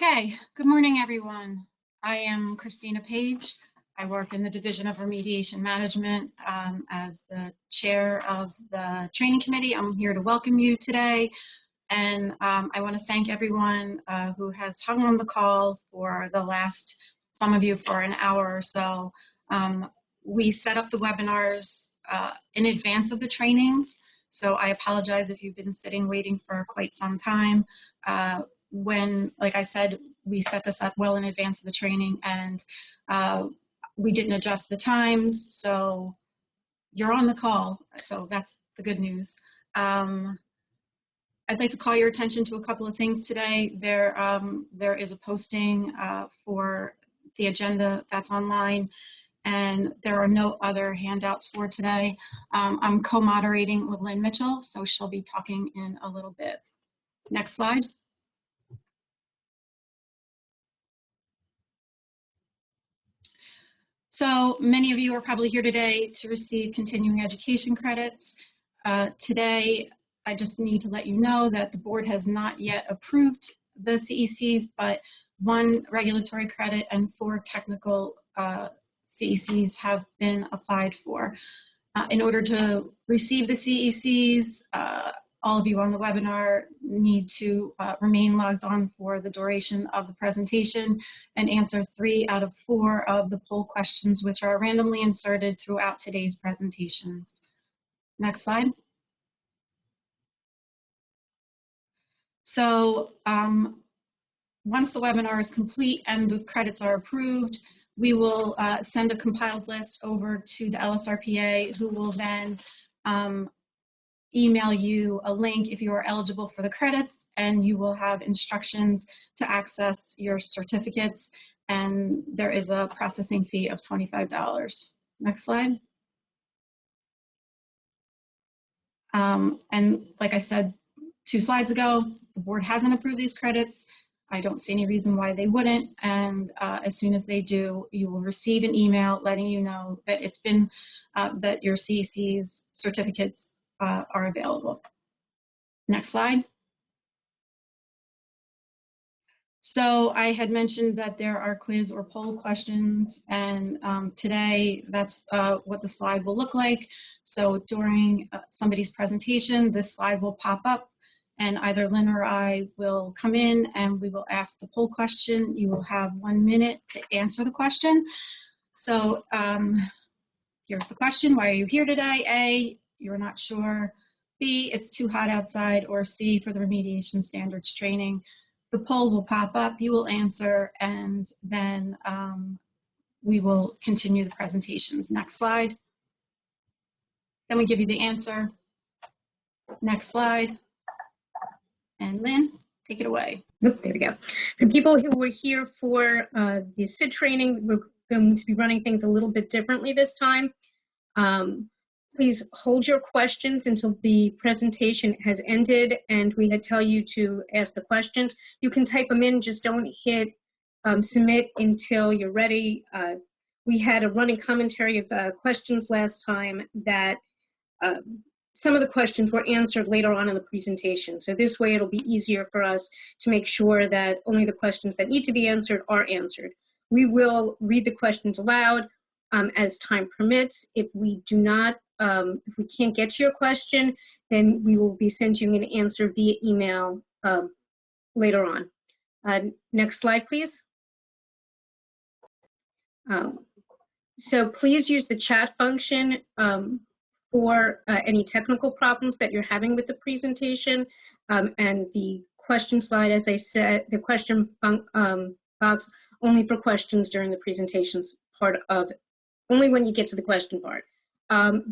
Okay, good morning, everyone. I am Christina Page. I work in the Division of Remediation Management as the chair of the training committee. I'm here to welcome you today, and I want to thank everyone who has hung on the call for the last, some of you for an hour or so. We set up the webinars in advance of the trainings, so I apologize if you've been sitting waiting for quite some time. When, like I said, we set this up well in advance of the training, and we didn't adjust the times, so you're on the call, so that's the good news. I'd like to call your attention to a couple of things today. There is a posting for the agenda that's online, and there are no other handouts for today. I'm co-moderating with Lynn Mitchell, so she'll be talking in a little bit. Next slide. So many of you are probably here today to receive continuing education credits. Today, I just need to let you know that the board has not yet approved the CECs, but 1 regulatory credit and 4 technical CECs have been applied for. In order to receive the CECs, all of you on the webinar need to remain logged on for the duration of the presentation and answer 3 out of 4 of the poll questions, which are randomly inserted throughout today's presentations. Next slide. So once the webinar is complete and the credits are approved, we will send a compiled list over to the LSRPA, who will then email you a link if you are eligible for the credits, and you will have instructions to access your certificates, and there is a processing fee of $25. Next slide. And like I said 2 slides ago, the board hasn't approved these credits. I don't see any reason why they wouldn't, and as soon as they do, you will receive an email letting you know that it's been, that your CEC's certificates are available. Next slide. So I had mentioned that there are quiz or poll questions, and today that's what the slide will look like. So during somebody's presentation, this slide will pop up, and either Lynn or I will come in and we will ask the poll question. You will have 1 minute to answer the question. So here's the question: why are you here today? A, you're not sure. B, it's too hot outside. Or C, for the remediation standards training. The poll will pop up, you will answer, and then we will continue the presentations. Next slide. Then we give you the answer. Next slide. And Lynn, take it away. Oop, there we go. For people who were here for the SID training, we're going to be running things a little bit differently this time. Please hold your questions until the presentation has ended and we tell you to ask the questions. You can type them in, just don't hit submit until you're ready. We had a running commentary of questions last time that some of the questions were answered later on in the presentation. So this way it'll be easier for us to make sure that only the questions that need to be answered are answered. We will read the questions aloud as time permits. If we do not, if we can't get to your question, then we will be sending you an answer via email later on. Next slide, please. So please use the chat function for any technical problems that you're having with the presentation. And the question slide, as I said, the question box only for questions during the presentations part of it. Only when you get to the question part.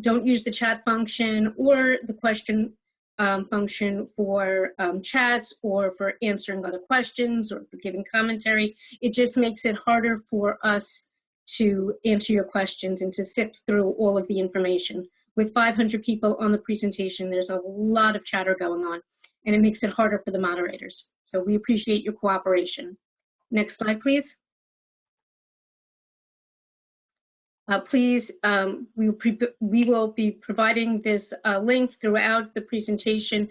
Don't use the chat function or the question function for chats or for answering other questions or for giving commentary. It just makes it harder for us to answer your questions and to sift through all of the information. With 500 people on the presentation, there's a lot of chatter going on, and it makes it harder for the moderators. So we appreciate your cooperation. Next slide, please. Please, we will be providing this link throughout the presentation.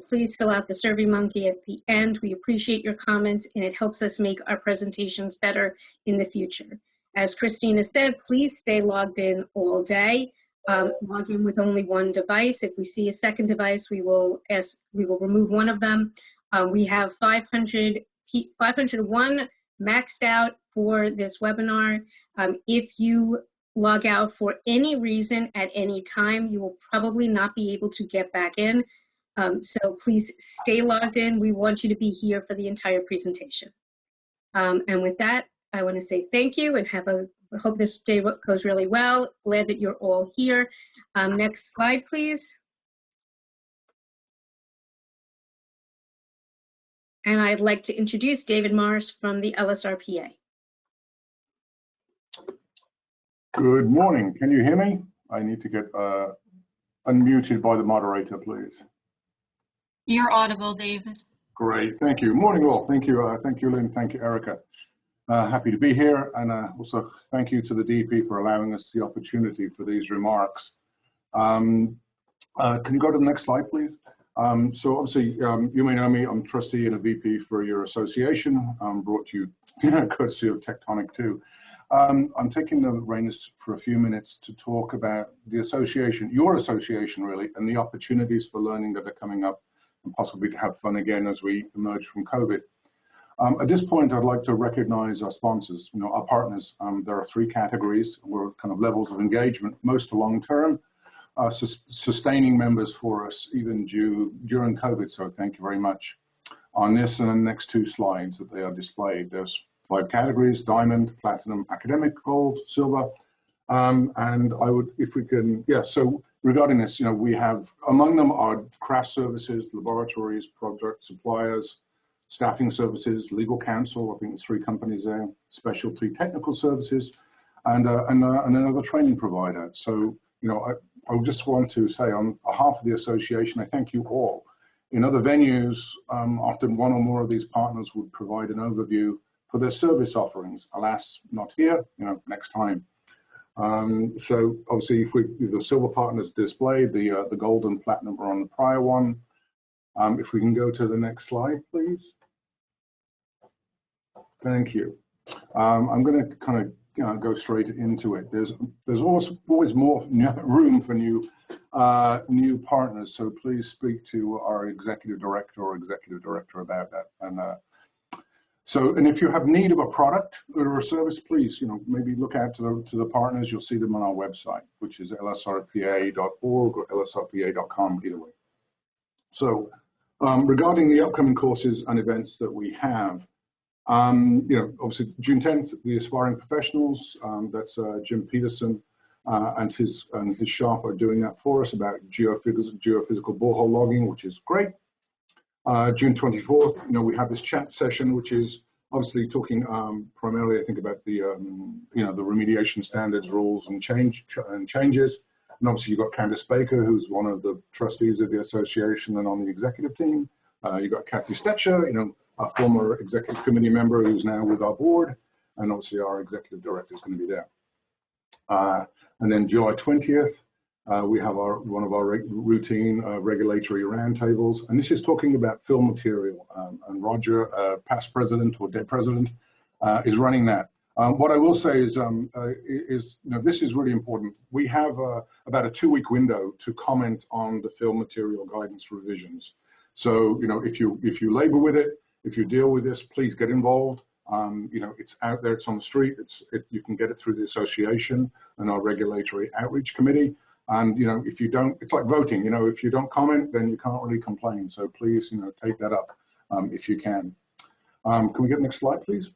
Please fill out the SurveyMonkey at the end. We appreciate your comments, and it helps us make our presentations better in the future. As Christina said, please stay logged in all day. Log in with only one device. If we see a second device, we will remove one of them. We have 501 maxed out for this webinar. If you log out for any reason at any time, you will probably not be able to get back in. So please stay logged in. We want you to be here for the entire presentation. And with that, I want to say thank you and hope this day goes really well. Glad that you're all here. Next slide, please. And I'd like to introduce David Morris from the LSRPA. Good morning. Can you hear me? I need to get unmuted by the moderator, please. You're audible, David. Great. Thank you. Morning, all. Thank you, Lynn. Thank you, Erica. Happy to be here, and also thank you to the DEP for allowing us the opportunity for these remarks. Can you go to the next slide, please? So obviously, you may know me. I'm trustee and a VP for your association. Brought to you courtesy of Tectonic too. I'm taking the reins for a few minutes to talk about the association, your association really, and the opportunities for learning that are coming up, and possibly to have fun again as we emerge from COVID. At this point, I'd like to recognize our sponsors, our partners. There are three categories, or kind of levels of engagement, most to long-term, sustaining members for us even during COVID, so thank you very much. On this and the next two slides that they are displayed, there's 5 categories: diamond, platinum, academic, gold, silver, and I would, if we can, so regarding this, we have, among them are craft services, laboratories, product suppliers, staffing services, legal counsel, I think there's 3 companies there, specialty technical services, and another training provider. So, I just want to say on behalf of the association, I thank you all. In other venues, often one or more of these partners would provide an overview for their service offerings. Alas, not here, next time. So obviously, if the silver partners displayed, the gold and platinum are on the prior one. If we can go to the next slide, please. Thank you. I'm going to kind of go straight into it. There's always more room for new partners, so please speak to our executive director or executive director about that. And if you have need of a product or a service, please, maybe look out to the partners. You'll see them on our website, which is lsrpa.org or lsrpa.com, either way. So regarding the upcoming courses and events that we have, obviously June 10th, the Aspiring Professionals, that's Jim Peterson and his shop are doing that for us about geophysical borehole logging, which is great. June 24th, we have this chat session, which is obviously talking primarily, I think, about the the remediation standards, rules, and changes. And obviously, you've got Candace Baker, who's one of the trustees of the association and on the executive team. You've got Kathy Stetcher, a former executive committee member who's now with our board, and obviously our executive director is going to be there. And then July 20th, we have one of our routine regulatory roundtables, and this is talking about fill material. And Roger, past president or dead president, is running that. What I will say is this is really important. We have about a 2-week window to comment on the fill material guidance revisions. So if you labor with it, if you deal with this, please get involved. It's out there, it's on the street. You can get it through the association and our regulatory outreach committee. And if you don't, it's like voting. If you don't comment, then you can't really complain. So please, take that up if you can. Can we get the next slide, please?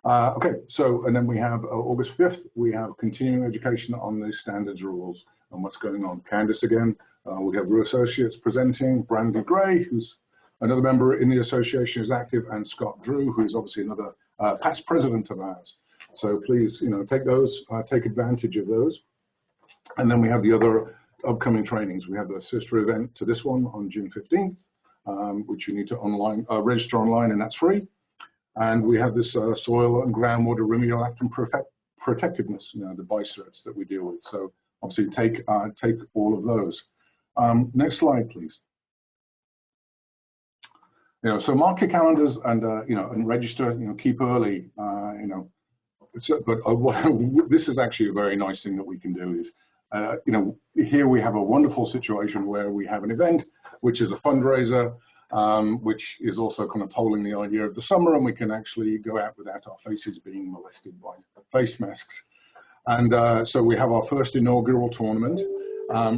Okay, so and then we have August 5th. We have continuing education on the standards rules and what's going on. Candace again. We have Rue Associates presenting. Brandy Gray, who's another member in the association, is active, and Scott Drew, who is obviously another past president of ours. So please, take those, take advantage of those. And then we have the other upcoming trainings. We have the sister event to this one on June 15th, which you need to register online, and that's free. And we have this soil and groundwater remedial act and protectiveness, the BICE threats that we deal with. So obviously take all of those. Next slide, please. So mark your calendars and and register. Keep early. This is actually a very nice thing that we can do. Is here we have a wonderful situation where we have an event, which is a fundraiser, which is also kind of tolling the idea of the summer, and we can actually go out without our faces being molested by face masks. And so we have our first inaugural tournament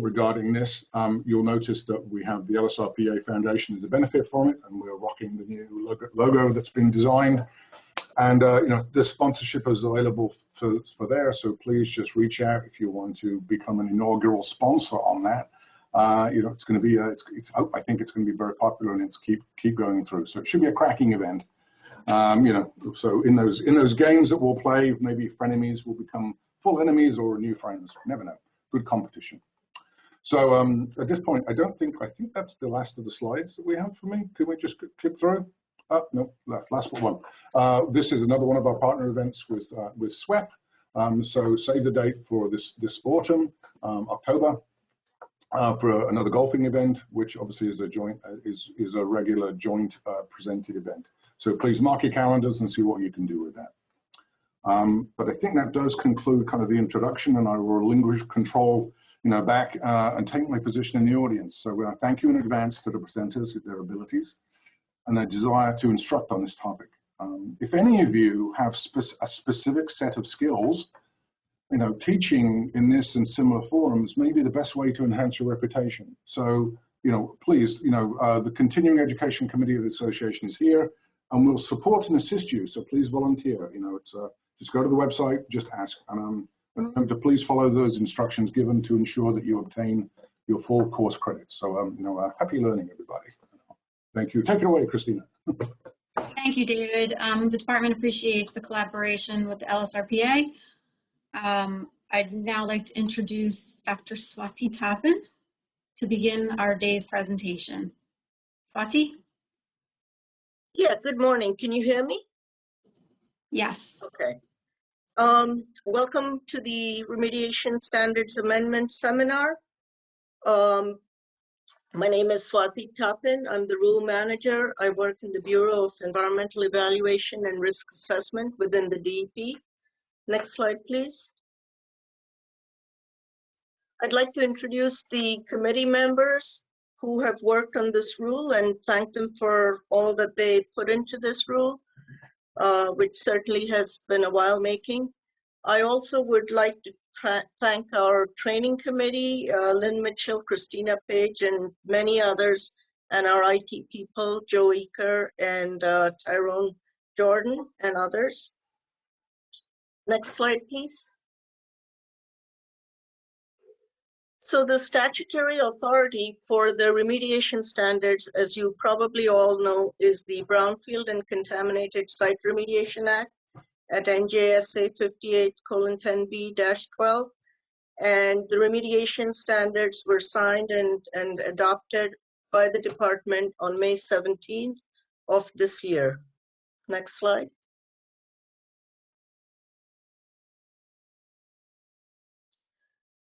regarding this. You'll notice that we have the LSRPA Foundation as a benefit from it, and we're rocking the new logo that's been designed. And the sponsorship is available for there, so please just reach out if you want to become an inaugural sponsor on that. It's going to be I think it's going to be very popular, and it's keep going through. So it should be a cracking event. So in those games that we'll play, maybe frenemies will become full enemies or new friends. Never know. Good competition. So at this point, I think that's the last of the slides that we have for me. Could we just click through? Oh, no, last one. This is another one of our partner events with SWEP. So save the date for this autumn, October, for another golfing event, which obviously is a regular joint presented event. So please mark your calendars and see what you can do with that. But I think that does conclude kind of the introduction, and I will relinquish control, back and take my position in the audience. So thank you in advance to the presenters with their abilities and their desire to instruct on this topic. If any of you have a specific set of skills, teaching in this and similar forums may be the best way to enhance your reputation. So, please, the Continuing Education Committee of the Association is here, and we'll support and assist you. So please volunteer. It's just go to the website, just ask, and remember to please follow those instructions given to ensure that you obtain your full course credits. So, happy learning, everybody. Thank you. Take it away, Christina. Thank you, David. The department appreciates the collaboration with the LSRPA. I'd now like to introduce Dr. Swati Tapan to begin our day's presentation. Swati? Yeah, good morning. Can you hear me? Yes. Okay. Welcome to the Remediation Standards Amendment Seminar. My name is Swati Tapan. I'm the Rule Manager. I work in the Bureau of Environmental Evaluation and Risk Assessment within the DEP. Next slide, please. I'd like to introduce the committee members who have worked on this rule and thank them for all that they put into this rule, which certainly has been a while making. I also would like to thank our training committee, Lynn Mitchell, Christina Page, and many others, and our IT people, Joe Eaker and Tyrone Jordan and others. Next slide, please. So the statutory authority for the remediation standards, as you probably all know, is the Brownfield and Contaminated Site Remediation Act at N.J.A.C 58:10B-12. And the remediation standards were signed and adopted by the department on May 17th of this year. Next slide.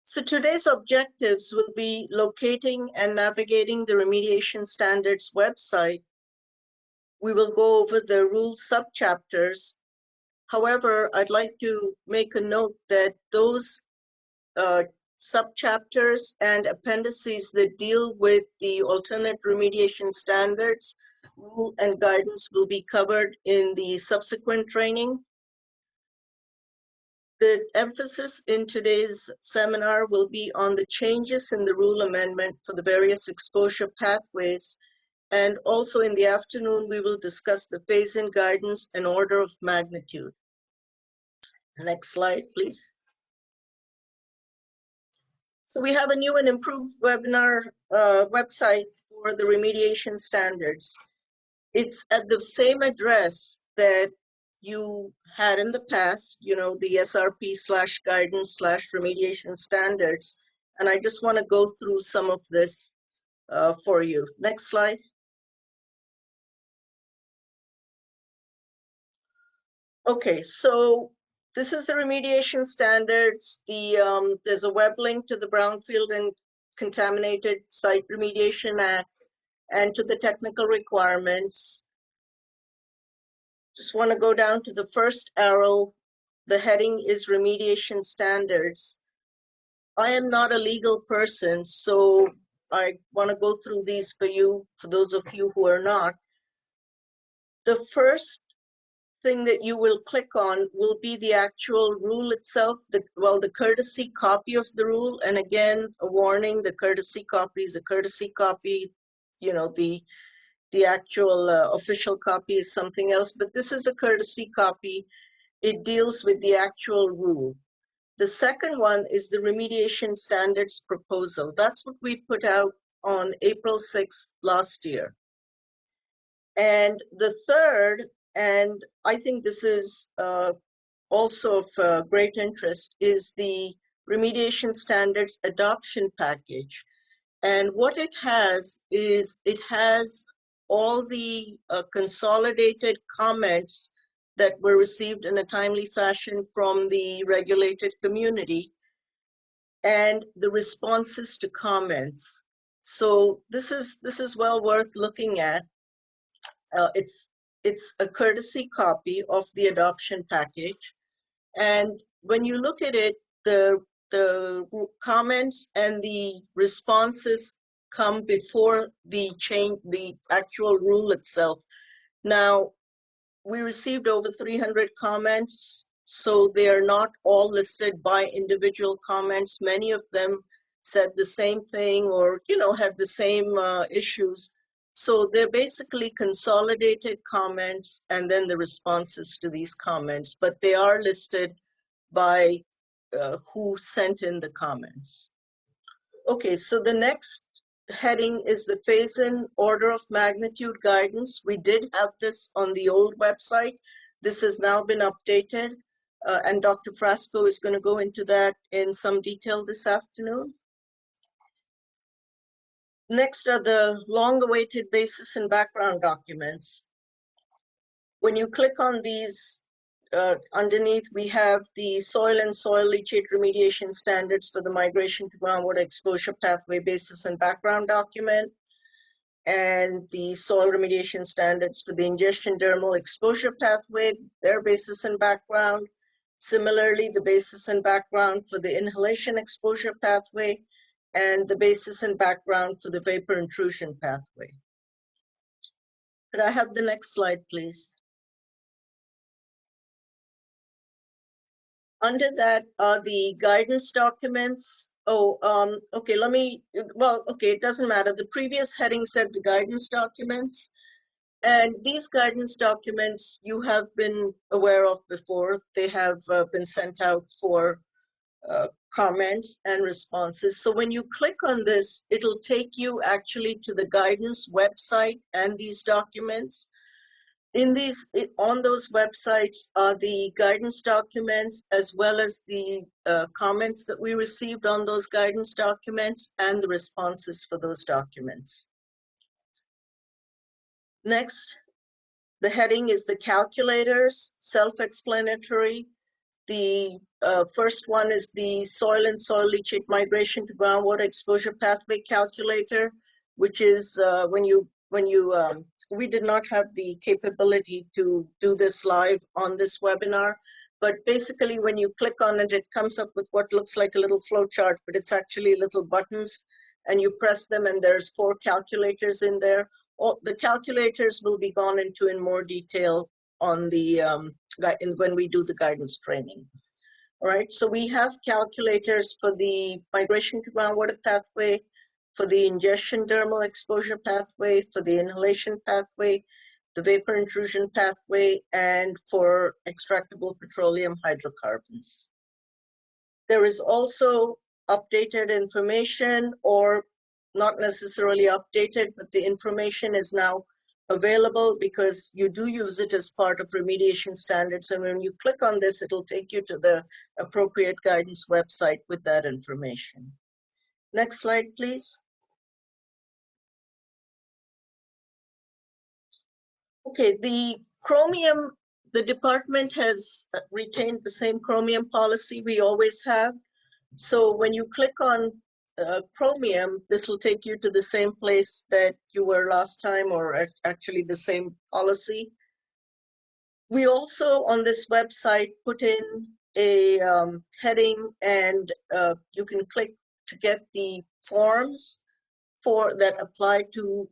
So today's objectives will be locating and navigating the remediation standards website. We will go over the rule subchapters. However, I'd like to make a note that those subchapters and appendices that deal with the alternate remediation standards, rule and guidance will be covered in the subsequent training. The emphasis in today's seminar will be on the changes in the rule amendment for the various exposure pathways. And also in the afternoon, we will discuss the phase-in guidance and order of magnitude. Next slide, please. So we have a new and improved webinar website for the remediation standards. It's at the same address that you had in the past, the SRP/guidance/remediation standards. And I just want to go through some of this for you. Next slide. Okay, so this is the remediation standards. There's a web link to the Brownfield and Contaminated Site Remediation Act and to the technical requirements. Just want to go down to the first arrow. The heading is remediation standards. I am not a legal person, so I want to go through these for you, for those of you who are not. The first thing that you will click on will be the actual rule itself, the courtesy copy of the rule. And again, a warning, the courtesy copy is a courtesy copy. You know, the actual official copy is something else, but this is a courtesy copy. It deals with the actual rule. The second one is the remediation standards proposal. That's what we put out on April 6th last year. And the third, and I think this is also of great interest, is the remediation standards adoption package. And what it has is it has all the consolidated comments that were received in a timely fashion from the regulated community and the responses to comments. So this is well worth looking at. It's a courtesy copy of the adoption package. And when you look at it, the comments and the responses come before the actual rule itself. Now, we received over 300 comments, so they are not all listed by individual comments. Many of them said the same thing or, had the same issues. So they're basically consolidated comments and then the responses to these comments, but they are listed by who sent in the comments. Okay, so the next heading is the phase-in order of magnitude guidance. We did have this on the old website. This has now been updated, and Dr. Frasco is going to go into that in some detail this afternoon. Next are the long-awaited basis and background documents. When you click on these, underneath we have the soil and soil leachate remediation standards for the migration to groundwater exposure pathway basis and background document, and the soil remediation standards for the ingestion dermal exposure pathway, their basis and background. Similarly, the basis and background for the inhalation exposure pathway and the basis and background for the vapor intrusion pathway. Could I have the next slide, please? Under that are the guidance documents. Okay, it doesn't matter. The previous heading said the guidance documents. And these guidance documents you have been aware of before. They have been sent out for comments and responses. So when you click on this, it'll take you actually to the guidance website and these documents. On those websites are the guidance documents as well as the comments that we received on those guidance documents and the responses for those documents. Next, the heading is the calculators, self-explanatory. The first one is the soil and soil leachate migration to groundwater exposure pathway calculator, which is we did not have the capability to do this live on this webinar, but basically when you click on it, it comes up with what looks like a little flow chart, but it's actually little buttons, and you press them and there's 4 calculators in there. The calculators will be gone into in more detail on the when we do the guidance training. All right, so we have calculators for the migration to groundwater pathway, for the ingestion dermal exposure pathway, for the inhalation pathway, the vapor intrusion pathway, and for extractable petroleum hydrocarbons. There is also updated information, or not necessarily updated, but the information is now available because you do use it as part of remediation standards. And when you click on this, it'll take you to the appropriate guidance website with that information. Next slide, please. Okay, the chromium The department has retained the same chromium policy we always have. So when you click on chromium, this will take you to the same place that you were last time, or actually the same policy. We also on this website put in a heading, and you can click to get the forms that apply to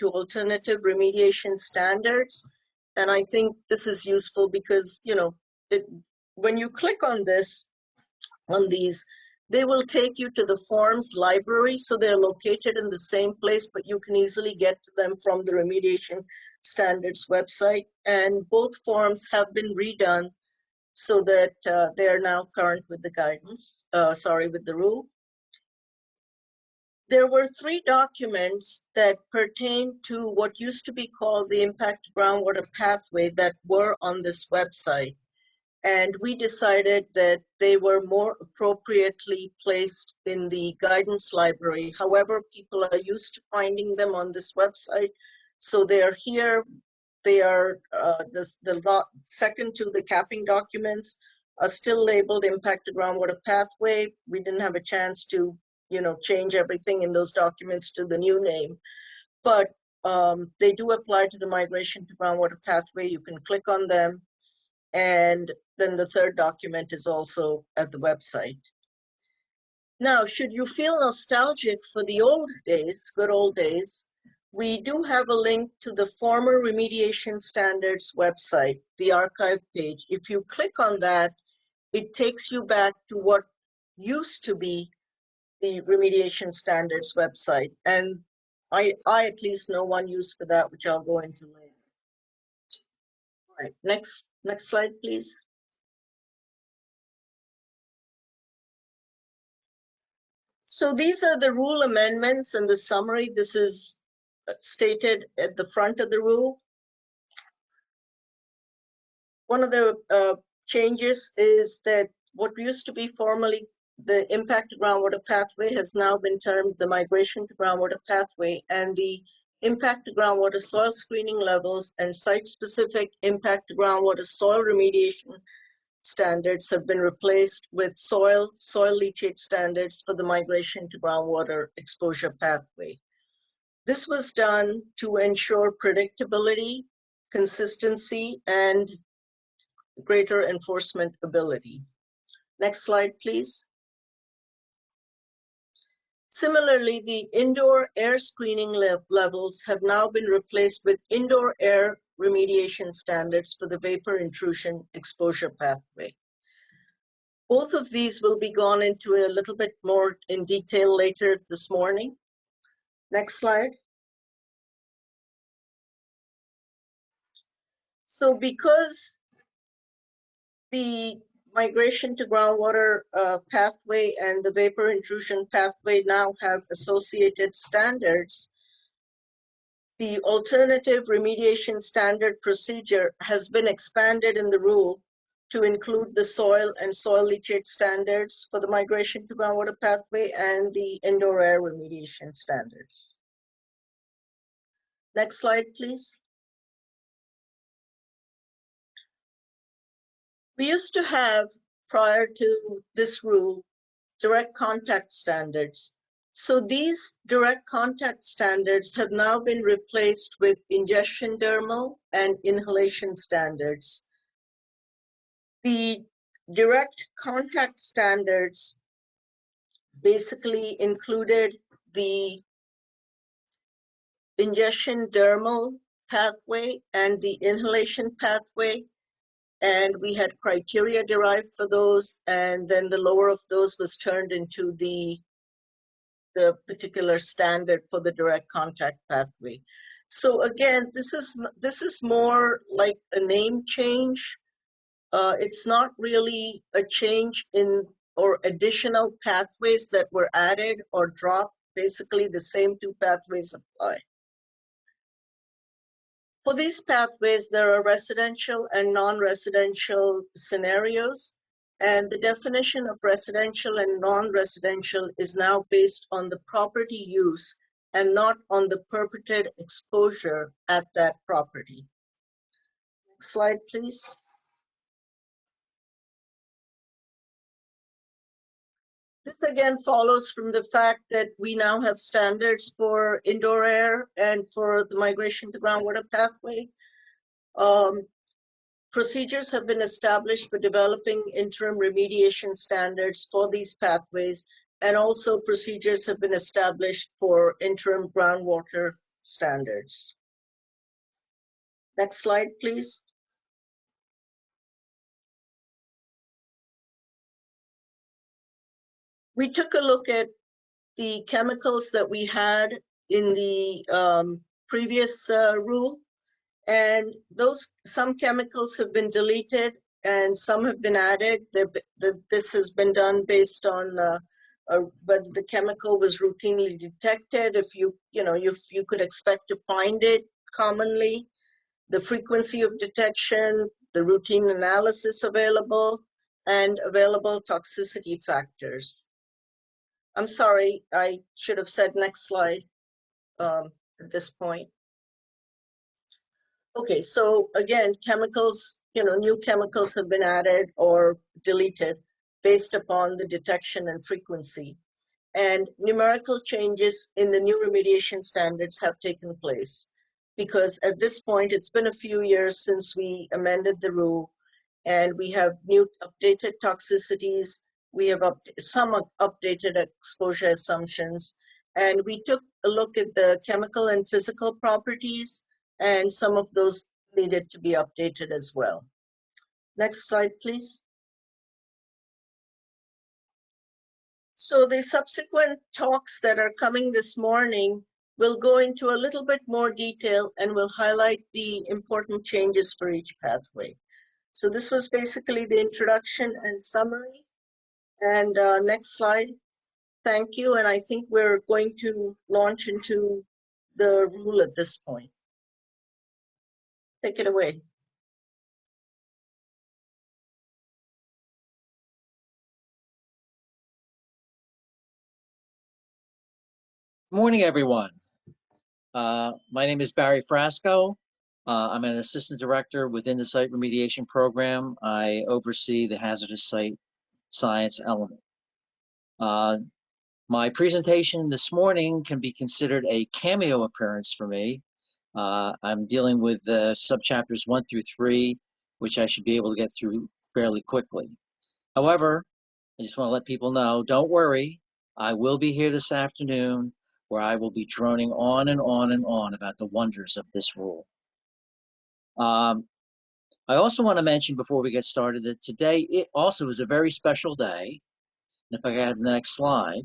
alternative remediation standards. And I think this is useful because, you know, when you click on these, they will take you to the forms library. So they're located in the same place, but you can easily get to them from the remediation standards website. And both forms have been redone so that they are now current with the guidance, with the rule. There were 3 documents that pertain to what used to be called the impact groundwater pathway that were on this website. And we decided that they were more appropriately placed in the guidance library. However, people are used to finding them on this website. So they are here. They are the second to the capping documents are still labeled impacted groundwater pathway. We didn't have a chance to, you know, change everything in those documents to the new name, but they do apply to the migration to groundwater pathway. You can click on them, and then the 3rd document is also at the website. Now, should you feel nostalgic for the old days, good old days, we do have a link to the former remediation standards website, the archive page. If you click on that, it takes you back to what used to be the remediation standards website. And I at least know one use for that, which I'll go into later. All right, next slide, please. So these are the rule amendments and the summary. This is stated at the front of the rule. One of the changes is that what used to be formerly the impact groundwater pathway has now been termed the migration to groundwater pathway, and the impact groundwater soil screening levels and site-specific impact groundwater soil remediation standards have been replaced with soil leachate standards for the migration to groundwater exposure pathway. This was done to ensure predictability, consistency, and greater enforcement ability. Next slide, please. Similarly, the indoor air screening levels have now been replaced with indoor air remediation standards for the vapor intrusion exposure pathway. Both of these will be gone into a little bit more in detail later this morning. Next slide. So because the migration to groundwater pathway and the vapor intrusion pathway now have associated standards, the alternative remediation standard procedure has been expanded in the rule to include the soil and soil leachate standards for the migration to groundwater pathway and the indoor air remediation standards. Next slide, please. We used to have, prior to this rule, direct contact standards. So these direct contact standards have now been replaced with ingestion dermal and inhalation standards. The direct contact standards basically included the ingestion dermal pathway and the inhalation pathway, and we had criteria derived for those, and then the lower of those was turned into the particular standard for the direct contact pathway. So again, this is more like a name change. It's not really a change in or additional pathways that were added or dropped. Basically, the same 2 pathways apply. For these pathways, there are residential and non-residential scenarios, and the definition of residential and non-residential is now based on the property use and not on the perpetrated exposure at that property. slide, please. This again follows from the fact that we now have standards for indoor air and for the migration to groundwater pathway. Procedures have been established for developing interim remediation standards for these pathways, and also procedures have been established for interim groundwater standards. Next slide, please. We took a look at the chemicals that we had in the previous rule, and some chemicals have been deleted and some have been added. This has been done based on whether the chemical was routinely detected, if you could expect to find it commonly, the frequency of detection, the routine analysis available, and available toxicity factors. I'm sorry, I should have said next slide at this point. Okay, so again, chemicals, new chemicals have been added or deleted based upon the detection and frequency. And numerical changes in the new remediation standards have taken place because at this point, it's been a few years since we amended the rule, and we have new updated toxicities. We have some updated exposure assumptions, and we took a look at the chemical and physical properties, and some of those needed to be updated as well. Next slide, please. So the subsequent talks that are coming this morning will go into a little bit more detail and will highlight the important changes for each pathway. So this was basically the introduction and summary. And next slide. Thank you. And I think we're going to launch into the rule at this point. Take it away. Morning, everyone. My name is Barry Frasco. I'm an assistant director within the site remediation program. I oversee the hazardous site science element. My presentation this morning can be considered a cameo appearance for me. I'm dealing with the subchapters 1 through 3, which I should be able to get through fairly quickly. However, I just want to let people know, don't worry, I will be here this afternoon where I will be droning on and on and on about the wonders of this rule. I also want to mention before we get started that today it also is a very special day. And if I have the next slide.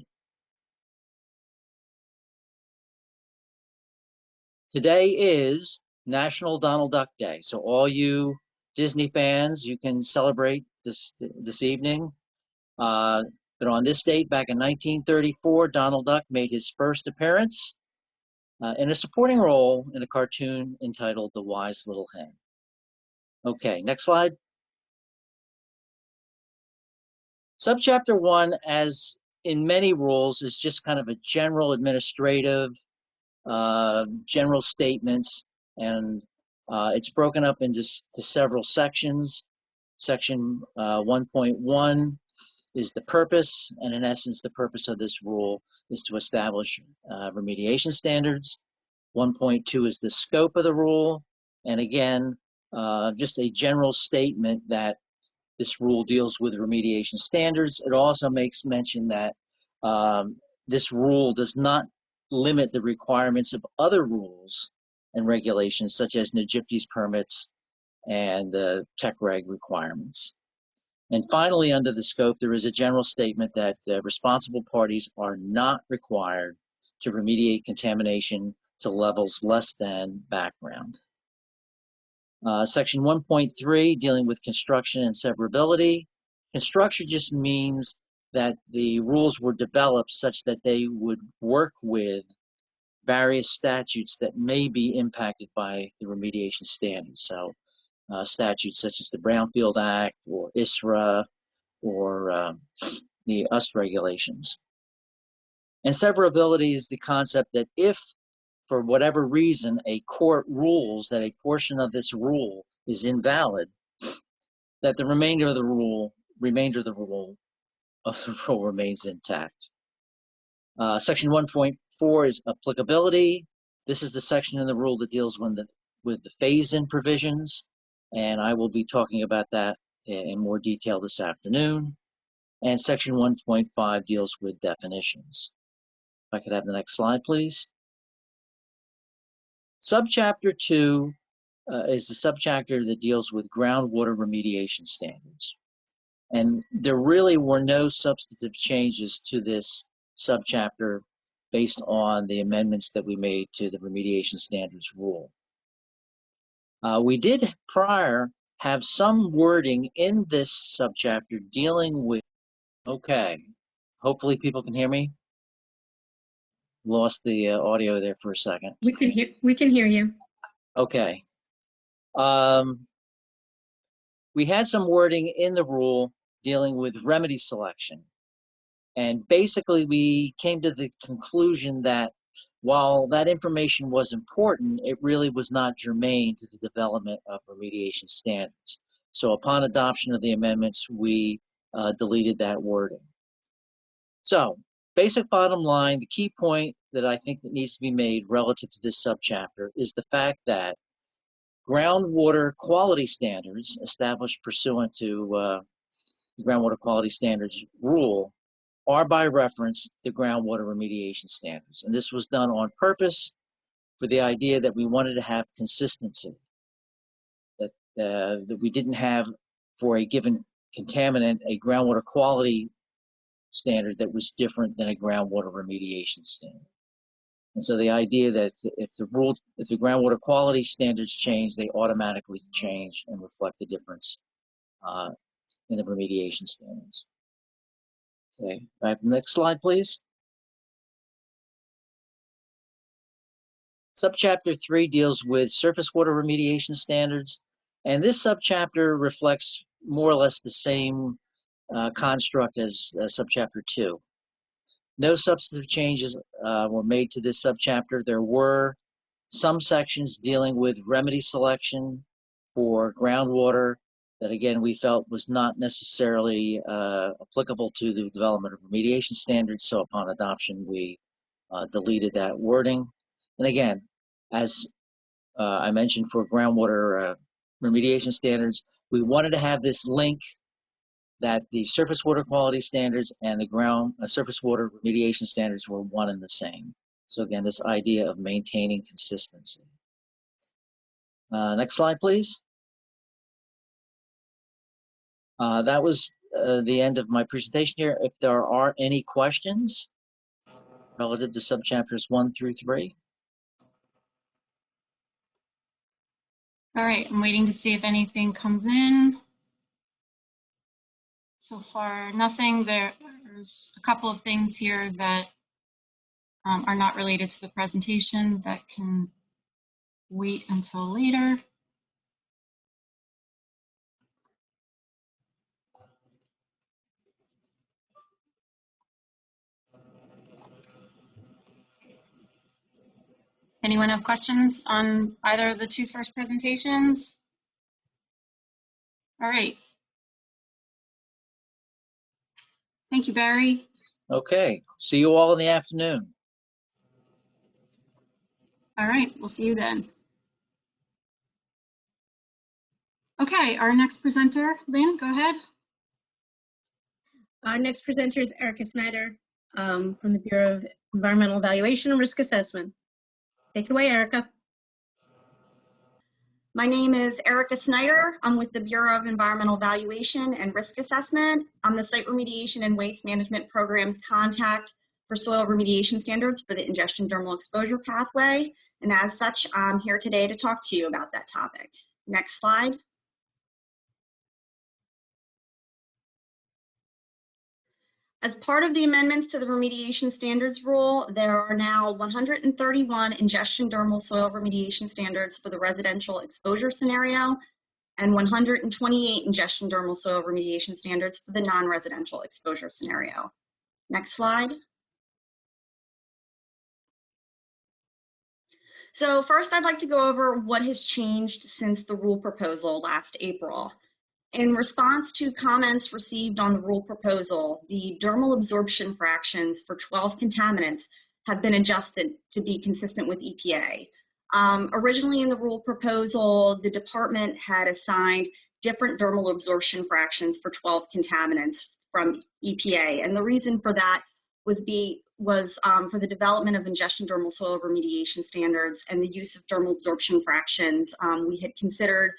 Today is National Donald Duck Day. So all you Disney fans, you can celebrate this evening. But on this date, back in 1934, Donald Duck made his first appearance in a supporting role in a cartoon entitled The Wise Little Hen. Okay, next slide. Subchapter 1, as in many rules, is just kind of a general administrative, general statements, and it's broken up into several sections. Section 1.1 is the purpose, and in essence, the purpose of this rule is to establish remediation standards. 1.2 is the scope of the rule, and again, just a general statement that this rule deals with remediation standards. It also makes mention that this rule does not limit the requirements of other rules and regulations, such as NJDEP permits and tech reg requirements. And finally, under the scope, there is a general statement that responsible parties are not required to remediate contamination to levels less than background. Section 1.3, dealing with construction and severability. Construction just means that the rules were developed such that they would work with various statutes that may be impacted by the remediation standards. So statutes such as the Brownfield Act or ISRA or the US regulations. And severability is the concept that if, for whatever reason, a court rules that a portion of this rule is invalid, that the remainder of the rule remains intact. Section 1.4 is applicability. This is the section in the rule that deals with the phase-in provisions, and I will be talking about that in more detail this afternoon. And section 1.5 deals with definitions. If I could have the next slide, please. Subchapter 2 is the subchapter that deals with groundwater remediation standards. And there really were no substantive changes to this subchapter based on the amendments that we made to the remediation standards rule. We did prior have some wording in this subchapter dealing with, okay, hopefully people can hear me. Lost the audio there for a second. We can hear you. Okay. We had some wording in the rule dealing with remedy selection. And basically we came to the conclusion that while that information was important, it really was not germane to the development of remediation standards. So upon adoption of the amendments, we deleted that wording. So basic bottom line, the key point that I think that needs to be made relative to this subchapter is the fact that groundwater quality standards established pursuant to the groundwater quality standards rule are by reference the groundwater remediation standards. And this was done on purpose for the idea that we wanted to have consistency, that we didn't have for a given contaminant a groundwater quality standard that was different than a groundwater remediation standard. And so the idea that if the groundwater quality standards change, they automatically change and reflect the difference in the remediation standards. Okay, back to the next slide, please. Subchapter 3 deals with surface water remediation standards, and this subchapter reflects more or less the same construct as subchapter 2. No substantive changes were made to this subchapter. There were some sections dealing with remedy selection for groundwater that, again, we felt was not necessarily applicable to the development of remediation standards. So upon adoption, we deleted that wording. And again, as I mentioned for groundwater remediation standards, we wanted to have this link that the surface water quality standards and the surface water remediation standards were one and the same. So again, this idea of maintaining consistency. Next slide, please. That was the end of my presentation here. If there are any questions relative to subchapters 1 through 3. All right, I'm waiting to see if anything comes in. So far, nothing. There's a couple of things here that are not related to the presentation that can wait until later. Anyone have questions on either of the two first presentations? All right. Thank you, Barry. Okay, see you all in the afternoon. All right, we'll see you then. Okay, our next presenter, Lynn, go ahead. Our next presenter is Erica Snyder from the Bureau of Environmental Evaluation and Risk Assessment. Take it away, Erica. My name is Erica Snyder. I'm with the Bureau of Environmental Evaluation and Risk Assessment. I'm the Site Remediation and Waste Management Program's contact for soil remediation standards for the ingestion dermal exposure pathway. And as such, I'm here today to talk to you about that topic. Next slide. As part of the amendments to the remediation standards rule, there are now 131 ingestion dermal soil remediation standards for the residential exposure scenario and 128 ingestion dermal soil remediation standards for the non-residential exposure scenario. Next slide. So first, I'd like to go over what has changed since the rule proposal last April. In response to comments received on the rule proposal, the dermal absorption fractions for 12 contaminants have been adjusted to be consistent with EPA. Originally in the rule proposal, the department had assigned different dermal absorption fractions for 12 contaminants from EPA, and the reason for that was for the development of ingestion dermal soil remediation standards and the use of dermal absorption fractions. We had considered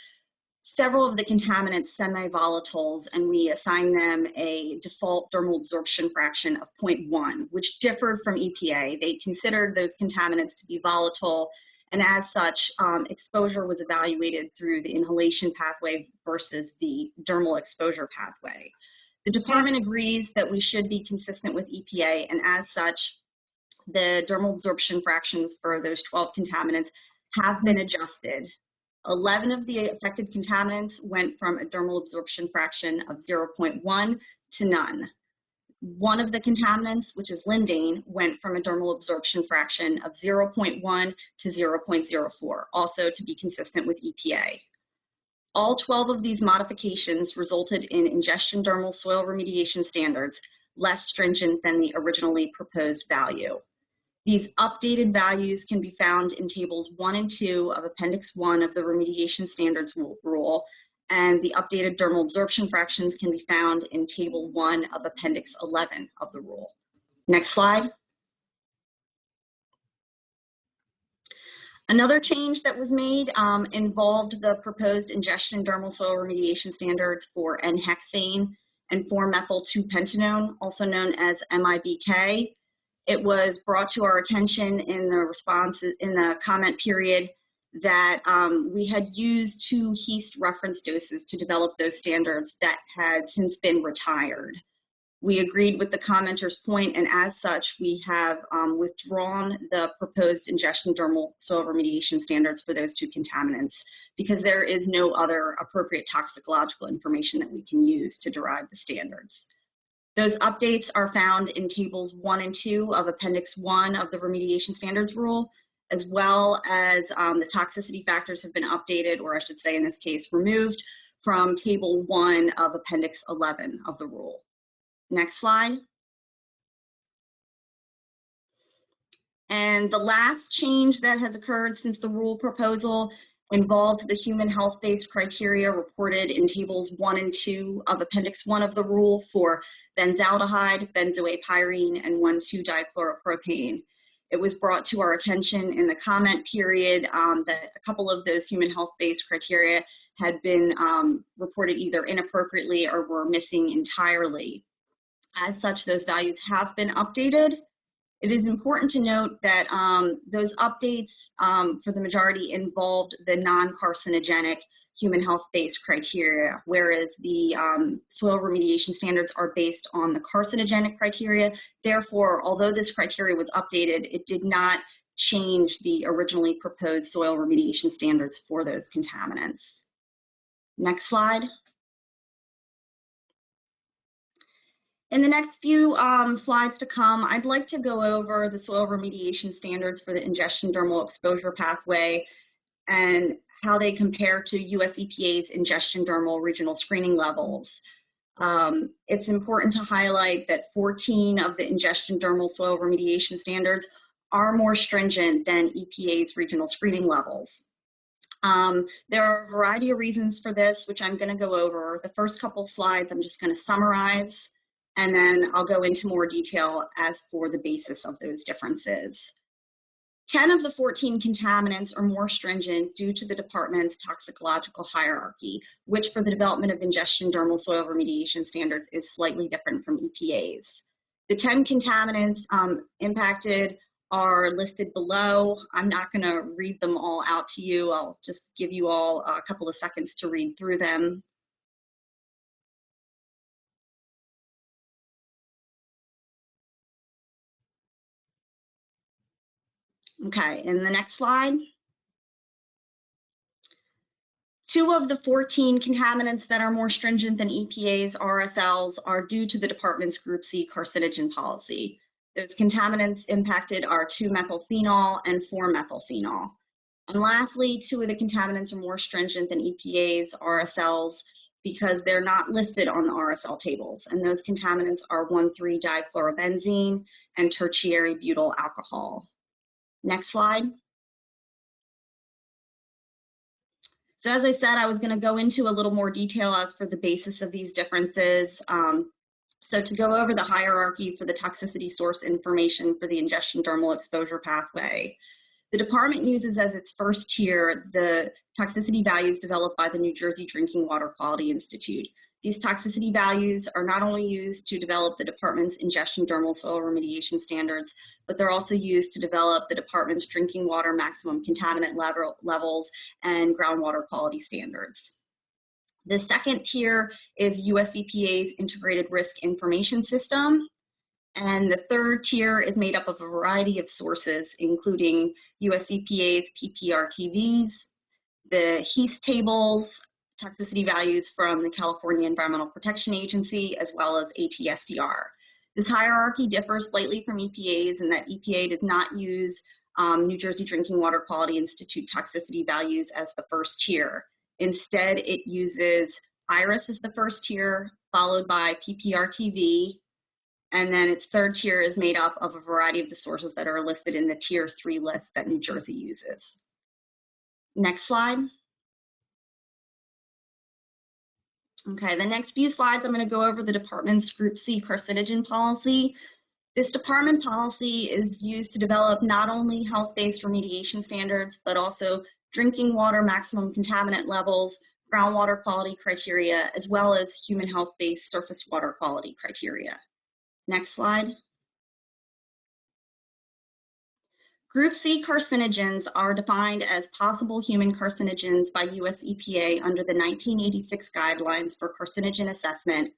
several of the contaminants semi-volatiles, and we assigned them a default dermal absorption fraction of 0.1, which differed from EPA. They considered those contaminants to be volatile, and as such, exposure was evaluated through the inhalation pathway versus the dermal exposure pathway. The department agrees that we should be consistent with EPA, and as such, the dermal absorption fractions for those 12 contaminants have been adjusted. 11 of the affected contaminants went from a dermal absorption fraction of 0.1 to none. One of the contaminants, which is lindane, went from a dermal absorption fraction of 0.1 to 0.04, also to be consistent with EPA. All 12 of these modifications resulted in ingestion dermal soil remediation standards less stringent than the originally proposed value. These updated values can be found in tables 1 and 2 of Appendix 1 of the Remediation Standards Rule, and the updated dermal absorption fractions can be found in Table 1 of Appendix 11 of the rule. Next slide. Another change that was made involved the proposed ingestion dermal soil remediation standards for N.J.A.C and 4-methyl-2-pentanone, also known as MIBK. It was brought to our attention in the responses in the comment period that we had used 2 HEAST reference doses to develop those standards that had since been retired. We agreed with the commenter's point, and as such, we have withdrawn the proposed ingestion dermal soil remediation standards for those 2 contaminants because there is no other appropriate toxicological information that we can use to derive the standards. Those updates are found in tables 1 and 2 of Appendix 1 of the Remediation Standards Rule, as well as the toxicity factors have been updated, or I should say in this case, removed from Table 1 of Appendix 11 of the rule. Next slide. And the last change that has occurred since the rule proposal involved the human health-based criteria reported in tables 1 and 2 of Appendix 1 of the rule for benzaldehyde, benzoate-pyrene, and 1,2-dichloropropane. It was brought to our attention in the comment period that a couple of those human health-based criteria had been reported either inappropriately or were missing entirely. As such, those values have been updated. It is important to note that those updates for the majority involved the non-carcinogenic human health-based criteria, whereas the soil remediation standards are based on the carcinogenic criteria. Therefore, although this criteria was updated, it did not change the originally proposed soil remediation standards for those contaminants. Next slide. In the next few slides to come, I'd like to go over the soil remediation standards for the ingestion dermal exposure pathway and how they compare to US EPA's ingestion dermal regional screening levels. It's important to highlight that 14 of the ingestion dermal soil remediation standards are more stringent than EPA's regional screening levels. There are a variety of reasons for this, which I'm going to go over. The first couple slides I'm just going to summarize, and then I'll go into more detail as for the basis of those differences. 10 of the 14 contaminants are more stringent due to the department's toxicological hierarchy, which for the development of ingestion dermal soil remediation standards is slightly different from EPA's. The 10 contaminants impacted are listed below. I'm not going to read them all out to you. I'll just give you all a couple of seconds to read through them. Okay, in the next slide. 2 of the 14 contaminants that are more stringent than EPA's RFLs are due to the department's Group C carcinogen policy. Those contaminants impacted are 2-methylphenol and 4-methylphenol. And lastly, two of the contaminants are more stringent than EPA's RSLs because they're not listed on the RSL tables. And those contaminants are 1,3-dichlorobenzene and tertiary butyl alcohol. Next slide. So as I said, I was going to go into a little more detail as for the basis of these differences. So to go over the hierarchy for the toxicity source information for the ingestion dermal exposure pathway, the department uses as its first tier the toxicity values developed by the New Jersey Drinking Water Quality Institute. These toxicity values are not only used to develop the department's ingestion dermal soil remediation standards, but they're also used to develop the department's drinking water maximum contaminant levels and groundwater quality standards. The second tier is US EPA's Integrated Risk Information System. And the third tier is made up of a variety of sources, including US EPA's PPRTVs, the HEAS tables, toxicity values from the California Environmental Protection Agency, as well as ATSDR. This hierarchy differs slightly from EPA's in that EPA does not use New Jersey Drinking Water Quality Institute toxicity values as the first tier. Instead, it uses IRIS as the first tier, followed by PPRTV, and then its third tier is made up of a variety of the sources that are listed in the Tier 3 list that New Jersey uses. Next slide. Okay, the next few slides, I'm going to go over the department's Group C carcinogen policy. This department policy is used to develop not only health-based remediation standards, but also drinking water maximum contaminant levels, groundwater quality criteria, as well as human health-based surface water quality criteria. Next slide. Group C carcinogens are defined as possible human carcinogens by US EPA under the 1986 guidelines for carcinogen assessment,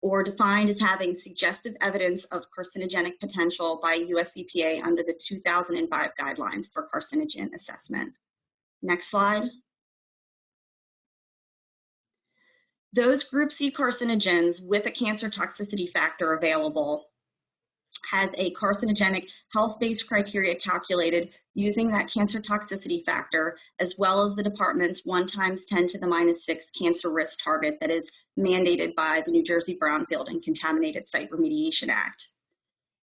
or defined as having suggestive evidence of carcinogenic potential by US EPA under the 2005 guidelines for carcinogen assessment. Next slide. Those Group C carcinogens with a cancer toxicity factor available has a carcinogenic health-based criteria calculated using that cancer toxicity factor, as well as the department's 1 × 10⁻⁶ cancer risk target that is mandated by the New Jersey Brownfield and Contaminated Site Remediation Act.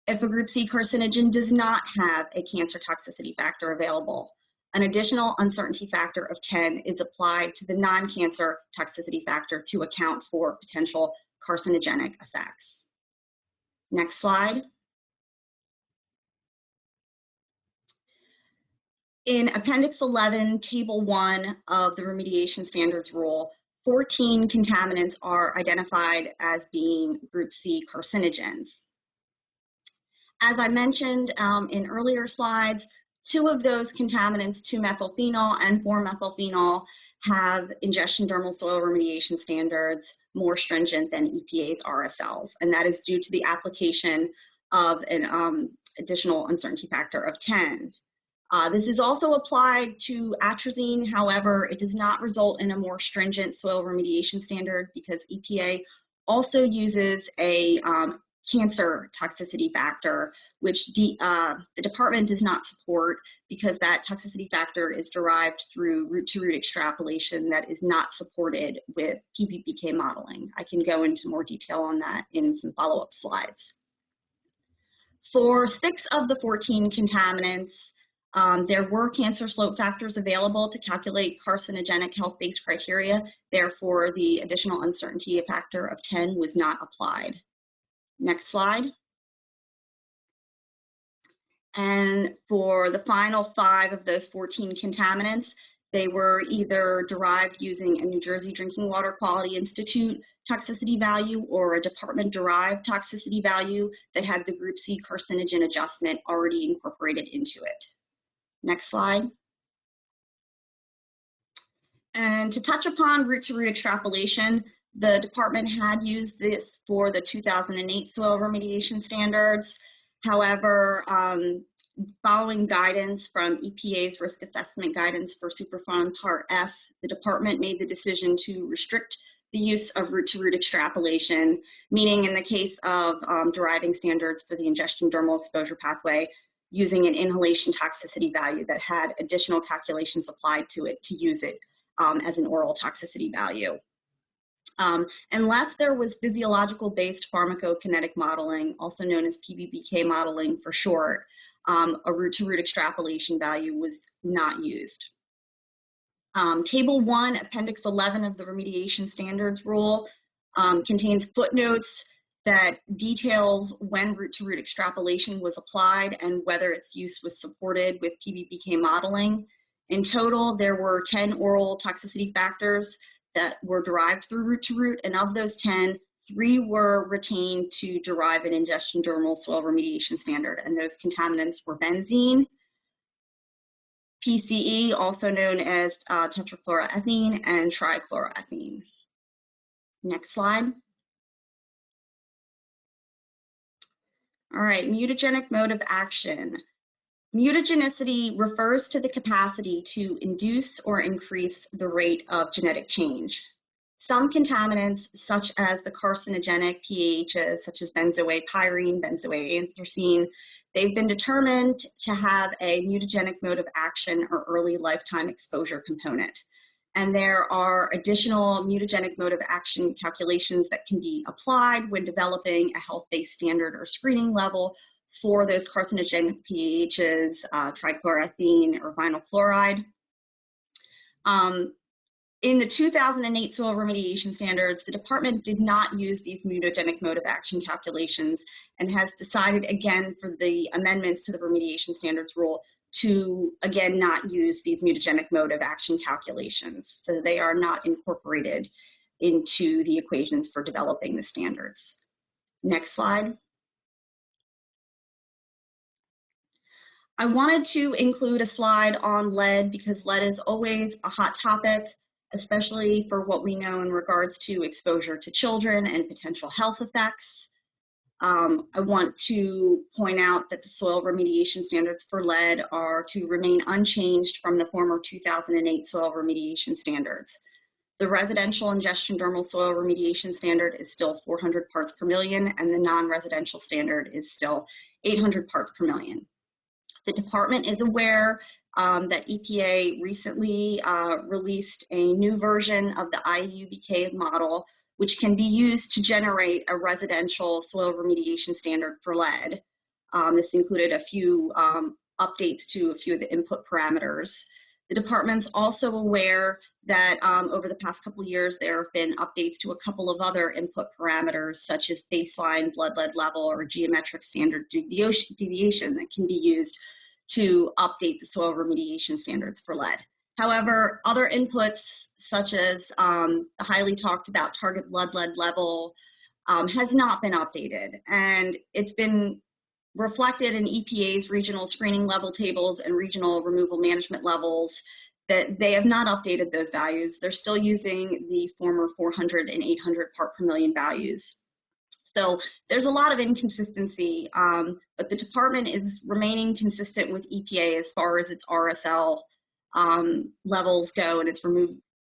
If a Group C carcinogen does not have a cancer toxicity factor available, an additional uncertainty factor of 10 is applied to the non-cancer toxicity factor to account for potential carcinogenic effects. Next slide. In Appendix 11, Table 1 of the Remediation Standards Rule, 14 contaminants are identified as being Group C carcinogens. As I mentioned in earlier slides, 2 of those contaminants, 2-methylphenol and 4-methylphenol, have ingestion dermal soil remediation standards more stringent than EPA's RSLs, and that is due to the application of an additional uncertainty factor of 10. This is also applied to atrazine. However, it does not result in a more stringent soil remediation standard because EPA also uses a cancer toxicity factor, which the department does not support because that toxicity factor is derived through root-to-root extrapolation that is not supported with PBPK modeling. I can go into more detail on that in some follow-up slides. For 6 of the 14 contaminants, there were cancer slope factors available to calculate carcinogenic health-based criteria. Therefore, the additional uncertainty factor of 10 was not applied. Next slide. And for the final 5 of those 14 contaminants, they were either derived using a New Jersey Drinking Water Quality Institute toxicity value or a department-derived toxicity value that had the Group C carcinogen adjustment already incorporated into it. Next slide. And to touch upon root-to-root extrapolation, the department had used this for the 2008 soil remediation standards. However, following guidance from EPA's risk assessment guidance for Superfund Part F, the department made the decision to restrict the use of root-to-root extrapolation, meaning in the case of deriving standards for the ingestion dermal exposure pathway, using an inhalation toxicity value that had additional calculations applied to it to use it as an oral toxicity value. Unless there was physiological-based pharmacokinetic modeling, also known as PBPK modeling for short, a root-to-root extrapolation value was not used. Table 1, Appendix 11 of the Remediation Standards Rule contains footnotes that details when root-to-root extrapolation was applied and whether its use was supported with PBPK modeling. In total, there were 10 oral toxicity factors that were derived through root-to-root, and of those 10, 3 were retained to derive an ingestion dermal soil remediation standard, and those contaminants were benzene, PCE, also known as tetrachloroethene, and trichloroethene. Next slide. All right, mutagenic mode of action. Mutagenicity refers to the capacity to induce or increase the rate of genetic change. Some contaminants, such as the carcinogenic PAHs, such as benzoate-pyrene, benzoate-anthracene, they've been determined to have a mutagenic mode of action or early lifetime exposure component. And there are additional mutagenic mode of action calculations that can be applied when developing a health-based standard or screening level for those carcinogenic PAHs, trichloroethene or vinyl chloride. In the 2008 soil remediation standards, the department did not use these mutagenic mode of action calculations and has decided again for the amendments to the remediation standards rule to again not use these mutagenic mode of action calculations. So they are not incorporated into the equations for developing the standards. Next slide. I wanted to include a slide on lead because lead is always a hot topic, especially for what we know in regards to exposure to children and potential health effects. I want to point out that the soil remediation standards for lead are to remain unchanged from the former 2008 soil remediation standards. The residential ingestion dermal soil remediation standard is still 400 parts per million, and the non-residential standard is still 800 parts per million. The department is aware that EPA recently released a new version of the IUBK model, which can be used to generate a residential soil remediation standard for lead. This included a few updates to a few of the input parameters. The department's also aware that over the past couple of years, there have been updates to a couple of other input parameters, such as baseline blood lead level or geometric standard deviation that can be used to update the soil remediation standards for lead. However, other inputs, such as the highly talked about target blood lead level, has not been updated. And it's been reflected in EPA's regional screening level tables and regional removal management levels that they have not updated those values. They're still using the former 400 and 800 part per million values. So there's a lot of inconsistency, but the department is remaining consistent with EPA as far as its RSL levels go and its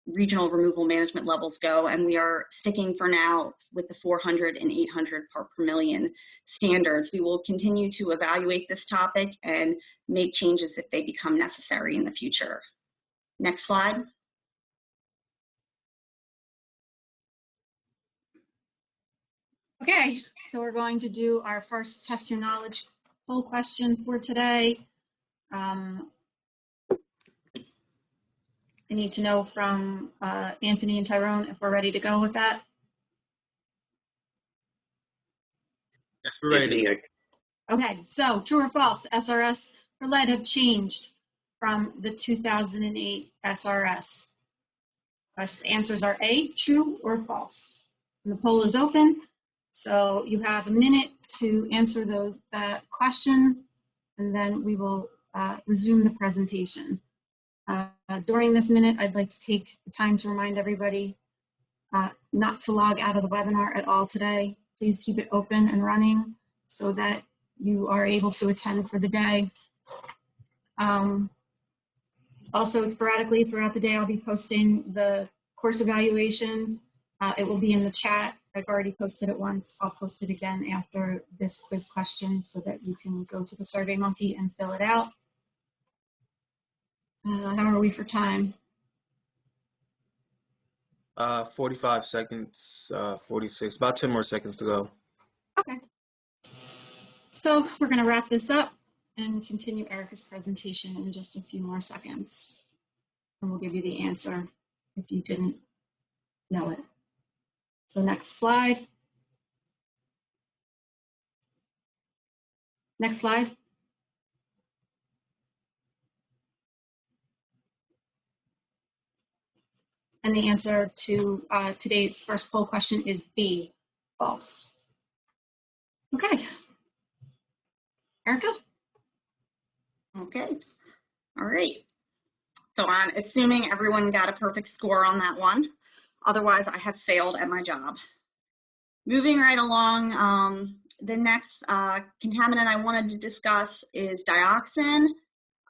regional removal management levels go, and we are sticking for now with the 400 and 800 part per million standards. We will continue to evaluate this topic and make changes if they become necessary in the future. Next slide. Okay, so we're going to do our first test your knowledge poll question for today. I need to know from Anthony and Tyrone if we're ready to go with that. Yes, we're ready to go. Okay, so true or false, the SRS for lead have changed from the 2008 SRS. The answers are A, true or false. And the poll is open, so you have a minute to answer that question, and then we will resume the presentation. During this minute, I'd like to take the time to remind everybody not to log out of the webinar at all today. Please keep it open and running so that you are able to attend for the day. Also, sporadically throughout the day, I'll be posting the course evaluation. It will be in the chat I've already posted it once. I'll post it again after this quiz question so that you can go to the SurveyMonkey and fill it out. How are we for time? 45 seconds, 46, about 10 more seconds to go. Okay. So we're going to wrap this up and continue Erica's presentation in just a few more seconds. And we'll give you the answer if you didn't know it. So next slide. Next slide. And the answer to today's first poll question is B, false. Okay. Erica? Okay, all right. So I'm assuming everyone got a perfect score on that one. Otherwise, I have failed at my job. Moving right along, the next contaminant I wanted to discuss is dioxin.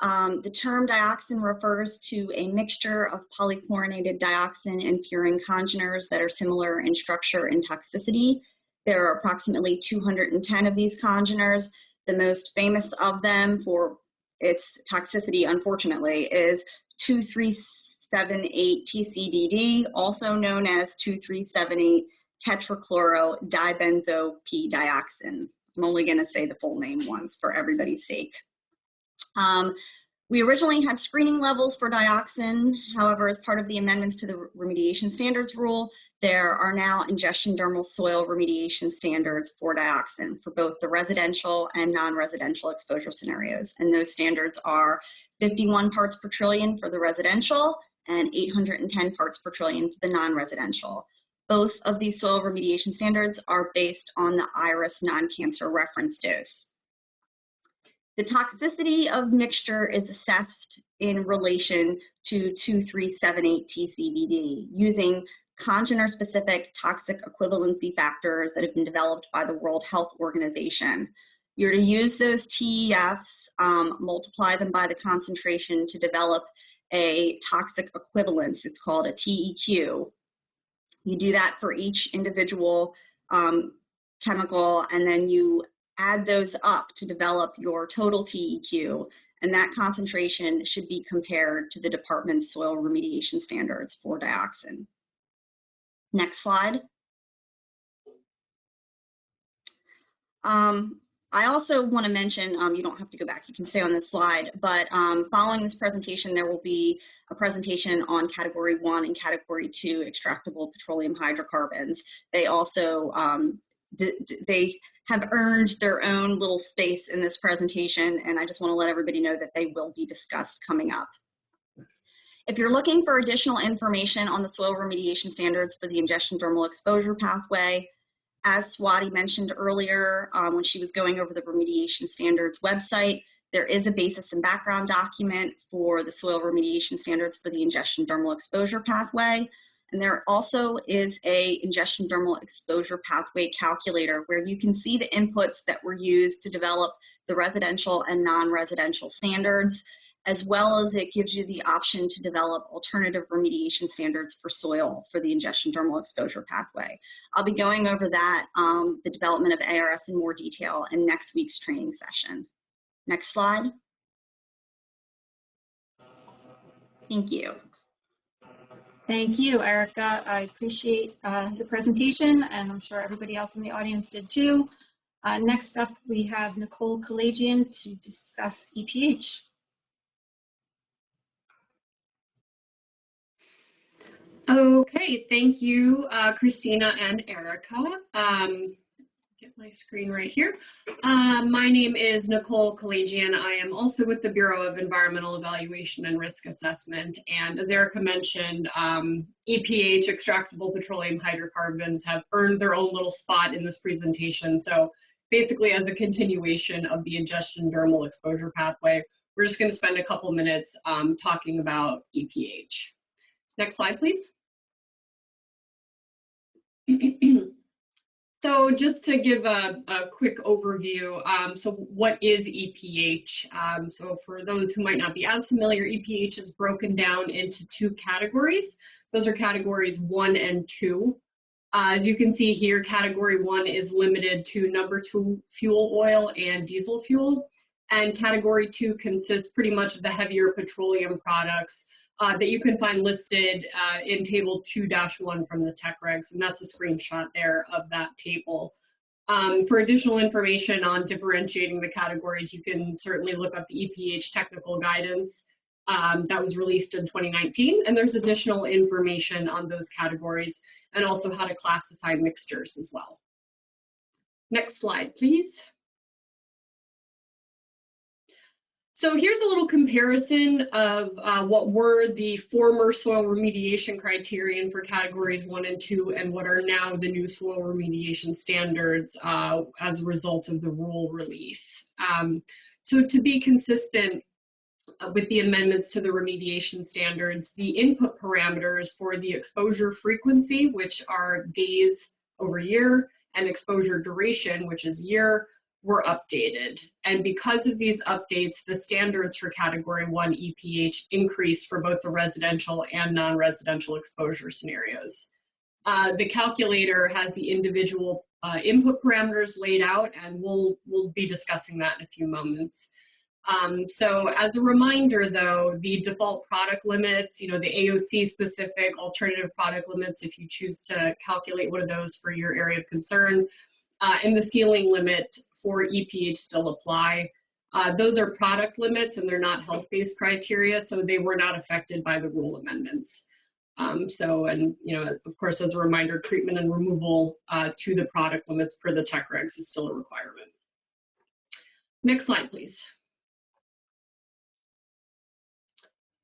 The term dioxin refers to a mixture of polychlorinated dioxin and purine congeners that are similar in structure and toxicity. There are approximately 210 of these congeners. The most famous of them for its toxicity, unfortunately, is 2378 TCDD, also known as 2378 tetrachloro-dibenzo-P-dioxin. I'm only going to say the full name once for everybody's sake. We originally had screening levels for dioxin. However, as part of the amendments to the remediation standards rule, there are now ingestion dermal soil remediation standards for dioxin for both the residential and non-residential exposure scenarios. And those standards are 51 parts per trillion for the residential and 810 parts per trillion for the non-residential. Both of these soil remediation standards are based on the IRIS non-cancer reference dose. The toxicity of mixture is assessed in relation to 2378 TCDD using congener-specific toxic equivalency factors that have been developed by the World Health Organization. You're to use those TEFs, multiply them by the concentration to develop a toxic equivalence. It's called a TEQ. You do that for each individual chemical, and then you add those up to develop your total TEQ, and that concentration should be compared to the department's soil remediation standards for dioxin. Next slide. I also want to mention, you don't have to go back, you can stay on this slide, but following this presentation, there will be a presentation on Category 1 and Category 2 extractable petroleum hydrocarbons. They also, they have earned their own little space in this presentation, and I just want to let everybody know that they will be discussed coming up. If you're looking for additional information on the soil remediation standards for the ingestion dermal exposure pathway, as Swati mentioned earlier when she was going over the remediation standards website, there is a basis and background document for the soil remediation standards for the ingestion dermal exposure pathway. And there also is a ingestion dermal exposure pathway calculator where you can see the inputs that were used to develop the residential and non-residential standards, as well as it gives you the option to develop alternative remediation standards for soil for the ingestion dermal exposure pathway. I'll be going over that, the development of ARS in more detail in next week's training session. Next slide. Thank you. Thank you, Erica. I appreciate the presentation, and I'm sure everybody else in the audience did too. Next up, we have Nicole Kalajian to discuss EPH. Okay, thank you, Christina and Erica. Get my screen right here. My name is Nicole Kalajian. I am also with the Bureau of Environmental Evaluation and Risk Assessment. And as Erica mentioned, EPH, extractable petroleum hydrocarbons, have earned their own little spot in this presentation. So basically, as a continuation of the ingestion dermal exposure pathway, we're just going to spend a couple minutes talking about EPH. Next slide, please. So just to give a quick overview, so what is EPH? So for those who might not be as familiar, EPH is broken down into two categories. Those are categories 1 and 2. As you can see here, category 1 is limited to number 2 fuel oil and diesel fuel. And category 2 consists pretty much of the heavier petroleum products that you can find listed in table 2-1 from the tech regs. And that's a screenshot there of that table. For additional information on differentiating the categories, you can certainly look up the EPH technical guidance that was released in 2019. And there's additional information on those categories and also how to classify mixtures as well. Next slide, please. So here's a little comparison of what were the former soil remediation criterion for categories 1 and 2 and what are now the new soil remediation standards as a result of the rule release. So to be consistent with the amendments to the remediation standards, the input parameters for the exposure frequency, which are days over year, and exposure duration, which is year, were updated. And because of these updates, the standards for category 1 EPH increased for both the residential and non-residential exposure scenarios. The calculator has the individual input parameters laid out, and we'll be discussing that in a few moments. So as a reminder though, the default product limits, the AOC specific alternative product limits, if you choose to calculate one of those for your area of concern, and the ceiling limit for EPH still apply. Those are product limits and they're not health-based criteria, so they were not affected by the rule amendments. Of course, as a reminder, treatment and removal to the product limits per the tech regs is still a requirement. Next slide, please.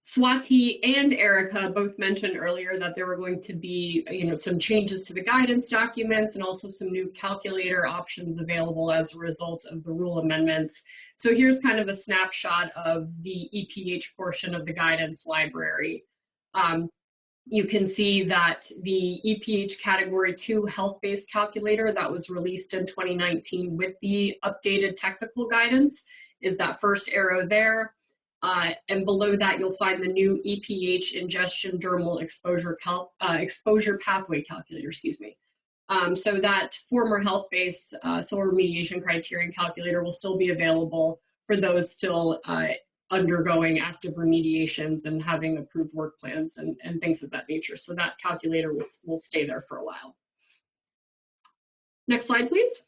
Swati and Erica both mentioned earlier that there were going to be, some changes to the guidance documents and also some new calculator options available as a result of the rule amendments. So here's kind of a snapshot of the EPH portion of the guidance library. You can see that the EPH category 2 health-based calculator that was released in 2019 with the updated technical guidance is that first arrow there. And below that, you'll find the new EPH ingestion dermal exposure pathway calculator, So that former health-based soil remediation criterion calculator will still be available for those still undergoing active remediations and having approved work plans and things of that nature. So that calculator will stay there for a while. Next slide, please.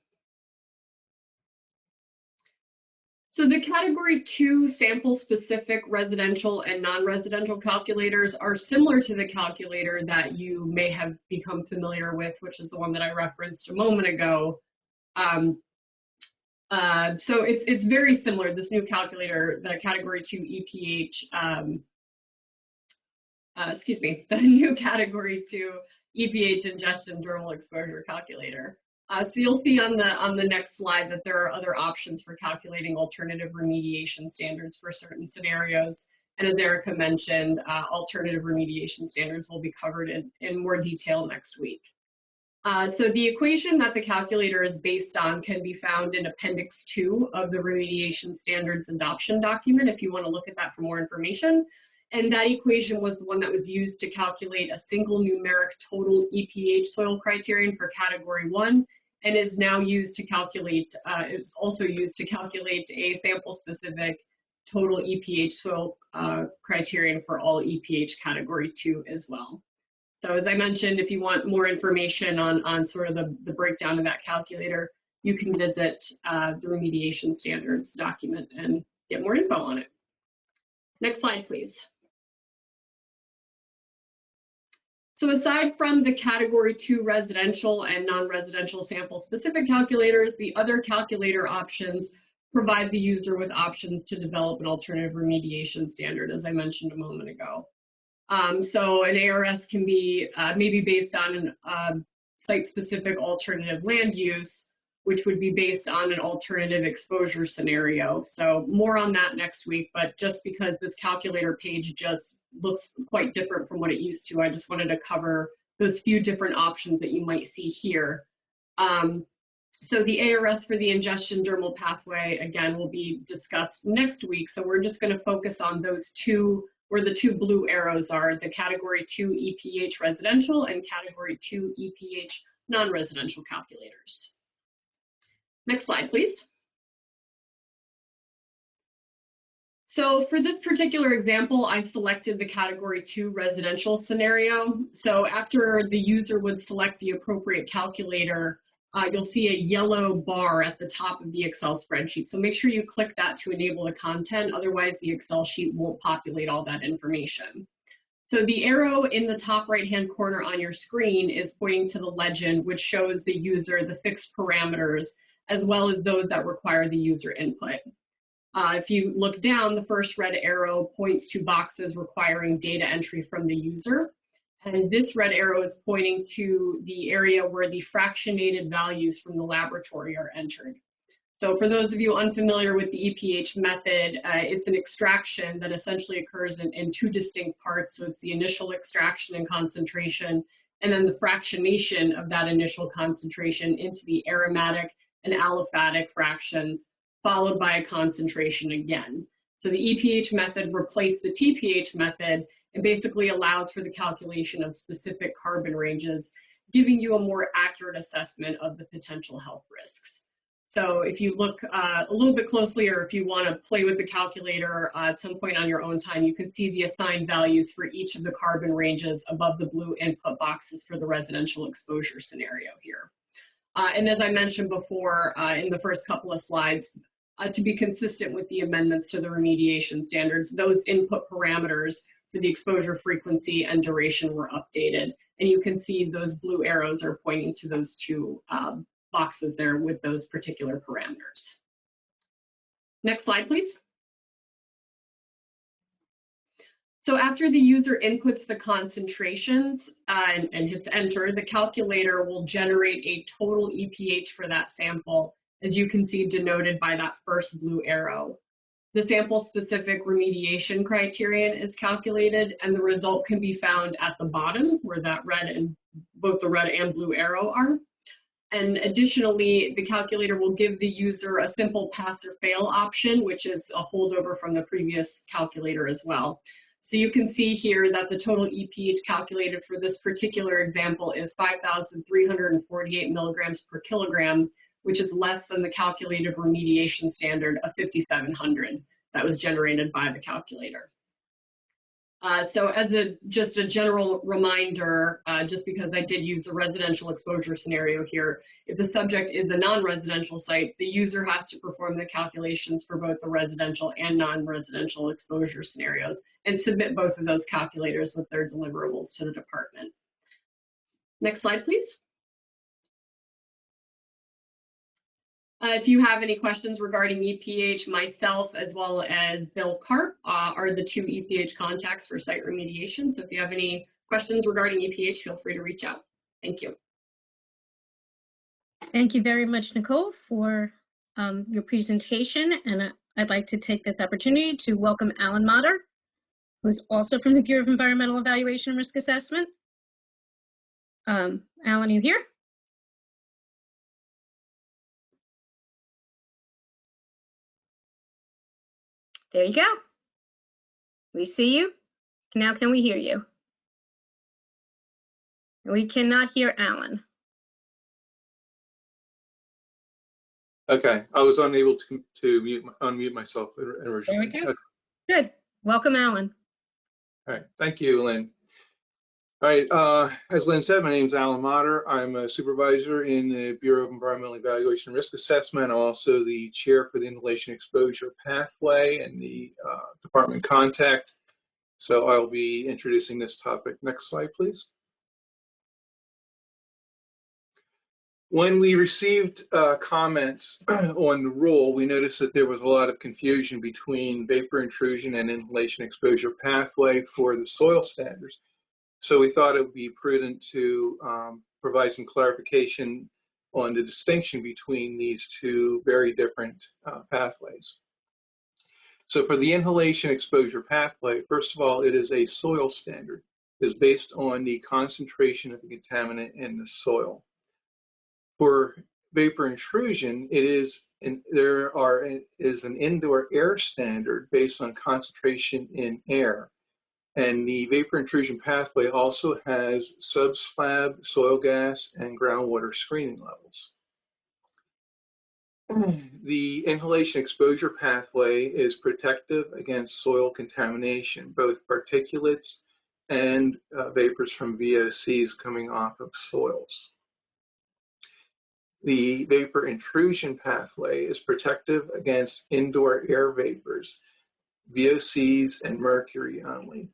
So the category 2 sample-specific residential and non-residential calculators are similar to the calculator that you may have become familiar with, which is the one that I referenced a moment ago. So it's very similar, this new calculator, the category 2 EPH, the new category 2 EPH ingestion dermal exposure calculator. So you'll see on the next slide that there are other options for calculating alternative remediation standards for certain scenarios. And as Erica mentioned, alternative remediation standards will be covered in more detail next week. So the equation that the calculator is based on can be found in Appendix 2 of the Remediation Standards Adoption document if you want to look at that for more information. And that equation was the one that was used to calculate a single numeric total EPH soil criterion for category 1. And is now used to calculate, it's also used to calculate a sample-specific total EPH soil criterion for all EPH category 2 as well. So as I mentioned, if you want more information on sort of the breakdown of that calculator, you can visit the remediation standards document and get more info on it. Next slide, please. So aside from the category 2 residential and non-residential sample specific calculators, the other calculator options provide the user with options to develop an alternative remediation standard, as I mentioned a moment ago. So an ARS can be maybe based on an site-specific alternative land use, which would be based on an alternative exposure scenario. So more on that next week, but just because this calculator page just looks quite different from what it used to, I just wanted to cover those few different options that you might see here. So the ARS for the ingestion dermal pathway, again, will be discussed next week. So we're just going to focus on those two where the two blue arrows are the Category 2 EPH residential and Category 2 EPH non-residential calculators. Next slide, please. So for this particular example, I selected the Category 2 residential scenario. So after the user would select the appropriate calculator, you'll see a yellow bar at the top of the Excel spreadsheet. So make sure you click that to enable the content, otherwise the Excel sheet won't populate all that information. So the arrow in the top right-hand corner on your screen is pointing to the legend, which shows the user the fixed parameters, as well as those that require the user input. If you look down, the first red arrow points to boxes requiring data entry from the user. And this red arrow is pointing to the area where the fractionated values from the laboratory are entered. So for those of you unfamiliar with the EPH method, it's an extraction that essentially occurs in two distinct parts. So it's the initial extraction and concentration, and then the fractionation of that initial concentration into the aromatic and aliphatic fractions, followed by a concentration again. So the EPH method replaced the TPH method and basically allows for the calculation of specific carbon ranges, giving you a more accurate assessment of the potential health risks. So if you look a little bit closely, or if you want to play with the calculator at some point on your own time, you can see the assigned values for each of the carbon ranges above the blue input boxes for the residential exposure scenario here. And as I mentioned before in the first couple of slides, to be consistent with the amendments to the remediation standards, those input parameters for the exposure frequency and duration were updated. And you can see those blue arrows are pointing to those two boxes there with those particular parameters. Next slide, please. So after the user inputs the concentrations and hits enter, the calculator will generate a total EPH for that sample, as you can see denoted by that first blue arrow. The sample-specific remediation criterion is calculated, and the result can be found at the bottom where that red and both the red and blue arrow are. And additionally, the calculator will give the user a simple pass or fail option, which is a holdover from the previous calculator as well. So you can see here that the total EPH calculated for this particular example is 5,348 milligrams per kilogram, which is less than the calculated remediation standard of 5,700 that was generated by the calculator. So as just a general reminder, just because I did use the residential exposure scenario here, if the subject is a non-residential site, the user has to perform the calculations for both the residential and non-residential exposure scenarios and submit both of those calculators with their deliverables to the department. Next slide, please. If you have any questions regarding EPH, myself as well as Bill Karp are the two EPH contacts for site remediation. So if you have any questions regarding EPH, feel free to reach out. Thank you. Thank you very much, Nicole, for your presentation. And I'd like to take this opportunity to welcome Alan Motter, who's also from the Bureau of Environmental Evaluation and Risk Assessment. Alan, are you here? There you go. We see you. Now can we hear you? We cannot hear Alan. Okay, I was unable to unmute myself originally. There we go. Okay. Good. Welcome, Alan. All right, thank you, Lynn. All right, as Lynn said, my name is Alan Motter. I'm a supervisor in the Bureau of Environmental Evaluation and Risk Assessment. I'm also the chair for the Inhalation Exposure Pathway and the department contact. So I'll be introducing this topic. Next slide, please. When we received comments on the rule, we noticed that there was a lot of confusion between vapor intrusion and inhalation exposure pathway for the soil standards. So we thought it would be prudent to provide some clarification on the distinction between these two very different pathways. So for the inhalation exposure pathway, first of all, it is a soil standard. It is based on the concentration of the contaminant in the soil. For vapor intrusion, it is an indoor air standard based on concentration in air. And the vapor intrusion pathway also has subslab, soil gas, and groundwater screening levels. The inhalation exposure pathway is protective against soil contamination, both particulates and vapors from VOCs coming off of soils. The vapor intrusion pathway is protective against indoor air vapors, VOCs and mercury only,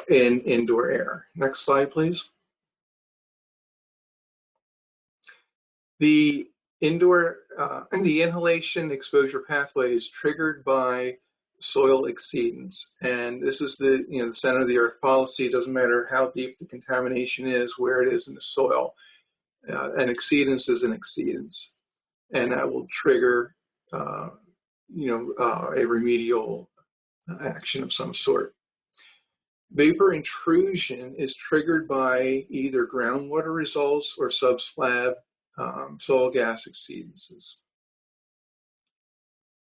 in indoor air. Next slide, please. The inhalation exposure pathway is triggered by soil exceedance, and this is the the center of the earth policy. It doesn't matter how deep the contamination is, where it is in the soil. An exceedance is an exceedance, and that will trigger a remedial action of some sort. Vapor intrusion is triggered by either groundwater results or subslab soil gas exceedances.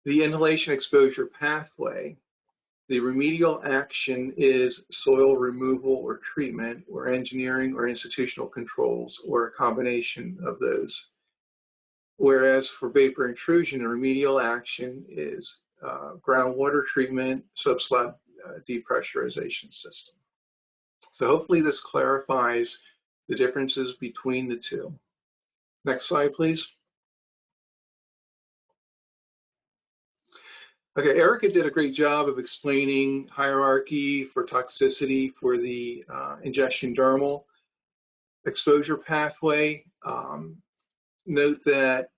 The inhalation exposure pathway, the remedial action is soil removal or treatment or engineering or institutional controls or a combination of those. Whereas for vapor intrusion, a remedial action is groundwater treatment, subslab depressurization system. So hopefully this clarifies the differences between the two. Next slide, please. Okay, Erica did a great job of explaining hierarchy for toxicity for the ingestion dermal exposure pathway. Note that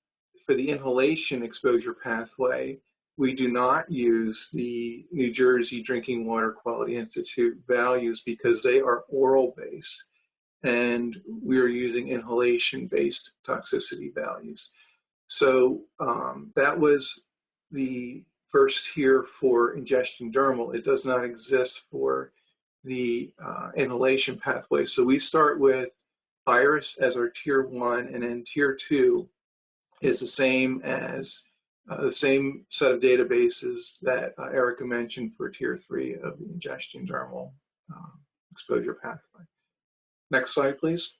for the inhalation exposure pathway, we do not use the New Jersey Drinking Water Quality Institute values because they are oral based, and we are using inhalation based toxicity values. So that was the first tier for ingestion dermal. It does not exist for the inhalation pathway. So we start with iris as our tier 1, and then tier 2 is the same as the same set of databases that Erica mentioned for tier 3 of the ingestion dermal exposure pathway. Next slide, please.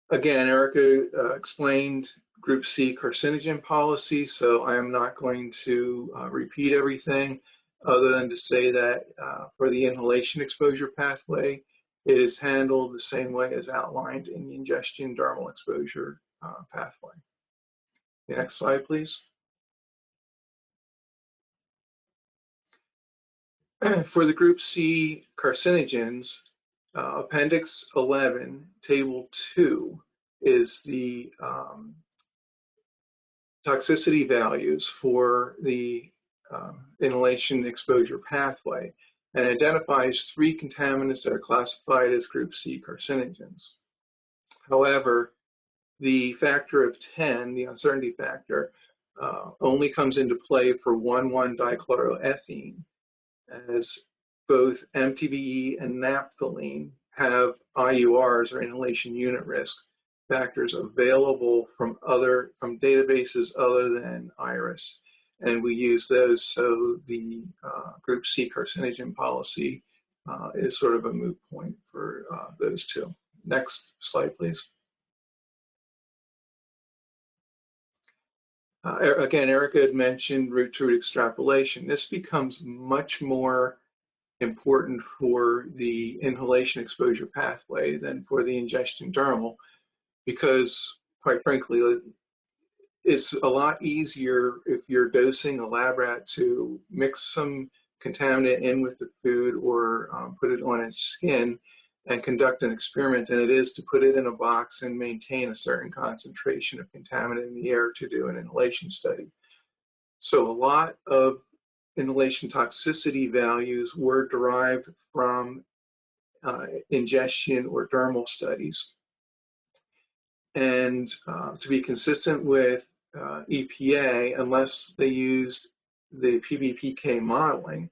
Again, Erica explained Group C carcinogen policy, so I am not going to repeat everything other than to say that for the inhalation exposure pathway, it is handled the same way as outlined in the ingestion dermal exposure pathway. The next slide, please. For the Group C carcinogens, Appendix 11, Table 2 is the toxicity values for the inhalation exposure pathway and identifies 3 contaminants that are classified as Group C carcinogens. However, the factor of 10, the uncertainty factor, only comes into play for 1,1-dichloroethene, as both MTBE and naphthalene have IURs, or inhalation unit risk factors, available from databases other than IRIS, and we use those. So the Group C carcinogen policy is sort of a moot point for those two. Next slide, please. Again, Erica had mentioned root-to-root extrapolation. This becomes much more important for the inhalation exposure pathway than for the ingestion dermal, because quite frankly, it's a lot easier if you're dosing a lab rat to mix some contaminant in with the food or put it on its skin and conduct an experiment than it is to put it in a box and maintain a certain concentration of contaminant in the air to do an inhalation study. So a lot of inhalation toxicity values were derived from ingestion or dermal studies. And to be consistent with EPA, unless they used the PBPK modeling,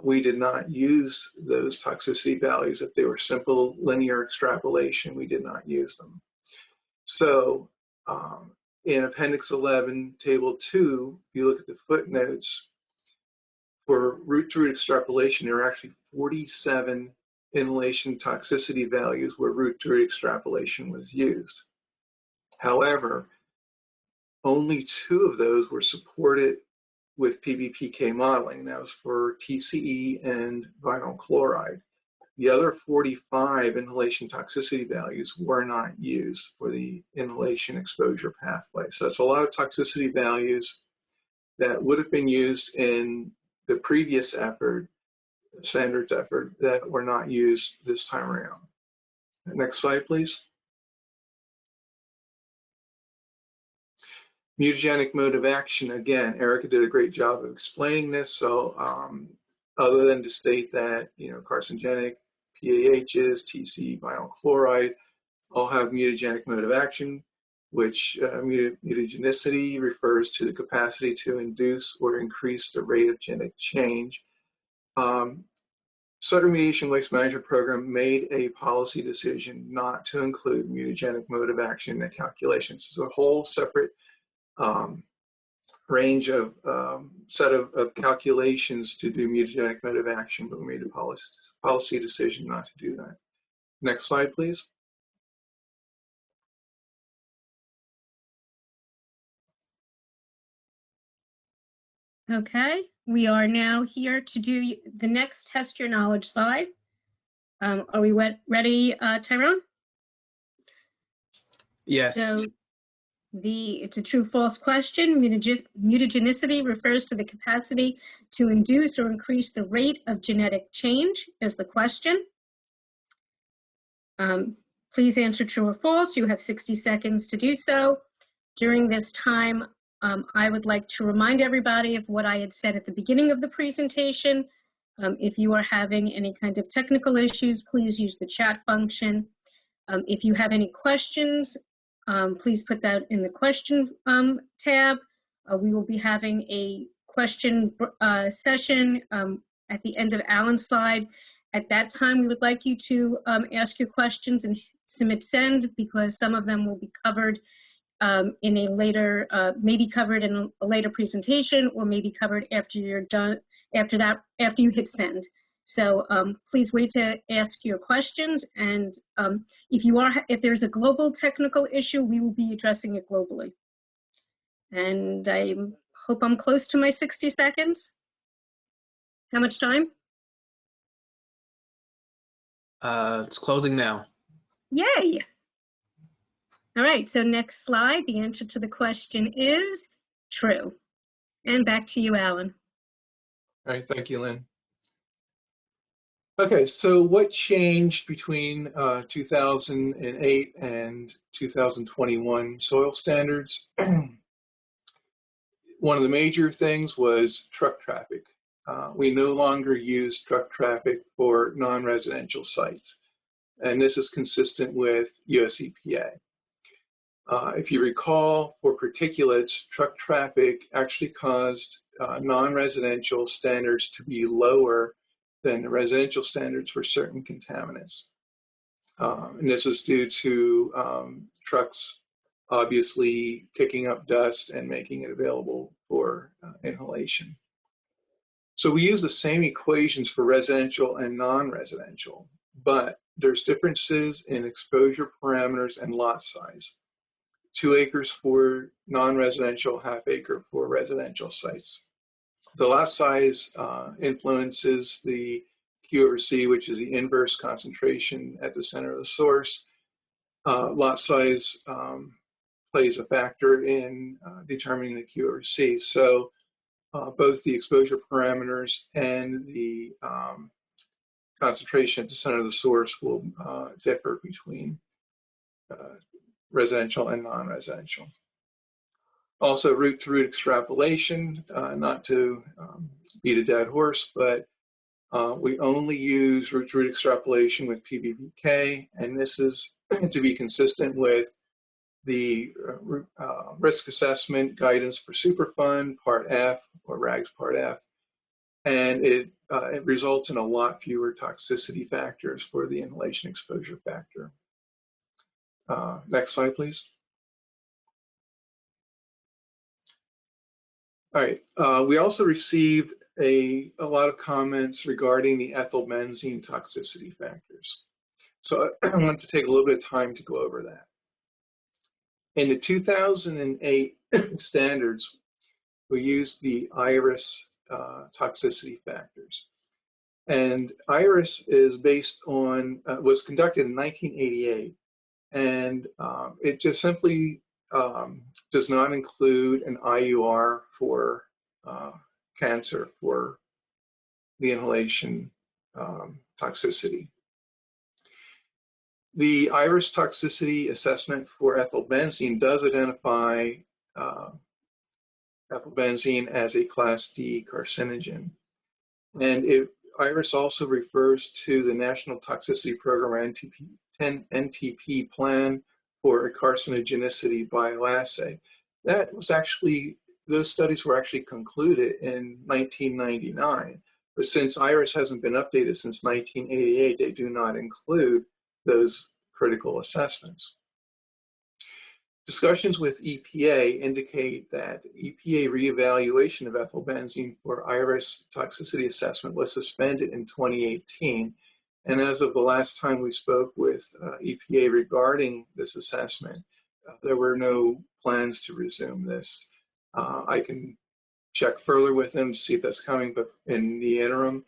we did not use those toxicity values. If they were simple linear extrapolation, we did not use them. So in Appendix 11, Table 2, if you look at the footnotes, for root-to-root extrapolation, there are actually 47 inhalation toxicity values where root-to-root extrapolation was used. However, only 2 of those were supported with PBPK modeling. That was for TCE and vinyl chloride. The other 45 inhalation toxicity values were not used for the inhalation exposure pathway. So that's a lot of toxicity values that would have been used in the previous effort, standards effort, that were not used this time around. Next slide, please. Mutagenic mode of action. Again, Erica did a great job of explaining this. So other than to state that, carcinogenic, PAHs, TC, vinyl chloride all have mutagenic mode of action, which mutagenicity refers to the capacity to induce or increase the rate of genetic change. Site Remediation Waste Management Program made a policy decision not to include mutagenic mode of action in the calculations. It's a whole separate range of set of calculations to do mutagenic mode of action, but we made a policy decision not to do that. Next slide, please. Okay, we are now here to do the next test your knowledge slide. Are we ready, Tyrone? Yes. So it's a true-false question. Mutagenicity refers to the capacity to induce or increase the rate of genetic change is the question. Please answer true or false. You have 60 seconds to do so. During this time, I would like to remind everybody of what I had said at the beginning of the presentation. If you are having any kind of technical issues, please use the chat function. If you have any questions, please put that in the question tab. We will be having a question session at the end of Alan's slide. At that time, we would like you to ask your questions and submit send, because some of them will be covered in a later, maybe covered in a later presentation, or maybe covered after you're done, after you hit send. So please wait to ask your questions, and if there's a global technical issue, we will be addressing it globally. And I hope I'm close to my 60 seconds. How much time? It's closing now. Yay! All right, so next slide, the answer to the question is true. And back to you, Alan. All right, thank you, Lynn. Okay, so what changed between 2008 and 2021 soil standards? One of the major things was truck traffic. We no longer use truck traffic for non-residential sites, and this is consistent with US EPA. If you recall, for particulates, truck traffic actually caused non-residential standards to be lower than the residential standards for certain contaminants. And this was due to trucks obviously picking up dust and making it available for inhalation. So we use the same equations for residential and non-residential, but there's differences in exposure parameters and lot size. 2 acres for non-residential, ½ acre for residential sites. The lot size influences the Q/C, which is the inverse concentration at the center of the source. Lot size plays a factor in determining the Q/C. So both the exposure parameters and the concentration at the center of the source will differ between residential and non-residential. Also, root-to-root extrapolation, not to beat a dead horse, but we only use root-to-root extrapolation with PBPK, and this is to be consistent with the risk assessment guidance for Superfund Part F, or RAGS Part F, and it results in a lot fewer toxicity factors for the inhalation exposure factor. Next slide, please. All right, we also received a lot of comments regarding the ethylbenzene toxicity factors. So I wanted to take a little bit of time to go over that. In the 2008 standards, we used the IRIS toxicity factors. And IRIS is based on, was conducted in 1988, and it just simply does not include an IUR for cancer for the inhalation toxicity. The IRIS toxicity assessment for ethylbenzene does identify ethylbenzene as a Class D carcinogen. And IRIS also refers to the National Toxicity Program NTP plan for carcinogenicity bioassay. That was actually, those studies were actually concluded in 1999. But since IRIS hasn't been updated since 1988, they do not include those critical assessments. Discussions with EPA indicate that EPA reevaluation of ethylbenzene for IRIS toxicity assessment was suspended in 2018. And as of the last time we spoke with EPA regarding this assessment, there were no plans to resume this. I can check further with them to see if that's coming, but in the interim,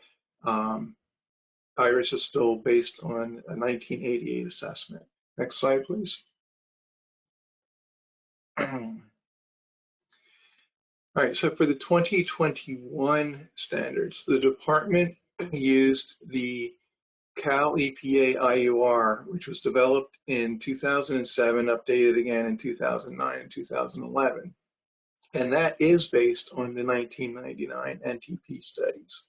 IRIS is still based on a 1988 assessment. Next slide, please. All right, so for the 2021 standards, the department used the Cal EPA IUR, which was developed in 2007, updated again in 2009 and 2011. And that is based on the 1999 NTP studies.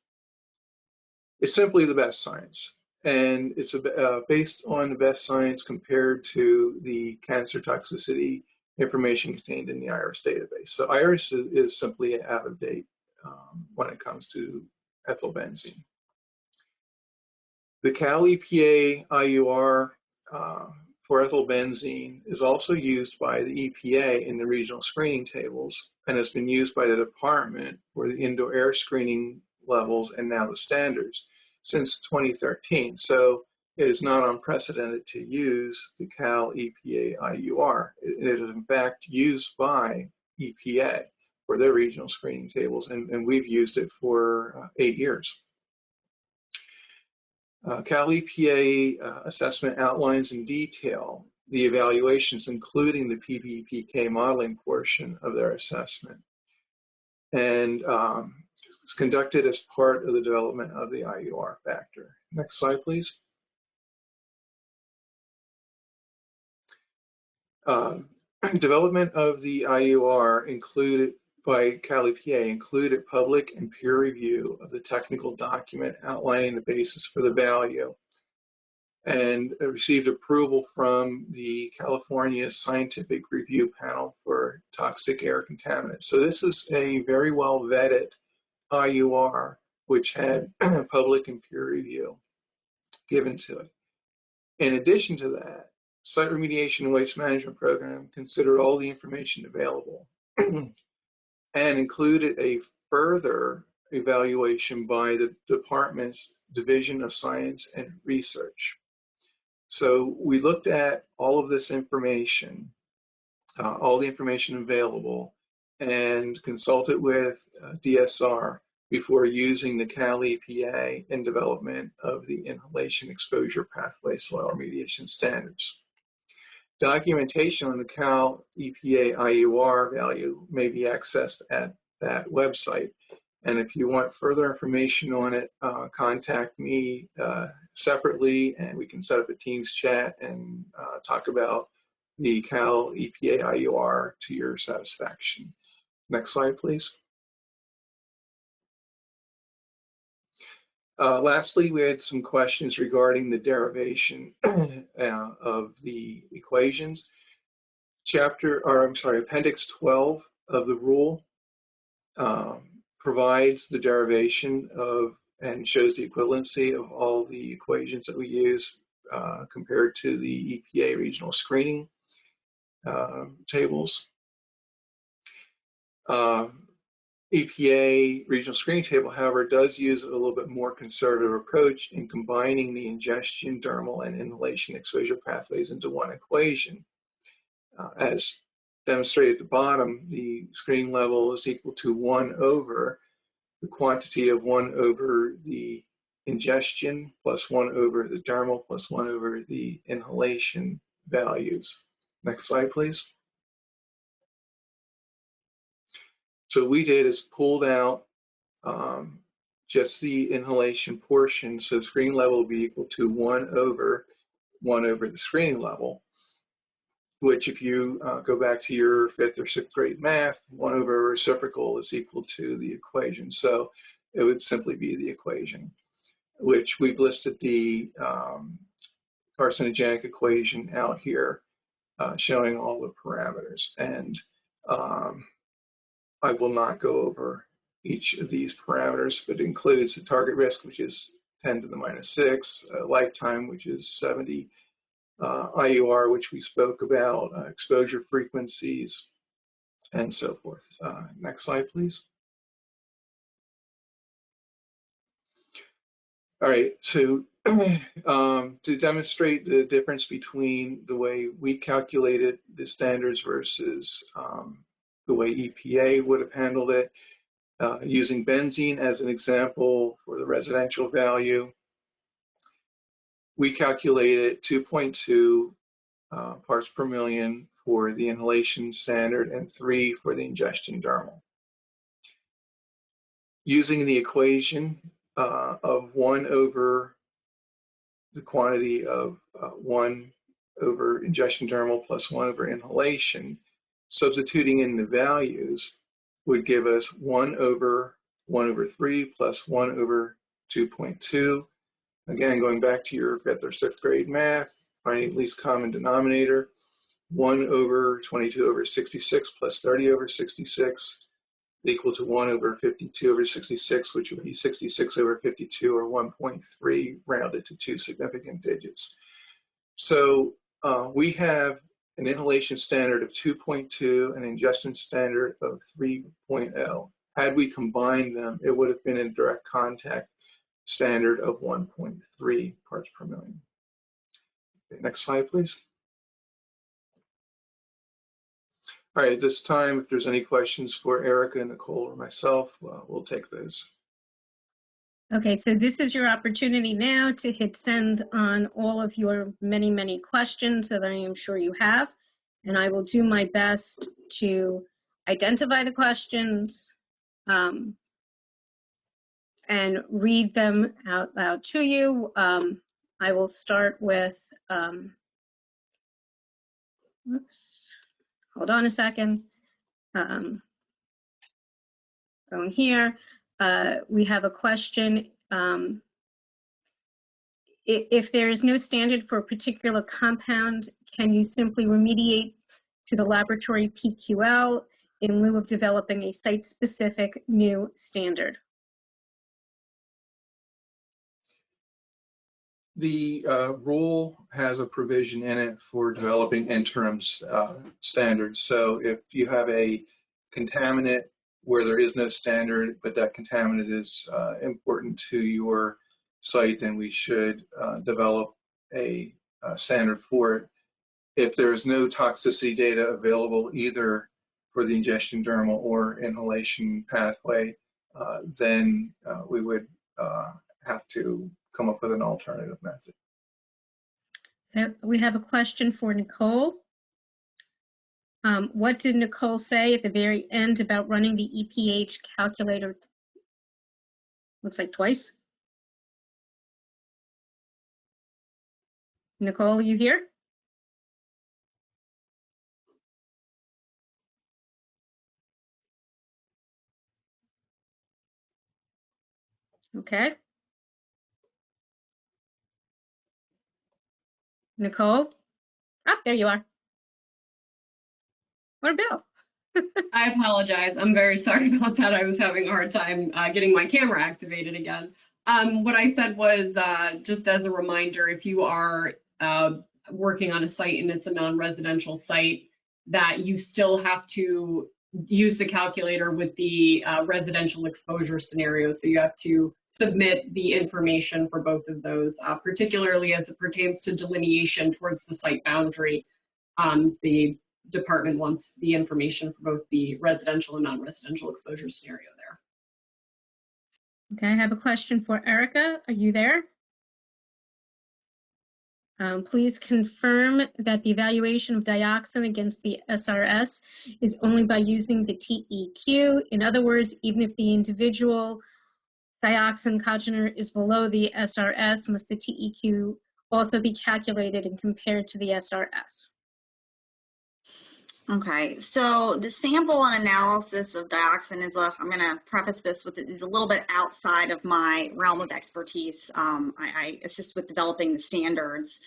It's simply the best science. And it's based on the best science compared to the cancer toxicity information contained in the IRIS database. So IRIS is simply out of date when it comes to ethylbenzene. The Cal EPA IUR for ethylbenzene is also used by the EPA in the regional screening tables and has been used by the department for the indoor air screening levels and now the standards since 2013. So it is not unprecedented to use the Cal EPA IUR. It is in fact used by EPA for their regional screening tables, and we've used it for 8 years. Cal EPA assessment outlines in detail the evaluations, including the PBPK modeling portion of their assessment. And it's conducted as part of the development of the IUR factor. Next slide, please. Development of the IUR included by Cal EPA included public and peer review of the technical document outlining the basis for the value, and received approval from the California Scientific Review Panel for Toxic Air Contaminants. So this is a very well vetted IUR which had public and peer review given to it. In addition to that, Site Remediation and Waste Management Program considered all the information available and included a further evaluation by the department's Division of Science and Research. So we looked at all of this information, all the information available, and consulted with DSR before using the Cal EPA in development of the inhalation exposure pathway soil remediation standards. Documentation on the Cal EPA IUR value may be accessed at that website. And if you want further information on it, contact me separately, and we can set up a Teams chat and talk about the Cal EPA IUR to your satisfaction. Next slide, please. Lastly, we had some questions regarding the derivation of the equations. Appendix 12 of the rule provides the derivation of and shows the equivalency of all the equations that we use compared to the EPA regional screening tables. EPA regional screening table, however, does use a little bit more conservative approach in combining the ingestion, dermal, and inhalation exposure pathways into one equation. As demonstrated at the bottom, the screening level is equal to 1 over the quantity of 1 over the ingestion plus 1 over the dermal plus 1 over the inhalation values. Next slide, please. So what we did is pulled out just the inhalation portion, so the screening level will be equal to 1 over the screening level, which if you go back to your 5th or 6th grade math, 1 over reciprocal is equal to the equation. So it would simply be the equation, which we've listed the carcinogenic equation out here, showing all the parameters. And I will not go over each of these parameters, but it includes the target risk, which is 10 to the minus 6, lifetime, which is 70, IUR, which we spoke about, exposure frequencies, and so forth. Next slide, please. All right, so to demonstrate the difference between the way we calculated the standards versus the way EPA would have handled it, using benzene as an example for the residential value, we calculated 2.2 parts per million for the inhalation standard and 3 for the ingestion dermal. Using the equation of 1 over the quantity of 1 over ingestion dermal plus 1 over inhalation, substituting in the values would give us 1 over 3 plus 1 over 2.2. Again, going back to your 5th or 6th grade math, finding least common denominator, 1 over 22 over 66 plus 30 over 66 equal to 1 over 52 over 66, which would be 66 over 52, or 1.3 rounded to 2 significant digits. So we have an inhalation standard of 2.2, an ingestion standard of 3.0. Had we combined them, it would have been a direct contact standard of 1.3 parts per million. Okay, next slide, please. All right, at this time, if there's any questions for Erica, Nicole, or myself, we'll take those. Okay, so this is your opportunity now to hit send on all of your many, many questions that I am sure you have. And I will do my best to identify the questions and read them out loud to you. I will start with, oops, hold on a second. Going here, we have a question. If there is no standard for a particular compound, can you simply remediate to the laboratory PQL in lieu of developing a site-specific new standard? The rule has a provision in it for developing interim standards. So if you have a contaminant where there is no standard, but that contaminant is important to your site, then we should develop a standard for it. If there's no toxicity data available either for the ingestion dermal or inhalation pathway, then we would have to come up with an alternative method. We have a question for Nicole. What did Nicole say at the very end about running the EPH calculator? Looks like twice. Nicole, are you here? Okay. Nicole? Ah, there you are. What a bill. I apologize. I'm very sorry about that. I was having a hard time getting my camera activated again. What I said was, just as a reminder, if you are working on a site and it's a non-residential site, that you still have to use the calculator with the residential exposure scenario. So you have to submit the information for both of those, particularly as it pertains to delineation towards the site boundary. The department wants the information for both the residential and non-residential exposure scenario there. Okay, I have a question for Erica. Are you there? Please confirm that the evaluation of dioxin against the SRS is only by using the TEQ. In other words, even if the individual dioxin congener is below the SRS, must the TEQ also be calculated and compared to the SRS? Okay, so the sample and analysis of dioxin is I'm going to preface this with is a little bit outside of my realm of expertise. I assist with developing the standards.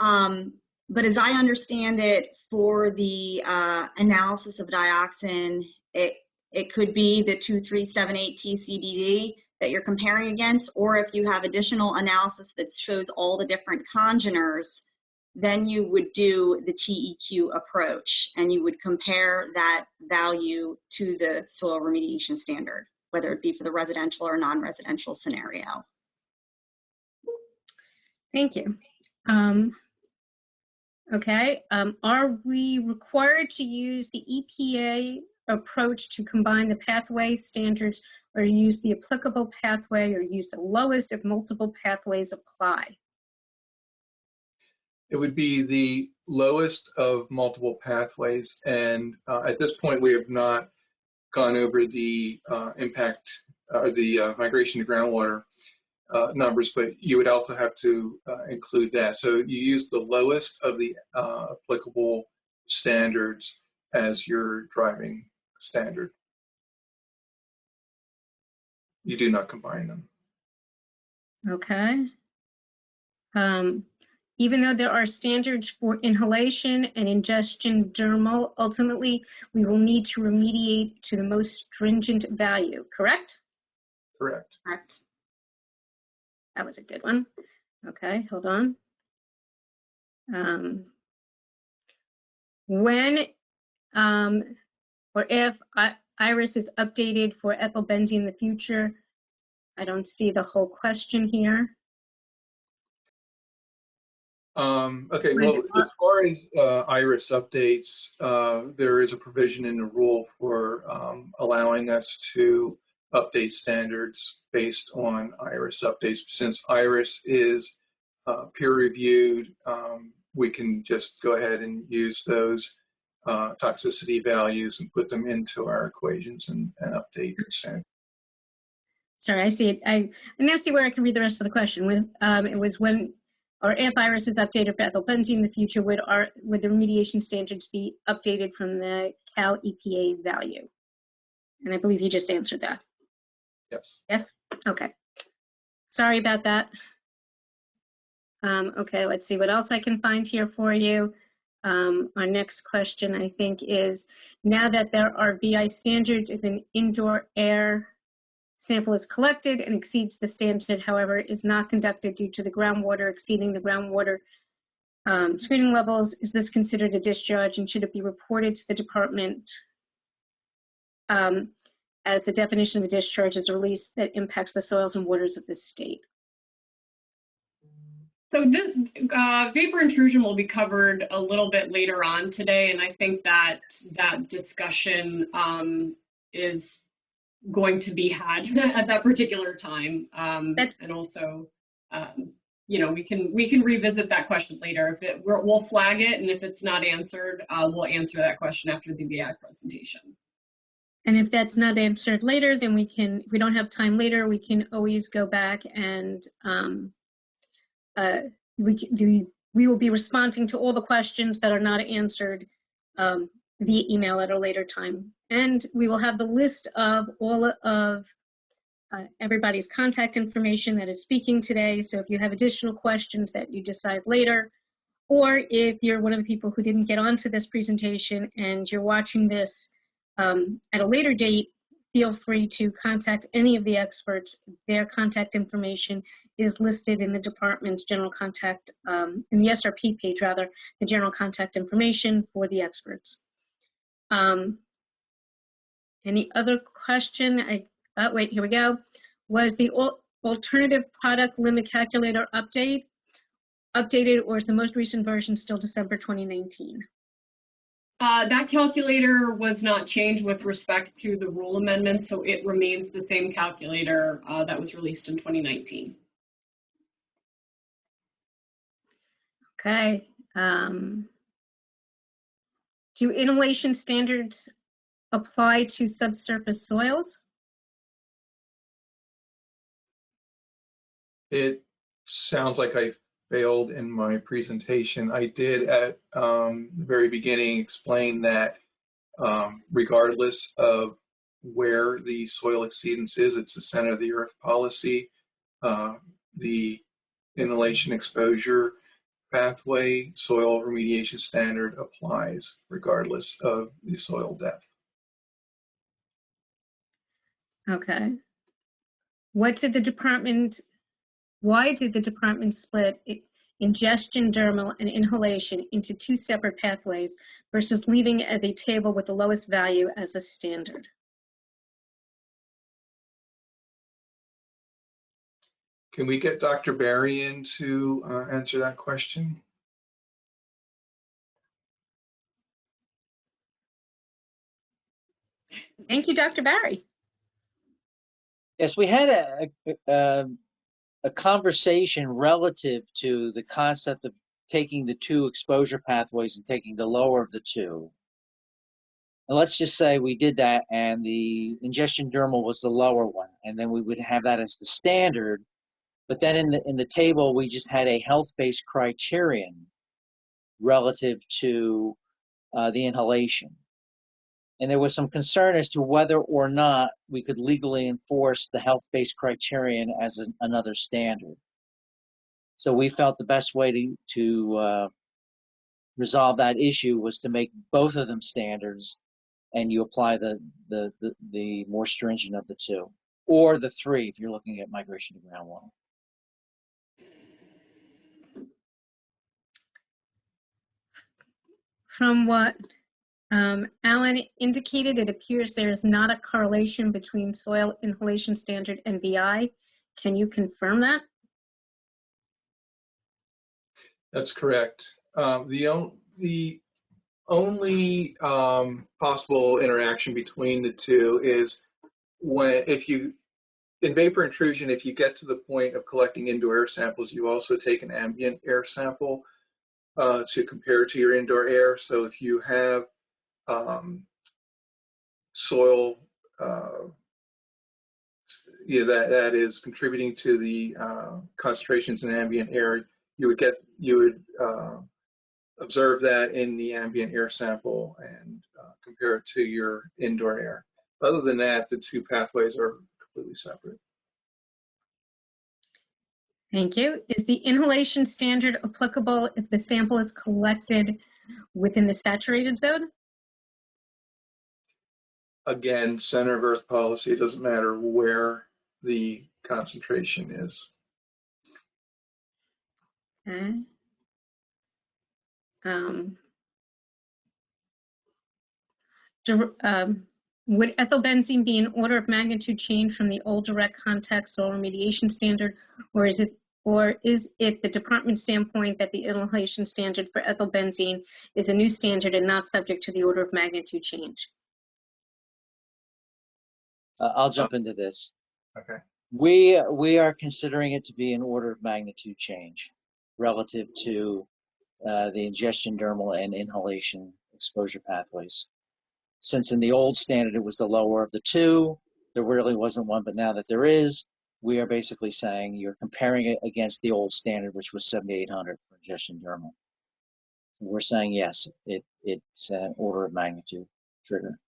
But as I understand it, for the analysis of dioxin, it could be the 2378 TCDD that you're comparing against, or if you have additional analysis that shows all the different congeners, then you would do the TEQ approach and you would compare that value to the soil remediation standard, whether it be for the residential or non-residential scenario. Thank you. Okay, are we required to use the EPA approach to combine the pathway standards, or use the applicable pathway, or use the lowest if multiple pathways apply? It would be the lowest of multiple pathways, and at this point we have not gone over the impact or the migration to groundwater numbers, but you would also have to include that. So you use the lowest of the applicable standards as your driving standard. You do not combine them. Okay. Even though there are standards for inhalation and ingestion dermal, ultimately we will need to remediate to the most stringent value, correct? Correct. Correct. That was a good one. Okay, hold on. When or if IRIS is updated for ethylbenzene in the future, I don't see the whole question here. Okay, well, as far as IRIS updates, there is a provision in the rule for allowing us to update standards based on IRIS updates. Since IRIS is peer-reviewed, we can just go ahead and use those toxicity values and put them into our equations and update standards. Sorry, I see it. I now see where I can read the rest of the question. It was when or if IRIS is updated for ethylbenzene in the future, would the remediation standards be updated from the Cal EPA value? And I believe you just answered that. Yes. Yes? Okay. Sorry about that. Okay, let's see what else I can find here for you. Our next question, I think, is now that there are VI standards, if an indoor air sample is collected and exceeds the standard, however, is not conducted due to the groundwater exceeding the groundwater screening levels, is this considered a discharge, and should it be reported to the department as the definition of a discharge is a release that impacts the soils and waters of the state? So this vapor intrusion will be covered a little bit later on today, and I think that that discussion is going to be had at that particular time. And also, you know, we can revisit that question later. If we'll flag it, and if it's not answered, we'll answer that question after the VI presentation. And if that's not answered later, then if we don't have time later, we can always go back and we will be responding to all the questions that are not answered via email at a later time. And we will have the list of all of everybody's contact information that is speaking today. So if you have additional questions that you decide later, or if you're one of the people who didn't get onto this presentation and you're watching this at a later date, feel free to contact any of the experts. Their contact information is listed in the department's general contact, in the SRP page rather, the general contact information for the experts. Any other question? Oh, wait, here we go. Was the alternative product limit calculator updated, or is the most recent version still December 2019? That calculator was not changed with respect to the rule amendment, so it remains the same calculator that was released in 2019. Okay. Do inhalation standards apply to subsurface soils? It sounds like I failed in my presentation. I did at the very beginning explain that regardless of where the soil exceedance is, it's the center of the earth policy. The inhalation exposure pathway soil remediation standard applies regardless of the soil depth. Okay. Why did the department split ingestion, dermal, and inhalation into two separate pathways versus leaving it as a table with the lowest value as a standard? Can we get Dr. Barry in to answer that question? Thank you, Dr. Barry. Yes, we had a conversation relative to the concept of taking the two exposure pathways and taking the lower of the two. And let's just say we did that and the ingestion dermal was the lower one, and then we would have that as the standard. But then in the table, we just had a health-based criterion relative to the inhalation. And there was some concern as to whether or not we could legally enforce the health-based criterion as another standard. So we felt the best way to resolve that issue was to make both of them standards, and you apply the more stringent of the two, or the three if you're looking at migration to groundwater. From what Alan indicated, it appears there is not a correlation between soil inhalation standard and VI. Can you confirm that? That's correct. The only possible interaction between the two is in vapor intrusion, if you get to the point of collecting indoor air samples, you also take an ambient air sample to compare to your indoor air. So if you have soil that is contributing to the concentrations in ambient air, you would observe that in the ambient air sample and compare it to your indoor air. Other than that, the two pathways are completely separate. Thank you. Is the inhalation standard applicable if the sample is collected within the saturated zone? Again, center of earth policy, it doesn't matter where the concentration is. Okay. Would ethylbenzene be an order of magnitude change from the old direct contact soil remediation standard, or is it the department standpoint that the inhalation standard for ethylbenzene is a new standard and not subject to the order of magnitude change? I'll jump into this. Okay. We are considering it to be an order of magnitude change relative to the ingestion dermal and inhalation exposure pathways. Since in the old standard it was the lower of the two, there really wasn't one, but now that there is, we are basically saying you're comparing it against the old standard, which was 7,800 for ingestion dermal. We're saying yes, it's an order of magnitude trigger.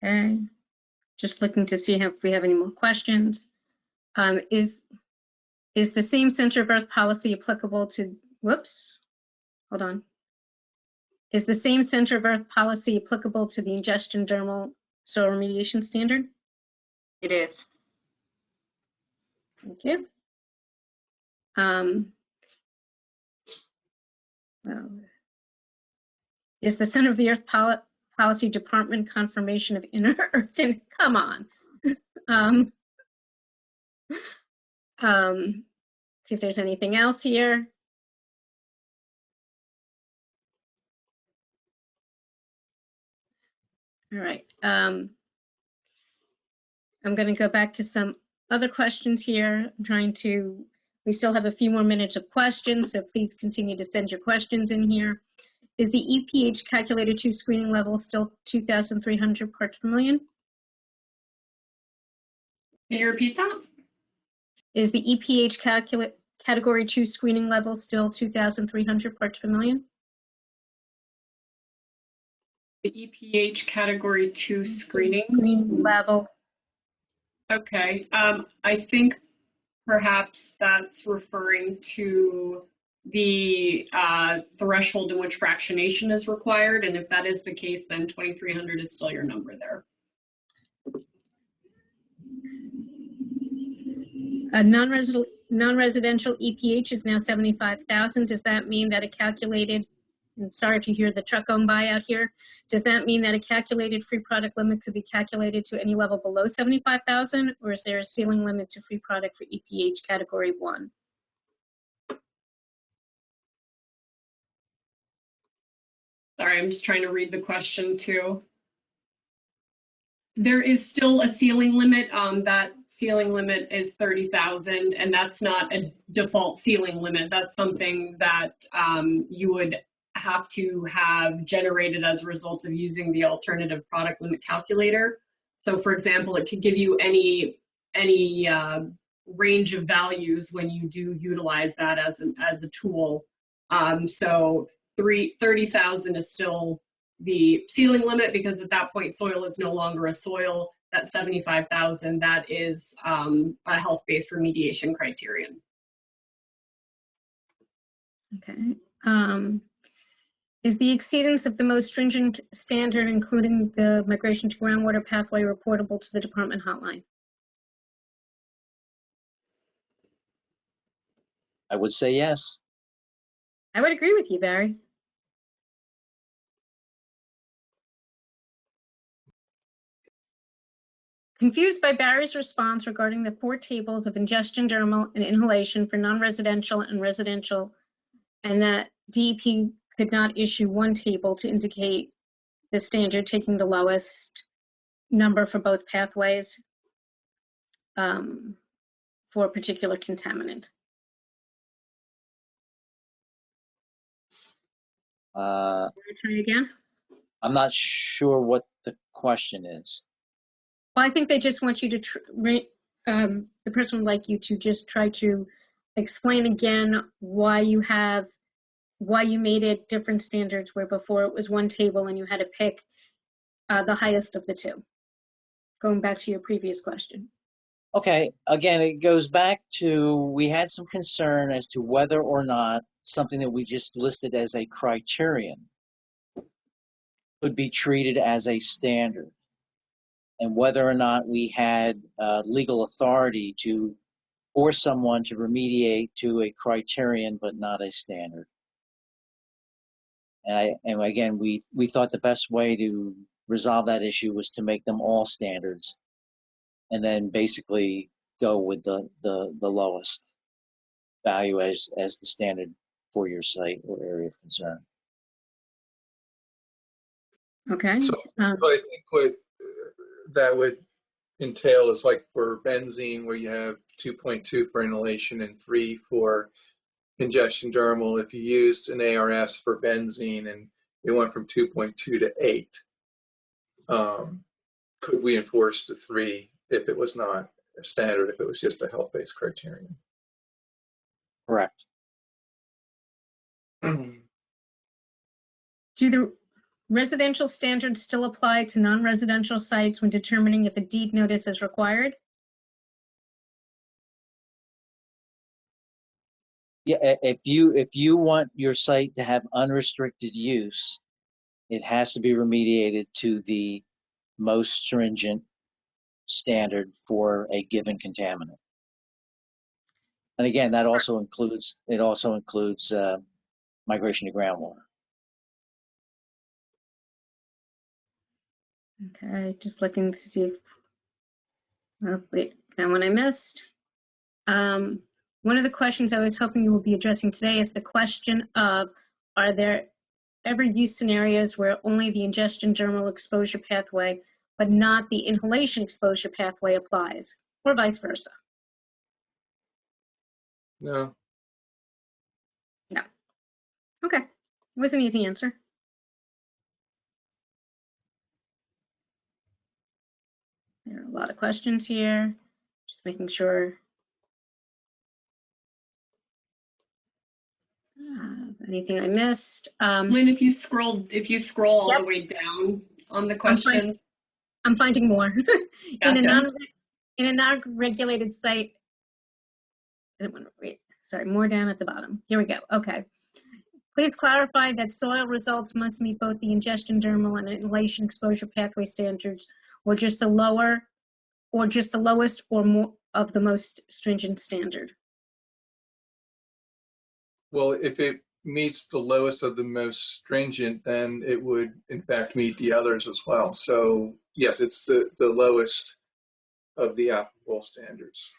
Okay, just looking to see if we have any more questions. Is the same center of earth policy applicable to, hold on. Is the same center of earth policy applicable to the ingestion dermal soil remediation standard? It is. Thank you. Well, is the Center of the Earth Policy Department confirmation of inner Earth? And come on. See if there's anything else here. All right. I'm going to go back to some other questions here. We still have a few more minutes of questions, so please continue to send your questions in here. Is the EPH calculator 2 screening level still 2,300 parts per million? Can you repeat that? Is the EPH category 2 screening level still 2,300 parts per million? The EPH category 2 screening level. Okay. I think perhaps that's referring to the threshold in which fractionation is required. And if that is the case, then 2,300 is still your number there. A non-residential EPH is now 75,000. Does that mean that a calculated, and sorry if you hear the truck going by out here, does that mean that a calculated free product limit could be calculated to any level below 75,000, or is there a ceiling limit to free product for EPH category 1? Sorry, I'm just trying to read the question too. There is still a ceiling limit. That ceiling limit is 30,000, and that's not a default ceiling limit. That's something that you would have to have generated as a result of using the alternative product limit calculator. So for example, it could give you any range of values when you do utilize that as a tool. So 30,000 is still the ceiling limit, because at that point soil is no longer a soil. That 75,000, that is a health-based remediation criterion. Okay. Is the exceedance of the most stringent standard, including the migration to groundwater pathway, reportable to the department hotline? I would say yes. I would agree with you, Barry. Confused by Barry's response regarding the 4 tables of ingestion, dermal, and inhalation for non-residential and residential, and that DEP could not issue 1 table to indicate the standard, taking the lowest number for both pathways for a particular contaminant. Try again? I'm not sure what the question is. Well, I think they just want you to, the person would like you to just try to explain again why you made it different standards, where before it was 1 table and you had to pick the highest of the 2. Going back to your previous question. Okay, again, it goes back to, we had some concern as to whether or not something that we just listed as a criterion could be treated as a standard, and whether or not we had legal authority to force someone to remediate to a criterion but not a standard. And again, we thought the best way to resolve that issue was to make them all standards, and then basically go with the lowest value as the standard for your site or area of concern. Okay. So I think what that would entail is like for benzene, where you have 2.2 for inhalation and 3 for ingestion dermal. If you used an ARS for benzene and it went from 2.2 to 8, could we enforce the 3 if it was not a standard, if it was just a health-based criterion? Correct. Do the residential standards still apply to non-residential sites when determining if a deed notice is required? Yeah, if you want your site to have unrestricted use, it has to be remediated to the most stringent standard for a given contaminant. And again, that also includes, migration to groundwater. Okay, just looking to see if, oh, wait, found one I missed. One of the questions I was hoping you will be addressing today is the question of, are there ever use scenarios where only the ingestion dermal exposure pathway, but not the inhalation exposure pathway applies, or vice versa? No. No. Okay, it was an easy answer. There are a lot of questions here, just making sure. Anything I missed? Lynn, if you scroll all Yep. the way down on the I'm finding- questions. I'm finding more. In a Gotcha. non-regulated site, I didn't want to read, sorry, more down at the bottom. Here we go. Okay. Please clarify that soil results must meet both the ingestion dermal and inhalation exposure pathway standards, or just the lowest or more of the most stringent standard. Well, if it meets the lowest of the most stringent, then it would in fact meet the others as well. So yes, it's the lowest of the applicable standards.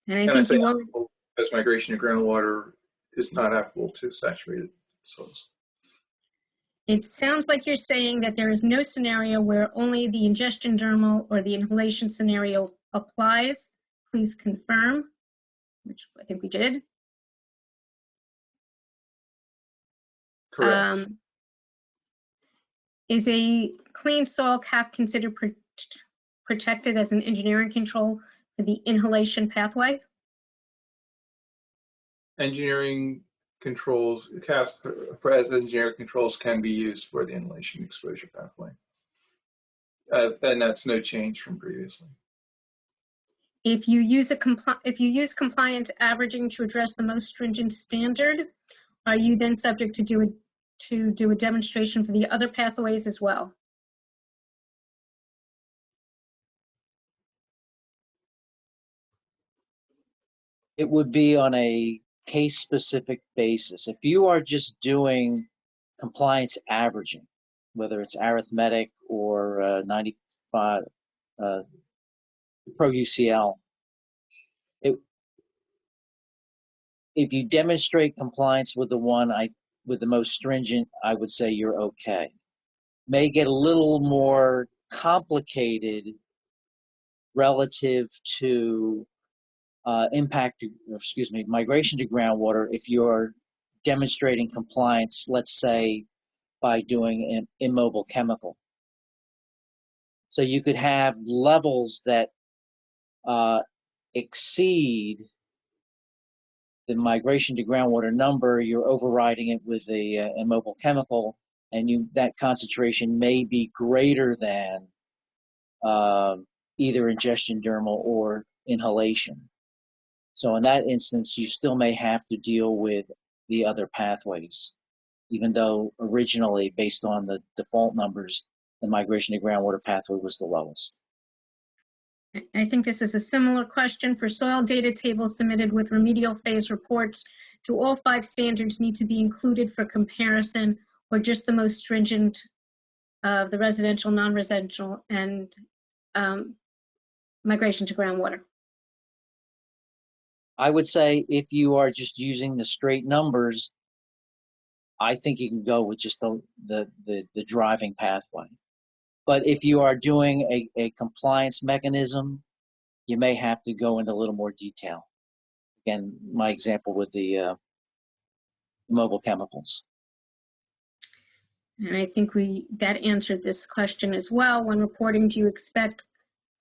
And I And I think say you want, applicable because migration to groundwater is not applicable to saturated soils. it sounds like you're saying that there is no scenario where only the ingestion dermal or the inhalation scenario applies. Please confirm, which I think we did. Correct. Is a clean soil cap considered protected as an engineering control for the inhalation pathway? Engineering controls, CAPs as engineering controls can be used for the inhalation exposure pathway. And that's no change from previously. If you use compliance averaging to address the most stringent standard, are you then subject to do a demonstration for the other pathways as well? It would be on a case-specific basis. If you are just doing compliance averaging, whether it's arithmetic or 95 pro UCL, if you demonstrate compliance with with the most stringent, I would say you're okay. May get a little more complicated relative to migration to groundwater if you're demonstrating compliance, let's say, by doing an immobile chemical. So you could have levels that exceed the migration to groundwater number. You're overriding it with the immobile chemical, and that concentration may be greater than either ingestion dermal or inhalation. So in that instance, you still may have to deal with the other pathways, even though originally, based on the default numbers, the migration to groundwater pathway was the lowest. I think this is a similar question for soil data tables submitted with remedial phase reports. Do all 5 standards need to be included for comparison, or just the most stringent of the residential, non-residential, and migration to groundwater? I would say if you are just using the straight numbers, I think you can go with just the driving pathway. But if you are doing a compliance mechanism, you may have to go into a little more detail. Again, my example with the mobile chemicals. And I think that answered this question as well. When reporting, do you expect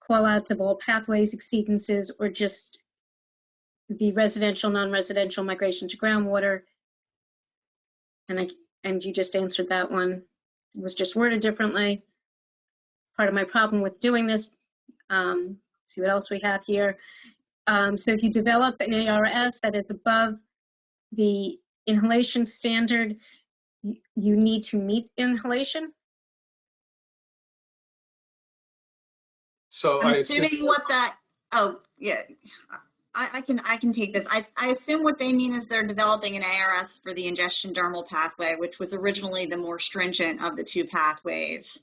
call-outs of all pathways, exceedances, or just the residential, non-residential migration to groundwater? And you just answered that one. It was just worded differently. Part of my problem with doing this. See what else we have here. So if you develop an ARS that is above the inhalation standard, you need to meet inhalation? So I'm I assume assuming what that, oh, yeah. I can take this. I assume what they mean is they're developing an ARS for the ingestion dermal pathway, which was originally the more stringent of the two pathways.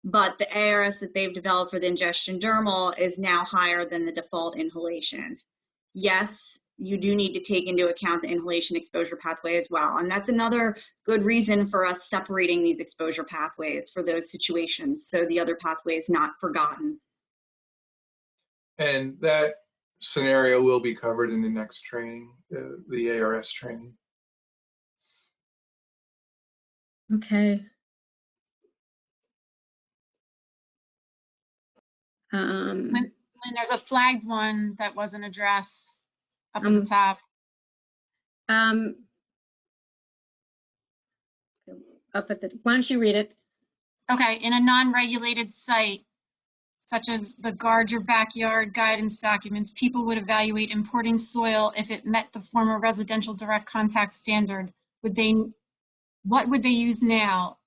But the ARS that they've developed for the ingestion dermal is now higher than the default inhalation. Yes, you do need to take into account the inhalation exposure pathway as well. And that's another good reason for us separating these exposure pathways for those situations, so the other pathway is not forgotten. And that scenario will be covered in the next training, the ARS training. Okay. When there's a flagged one that wasn't addressed up at the top. Why don't you read it? Okay, in a non-regulated site, such as the Guard Your Backyard guidance documents, people would evaluate importing soil if it met the former residential direct contact standard. What would they use now?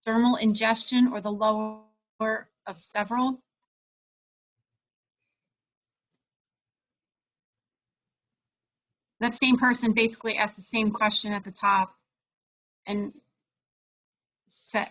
Dermal ingestion or the lower of several? That same person basically asked the same question at the top and said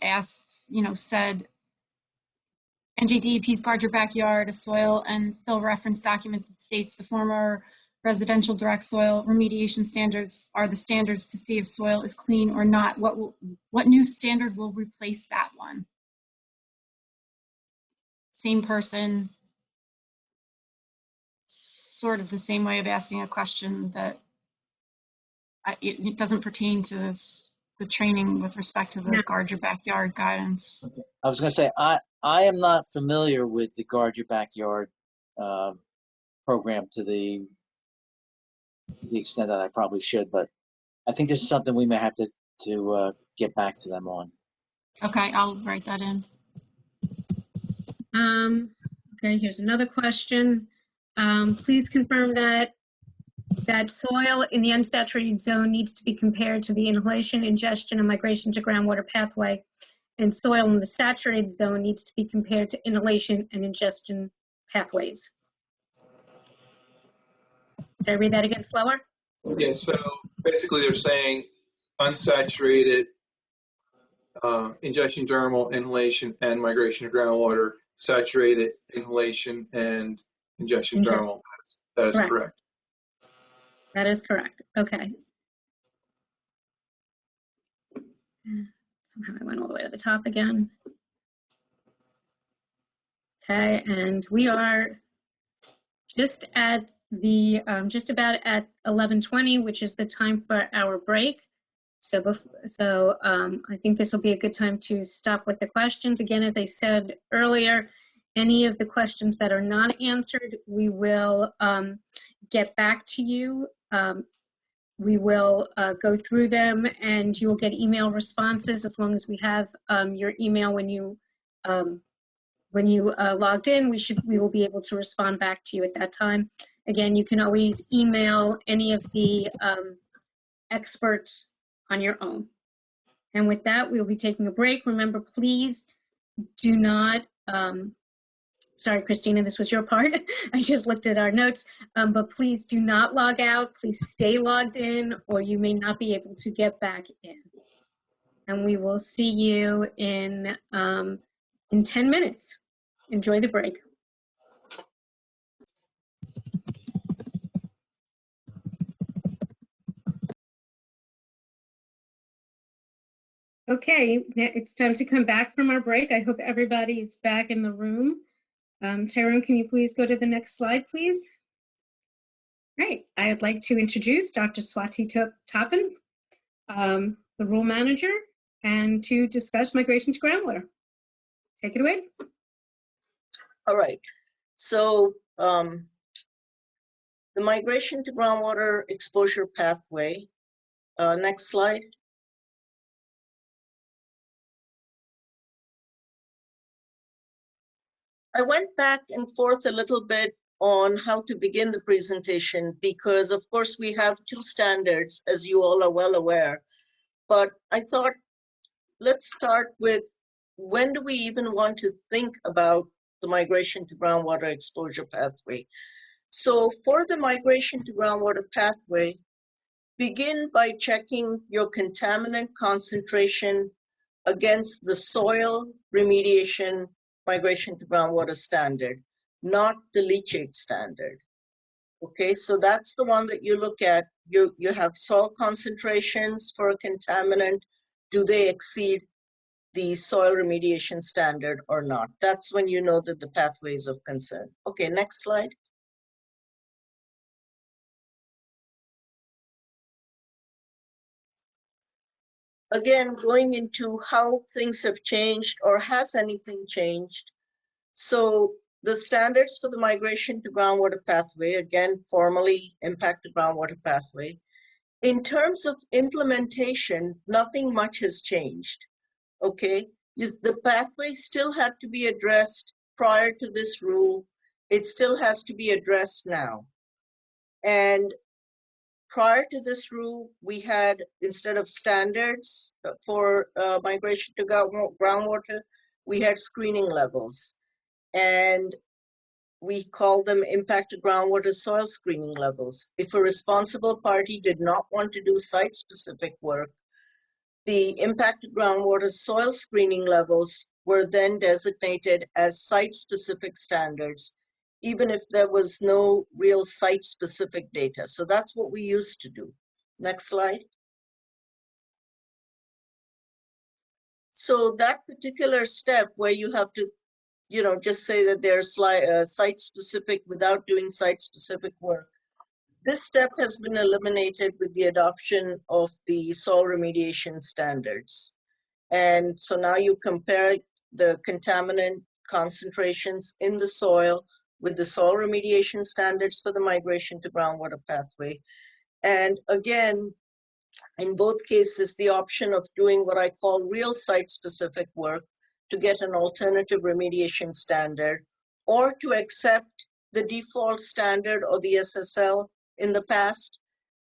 NJDEP's Guard Your Backyard, a soil and fill reference document that states the former residential direct soil remediation standards are the standards to see if soil is clean or not. What new standard will replace that one? Same person, sort of the same way of asking a question that it doesn't pertain to the training with respect to the Guard Your Backyard guidance. Okay. I was going to say, I am not familiar with the Guard Your Backyard program to the extent that I probably should, but I think this is something we may have to get back to them on. Okay, I'll write that in. Okay, here's another question. Please confirm that soil in the unsaturated zone needs to be compared to the inhalation, ingestion, and migration to groundwater pathway, and soil in the saturated zone needs to be compared to inhalation and ingestion pathways. Did I read that again slower? Yeah, so basically they're saying unsaturated ingestion dermal, inhalation, and migration to groundwater, saturated inhalation and ingestion dermal. That is correct. That is correct. Okay. Somehow I went all the way to the top again. Okay, and we are just at the just about at 11:20, which is the time for our break. So I think this will be a good time to stop with the questions. Again, as I said earlier, any of the questions that are not answered, we will get back to you. We will go through them, and you will get email responses as long as we have your email when you logged in. We will be able to respond back to you at that time. Again, you can always email any of the experts on your own. And with that, we'll be taking a break. Remember, please do not, sorry, Christina, this was your part. I just looked at our notes, but please do not log out. Please stay logged in, or you may not be able to get back in. And we will see you in 10 minutes. Enjoy the break. Okay, it's time to come back from our break. I hope everybody's back in the room. Tyrone, can you please go to the next slide, please? Right, I'd like to introduce Dr. Swati Toppin, the rule manager, and to discuss migration to groundwater. Take it away. All right, so the migration to groundwater exposure pathway. Next slide. I went back and forth a little bit on how to begin the presentation because, of course, we have two standards, as you all are well aware. But I thought, let's start with when do we even want to think about the migration to groundwater exposure pathway? So for the migration to groundwater pathway, begin by checking your contaminant concentration against the soil remediation migration to groundwater standard, not the leachate standard. Okay, so that's the one that you look at. You have soil concentrations for a contaminant. Do they exceed the soil remediation standard or not? That's when you know that the pathway is of concern. Okay, next slide. Again, going into how things have changed or has anything changed. So the standards for the migration to groundwater pathway, again, formally impacted groundwater pathway. In terms of implementation, nothing much has changed, okay? The pathway still had to be addressed prior to this rule. It still has to be addressed now. And prior to this rule, we had, instead of standards for migration to groundwater, we had screening levels. And we call them impacted groundwater soil screening levels. If a responsible party did not want to do site-specific work, the impacted groundwater soil screening levels were then designated as site-specific standards, even if there was no real site-specific data. So that's what we used to do. Next slide. So that particular step where you have to just say that they're site-specific without doing site-specific work. This step has been eliminated with the adoption of the soil remediation standards. And so now you compare the contaminant concentrations in the soil with the soil remediation standards for the migration to groundwater pathway. And again, in both cases, the option of doing what I call real site-specific work to get an alternative remediation standard, or to accept the default standard or the SSL in the past,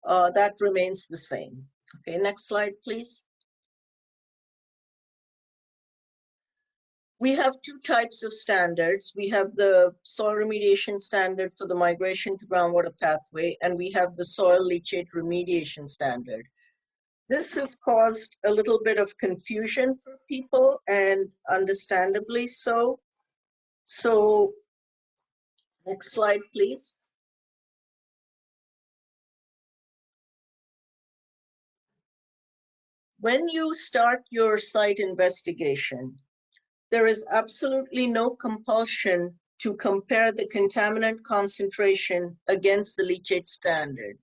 that remains the same. Okay, next slide, please. We have two types of standards. We have the soil remediation standard for the migration to groundwater pathway, and we have the soil leachate remediation standard. This has caused a little bit of confusion for people, and understandably so. So, next slide, please. When you start your site investigation, there is absolutely no compulsion to compare the contaminant concentration against the leachate standard.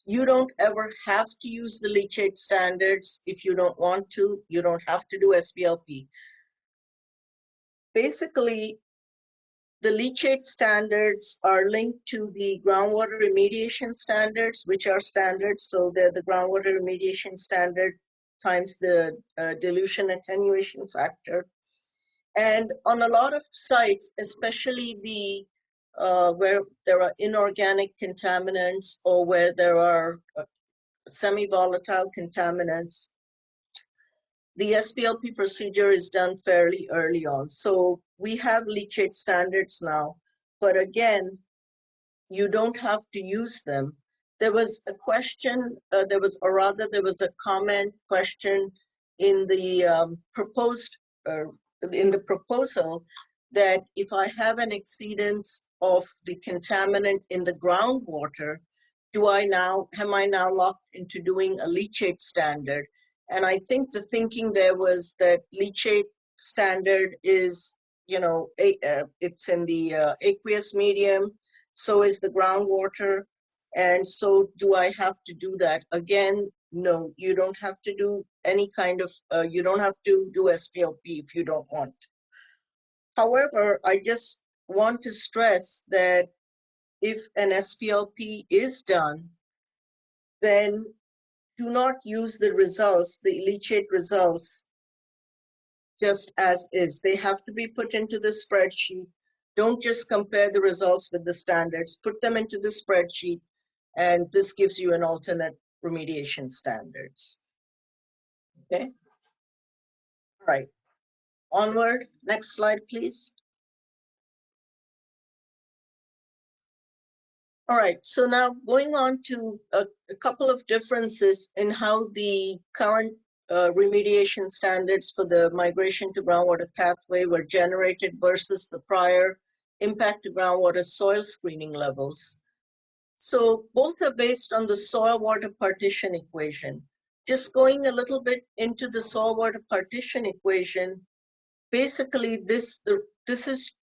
You don't ever have to use the leachate standards if you don't want to. You don't have to do SBLP. Basically, the leachate standards are linked to the groundwater remediation standards, which are standards. So they're the groundwater remediation standard times the dilution attenuation factor. And on a lot of sites, especially the where there are inorganic contaminants or where there are semi-volatile contaminants, the SBLP procedure is done fairly early on. So we have leachate standards now, but again, you don't have to use them. There was a question, there was a comment question in the proposal that if I have an exceedance of the contaminant in the groundwater, am I now locked into doing a leachate standard? And I think the thinking there was that leachate standard is, it's in the aqueous medium, so is the groundwater. And so do I have to do that? Again, no, you don't have to do any kind of, you don't have to do SPLP if you don't want. However, I just want to stress that if an SPLP is done, then do not use the results, the leachate results, just as is. They have to be put into the spreadsheet. Don't just compare the results with the standards. Put them into the spreadsheet, and this gives you an alternate remediation standards. Okay? All right. Onward. Next slide, please. All right, so now going on to a couple of differences in how the current remediation standards for the migration to groundwater pathway were generated versus the prior impact to groundwater soil screening levels. So both are based on the soil water partition equation. Just going a little bit into the soil water partition equation, basically this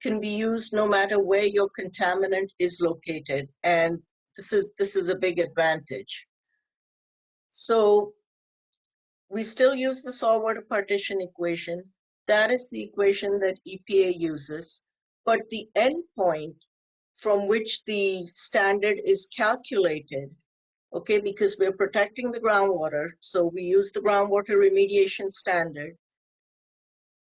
can be used no matter where your contaminant is located, and this is a big advantage. So we still use the soil water partition equation. That is the equation that EPA uses, but the endpoint from which the standard is calculated, okay, because we're protecting the groundwater, so we use the groundwater remediation standard.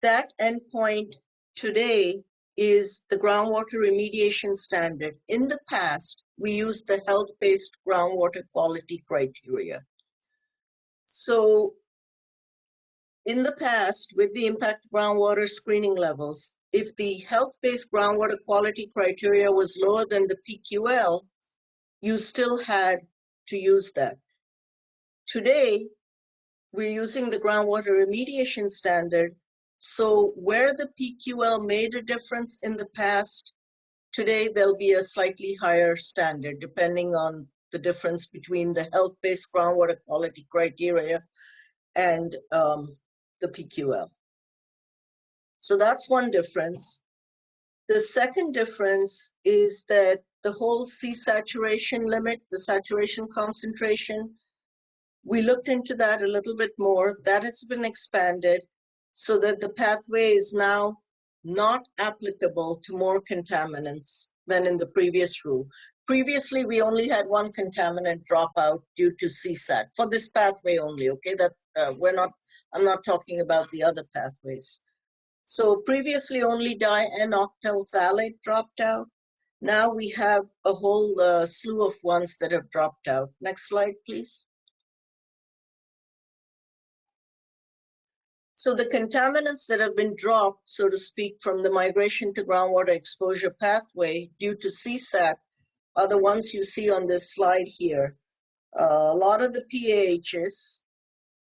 That endpoint today is the groundwater remediation standard. In the past, we used the health-based groundwater quality criteria. So in the past, with the impact groundwater screening levels, if the health-based groundwater quality criteria was lower than the PQL, you still had to use that. Today, we're using the groundwater remediation standard. So where the PQL made a difference in the past, today there'll be a slightly higher standard depending on the difference between the health-based groundwater quality criteria and the PQL. So that's one difference. The second difference is that the whole C saturation limit, the saturation concentration, we looked into that a little bit more. That has been expanded so that the pathway is now not applicable to more contaminants than in the previous rule. Previously, we only had one contaminant drop out due to CSAT for this pathway only. Okay, that's I'm not talking about the other pathways. So previously, only di-N-octyl phthalate dropped out. Now we have a whole slew of ones that have dropped out. Next slide, please. So the contaminants that have been dropped, so to speak, from the migration to groundwater exposure pathway due to CSAT are the ones you see on this slide here. A lot of the PAHs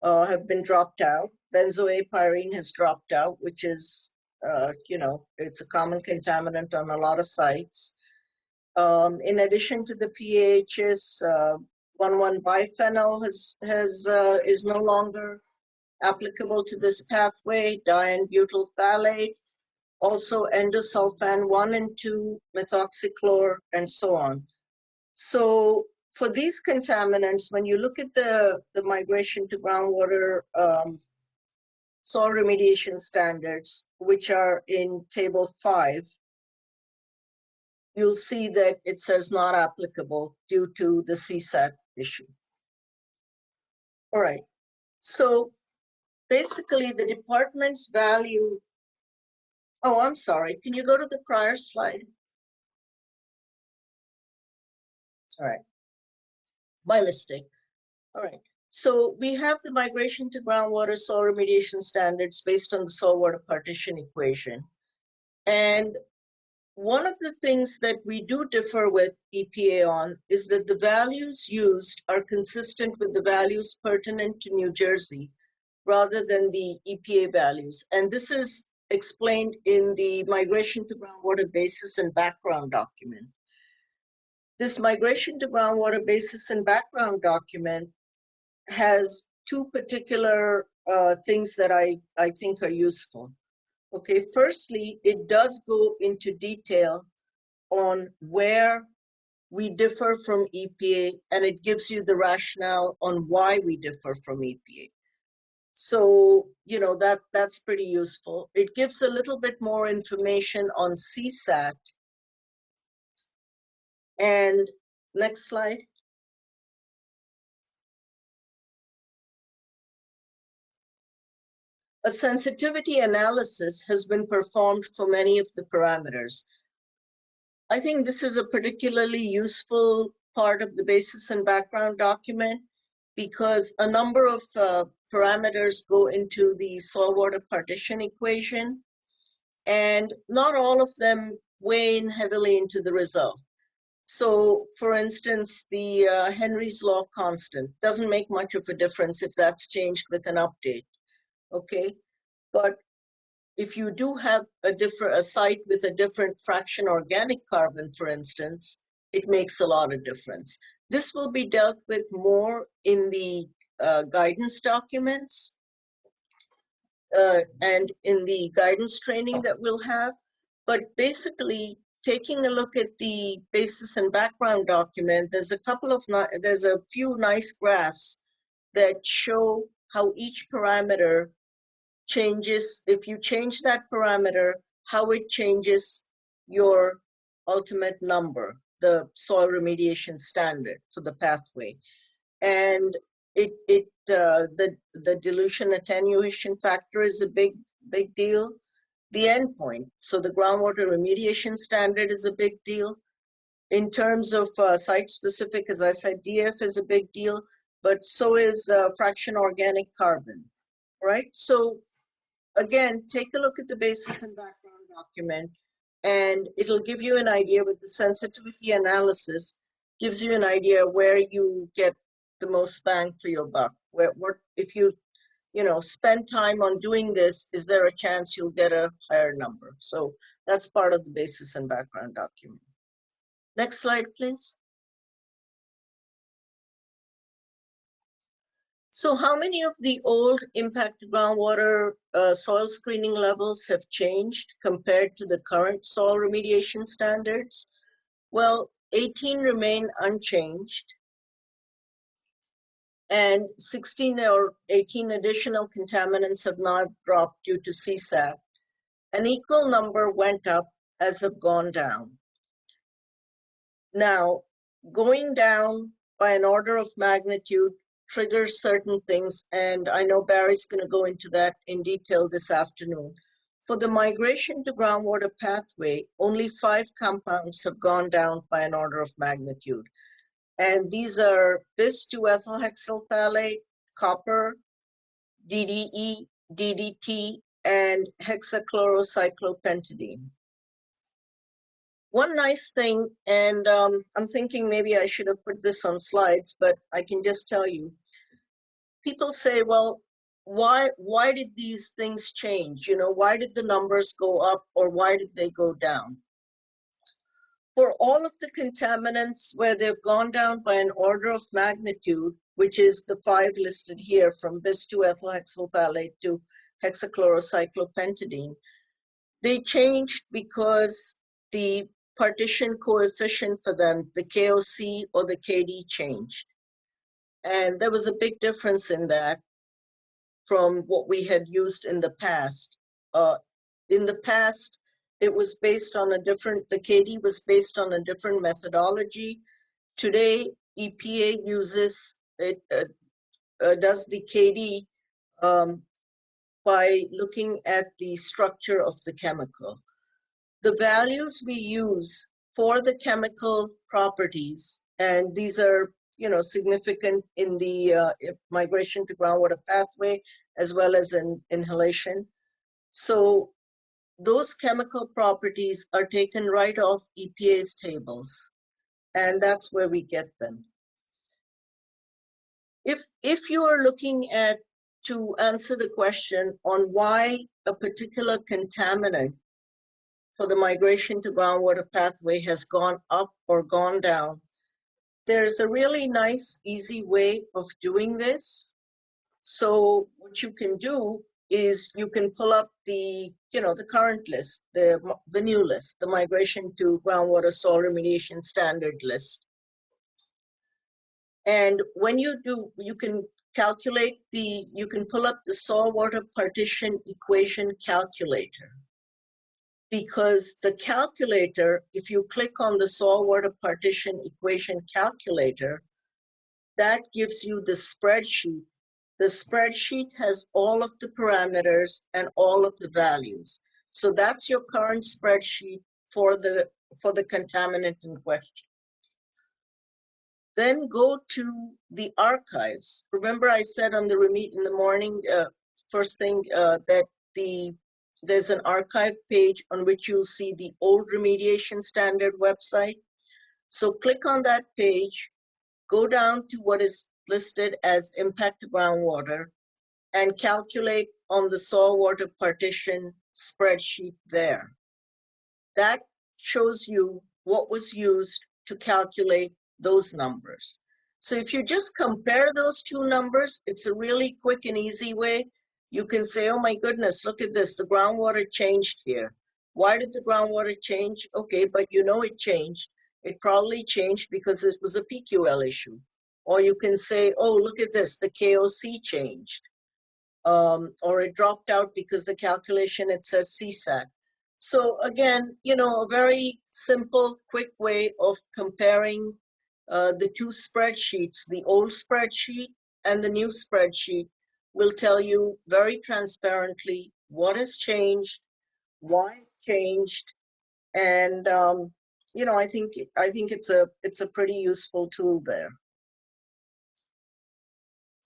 have been dropped out. Benzoate has dropped out, which is, it's a common contaminant on a lot of sites. In addition to the PAHs, 1,1-biphenyl is no longer applicable to this pathway, di-N-butyl phthalate, also endosulfan 1 and 2, methoxychlor, and so on. So for these contaminants, when you look at the migration to groundwater soil remediation standards, which are in table 5, you'll see that it says not applicable due to the CSAT issue. All right, so basically the department's value. Oh, I'm sorry. Can you go to the prior slide? All right. My mistake. All right. So we have the migration to groundwater soil remediation standards based on the soil water partition equation. And one of the things that we do differ with EPA on is that the values used are consistent with the values pertinent to New Jersey rather than the EPA values. And this is explained in the migration to groundwater basis and background document. This migration to groundwater basis and background document has two particular things that I think are useful. Okay, firstly, it does go into detail on where we differ from EPA, and it gives you the rationale on why we differ from EPA. So, that's pretty useful. It gives a little bit more information on CSAT. And next slide. A sensitivity analysis has been performed for many of the parameters. I think this is a particularly useful part of the basis and background document because a number of parameters go into the soil water partition equation, and not all of them weigh in heavily into the result. So, for instance, the Henry's Law constant doesn't make much of a difference if that's changed with an update, okay? But if you do have a site with a different fraction organic carbon, for instance, it makes a lot of difference. This will be dealt with more in the guidance documents and in the guidance training that we'll have. But basically, taking a look at the basis and background document, there's a few nice graphs that show how each parameter changes. If you change that parameter, how it changes your ultimate number, the soil remediation standard for the pathway. And the dilution attenuation factor is a big deal. The endpoint, so the groundwater remediation standard is a big deal. In terms of site-specific, as I said, DF is a big deal, but so is fraction organic carbon, right? So again, take a look at the basis and background document, and it'll give you an idea with the sensitivity analysis, gives you an idea where you get the most bang for your buck. If you spend time on doing this, is there a chance you'll get a higher number? So that's part of the basis and background document. Next slide, please. So how many of the old impacted groundwater soil screening levels have changed compared to the current soil remediation standards? Well, 18 remain unchanged, and 16 or 18 additional contaminants have not dropped due to CSAT. An equal number went up as have gone down. Now, going down by an order of magnitude triggers certain things, and I know Barry's going to go into that in detail this afternoon. For the migration to groundwater pathway, only 5 compounds have gone down by an order of magnitude. And these are bis-2-ethylhexyl phthalate, copper, DDE, DDT, and hexachlorocyclopentadiene. One nice thing, and I'm thinking maybe I should have put this on slides, but I can just tell you. People say, well, why did these things change? Why did the numbers go up or why did they go down? For all of the contaminants where they've gone down by an order of magnitude, which is the 5 listed here from bis-2-ethylhexyl phthalate to hexachlorocyclopentadiene, they changed because the partition coefficient for them, the KOC or the KD, changed. And there was a big difference in that from what we had used in the past. In the past, it was based on the KD was based on a different methodology. Today, EPA does the KD by looking at the structure of the chemical. The values we use for the chemical properties, and these are significant in the migration to groundwater pathway as well as in inhalation. So those chemical properties are taken right off EPA's tables, and that's where we get them. If you are looking at to answer the question on why a particular contaminant for the migration to groundwater pathway has gone up or gone down, there's a really nice, easy way of doing this. So what you can do is you can pull up the current list, the new list, the migration to groundwater soil remediation standard list. And when you do, you can pull up the soil water partition equation calculator. Because the calculator, if you click on the soil water partition equation calculator, that gives you the spreadsheet. The spreadsheet has all of the parameters and all of the values. So that's your current spreadsheet for the contaminant in question. Then go to the archives. Remember I said on the in the morning, first thing, that there's an archive page on which you'll see the old remediation standard website. So click on that page, go down to what is listed as impact to groundwater, and calculate on the soil water partition spreadsheet there. That shows you what was used to calculate those numbers. So if you just compare those two numbers, it's a really quick and easy way. You can say, oh my goodness, look at this, the groundwater changed here. Why did the groundwater change? Okay, but you know it changed. It probably changed because it was a PQL issue. Or you can say, oh, look at this, the KOC changed. Or it dropped out because the calculation, it says CSAT. So again, you know, a very simple, quick way of comparing the two spreadsheets, the old spreadsheet and the new spreadsheet, will tell you very transparently what has changed, why it changed, and you know, I think it's a pretty useful tool there.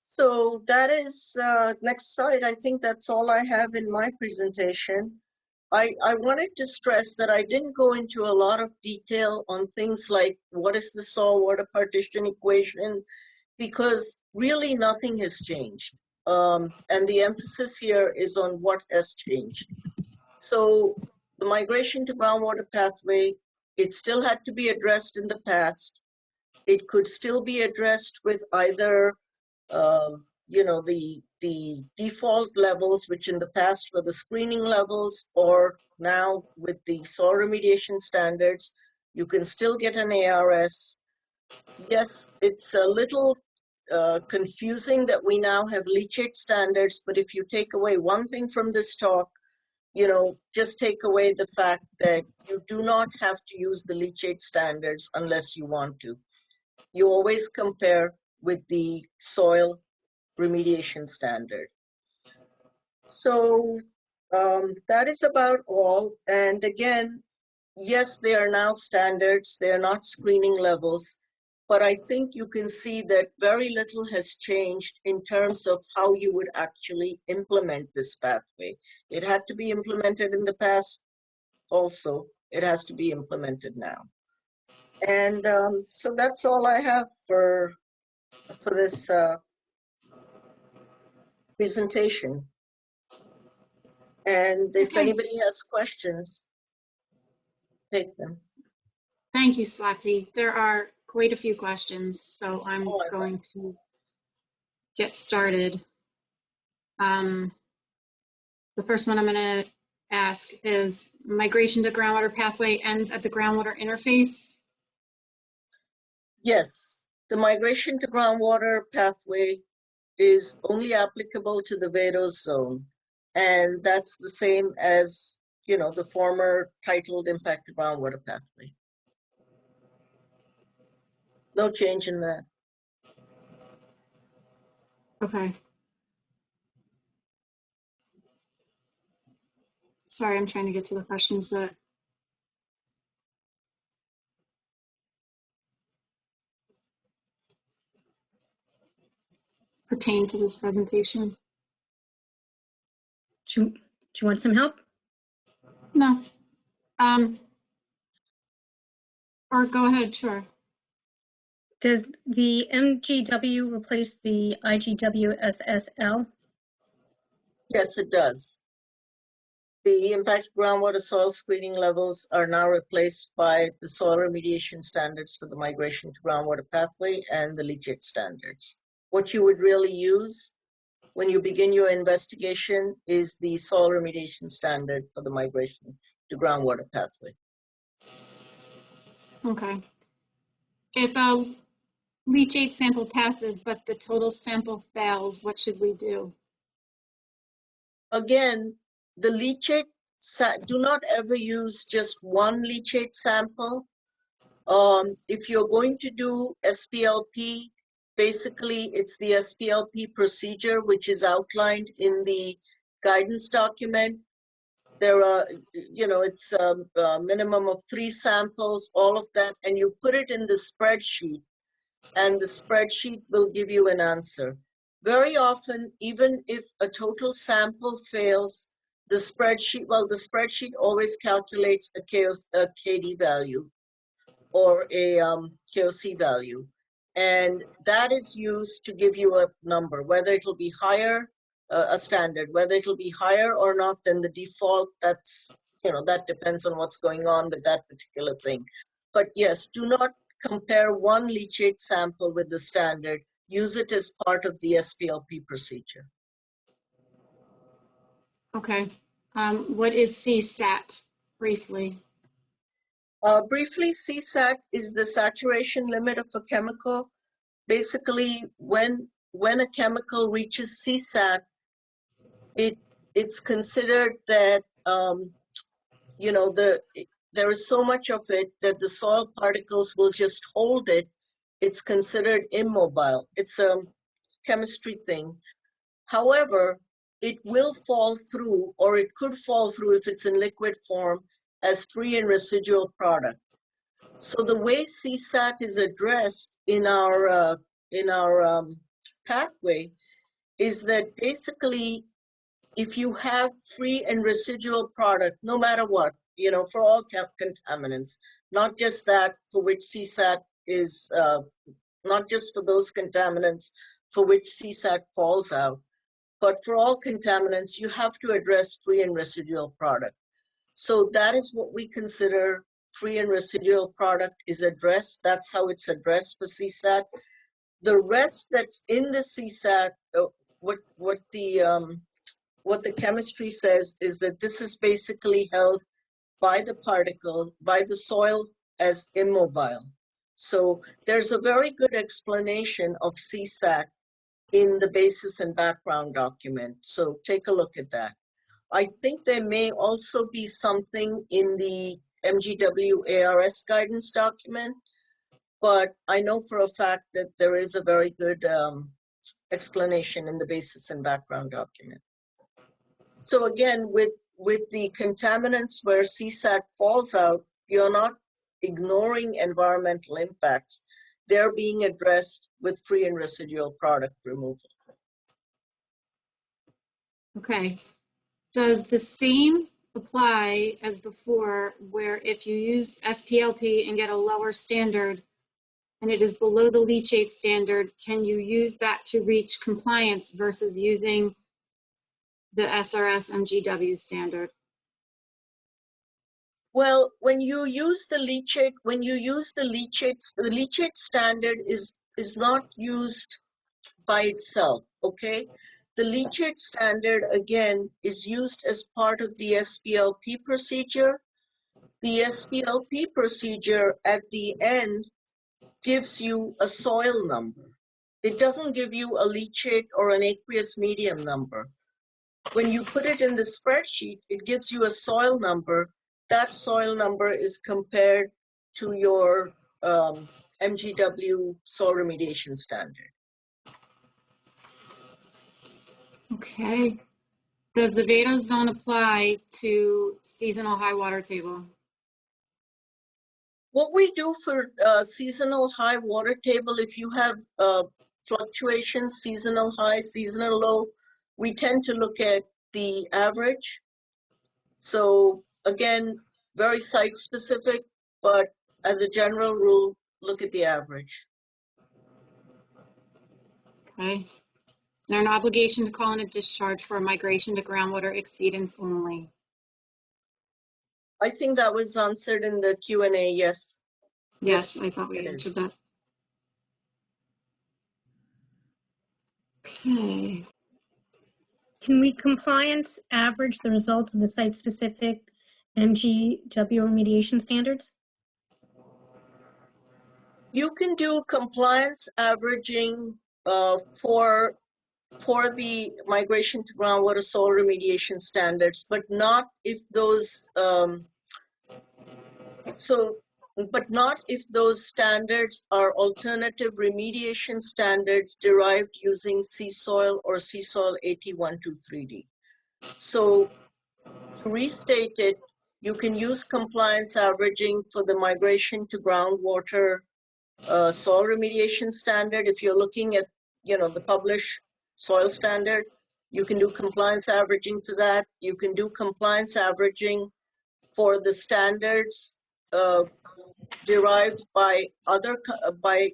So that is next slide. I think that's all I have in my presentation. I wanted to stress that I didn't go into a lot of detail on things like what is the soil water partition equation, because really nothing has changed. And the emphasis here is on what has changed. So the migration to groundwater pathway, it still had to be addressed in the past. It could still be addressed with either you know, the default levels, which in the past were the screening levels, or now with the soil remediation standards, you can still get an ARS. Yes, it's a little confusing that we now have leachate standards, but if you take away one thing from this talk, you know, just take away the fact that you do not have to use the leachate standards unless you want to. You always compare with the soil remediation standard. So that is about all. And again, yes, they are now standards. They are not screening levels. But I think you can see that very little has changed in terms of how you would actually implement this pathway. It had to be implemented in the past also. It has to be implemented now. And so that's all I have for this presentation. And if Okay. anybody has questions, take them. Thank you, Swati. There are quite a few questions, so I'm Oh, I going to get started. The first one I'm going to ask is, migration to groundwater pathway ends at the groundwater interface? Yes, the migration to groundwater pathway is only applicable to the VEDOS zone. And that's the same as, you know, the former titled impacted groundwater pathway. No change in that. Okay. Sorry, I'm trying to get to the questions that pertain to this presentation. Do you want some help? No. Or go ahead, sure. Does the MGW replace the IGWSSL? Yes, it does. The impacted groundwater soil screening levels are now replaced by the soil remediation standards for the migration to groundwater pathway and the leachate standards. What you would really use when you begin your investigation is the soil remediation standard for the migration to groundwater pathway. Okay. If a leachate sample passes, but the total sample fails, what should we do? Again, the leachate, do not ever use just one leachate sample. If you're going to do SPLP, basically it's the SPLP procedure, which is outlined in the guidance document. There are, you know, it's a minimum of 3 samples, all of that, and you put it in the spreadsheet, and the spreadsheet will give you an answer. Very often, even if a total sample fails, the spreadsheet always calculates a KD value. or a KOC value. And that is used to give you a number, whether it'll be higher, a standard, whether it'll be higher or not than the default. That's, that depends on what's going on with that particular thing. But yes, do not compare one leachate sample with the standard. Use it as part of the SPLP procedure. Okay. What is CSAT, briefly? Briefly, CSAT is the saturation limit of a chemical. Basically, when a chemical reaches CSAT, it's considered that there is so much of it that the soil particles will just hold it. It's considered immobile. It's a chemistry thing. However, it will fall through, or it could fall through if it's in liquid form, as free and residual product. So the way CSAT is addressed in our pathway is that basically, if you have free and residual product, no matter what, for all contaminants, not just that for which CSAT is, not just for those contaminants for which CSAT falls out, but for all contaminants, you have to address free and residual product. So that is what we consider free and residual product is addressed. That's how it's addressed for CSAT. The rest that's in the CSAT, what the chemistry says is that this is basically held by the particle, by the soil as immobile. So there's a very good explanation of CSAT in the basis and background document. So take a look at that. I think there may also be something in the MGW ARS guidance document, but I know for a fact that there is a very good explanation in the basis and background document. So again, with the contaminants where CSAT falls out, you're not ignoring environmental impacts. They're being addressed with free and residual product removal. Okay. Does the same apply as before, where if you use SPLP and get a lower standard and it is below the leachate standard, can you use that to reach compliance versus using the SRS MGW standard? Well, when you use the leachate, the leachate standard is not used by itself, okay? The leachate standard, again, is used as part of the SPLP procedure. The SPLP procedure at the end gives you a soil number. It doesn't give you a leachate or an aqueous medium number. When you put it in the spreadsheet, it gives you a soil number. That soil number is compared to your MGW soil remediation standard. Okay. Does the Vado zone apply to seasonal high water table? What we do for seasonal high water table, if you have fluctuations, seasonal high, seasonal low, we tend to look at the average. So again, very site specific, but as a general rule, look at the average. Okay. Is there an obligation to call in a discharge for a migration to groundwater exceedance only? I think that was answered in the Q&A, yes. Yes, I thought we answered that. Okay. Can we compliance average the results of the site-specific MGW remediation standards? You can do compliance averaging for the migration to groundwater soil remediation standards, but not if those standards are alternative remediation standards derived using sea soil or sea soil 8123D. So to restate it, you can use compliance averaging for the migration to groundwater soil remediation standard. If you're looking at, the published soil standard, you can do compliance averaging to that. You can do compliance averaging for the standards derived by by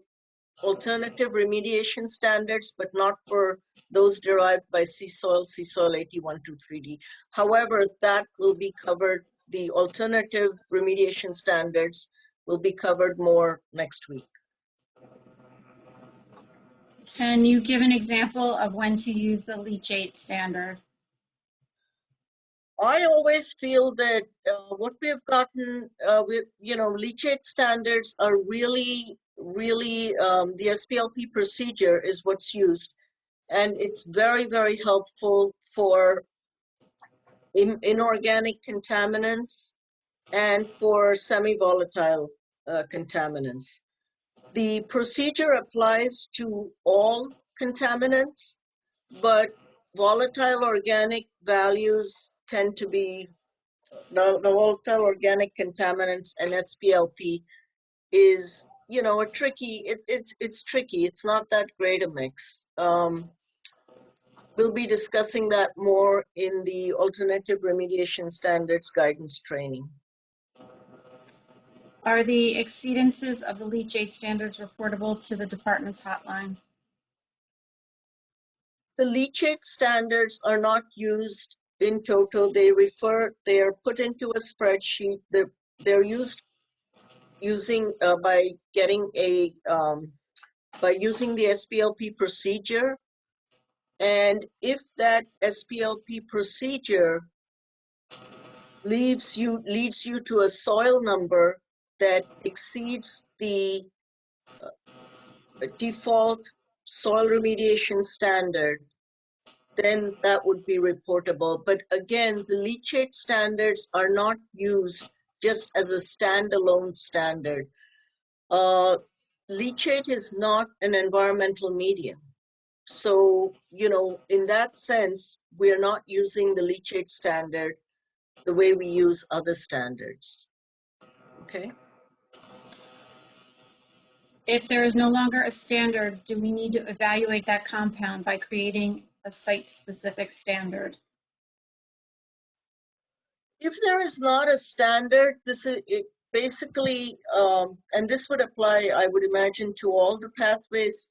alternative remediation standards, but not for those derived by Seasoil 8123D. However, that will be covered, the alternative remediation standards will be covered more next week. Can you give an example of when to use the leachate standard? I always feel that what we have gotten, leachate standards are really, the SPLP procedure is what's used. And it's very, very helpful for inorganic contaminants and for semi-volatile contaminants. The procedure applies to all contaminants, but volatile organic values tend to be, the volatile organic contaminants and SPLP is, a tricky, it's tricky. It's not that great a mix. We'll be discussing that more in the alternative remediation standards guidance training. Are the exceedances of the leachate standards reportable to the department's hotline? The leachate standards are not used in total. They are put into a spreadsheet. They're used by using the SPLP procedure. And if that SPLP procedure leads you to a soil number that exceeds the default soil remediation standard, then that would be reportable. But again, the leachate standards are not used just as a standalone standard. Leachate is not an environmental medium. So, in that sense, we're not using the leachate standard the way we use other standards. Okay? If there is no longer a standard, do we need to evaluate that compound by creating a site-specific standard? If there is not a standard, basically, and this would apply, I would imagine, to all the pathways.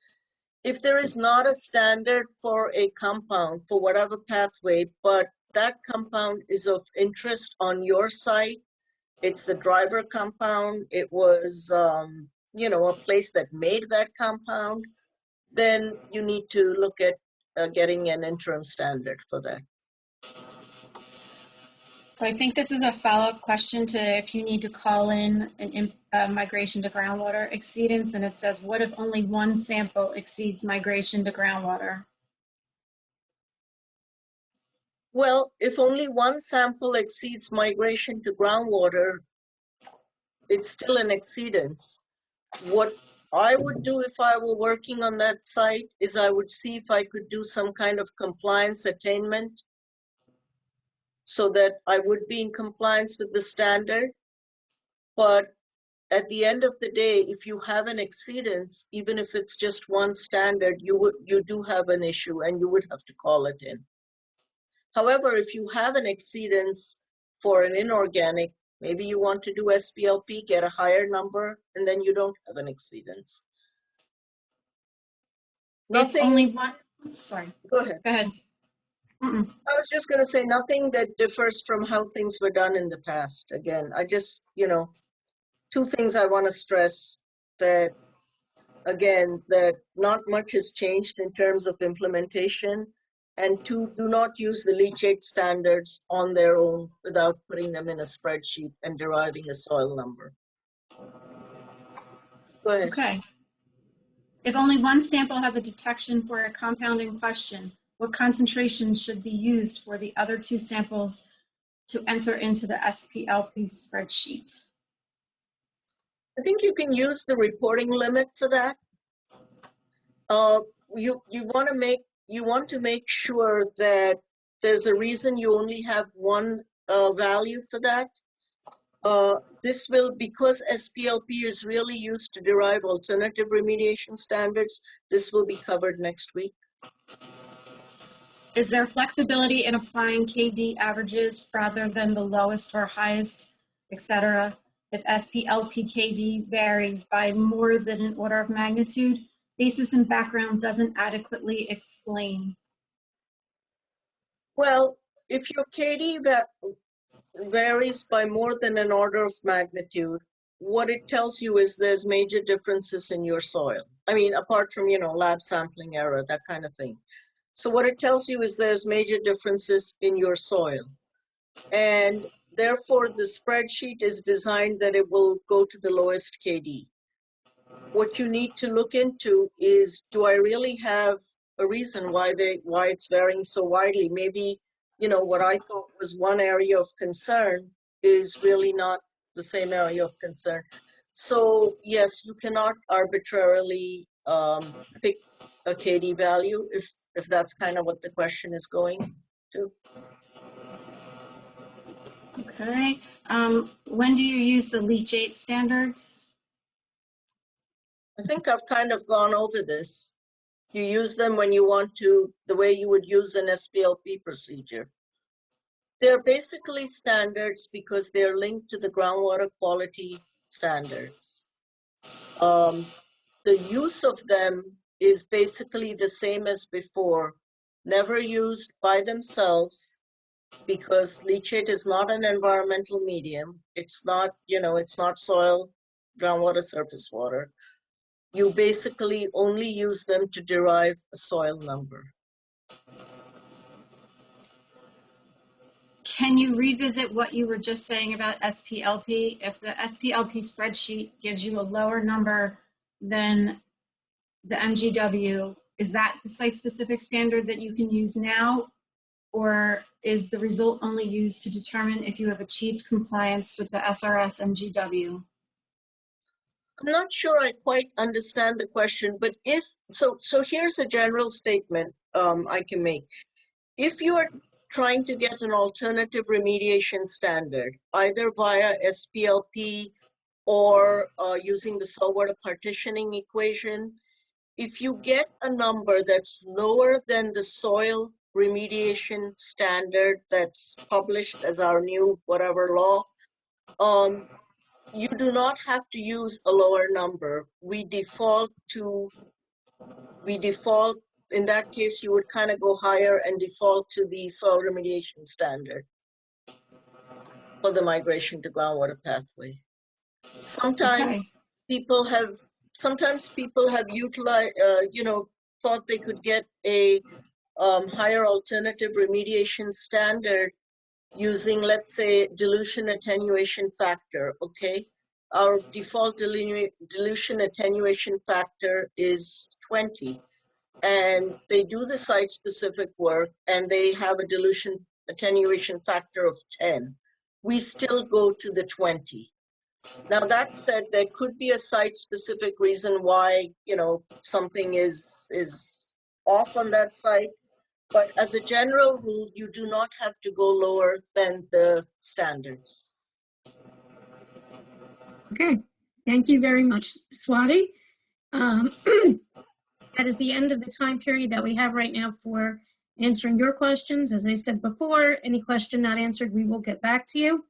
If there is not a standard for a compound, for whatever pathway, but that compound is of interest on your site, it's the driver compound, it was, a place that made that compound, then you need to look at getting an interim standard for that. So I think this is a follow-up question to if you need to call in an migration to groundwater exceedance, and it says, what if only one sample exceeds migration to groundwater? Well, if only one sample exceeds migration to groundwater, it's still an exceedance. What I would do if I were working on that site is I would see if I could do some kind of compliance attainment so that I would be in compliance with the standard. But at the end of the day, if you have an exceedance, even if it's just one standard, you do have an issue and you would have to call it in. However, if you have an exceedance for an inorganic, maybe you want to do SPLP, get a higher number, and then you don't have an exceedance. If only one, sorry. Go ahead. Go ahead. I was just going to say nothing that differs from how things were done in the past. Again, I just, two things I want to stress that, again, that not much has changed in terms of implementation, and two, do not use the leachate standards on their own without putting them in a spreadsheet and deriving a soil number. Go ahead. Okay. If only one sample has a detection for a compound in question, what concentration should be used for the other two samples to enter into the SPLP spreadsheet? I think you can use the reporting limit for that. You want to make sure that there's a reason you only have one value for that. This will, because SPLP is really used to derive alternative remediation standards, this will be covered next week. Is there flexibility in applying KD averages rather than the lowest or highest, et cetera, if SPLPKD varies by more than an order of magnitude, basis and background doesn't adequately explain. Well, if your KD varies by more than an order of magnitude, what it tells you is there's major differences in your soil. I mean, apart from, lab sampling error, that kind of thing. So what it tells you is there's major differences in your soil. And therefore, the spreadsheet is designed that it will go to the lowest KD. What you need to look into is, do I really have a reason why it's varying so widely? Maybe, what I thought was one area of concern is really not the same area of concern. So yes, you cannot arbitrarily pick a KD value if that's kind of what the question is going to. Okay. When do you use the leachate standards? I think I've kind of gone over this. You use them when you want to, the way you would use an SPLP procedure. They're basically standards because they're linked to the groundwater quality standards. The use of them is basically the same as before, never used by themselves because leachate is not an environmental medium. It's not, it's not soil, groundwater, surface water. You basically only use them to derive a soil number. Can you revisit what you were just saying about SPLP? If the SPLP spreadsheet gives you a lower number than the MGW, is that the site-specific standard that you can use now? Or is the result only used to determine if you have achieved compliance with the SRS MGW? I'm not sure I quite understand the question, but so here's a general statement I can make. If you are trying to get an alternative remediation standard, either via SPLP or using the saltwater partitioning equation, if you get a number that's lower than the soil remediation standard that's published as our new whatever law, you do not have to use a lower number. We default, in that case, you would kind of go higher and default to the soil remediation standard for the migration to groundwater pathway. Sometimes people have utilized, thought they could get a higher alternative remediation standard using, let's say, dilution attenuation factor, okay? Our default dilution attenuation factor is 20, and they do the site-specific work, and they have a dilution attenuation factor of 10. We still go to the 20. Now, that said, there could be a site-specific reason why, something is off on that site. But as a general rule, you do not have to go lower than the standards. Okay, thank you very much, Swati. That is the end of the time period that we have right now for answering your questions. As I said before, any question not answered, we will get back to you.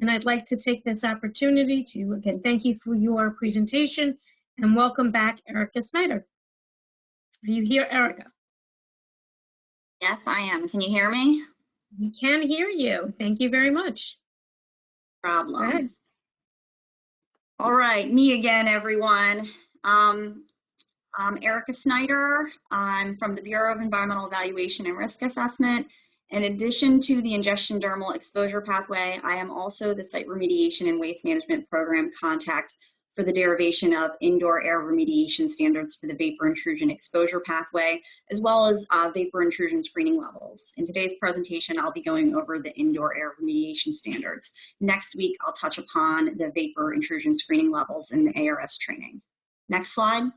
And I'd like to take this opportunity to, again, thank you for your presentation and welcome back Erica Snyder. Are you here, Erica? Yes, I am. Can you hear me? We can hear you. Thank you very much. Problem. Good. All right, me again, everyone. I'm Erica Snyder. I'm from the Bureau of Environmental Evaluation and Risk Assessment. In addition to the ingestion dermal exposure pathway, I am also the Site Remediation and Waste Management Program contact for the derivation of indoor air remediation standards for the vapor intrusion exposure pathway, as well as vapor intrusion screening levels. In today's presentation, I'll be going over the indoor air remediation standards. Next week, I'll touch upon the vapor intrusion screening levels in the ARS training. Next slide.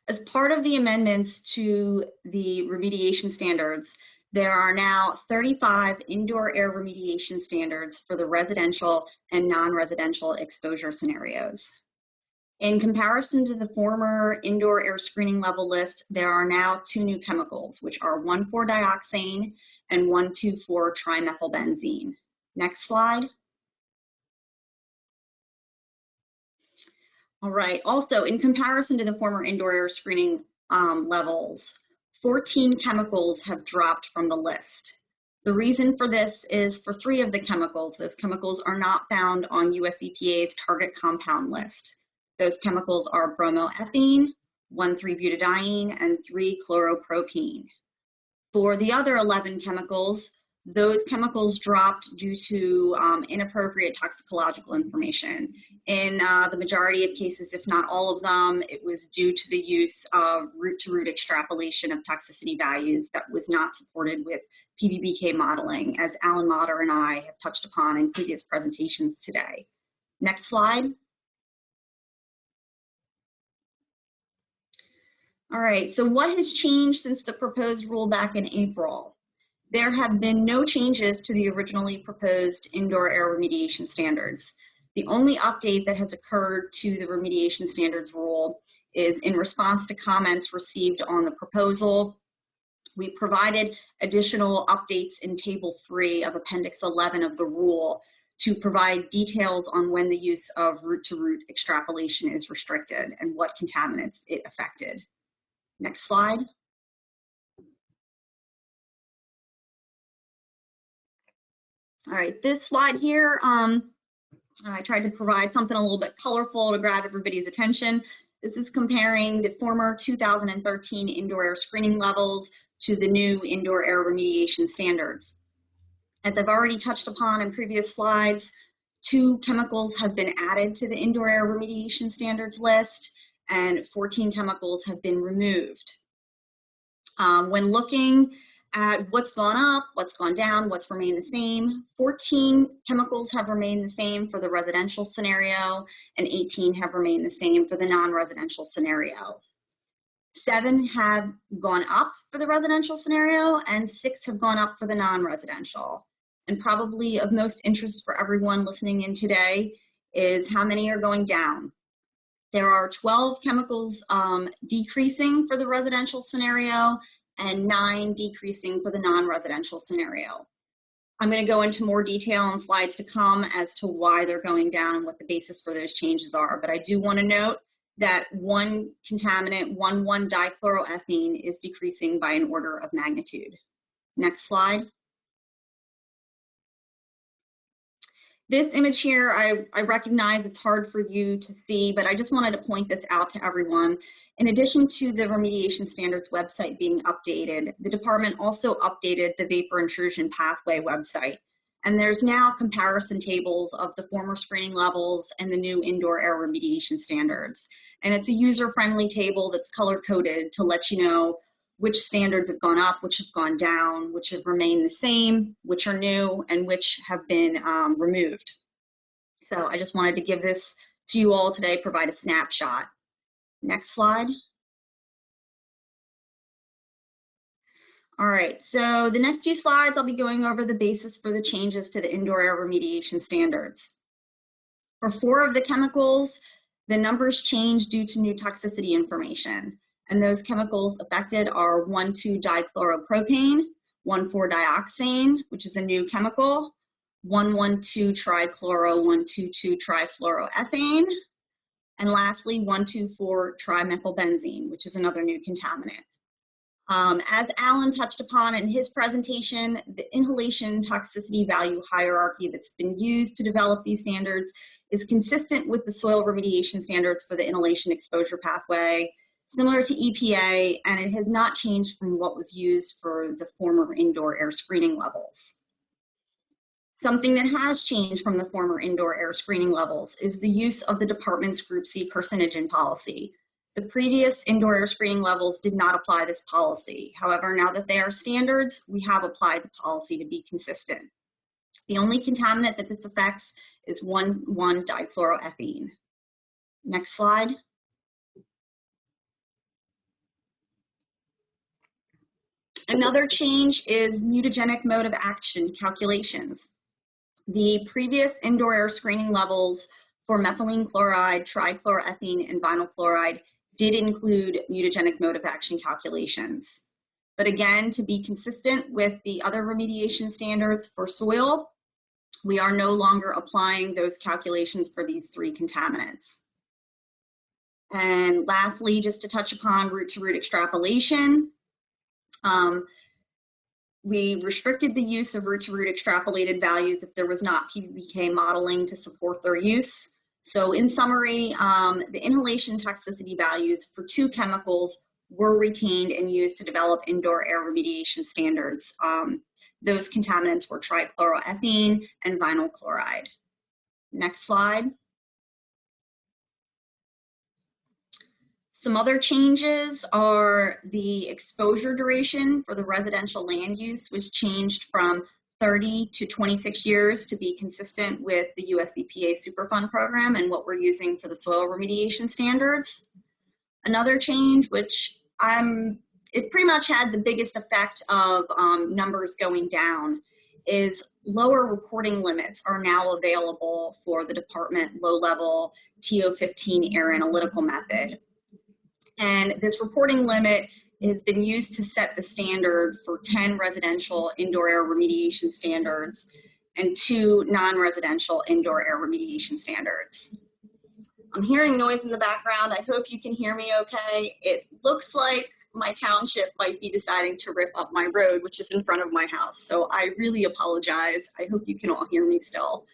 As part of the amendments to the remediation standards, there are now 35 indoor air remediation standards for the residential and non-residential exposure scenarios. In comparison to the former indoor air screening level list, there are now 2 new chemicals, which are 1,4-dioxane and 1,2,4-trimethylbenzene. Next slide. All right, also in comparison to the former indoor air screening levels, 14 chemicals have dropped from the list. The reason for this is for 3 of the chemicals, those chemicals are not found on US EPA's target compound list. Those chemicals are bromoethene, 1,3-butadiene, and 3-chloropropene. For the other 11 chemicals, those chemicals dropped due to inappropriate toxicological information. In the majority of cases, if not all of them, it was due to the use of root-to-root extrapolation of toxicity values that was not supported with PBPK modeling, as Alan Motter and I have touched upon in previous presentations today. Next slide. All right, so what has changed since the proposed rule back in April? There have been no changes to the originally proposed indoor air remediation standards. The only update that has occurred to the remediation standards rule is in response to comments received on the proposal. We provided additional updates in Table 3 of Appendix 11 of the rule to provide details on when the use of root-to-root extrapolation is restricted and what contaminants it affected. Next slide. All right, this slide here, I tried to provide something a little bit colorful to grab everybody's attention. This is comparing the former 2013 indoor air screening levels to the new indoor air remediation standards. As I've already touched upon in previous slides, 2 chemicals have been added to the indoor air remediation standards list, and 14 chemicals have been removed. When looking at what's gone up, what's gone down, what's remained the same, 14 chemicals have remained the same for the residential scenario, and 18 have remained the same for the non-residential scenario. 7 have gone up for the residential scenario, and 6 have gone up for the non-residential. And probably of most interest for everyone listening in today is how many are going down. There are 12 chemicals decreasing for the residential scenario and 9 decreasing for the non-residential scenario. I'm going to go into more detail in slides to come as to why they're going down and what the basis for those changes are, but I do want to note that one contaminant, 1,1-dichloroethene, is decreasing by an order of magnitude. Next slide. This image here, I recognize it's hard for you to see, but I just wanted to point this out to everyone. In addition to the remediation standards website being updated, the department also updated the vapor intrusion pathway website. And there's now comparison tables of the former screening levels and the new indoor air remediation standards. And it's a user-friendly table that's color-coded to let you know which standards have gone up, which have gone down, which have remained the same, which are new, and which have been removed. So I just wanted to give this to you all today, provide a snapshot. Next slide. All right, so the next few slides, I'll be going over the basis for the changes to the indoor air remediation standards. For 4 of the chemicals, the numbers changed due to new toxicity information. And those chemicals affected are 1,2-dichloropropane, 1,4-dioxane, which is a new chemical, 1,12-trichloro, 1,22-trifluoroethane, and lastly, 1,2,4-trimethylbenzene, which is another new contaminant. As Alan touched upon in his presentation, the inhalation toxicity value hierarchy that's been used to develop these standards is consistent with the soil remediation standards for the inhalation exposure pathway, similar to EPA, and it has not changed from what was used for the former indoor air screening levels. Something that has changed from the former indoor air screening levels is the use of the department's Group C carcinogen policy. The previous indoor air screening levels did not apply this policy. However, now that they are standards, we have applied the policy to be consistent. The only contaminant that this affects is 1,1-dichloroethene. Next slide. Another change is mutagenic mode of action calculations. The previous indoor air screening levels for methylene chloride, trichloroethene, and vinyl chloride did include mutagenic mode of action calculations. But again, to be consistent with the other remediation standards for soil, we are no longer applying those calculations for these 3 contaminants. And lastly, just to touch upon root-to-root extrapolation, we restricted the use of root-to-root extrapolated values if there was not PBPK modeling to support their use. So in summary, the inhalation toxicity values for 2 chemicals were retained and used to develop indoor air remediation standards. Those contaminants were trichloroethene and vinyl chloride. Next slide. Some other changes are the exposure duration for the residential land use was changed from 30 to 26 years to be consistent with the US EPA Superfund program and what we're using for the soil remediation standards. Another change, which it pretty much had the biggest effect of numbers going down, is lower reporting limits are now available for the department low-level TO15 air analytical method. And this reporting limit has been used to set the standard for 10 residential indoor air remediation standards and 2 non-residential indoor air remediation standards. I'm hearing noise in the background. I hope you can hear me okay. It looks like my township might be deciding to rip up my road, which is in front of my house. So I really apologize. I hope you can all hear me still.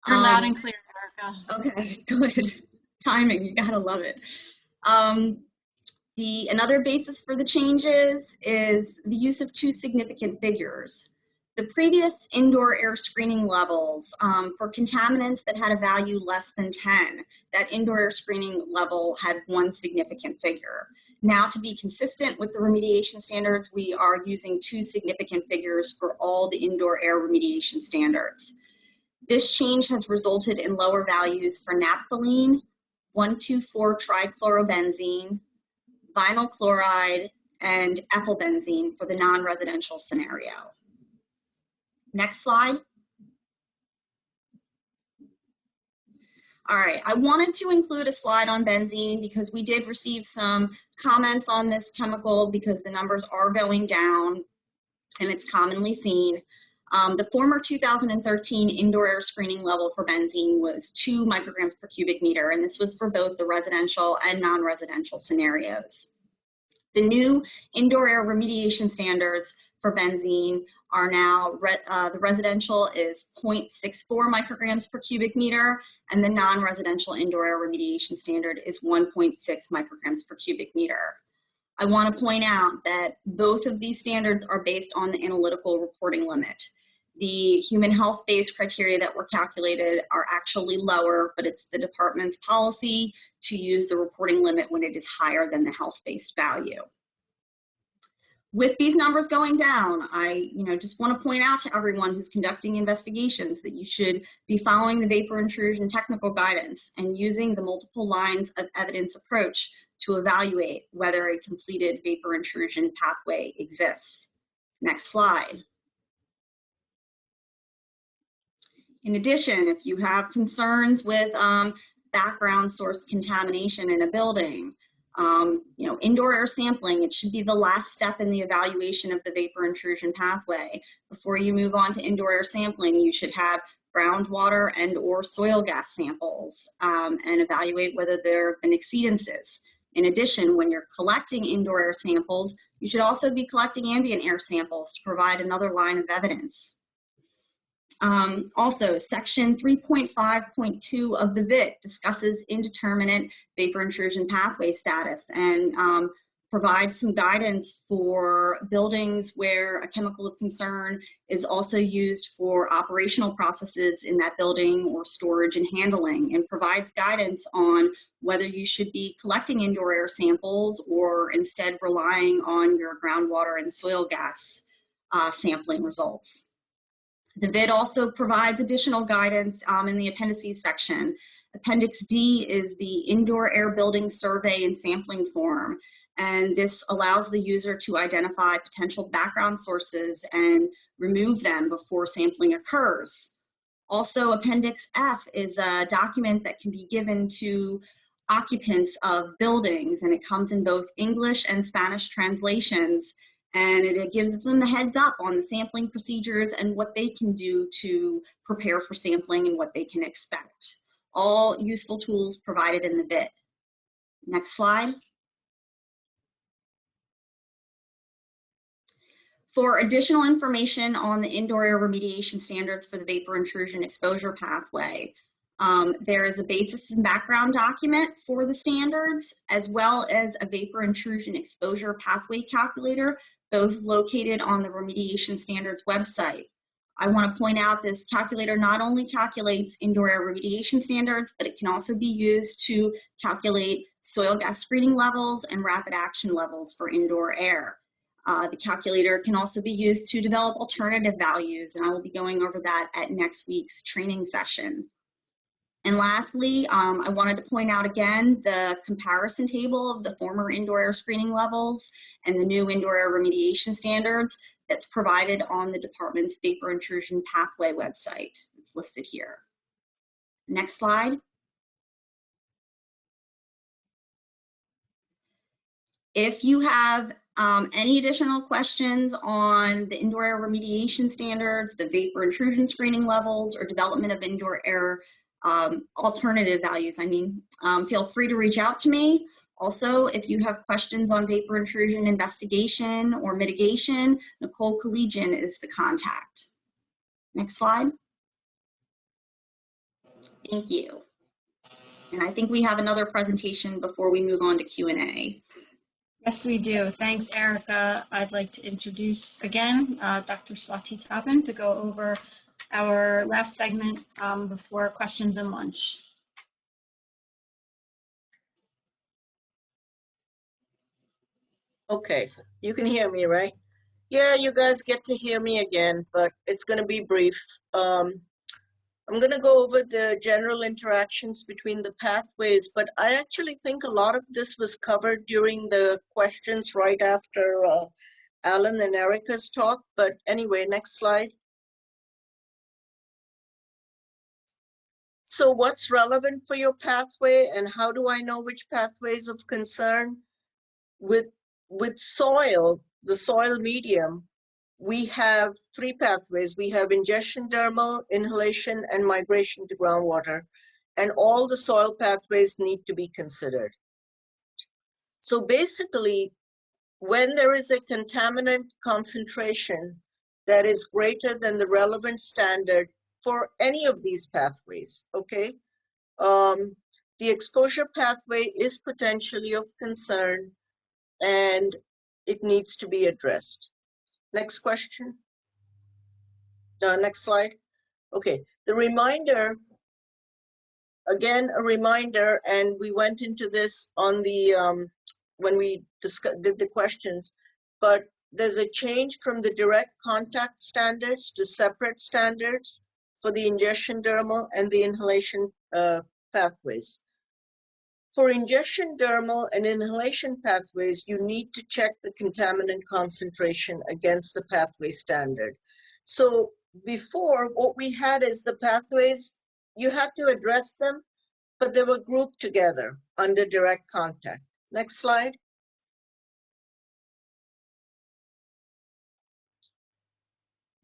You're loud and clear, Erica. Okay, good. Timing, you gotta love it. Another basis for the changes is the use of 2 significant figures. The previous indoor air screening levels for contaminants that had a value less than 10, that indoor air screening level had 1 significant figure. Now, to be consistent with the remediation standards, we are using 2 significant figures for all the indoor air remediation standards. This change has resulted in lower values for naphthalene, 1,2,4-trichlorobenzene, vinyl chloride, and ethylbenzene for the non-residential scenario. Next slide. All right, I wanted to include a slide on benzene because we did receive some comments on this chemical because the numbers are going down and it's commonly seen. The former 2013 indoor air screening level for benzene was 2 micrograms per cubic meter, and this was for both the residential and non-residential scenarios. The new indoor air remediation standards for benzene are now, the residential is 0.64 micrograms per cubic meter, and the non-residential indoor air remediation standard is 1.6 micrograms per cubic meter. I want to point out that both of these standards are based on the analytical reporting limit. The human health-based criteria that were calculated are actually lower, but it's the department's policy to use the reporting limit when it is higher than the health-based value. With these numbers going down, I just want to point out to everyone who's conducting investigations that you should be following the vapor intrusion technical guidance and using the multiple lines of evidence approach to evaluate whether a completed vapor intrusion pathway exists. Next slide. In addition, if you have concerns with background source contamination in a building, indoor air sampling, it should be the last step in the evaluation of the vapor intrusion pathway. Before you move on to indoor air sampling, you should have groundwater and or soil gas samples and evaluate whether there have been exceedances. In addition, when you're collecting indoor air samples, you should also be collecting ambient air samples to provide another line of evidence. Also, section 3.5.2 of the VIT discusses indeterminate vapor intrusion pathway status and provides some guidance for buildings where a chemical of concern is also used for operational processes in that building or storage and handling, and provides guidance on whether you should be collecting indoor air samples or instead relying on your groundwater and soil gas sampling results. The VID also provides additional guidance in the appendices section. Appendix D is the Indoor Air Building Survey and Sampling Form, and this allows the user to identify potential background sources and remove them before sampling occurs. Also, Appendix F is a document that can be given to occupants of buildings, and it comes in both English and Spanish translations, and it gives them the heads up on the sampling procedures and what they can do to prepare for sampling and what they can expect. All useful tools provided in the bit. Next slide. For additional information on the indoor air remediation standards for the vapor intrusion exposure pathway, there is a basis and background document for the standards, as well as a vapor intrusion exposure pathway calculator, both located on the remediation standards website. I want to point out this calculator not only calculates indoor air remediation standards, but it can also be used to calculate soil gas screening levels and rapid action levels for indoor air. The calculator can also be used to develop alternative values, and I will be going over that at next week's training session. And lastly, I wanted to point out again the comparison table of the former indoor air screening levels and the new indoor air remediation standards that's provided on the department's vapor intrusion pathway website. It's listed here. Next slide. If you have any additional questions on the indoor air remediation standards, the vapor intrusion screening levels, or development of indoor air alternative values, feel free to reach out to me. Also, if you have questions on vapor intrusion investigation or mitigation, Nicole Collegian is the contact. Next slide. Thank you. And I think we have another presentation before we move on to Q&A. Yes, we do. Thanks, Erica. I'd like to introduce again Dr. Swati Tapan to go over our last segment before questions and lunch. Okay, you can hear me, right? Yeah, you guys get to hear me again, but it's going to be brief. I'm going to go over the general interactions between the pathways, but I actually think a lot of this was covered during the questions right after Alan and Erica's talk. But anyway, next slide. So what's relevant for your pathway, and how do I know which pathway is of concern? With soil, the soil medium, we have three pathways. We have ingestion dermal, inhalation, and migration to groundwater. And all the soil pathways need to be considered. So basically, when there is a contaminant concentration that is greater than the relevant standard for any of these pathways, okay, the exposure pathway is potentially of concern and it needs to be addressed. Next question. Next slide. Okay, the reminder, again, a reminder, and we went into this on the, when we did the questions, but there's a change from the direct contact standards to separate standards for the ingestion dermal and the inhalation pathways. For ingestion dermal and inhalation pathways, you need to check the contaminant concentration against the pathway standard. So before, what we had is the pathways, you had to address them, but they were grouped together under direct contact. Next slide.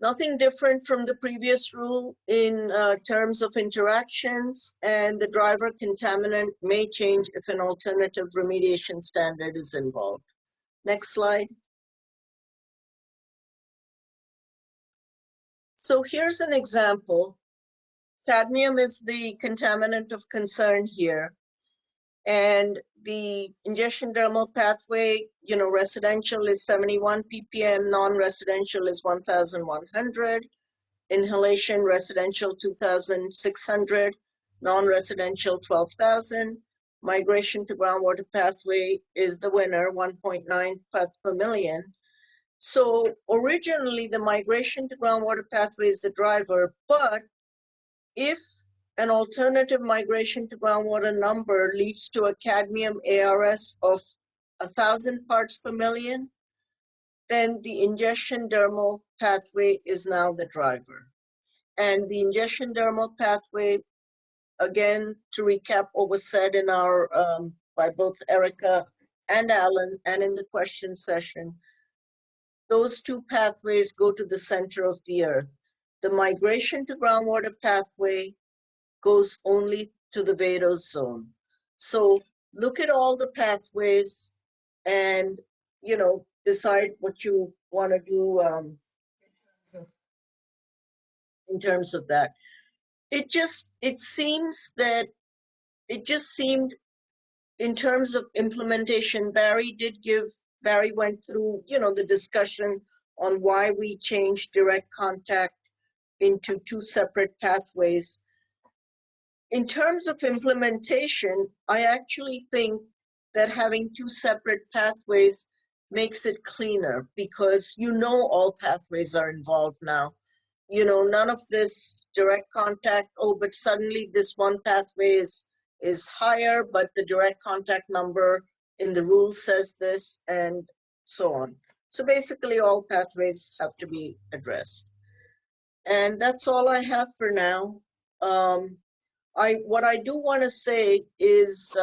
Nothing different from the previous rule in terms of interactions, and the driver contaminant may change if an alternative remediation standard is involved. Next slide. So here's an example. Cadmium is the contaminant of concern here. And the ingestion dermal pathway, residential is 71 ppm, non-residential is 1,100. Inhalation, residential 2,600, non-residential 12,000. Migration to groundwater pathway is the winner, 1.9 parts per million. So originally the migration to groundwater pathway is the driver, but if an alternative migration to groundwater number leads to a cadmium ARS of 1,000 parts per million, then the ingestion dermal pathway is now the driver. And the ingestion dermal pathway, again, to recap what was said in our by both Erica and Alan and in the question session, those two pathways go to the center of the earth. The migration to groundwater pathway goes only to the vadose zone. So look at all the pathways and, you know, decide what you want to do in terms of that. It seemed in terms of implementation, Barry went through, you know, the discussion on why we changed direct contact into two separate pathways. In terms of implementation, I actually think that having two separate pathways makes it cleaner because you know all pathways are involved now. You know, none of this direct contact, oh, but suddenly this one pathway is higher, but the direct contact number in the rule says this, and so on. So basically all pathways have to be addressed. And that's all I have for now. What I do want to say is,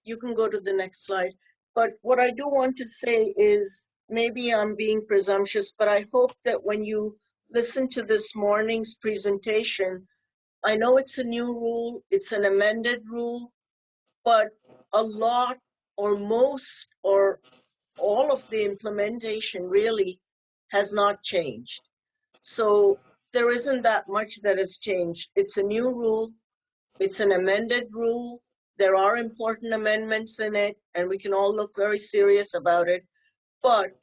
you can go to the next slide, but what I do want to say is, maybe I'm being presumptuous, but I hope that when you listen to this morning's presentation, I know it's a new rule, it's an amended rule, but a lot or most or all of the implementation really has not changed. So there isn't that much that has changed. It's a new rule. It's an amended rule. There are important amendments in it, and we can all look very serious about it. But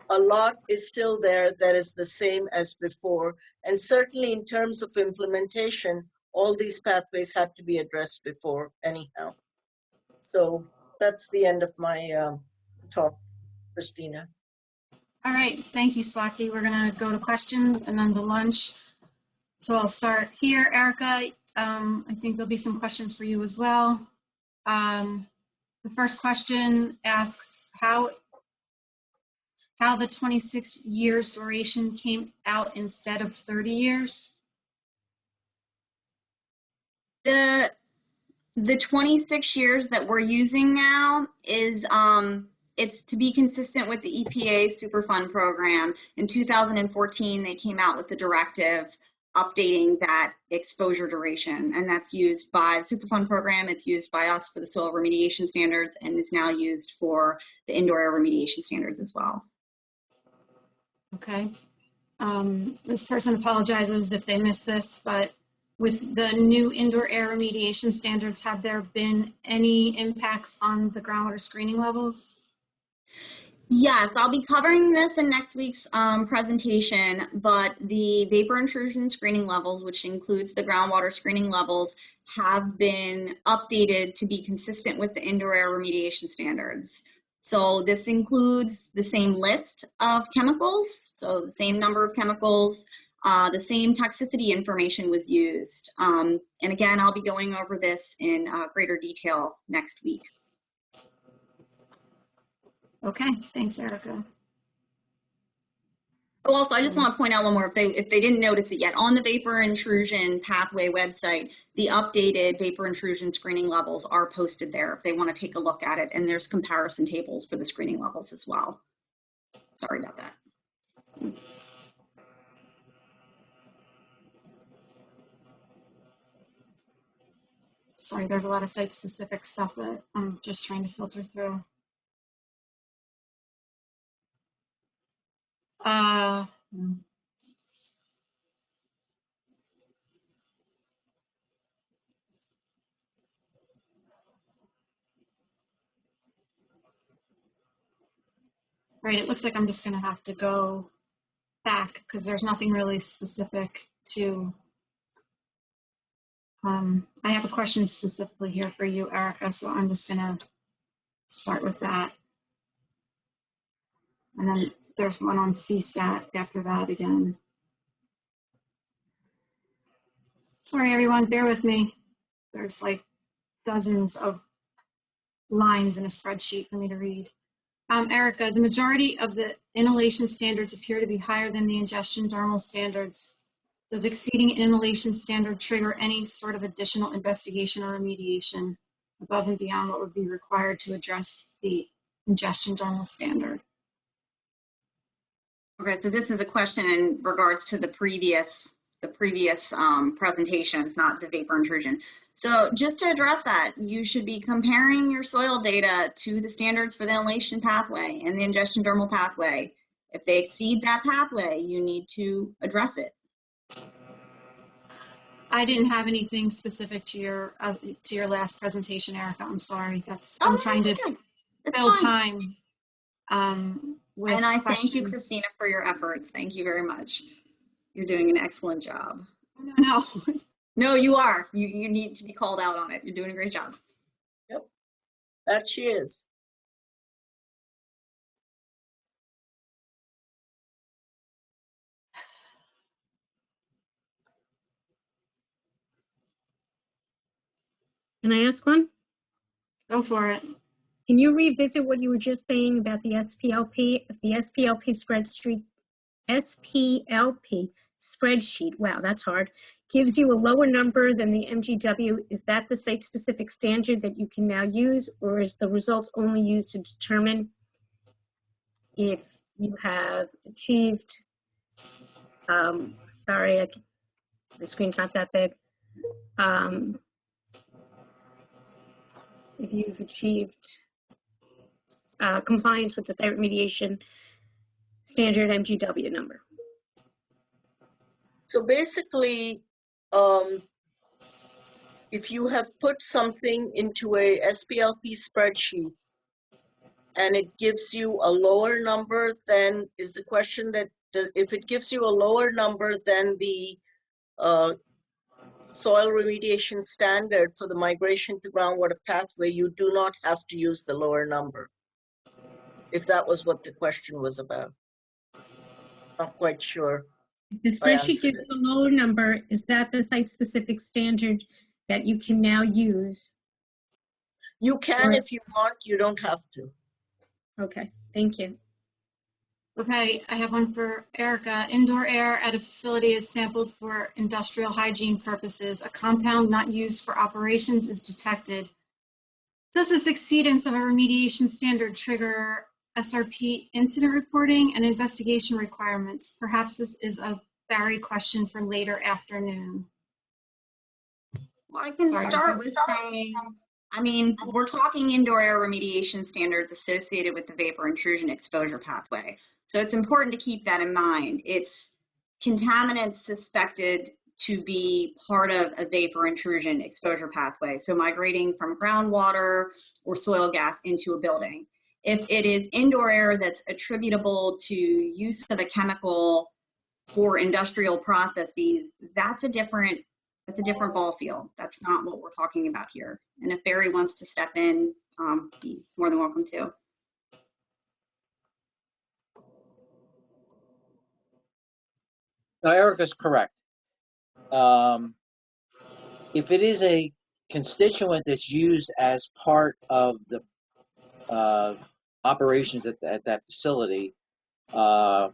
a lot is still there that is the same as before. And certainly in terms of implementation, all these pathways had to be addressed before anyhow. So that's the end of my talk, Christina. All right, thank you, Swati. We're gonna go to questions and then to lunch. So I'll start here, Erica. I think there'll be some questions for you as well. The first question asks how the 26 years duration came out instead of 30 years. The 26 years that we're using now is it's to be consistent with the EPA Superfund program. In 2014, they came out with the directive updating that exposure duration, and that's used by the Superfund program. It's used by us for the soil remediation standards, and it's now used for the indoor air remediation standards as well. Okay. This person apologizes if they missed this, but with the new indoor air remediation standards, have there been any impacts on the groundwater screening levels? Yes, I'll be covering this in next week's presentation, but the vapor intrusion screening levels, which includes the groundwater screening levels, have been updated to be consistent with the indoor air remediation standards. So this includes the same list of chemicals, so the same number of chemicals, the same toxicity information was used. And again, I'll be going over this in greater detail next week. Okay, thanks, Erica. Oh, also, I just want to point out one more, if they didn't notice it yet, on the vapor intrusion pathway website, the updated vapor intrusion screening levels are posted there if they want to take a look at it, and there's comparison tables for the screening levels as well. Sorry about that. Sorry, there's a lot of site-specific stuff that I'm just trying to filter through. Right, it looks like I'm just going to have to go back because there's nothing really specific to. I have a question specifically here for you, Erica, so I'm just going to start with that. And then there's one on CSAT after that again. Sorry, everyone, bear with me. There's like dozens of lines in a spreadsheet for me to read. Erica, the majority of the inhalation standards appear to be higher than the ingestion dermal standards. Does exceeding inhalation standard trigger any sort of additional investigation or remediation above and beyond what would be required to address the ingestion dermal standard? Okay, so this is a question in regards to the previous presentations, not the vapor intrusion. So just to address that, you should be comparing your soil data to the standards for the inhalation pathway and the ingestion dermal pathway. If they exceed that pathway, you need to address it. I didn't have anything specific to your last presentation, Erica. I'm sorry. I'm trying to fill time with and I questions. thank you, Christina, for your efforts. Thank you very much. You're doing an excellent job. No. No, you are. You need to be called out on it. You're doing a great job. Yep, that she is. Can I ask one? Go for it. Can you revisit what you were just saying about the SPLP? If the SPLP spreadsheet, wow, that's hard, gives you a lower number than the MGW, is that the site-specific standard that you can now use, or is the results only used to determine if you have achieved, sorry, the screen's not that big, if you've achieved compliance with the site remediation standard MGW number? So basically, if you have put something into a SPLP spreadsheet and it gives you a lower number, then is the question that if it gives you a lower number than the soil remediation standard for the migration to groundwater pathway, you do not have to use the lower number, if that was what the question was about. Not quite sure. If the spreadsheet gives you a lower number, is that the site-specific standard that you can now use? You can if you want, you don't have to. Okay, thank you. Okay, I have one for Erica. Indoor air at a facility is sampled for industrial hygiene purposes. A compound not used for operations is detected. Does this exceedance of a remediation standard trigger SRP incident reporting and investigation requirements? Perhaps this is a Barry question for later afternoon. Well, I can start with saying, I mean, we're talking indoor air remediation standards associated with the vapor intrusion exposure pathway. So it's important to keep that in mind. It's contaminants suspected to be part of a vapor intrusion exposure pathway. So migrating from groundwater or soil gas into a building. If it is indoor air that's attributable to use of a chemical for industrial processes, that's a different ball field. That's not what we're talking about here. And if Barry wants to step in, he's more than welcome to. Now, Erica's correct. If it is a constituent that's used as part of the operations at that facility, the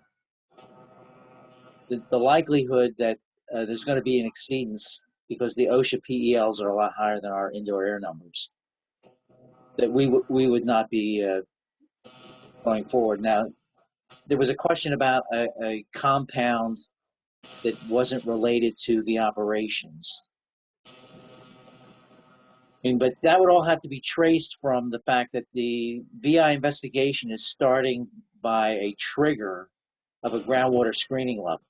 likelihood that there's going to be an exceedance, because the OSHA PELs are a lot higher than our indoor air numbers, that we would not be going forward. Now, there was a question about a compound that wasn't related to the operations. But that would all have to be traced from the fact that the VI investigation is starting by a trigger of a groundwater screening level,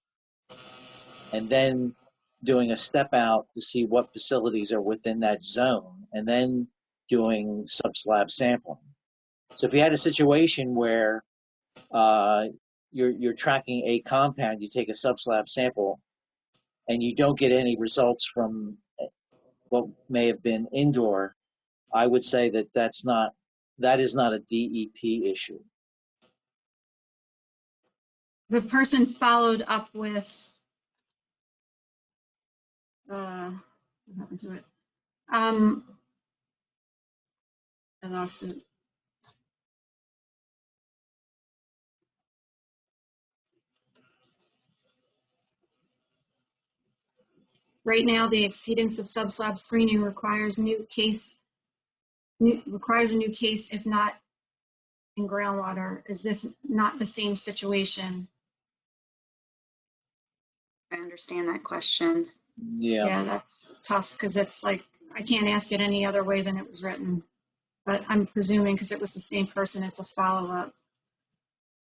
and then doing a step out to see what facilities are within that zone, and then doing subslab sampling. So if you had a situation where you're tracking a compound, you take a subslab sample, and you don't get any results from what may have been indoor, I would say that that is not a DEP issue. The person followed up with, what happened to it? I lost it. Right now, the exceedance of subslab screening requires a new case if not in groundwater. Is this not the same situation? I understand that question. Yeah. Yeah, that's tough because it's like, I can't ask it any other way than it was written. But I'm presuming because it was the same person, it's a follow-up.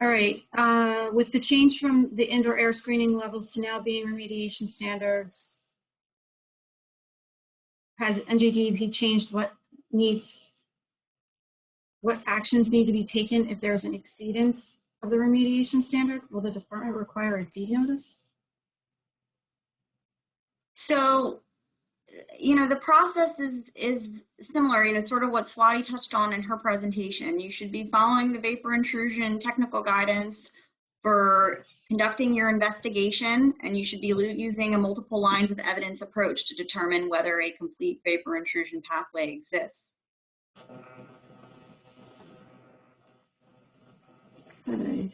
All right, with the change from the indoor air screening levels to now being remediation standards, has NJDEP changed what actions need to be taken if there's an exceedance of the remediation standard? Will the department require a D notice? So, the process is similar, sort of what Swati touched on in her presentation. You should be following the vapor intrusion technical guidance for conducting your investigation, and you should be using a multiple lines of evidence approach to determine whether a complete vapor intrusion pathway exists. Okay.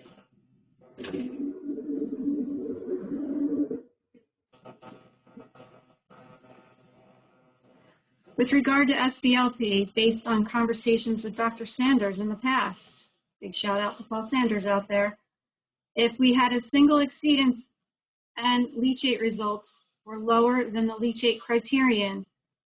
With regard to SBLP, based on conversations with Dr. Sanders in the past, big shout out to Paul Sanders out there, if we had a single exceedance and leachate results were lower than the leachate criterion,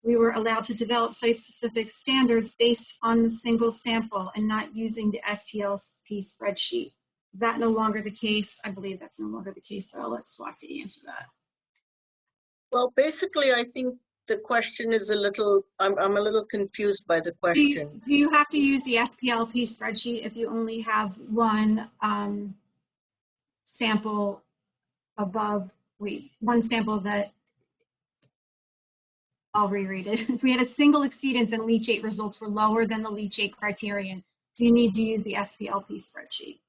we were allowed to develop site-specific standards based on the single sample and not using the SPLP spreadsheet. Is that no longer the case? I believe that's no longer the case, but I'll let Swati answer that. Well, basically, I think the question is I'm a little confused by the question. Do you have to use the SPLP spreadsheet if you only have one sample one sample that, I'll reread it. If we had a single exceedance and leachate results were lower than the leachate criterion, do you need to use the SPLP spreadsheet?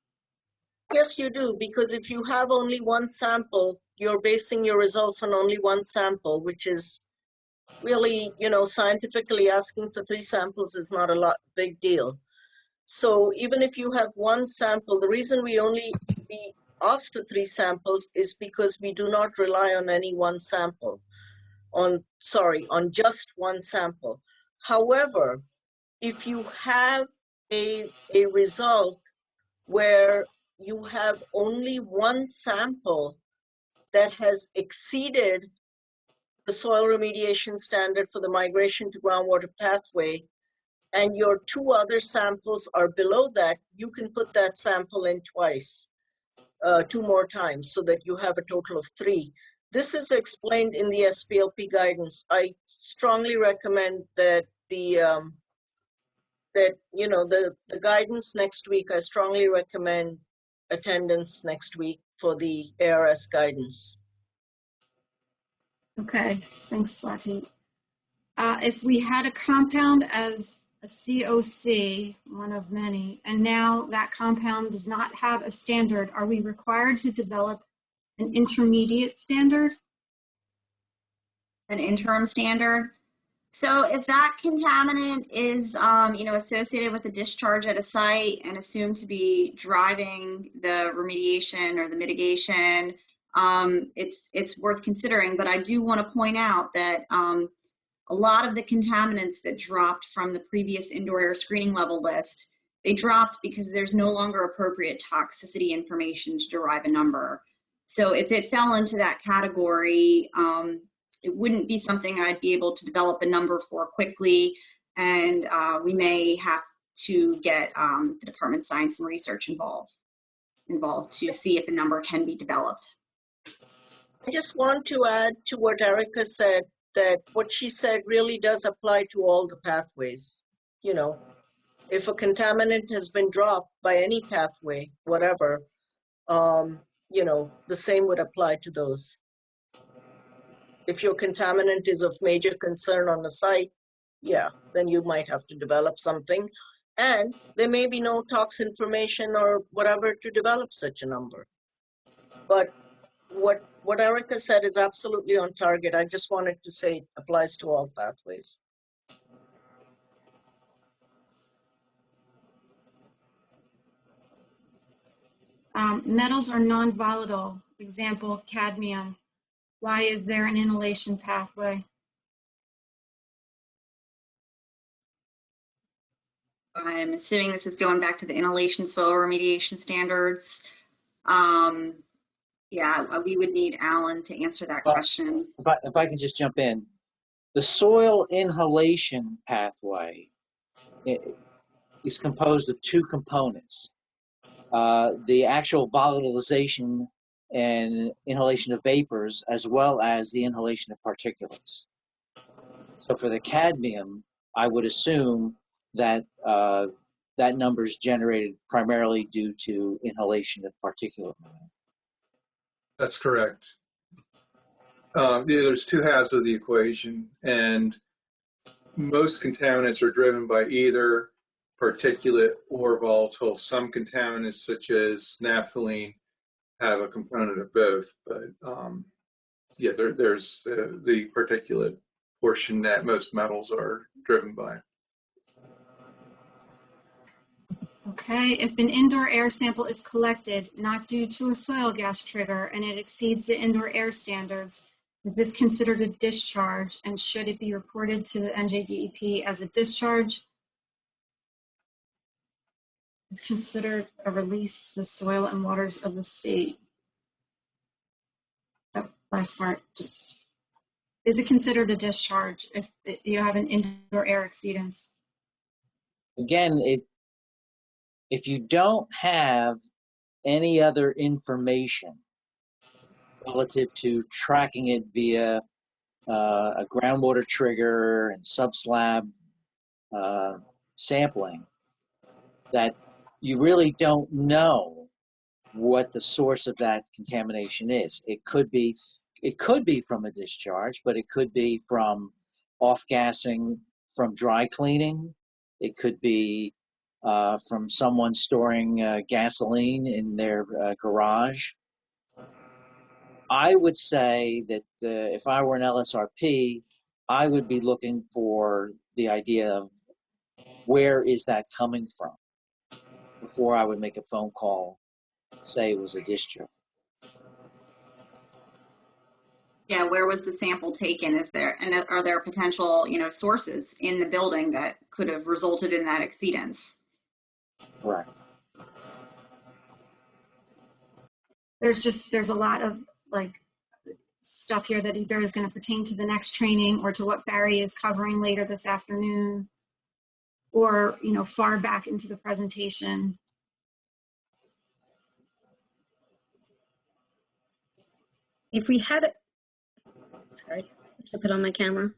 Yes, you do, because if you have only one sample, you're basing your results on only one sample, which is really, scientifically asking for 3 samples is not a big deal. So even if you have one sample, the reason we ask for 3 samples is because we do not rely on any one sample, on just one sample. However, if you have a result where you have only one sample that has exceeded the soil remediation standard for the migration to groundwater pathway, and your 2 other samples are below that, you can put that sample in twice, 2 more times, so that you have a total of 3. This is explained in the SPLP guidance. I strongly recommend that the guidance next week, I strongly recommend attendance next week for the ARS guidance. Okay, thanks, Swati. If we had a compound as a COC, one of many, and now that compound does not have a standard, are we required to develop an intermediate standard? An interim standard. So if that contaminant is, associated with a discharge at a site and assumed to be driving the remediation or the mitigation, it's worth considering. But I do want to point out that a lot of the contaminants that dropped from the previous indoor air screening level list, they dropped because there's no longer appropriate toxicity information to derive a number. So if it fell into that category, it wouldn't be something I'd be able to develop a number for quickly, and we may have to get the Department of Science and Research involved to see if a number can be developed. I just want to add to what Erica said, that what she said really does apply to all the pathways. If a contaminant has been dropped by any pathway, whatever, the same would apply to those. If your contaminant is of major concern on the site, then you might have to develop something. And there may be no tox information or whatever to develop such a number. But what Erica said is absolutely on target. I just wanted to say it applies to all pathways. Metals are non-volatile, example, cadmium. Why is there an inhalation pathway? I'm assuming this is going back to the inhalation soil remediation standards. Yeah, we would need Alan to answer that question. If I can just jump in, the soil inhalation pathway is composed of two components. The actual volatilization and inhalation of vapors, as well as the inhalation of particulates. So for the cadmium, I would assume that that number is generated primarily due to inhalation of particulate matter. That's correct. There's two halves of the equation, and most contaminants are driven by either particulate or volatile. Some contaminants, such as naphthalene, have a component of both, but yeah, there's the particulate portion that most metals are driven by. Okay, if an indoor air sample is collected not due to a soil gas trigger and it exceeds the indoor air standards, is this considered a discharge, and should it be reported to the NJDEP as a discharge? It's considered a release to the soil and waters of the state. That last part, just, is it considered a discharge if you have an indoor air exceedance? Again, if you don't have any other information relative to tracking it via a groundwater trigger and subslab sampling, that you really don't know what the source of that contamination is. It could be from a discharge, but it could be from off-gassing from dry cleaning. It could be from someone storing gasoline in their garage. I would say that if I were an LSRP, I would be looking for the idea of where is that coming from before I would make a phone call, say it was a discharge. Yeah, where was the sample taken? Is there, and are there potential, sources in the building that could have resulted in that exceedance? Correct. There's a lot of like stuff here that either is going to pertain to the next training or to what Barry is covering later this afternoon, or far back into the presentation. If we had it, sorry, I took it on my camera.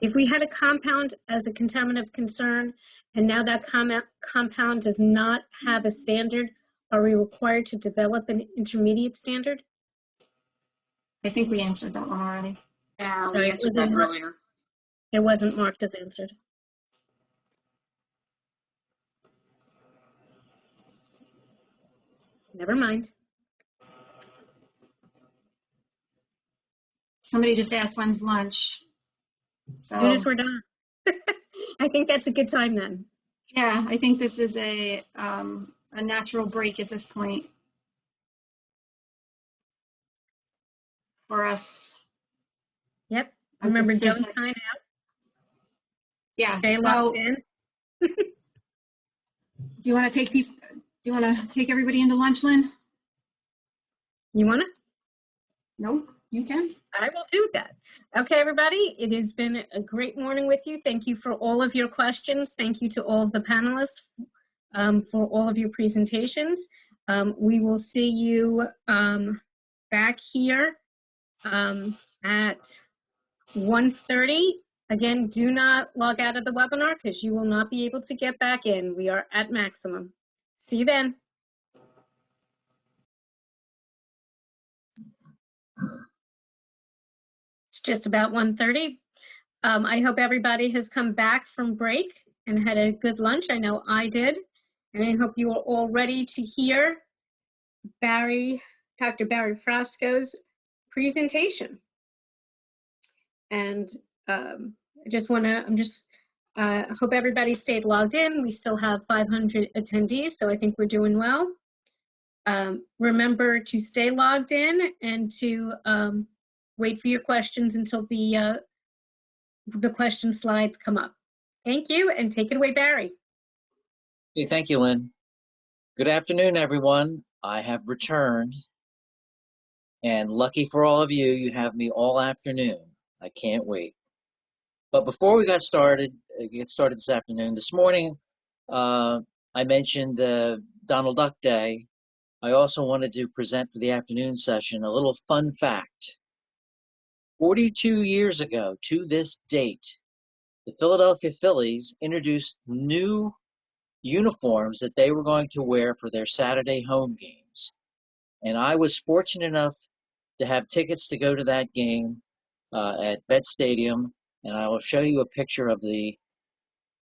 If we had a compound as a contaminant of concern, and now that compound does not have a standard, are we required to develop an intermediate standard? I think we answered that one already. Yeah, we answered that earlier. It wasn't marked as answered. Never mind. Somebody just asked when's lunch. So As soon as we're done. I think that's a good time then. yeah, I think this is a natural break at this point for us. Yep. Remember, don't There's sign out. Yeah. Stay So locked in. do you want to take people? Do you want to take everybody into lunch, Lynn? You want to? Nope. You can. I will do that. Okay, everybody, it has been a great morning with you. Thank you for all of your questions. Thank you to all of the panelists for all of your presentations. We will see you back here at 1:30. Again, do not log out of the webinar because you will not be able to get back in. We are at maximum. See you then. It's just about 1:30. I hope everybody has come back from break and had a good lunch. I know I did. And I hope you are all ready to hear Dr. Barry Frasco's presentation. And I hope everybody stayed logged in. We still have 500 attendees, so I think we're doing well. Remember to stay logged in and to wait for your questions until the question slides come up. Thank you, and take it away, Barry. Okay, thank you, Lynn. Good afternoon, everyone. I have returned, and lucky for all of you, you have me all afternoon. I can't wait. But before we get started this afternoon, this morning, I mentioned Donald Duck Day. I also wanted to present for the afternoon session a little fun fact. 42 years ago to this date, the Philadelphia Phillies introduced new uniforms that they were going to wear for their Saturday home games. And I was fortunate enough to have tickets to go to that game at Vet Stadium, and I will show you a picture of the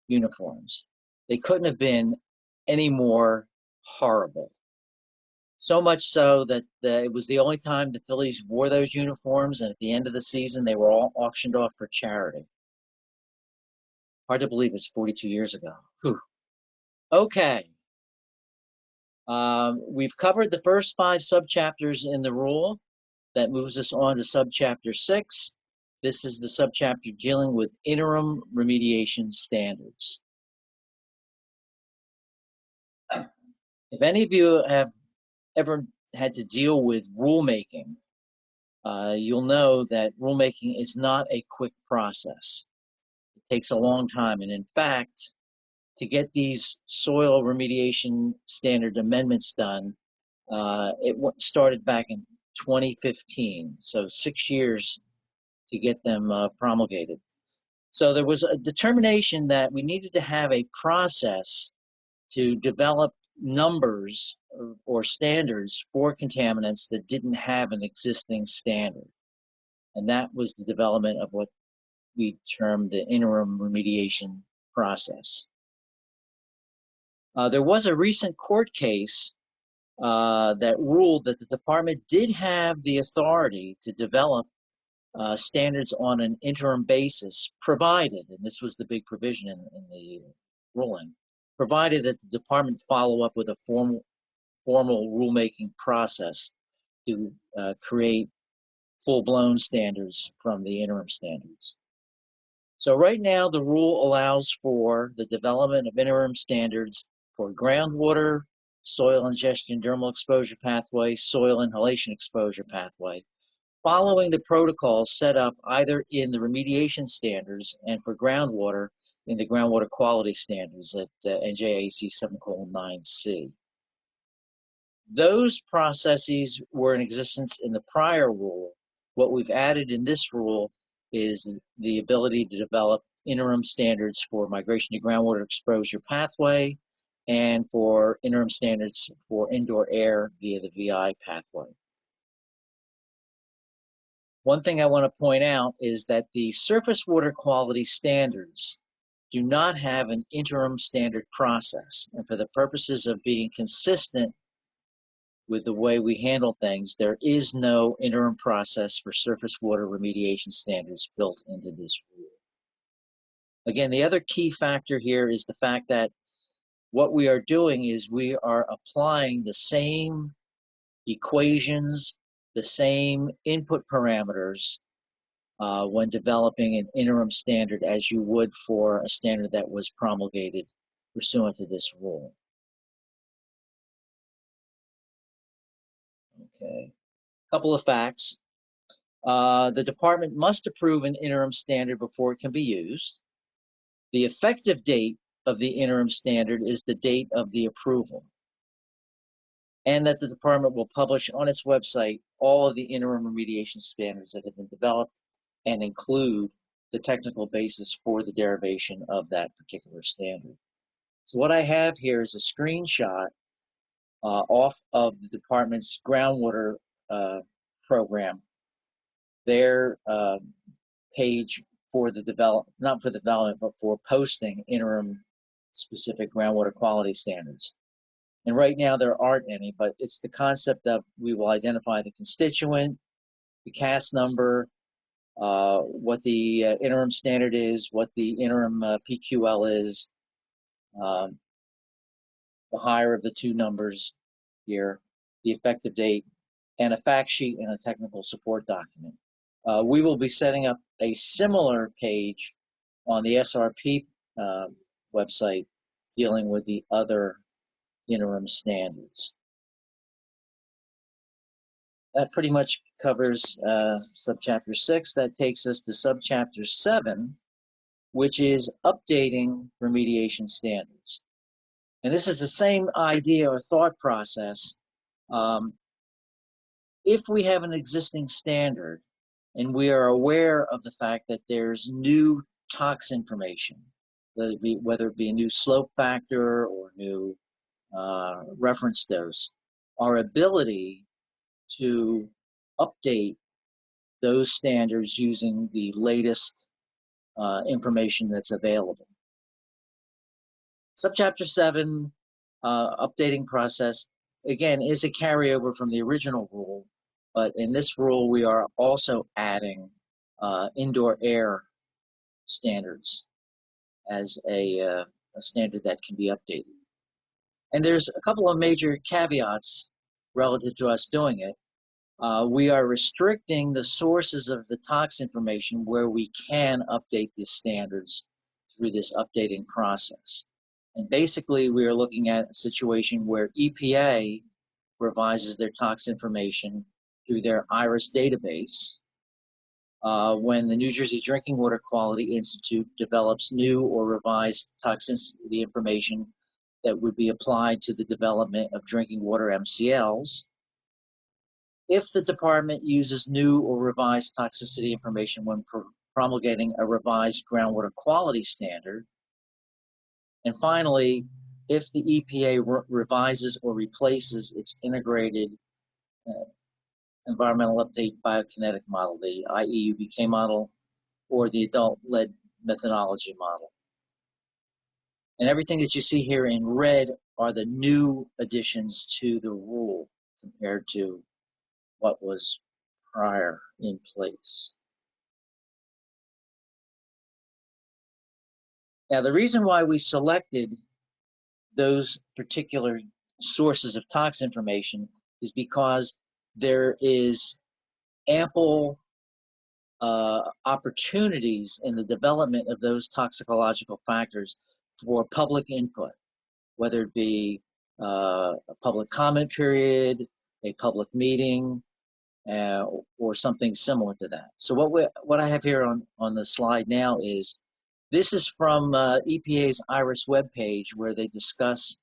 uniforms. They couldn't have been any more horrible. So much so that it was the only time the Phillies wore those uniforms, and at the end of the season, they were all auctioned off for charity. Hard to believe it's 42 years ago. Whew. Okay. We've covered the first 5 subchapters in the rule. That moves us on to subchapter 6. This is the subchapter dealing with interim remediation standards. If any of you have ever had to deal with rulemaking, you'll know that rulemaking is not a quick process. It takes a long time, and in fact, to get these soil remediation standard amendments done, it started back in 2015, so 6 years to get them promulgated. So there was a determination that we needed to have a process to develop numbers or standards for contaminants that didn't have an existing standard. And that was the development of what we termed the interim remediation process. There was a recent court case that ruled that the department did have the authority to develop standards on an interim basis, provided, and this was the big provision in the ruling, provided that the department follow up with a formal rulemaking process to create full-blown standards from the interim standards. So right now, the rule allows for the development of interim standards for groundwater, soil ingestion dermal exposure pathway, soil inhalation exposure pathway, following the protocols set up either in the remediation standards and for groundwater in the groundwater quality standards at N.J.A.C. 7:9C. Those processes were in existence in the prior rule. What we've added in this rule is the ability to develop interim standards for migration to groundwater exposure pathway and for interim standards for indoor air via the VI pathway. One thing I want to point out is that the surface water quality standards do not have an interim standard process. And for the purposes of being consistent with the way we handle things, there is no interim process for surface water remediation standards built into this rule. Again, the other key factor here is the fact that what we are doing is we are applying the same equations, the same input parameters when developing an interim standard as you would for a standard that was promulgated pursuant to this rule. Okay, a couple of facts. The department must approve an interim standard before it can be used. The effective date of the interim standard is the date of the approval. And that the department will publish on its website all of the interim remediation standards that have been developed and include the technical basis for the derivation of that particular standard. So what I have here is a screenshot off of the department's groundwater program, their page for the development, not for the development, but for posting interim specific groundwater quality standards. And right now there aren't any, but it's the concept of we will identify the constituent, the CAS number, what the interim standard is, what the interim PQL is, the higher of the two numbers here, the effective date, and a fact sheet and a technical support document. We will be setting up a similar page on the SRP website dealing with the other interim standards. That pretty much covers subchapter 6. That takes us to subchapter 7, which is updating remediation standards. And this is the same idea or thought process. If we have an existing standard and we are aware of the fact that there's new tox information, whether it be a new slope factor or new reference dose, our ability to update those standards using the latest information that's available. Subchapter 7, updating process, again, is a carryover from the original rule, but in this rule we are also adding indoor air standards as a standard that can be updated. And there's a couple of major caveats relative to us doing it. We are restricting the sources of the tox information where we can update these standards through this updating process. And basically, we are looking at a situation where EPA revises their tox information through their IRIS database, when the New Jersey Drinking Water Quality Institute develops new or revised toxicity information that would be applied to the development of drinking water MCLs. If the department uses new or revised toxicity information when promulgating a revised groundwater quality standard. And finally, if the EPA revises or replaces its integrated environmental update biokinetic model, the IEUBK model, or the adult-led methodology model. And everything that you see here in red are the new additions to the rule compared to what was prior in place. Now, the reason why we selected those particular sources of tox information is because there is ample opportunities in the development of those toxicological factors for public input, whether it be a public comment period, a public meeting, or something similar to that. So what I have here on the slide now is, this is from EPA's IRIS webpage, where they discuss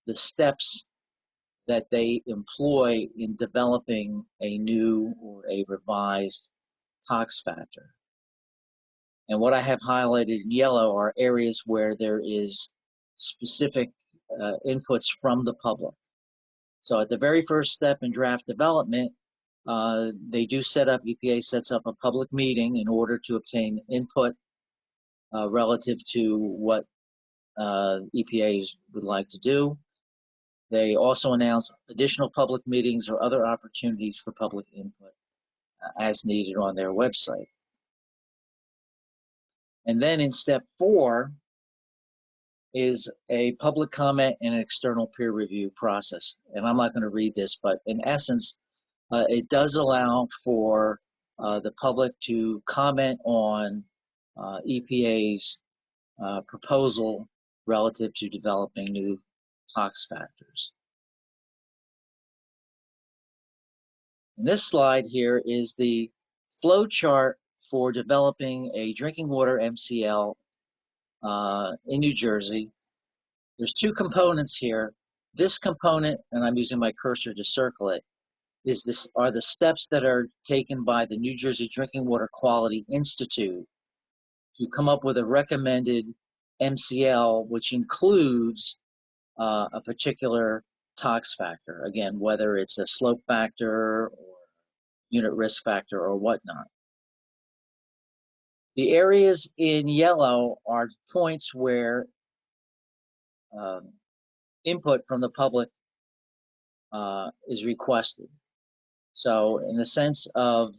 the steps that they employ in developing a new or a revised tox factor. And what I have highlighted in yellow are areas where there is specific inputs from the public. So at the very first step in draft development, EPA sets up a public meeting in order to obtain input relative to what EPA would like to do. They also announce additional public meetings or other opportunities for public input as needed on their website. And then in step 4 is a public comment and an external peer review process. And I'm not going to read this, but in essence, it does allow for the public to comment on EPA's proposal relative to developing new tox factors. And this slide here is the flow chart for developing a drinking water MCL in New Jersey. There's 2 components here. This component, and I'm using my cursor to circle it, are the steps that are taken by the New Jersey Drinking Water Quality Institute to come up with a recommended MCL, which includes a particular tox factor. Again, whether it's a slope factor or unit risk factor or whatnot. The areas in yellow are points where input from the public is requested. So in the sense of,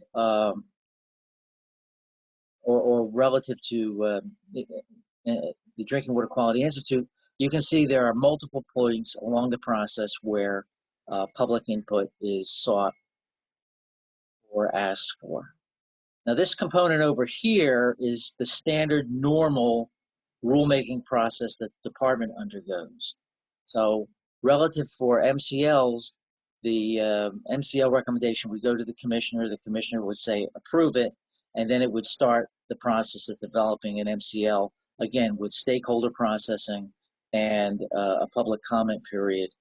or relative to the Drinking Water Quality Institute, you can see there are multiple points along the process where public input is sought or asked for. Now, this component over here is the standard normal rulemaking process that the department undergoes. So relative for MCLs, the MCL recommendation would go to the commissioner would say approve it, and then it would start the process of developing an MCL, again with stakeholder processing and a public comment period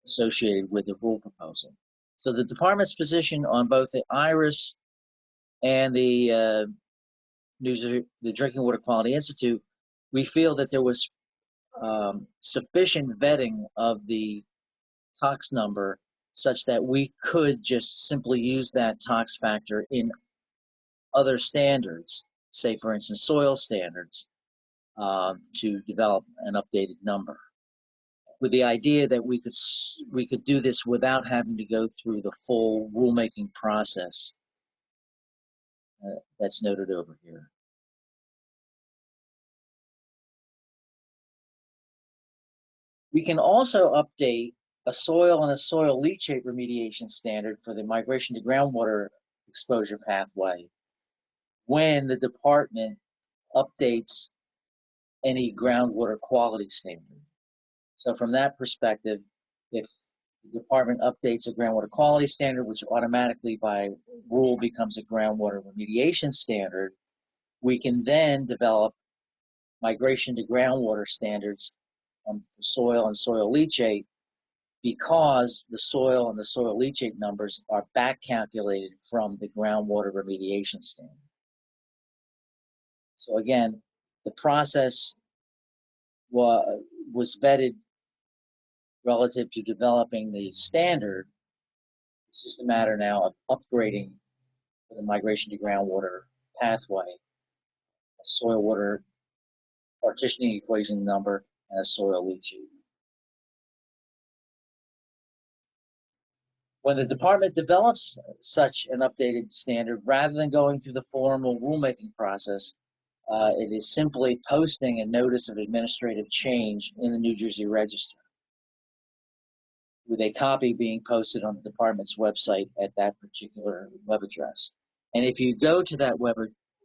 associated with the rule proposal. So the department's position on both the IRIS and the Drinking Water Quality Institute, we feel that there was sufficient vetting of the TOX number such that we could just simply use that TOX factor in other standards, say for instance soil standards, to develop an updated number, with the idea that we could do this without having to go through the full rulemaking process that's noted over here. We can also update a soil and a soil leachate remediation standard for the migration to groundwater exposure pathway when the department updates any groundwater quality standard. So from that perspective, if the department updates a groundwater quality standard, which automatically by rule becomes a groundwater remediation standard, we can then develop migration to groundwater standards on soil and soil leachate, because the soil and the soil leachate numbers are back calculated from the groundwater remediation standard. So again, the process was vetted relative to developing the standard. It's just a matter now of upgrading the migration to groundwater pathway, a soil water partitioning equation number, and a soil leachate. When the department develops such an updated standard, rather than going through the formal rulemaking process, it is simply posting a notice of administrative change in the New Jersey Register, with a copy being posted on the department's website at that particular web address. And if you go to that web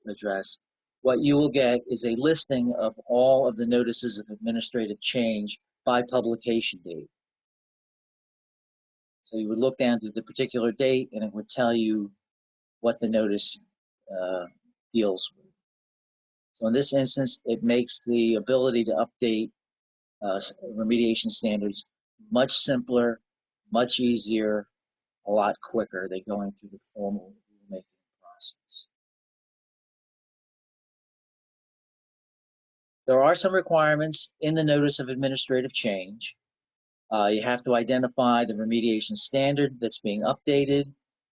address, what you will get is a listing of all of the notices of administrative change by publication date. So you would look down to the particular date and it would tell you what the notice deals with. So in this instance, it makes the ability to update remediation standards much simpler, much easier, a lot quicker than going through the formal rulemaking process. There are some requirements in the notice of administrative change. You have to identify the remediation standard that's being updated,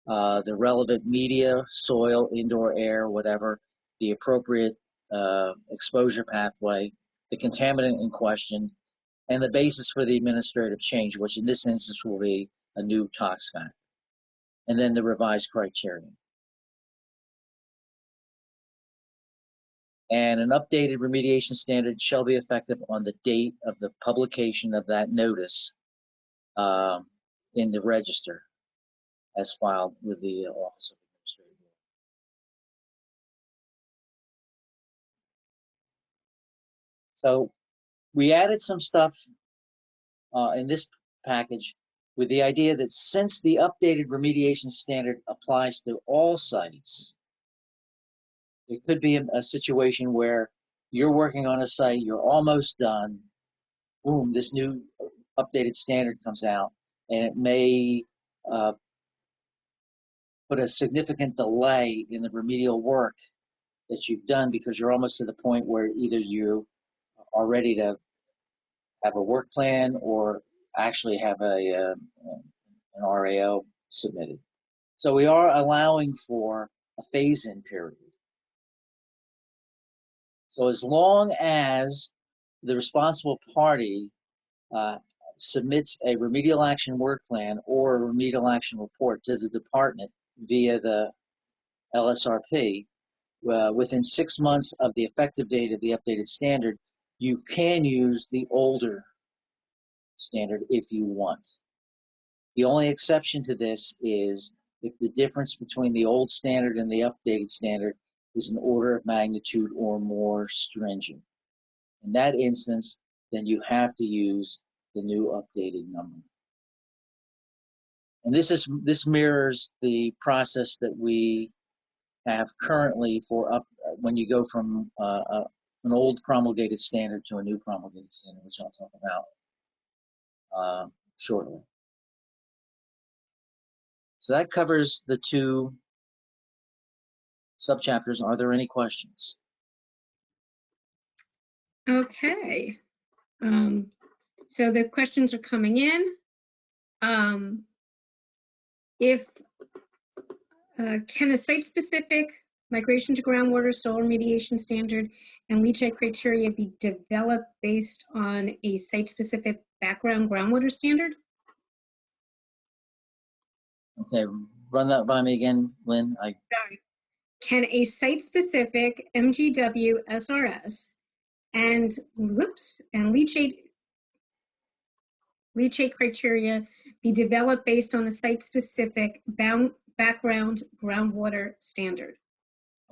the relevant media, soil, indoor air, whatever, the appropriate exposure pathway, the contaminant in question, and the basis for the administrative change, which in this instance will be a new TOX factor, and then the revised criterion. And an updated remediation standard shall be effective on the date of the publication of that notice in the register as filed with the Office of Administrative Law. So we added some stuff in this package with the idea that since the updated remediation standard applies to all sites, it could be a situation where you're working on a site, you're almost done, boom, this new updated standard comes out, and it may put a significant delay in the remedial work that you've done because you're almost to the point where either you are ready to have a work plan or actually have an RAO submitted. So we are allowing for a phase-in period. So as long as the responsible party submits a remedial action work plan or a remedial action report to the department via the LSRP, within 6 months of the effective date of the updated standard, you can use the older standard if you want. The only exception to this is if the difference between the old standard and the updated standard is an order of magnitude or more stringent. In that instance, then you have to use the new updated number. And this mirrors the process that we have currently for when you go from an old promulgated standard to a new promulgated standard, which I'll talk about shortly. So that covers the two subchapters. Are there any questions? Okay. So the questions are coming in. If can a site-specific migration to groundwater soil remediation standard and leachate criteria be developed based on a site-specific background groundwater standard? Okay, run that by me again, Lynn. Sorry. Can a site-specific MGW SRS and leachate criteria be developed based on a site-specific background groundwater standard?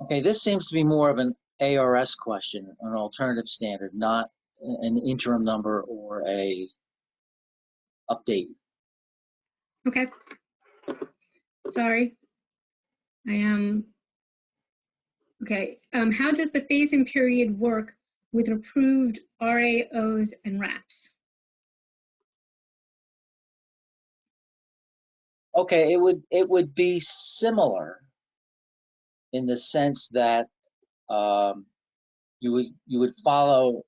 Okay, this seems to be more of an ARS question, an alternative standard, not an interim number or a update. Okay. Sorry. I am. Okay. How does the phase-in period work with approved RAOs and RAPs? Okay, it would be similar in the sense that you would follow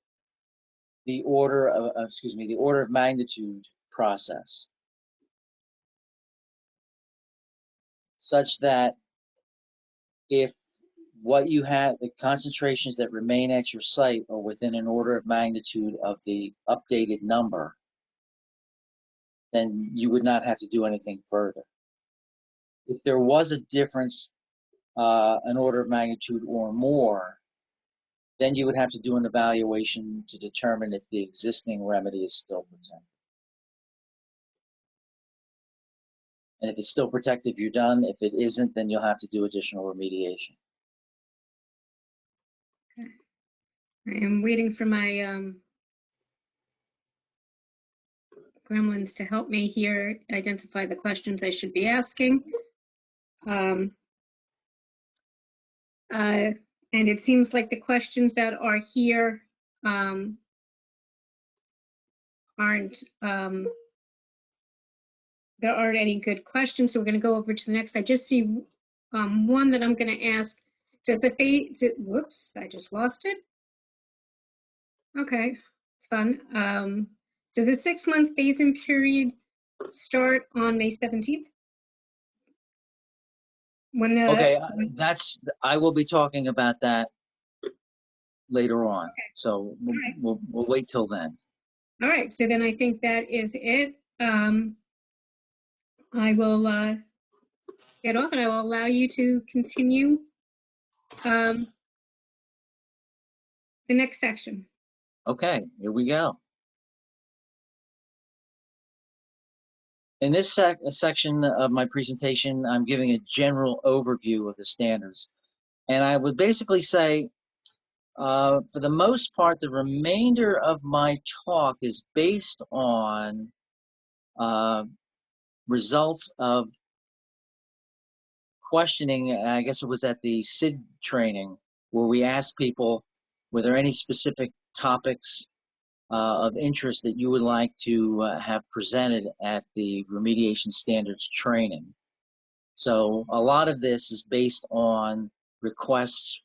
the order of magnitude process, such that if what you have, the concentrations that remain at your site are within an order of magnitude of the updated number, then you would not have to do anything further. If there was a difference, an order of magnitude or more, then you would have to do an evaluation to determine if the existing remedy is still protected. And if it's still protected, you're done. If it isn't, then you'll have to do additional remediation. Okay. I am waiting for my gremlins to help me here identify the questions I should be asking. And it seems like the questions that are here there aren't any good questions, so we're going to go over to the next. I just see one that I'm going to ask. Does the phase, whoops, I just lost it. Okay, it's fun. Does the 6-month phase-in period start on May 17th? When the, Okay, I will be talking about that later on. Okay. So we'll wait till then. All right, so then I think that is it. I will get off and I will allow you to continue the next section. Okay, here we go. In this section of my presentation, I'm giving a general overview of the standards. And I would basically say, for the most part, the remainder of my talk is based on results of questioning. I guess it was at the SID training where we asked people, were there any specific topics of interest that you would like to have presented at the remediation standards training. So a lot of this is based on requests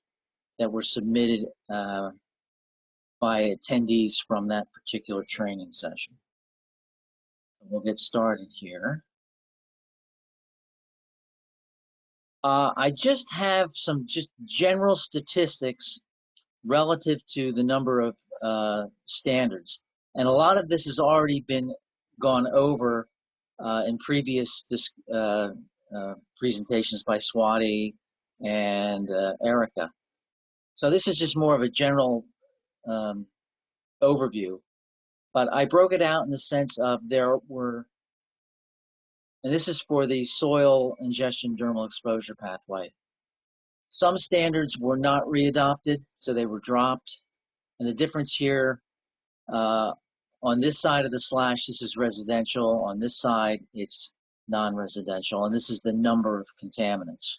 that were submitted by attendees from that particular training session. We'll get started here. I just have some general statistics relative to the number of standards. And a lot of this has already been gone over in previous presentations by Swati and Erica. So this is just more of a general overview. But I broke it out in the sense of there were, and this is for the soil ingestion dermal exposure pathway. Some standards were not readopted, so they were dropped. And the difference here, on this side of the slash, this is residential. On this side, it's non-residential. And this is the number of contaminants.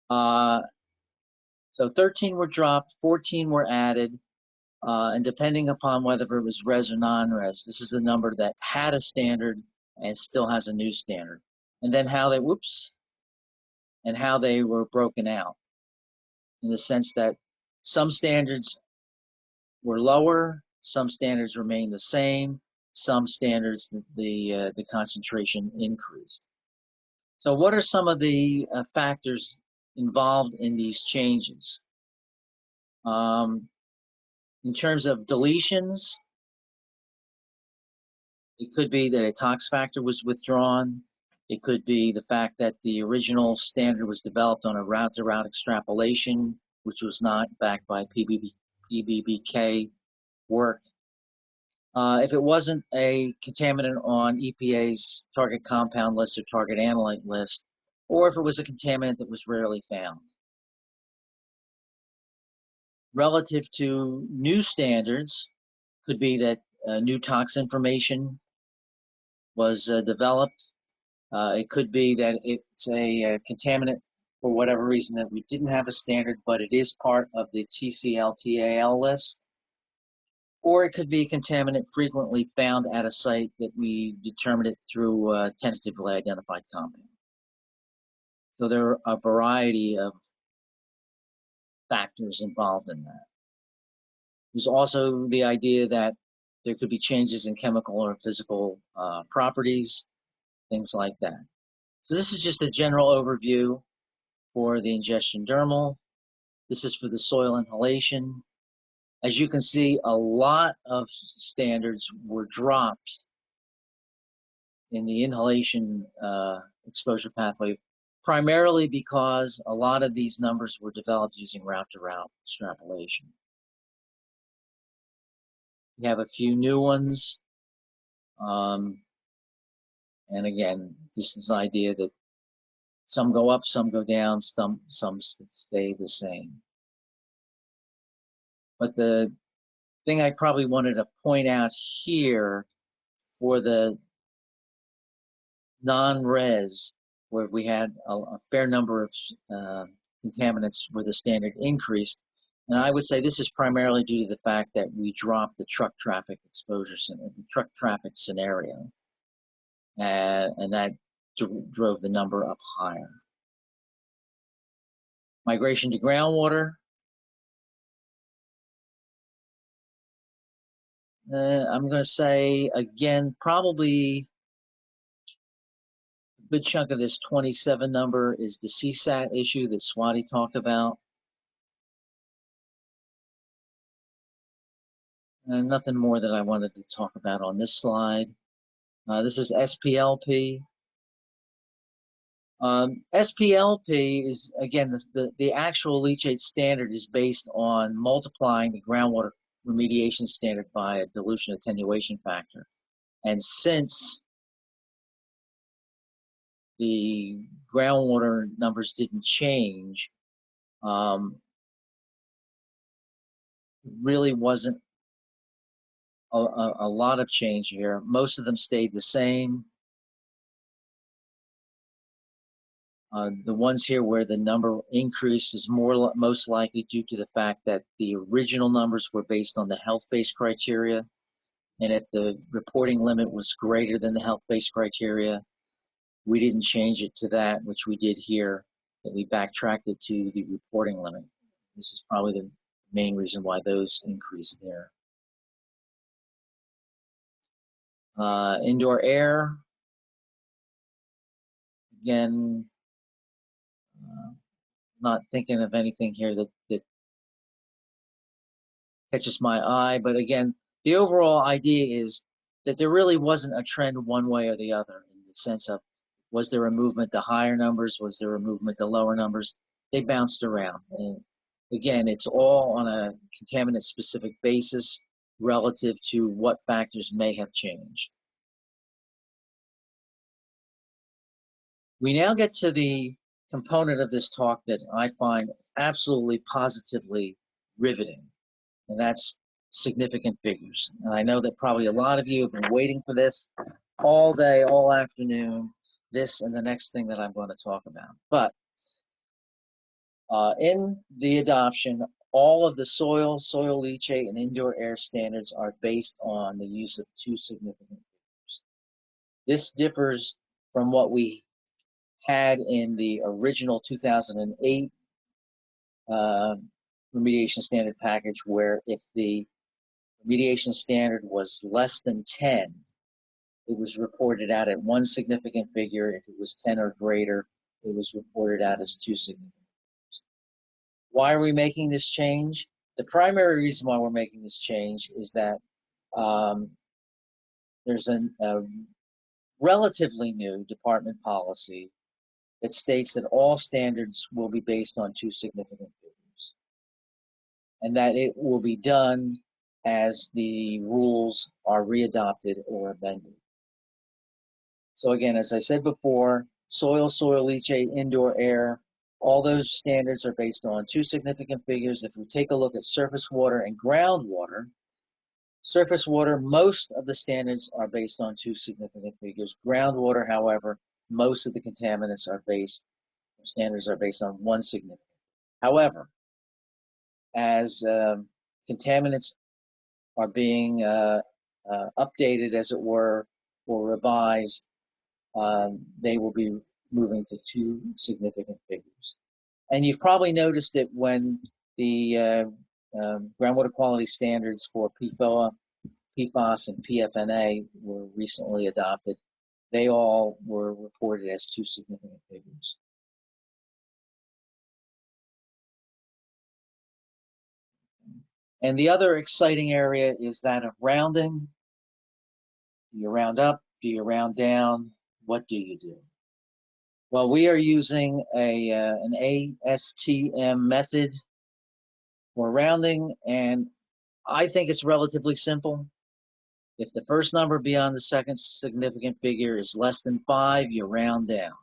So 13 were dropped, 14 were added. And depending upon whether it was res or non-res, this is the number that had a standard and still has a new standard. And then how they, and how they were broken out, in the sense that some standards were lower, some standards remained the same, some standards, the concentration increased. So what are some of the factors involved in these changes? In terms of deletions, it could be that a tox factor was withdrawn. It could be the fact that the original standard was developed on a route-to-route extrapolation, which was not backed by PBBK work. If it wasn't a contaminant on EPA's target compound list or target analyte list, or if it was a contaminant that was rarely found. Relative to new standards, could be that new tox information was developed. It could be that it's a contaminant for whatever reason that we didn't have a standard, but it is part of the TCL/TAL list. Or it could be a contaminant frequently found at a site that we determined it through a tentatively identified compound. So there are a variety of factors involved in that. There's also the idea that there could be changes in chemical or physical properties, things like that. So this is just a general overview for the ingestion dermal. This is for the soil inhalation. As you can see, a lot of standards were dropped in the inhalation exposure pathway, primarily because a lot of these numbers were developed using route-to-route extrapolation. We have a few new ones. And again, this is the idea that some go up, some go down, some stay the same. But the thing I probably wanted to point out here for the non-res, where we had a fair number of contaminants where the standard increased, and I would say this is primarily due to the fact that we dropped the truck traffic exposure, the truck traffic scenario, and that drove the number up higher. Migration to groundwater. I'm going to say, again, probably a good chunk of this 27 number is the CSAT issue that Swati talked about. And nothing more that I wanted to talk about on this slide. This is SPLP. SPLP is, again, the actual leachate standard is based on multiplying the groundwater remediation standard by a dilution attenuation factor. And since the groundwater numbers didn't change, really wasn't a lot of change here. Most of them stayed the same. The ones here where the number increase is most likely due to the fact that the original numbers were based on the health-based criteria. And if the reporting limit was greater than the health-based criteria, we didn't change it to that, which we did here, that we backtracked it to the reporting limit. This is probably the main reason why those increased there. Indoor air, again, not thinking of anything here that catches my eye, but again, the overall idea is that there really wasn't a trend one way or the other, in the sense of, was there a movement to higher numbers? Was there a movement to lower numbers? They bounced around. And again, it's all on a contaminant specific basis. relative to what factors may have changed. We now get to the component of this talk that I find absolutely positively riveting, and that's significant figures. And I know that probably a lot of you have been waiting for this all day, all afternoon, this and the next thing that I'm going to talk about. But in the adoption, all of the soil leachate, and indoor air standards are based on the use of two significant figures. This differs from what we had in the original 2008 remediation standard package, where if the remediation standard was less than 10, it was reported out at one significant figure. If it was 10 or greater, it was reported out as two significant figures. Why are we making this change? The primary reason why we're making this change is that there's a relatively new department policy that states that all standards will be based on two significant figures, and that it will be done as the rules are readopted or amended. So again, as I said before, soil leachate, indoor air, all those standards are based on two significant figures. If we take a look at surface water and groundwater, surface water, most of the standards are based on two significant figures. Groundwater, however, most of the contaminants are based, standards are based on one significant. However, as contaminants are being updated, as it were, or revised, they will be moving to two significant figures. And you've probably noticed that when the groundwater quality standards for PFOA, PFOS, and PFNA were recently adopted, they all were reported as two significant figures. And the other exciting area is that of rounding. Do you round up? Do you round down? What do you do? Well, we are using an ASTM method for rounding, and I think it's relatively simple. If the first number beyond the second significant figure is less than 5, you round down.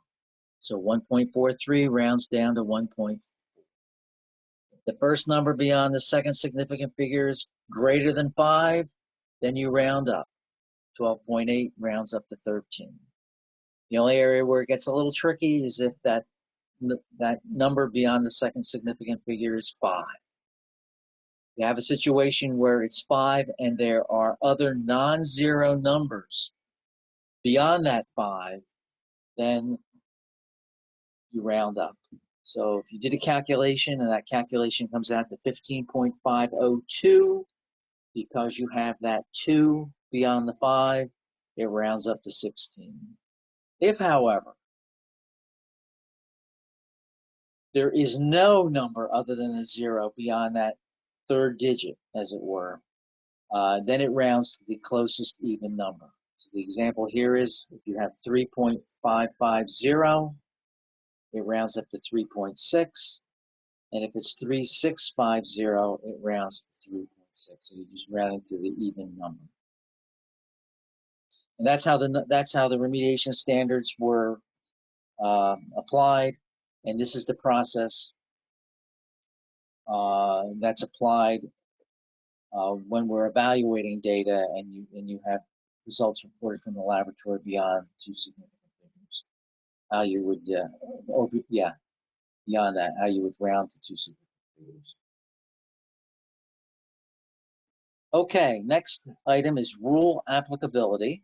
So 1.43 rounds down to 1.4. The first number beyond the second significant figure is greater than 5, then you round up. 12.8 rounds up to 13. The only area where it gets a little tricky is if that number beyond the second significant figure is 5. You have a situation where it's 5 and there are other non-zero numbers beyond that 5, then you round up. So if you did a calculation and that calculation comes out to 15.502, because you have that 2 beyond the 5, it rounds up to 16. If, however, there is no number other than a 0 beyond that third digit, as it were, then it rounds to the closest even number. So the example here is if you have 3.550, it rounds up to 3.6. And if it's 3.650, it rounds to 3.6. So you're just rounding to the even number. And that's how the remediation standards were applied. And this is the process that's applied when we're evaluating data and you have results reported from the laboratory beyond two significant figures. How you would, beyond that, how you would round to two significant figures. Okay, next item is rule applicability.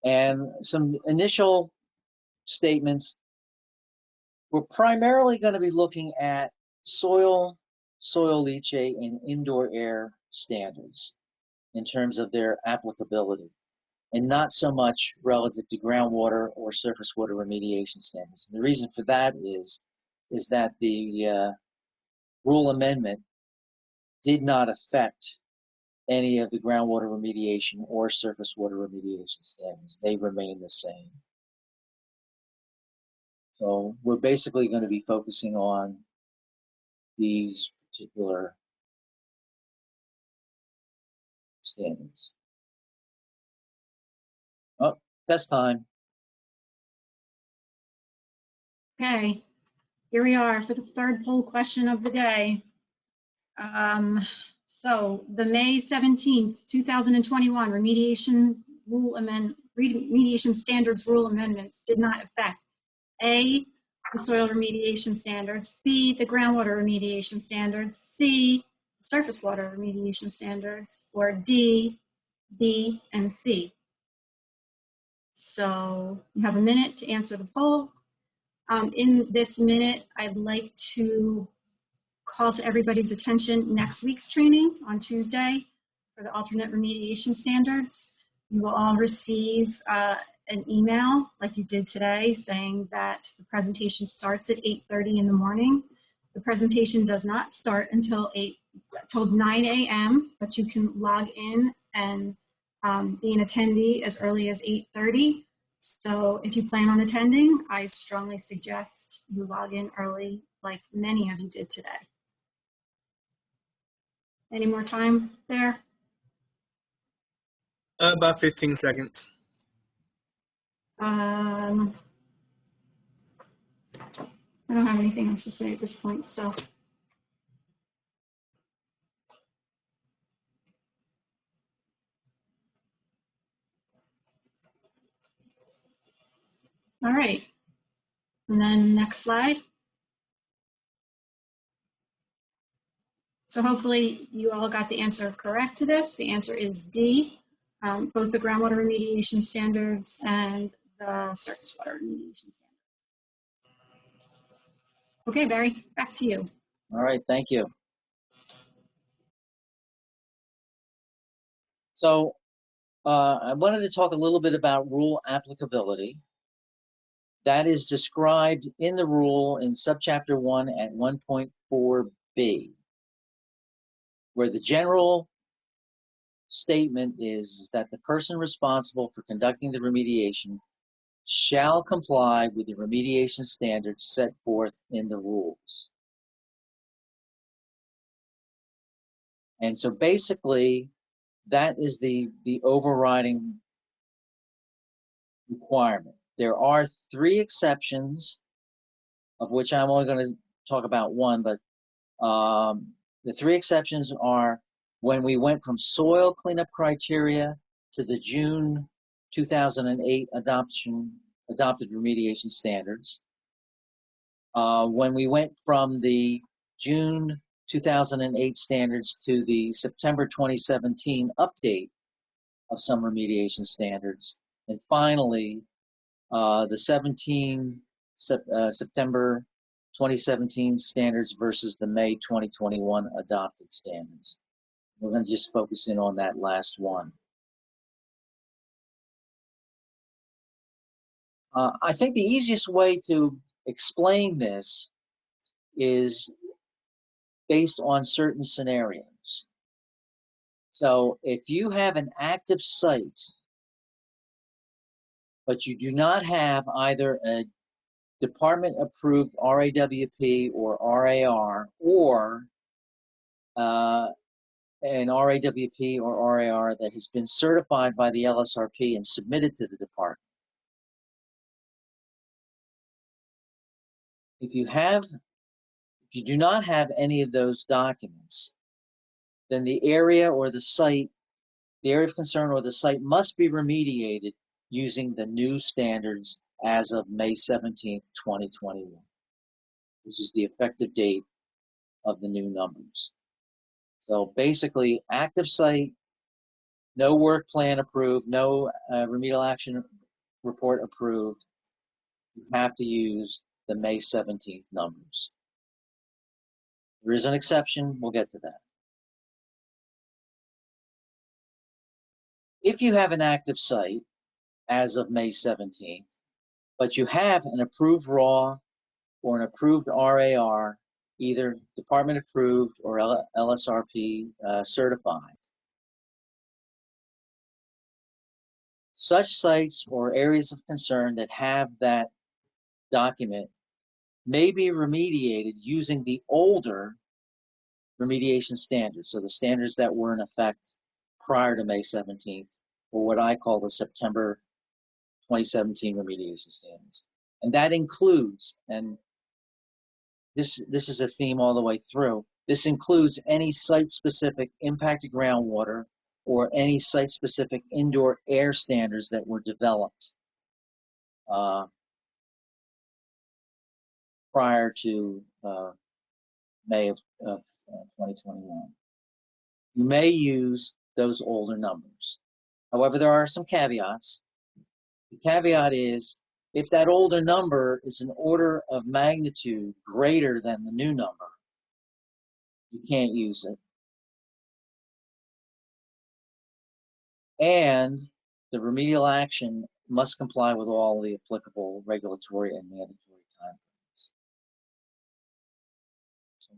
And some initial statements. We're primarily going to be looking at soil leachate, and indoor air standards in terms of their applicability, and not so much relative to groundwater or surface water remediation standards. And the reason for that is that the rule amendment did not affect any of the groundwater remediation or surface water remediation standards. They remain the same. So we're basically going to be focusing on these particular standards. Oh, test time. Okay, here we are for the third poll question of the day. So the May 17th, 2021 remediation standards rule amendments did not affect A, the soil remediation standards, B, the groundwater remediation standards, C, surface water remediation standards, or D, B, and C. So you have a minute to answer the poll. In this minute, I'd like to call to everybody's attention next week's training on Tuesday for the alternate remediation standards. You will all receive an email like you did today saying that the presentation starts at 8:30 in the morning. The presentation does not start until 9 a.m., but you can log in and be an attendee as early as 8:30. So if you plan on attending, I strongly suggest you log in early like many of you did today. Any more time there? About 15 seconds. I don't have anything else to say at this point, so. All right, and then next slide. So hopefully you all got the answer correct to this. The answer is D, both the groundwater remediation standards and the surface water remediation standards. Okay, Barry, back to you. All right, thank you. So I wanted to talk a little bit about rule applicability. That is described in the rule in subchapter 1 at 1.4b, where the general statement is that the person responsible for conducting the remediation shall comply with the remediation standards set forth in the rules. And so basically, that is the overriding requirement. There are 3 exceptions, of which I'm only going to talk about one, but the 3 exceptions are when we went from soil cleanup criteria to the June 2008 adopted remediation standards, when we went from the June 2008 standards to the September 2017 update of some remediation standards, and finally the September 2017 standards versus the May 2021 adopted standards. We're going to just focus in on that last one. I think the easiest way to explain this is based on certain scenarios. So if you have an active site, but you do not have either a department approved RAWP or RAR, or an RAWP or RAR that has been certified by the LSRP and submitted to the department. If you do not have any of those documents, then the area or the site, the area of concern or the site must be remediated using the new standards as of May 17th, 2021, which is the effective date of the new numbers. So basically, active site, no work plan approved, no remedial action report approved, you have to use the May 17th numbers. There is an exception, we'll get to that. If you have an active site as of May 17th, but you have an approved RAW or an approved RAR, either department approved or LSRP certified, such sites or areas of concern that have that document may be remediated using the older remediation standards, so the standards that were in effect prior to May 17th, or what I call the September 2017 remediation standards. And that includes, and this is a theme all the way through, this includes any site-specific impacted groundwater or any site-specific indoor air standards that were developed prior to May of 2021. You may use those older numbers. However, there are some caveats. The caveat is if that older number is an order of magnitude greater than the new number, you can't use it. And the remedial action must comply with all the applicable regulatory and mandatory timeframes.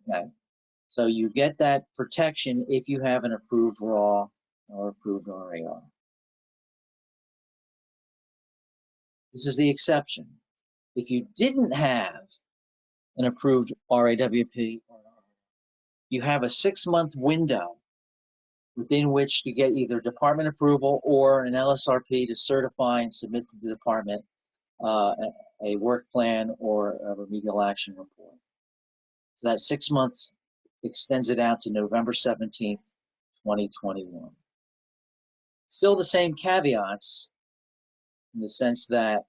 Okay. So you get that protection if you have an approved RAW or approved RAR. This is the exception. If you didn't have an approved RAWP, you have a 6-month window within which to get either department approval or an LSRP to certify and submit to the department a work plan or a remedial action report. So that 6 months extends it out to November 17th, 2021. Still the same caveats in the sense that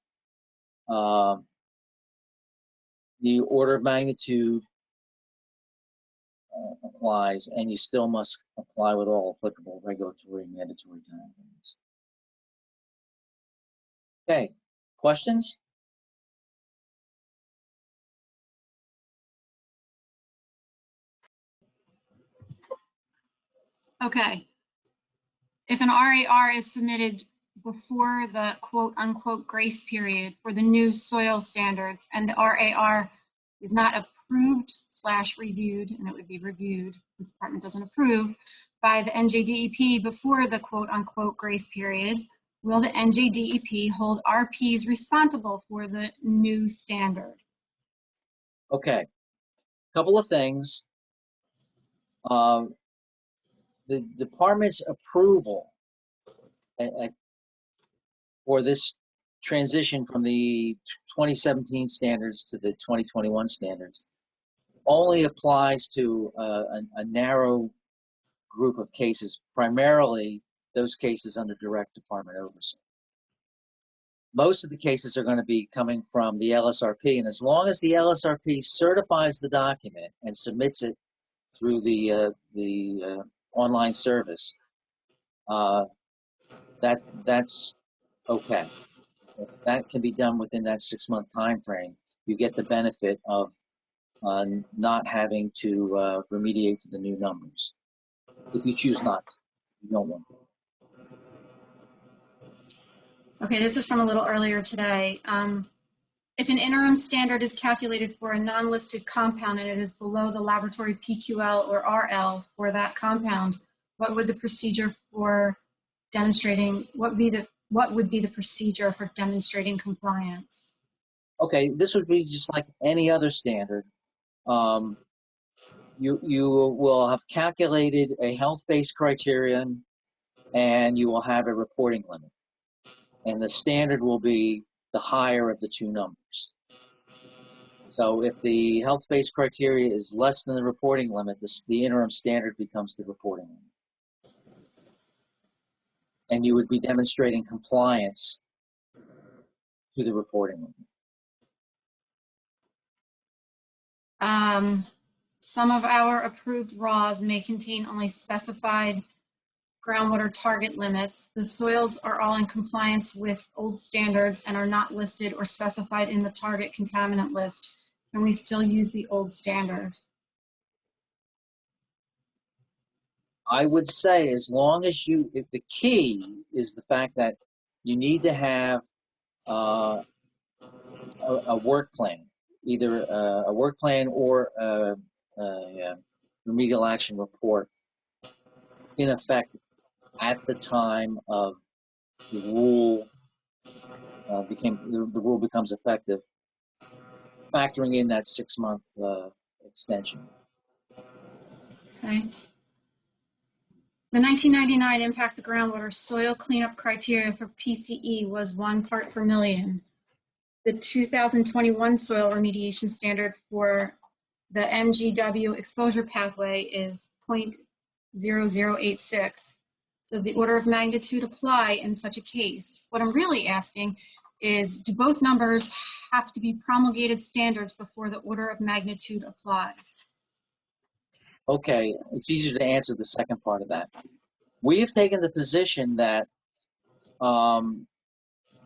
the order of magnitude applies, and you still must apply with all applicable regulatory and mandatory timeframes. Okay, questions? Okay. If an RAR is submitted before the quote unquote grace period for the new soil standards and the RAR is not approved / reviewed, and it would be reviewed, the department doesn't approve, by the NJDEP before the quote unquote grace period, will the NJDEP hold RPs responsible for the new standard? Okay, couple of things. The department's approval for this transition from the 2017 standards to the 2021 standards only applies to a narrow group of cases, primarily those cases under direct department oversight. Most of the cases are going to be coming from the LSRP, and as long as the LSRP certifies the document and submits it through the online service, that's okay. If that can be done within that 6-month time frame, you get the benefit of not having to remediate to the new numbers. If you choose not to, you don't want to. Okay, this is from a little earlier today. If an interim standard is calculated for a non-listed compound and it is below the laboratory PQL or RL for that compound, what would the procedure for demonstrating, what would be the procedure for demonstrating compliance? Okay, this would be just like any other standard. You will have calculated a health-based criterion, and you will have a reporting limit. And the standard will be the higher of the two numbers. So if the health-based criteria is less than the reporting limit, the interim standard becomes the reporting limit. And you would be demonstrating compliance to the reporting limit. Some of our approved RAWs may contain only specified groundwater target limits. The soils are all in compliance with old standards and are not listed or specified in the target contaminant list. Can we still use the old standard? I would say as long as the key is the fact that you need to have a work plan, either a work plan or a remedial action report in effect at the time of the rule the rule becomes effective, factoring in that 6-month extension. Okay. The 1999 impact to groundwater soil cleanup criteria for PCE was 1 part per million. The 2021 soil remediation standard for the MGW exposure pathway is 0.0086. Does the order of magnitude apply in such a case? What I'm really asking is, do both numbers have to be promulgated standards before the order of magnitude applies? Okay, it's easier to answer the second part of that. We have taken the position that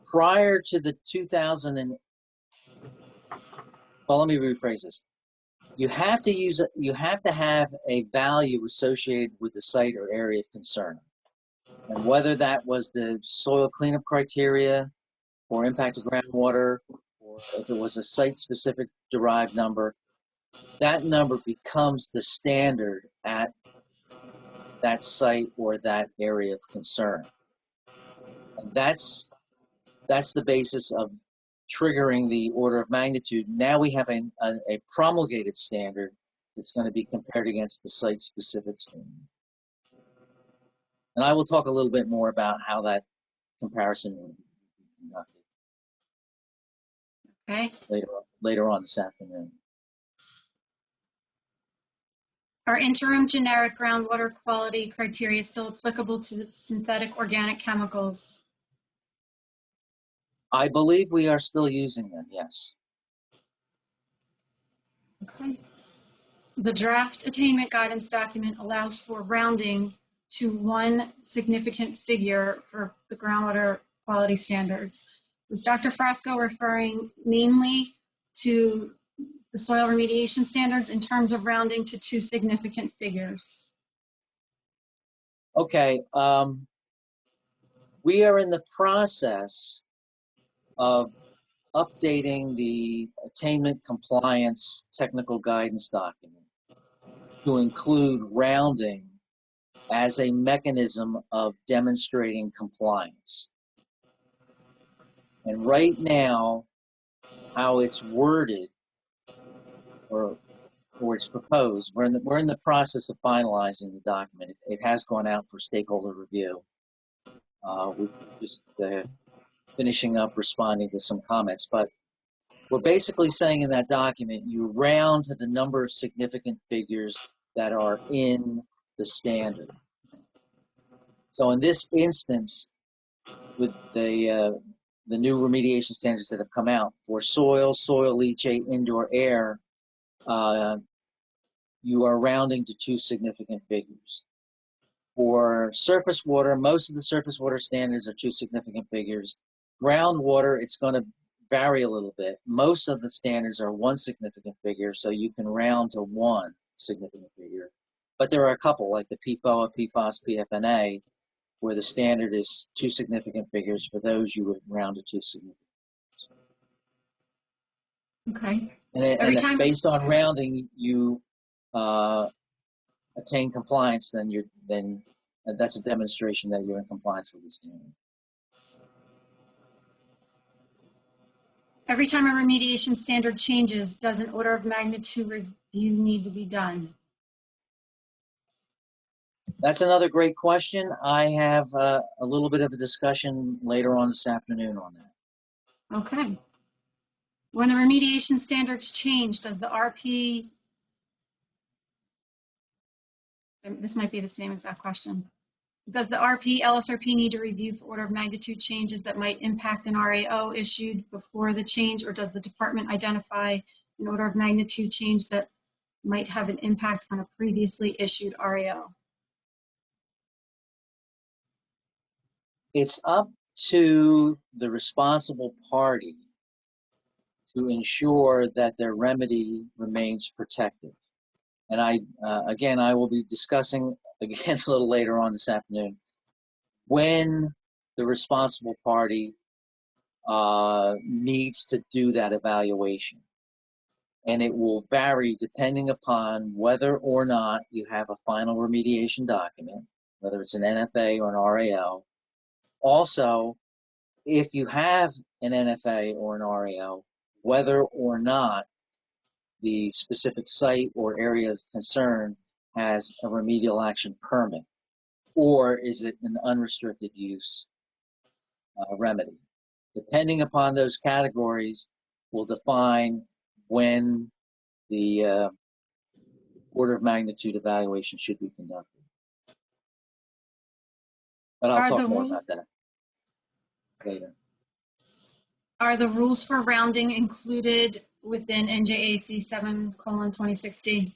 prior to the 2000 and, well, let me rephrase this. You have to have a value associated with the site or area of concern. And whether that was the soil cleanup criteria or impact to groundwater, or if it was a site-specific derived number, that number becomes the standard at that site or that area of concern. And that's the basis of triggering the order of magnitude. Now we have a promulgated standard that's going to be compared against the site-specific standard. And I will talk a little bit more about how that comparison will be conducted later on this afternoon. Are interim generic groundwater quality criteria still applicable to the synthetic organic chemicals? I believe we are still using them, yes. Okay. The draft attainment guidance document allows for rounding to 1 significant figure for the groundwater quality standards. Was Dr. Frasco referring mainly to the soil remediation standards in terms of rounding to 2 significant figures? Okay, we are in the process of updating the attainment compliance technical guidance document to include rounding as a mechanism of demonstrating compliance. And right now, how it's worded or it's proposed, we're in the process of finalizing the document. It has gone out for stakeholder review. We're just finishing up responding to some comments, but we're basically saying in that document, you round to the number of significant figures that are in the standard. So in this instance, with the new remediation standards that have come out for soil, soil leachate, indoor air, you are rounding to 2 significant figures. For surface water, most of the surface water standards are 2 significant figures. Groundwater, it's going to vary a little bit. Most of the standards are 1 significant figure, so you can round to 1 significant figure. But there are a couple, like the PFOA, PFOS, PFNA, where the standard is 2 significant figures. For those, you would round to 2 significant. Okay. And based on rounding, you attain compliance, then that's a demonstration that you're in compliance with the standard. Every time a remediation standard changes, does an order of magnitude review need to be done? That's another great question. I have a little bit of a discussion later on this afternoon on that. Okay. When the remediation standards change, does the RP, this might be the same exact question. Does the RP, LSRP need to review for order of magnitude changes that might impact an RAO issued before the change, or does the department identify an order of magnitude change that might have an impact on a previously issued RAO? It's up to the responsible party to ensure that their remedy remains protective. And I will be discussing again a little later on this afternoon when the responsible party needs to do that evaluation. And it will vary depending upon whether or not you have a final remediation document, whether it's an NFA or an RAO. Also, if you have an NFA or an RAO, whether or not the specific site or area of concern has a remedial action permit. or is it an unrestricted use remedy? Depending upon those categories, will define when the order of magnitude evaluation should be conducted. But I'll Are talk the more rule- about that later. Are the rules for rounding included within NJAC 7:2016?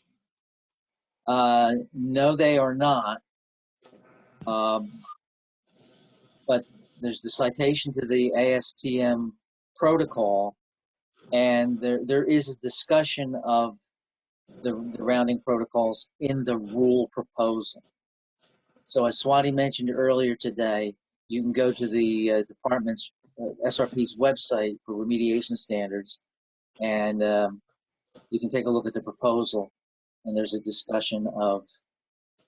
No, they are not. But there's the citation to the ASTM protocol, and there is a discussion of the rounding protocols in the rule proposal. So as Swati mentioned earlier today, you can go to the department's SRP's website for remediation standards, and you can take a look at the proposal, and there's a discussion of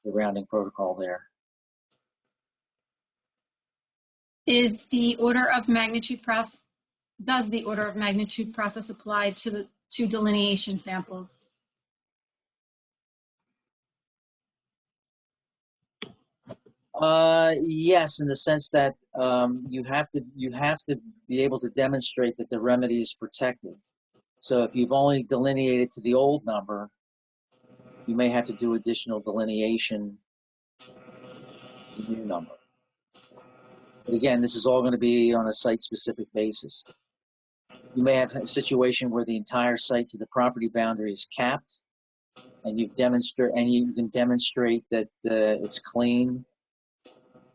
the rounding protocol there. Is the order of magnitude process, does the order of magnitude process apply to delineation samples? Yes, in the sense that you have to be able to demonstrate that the remedy is protected. So if you've only delineated to the old number, you may have to do additional delineation to the new number. But again, this is all going to be on a site-specific basis. You may have a situation where the entire site to the property boundary is capped, and you can demonstrate that it's clean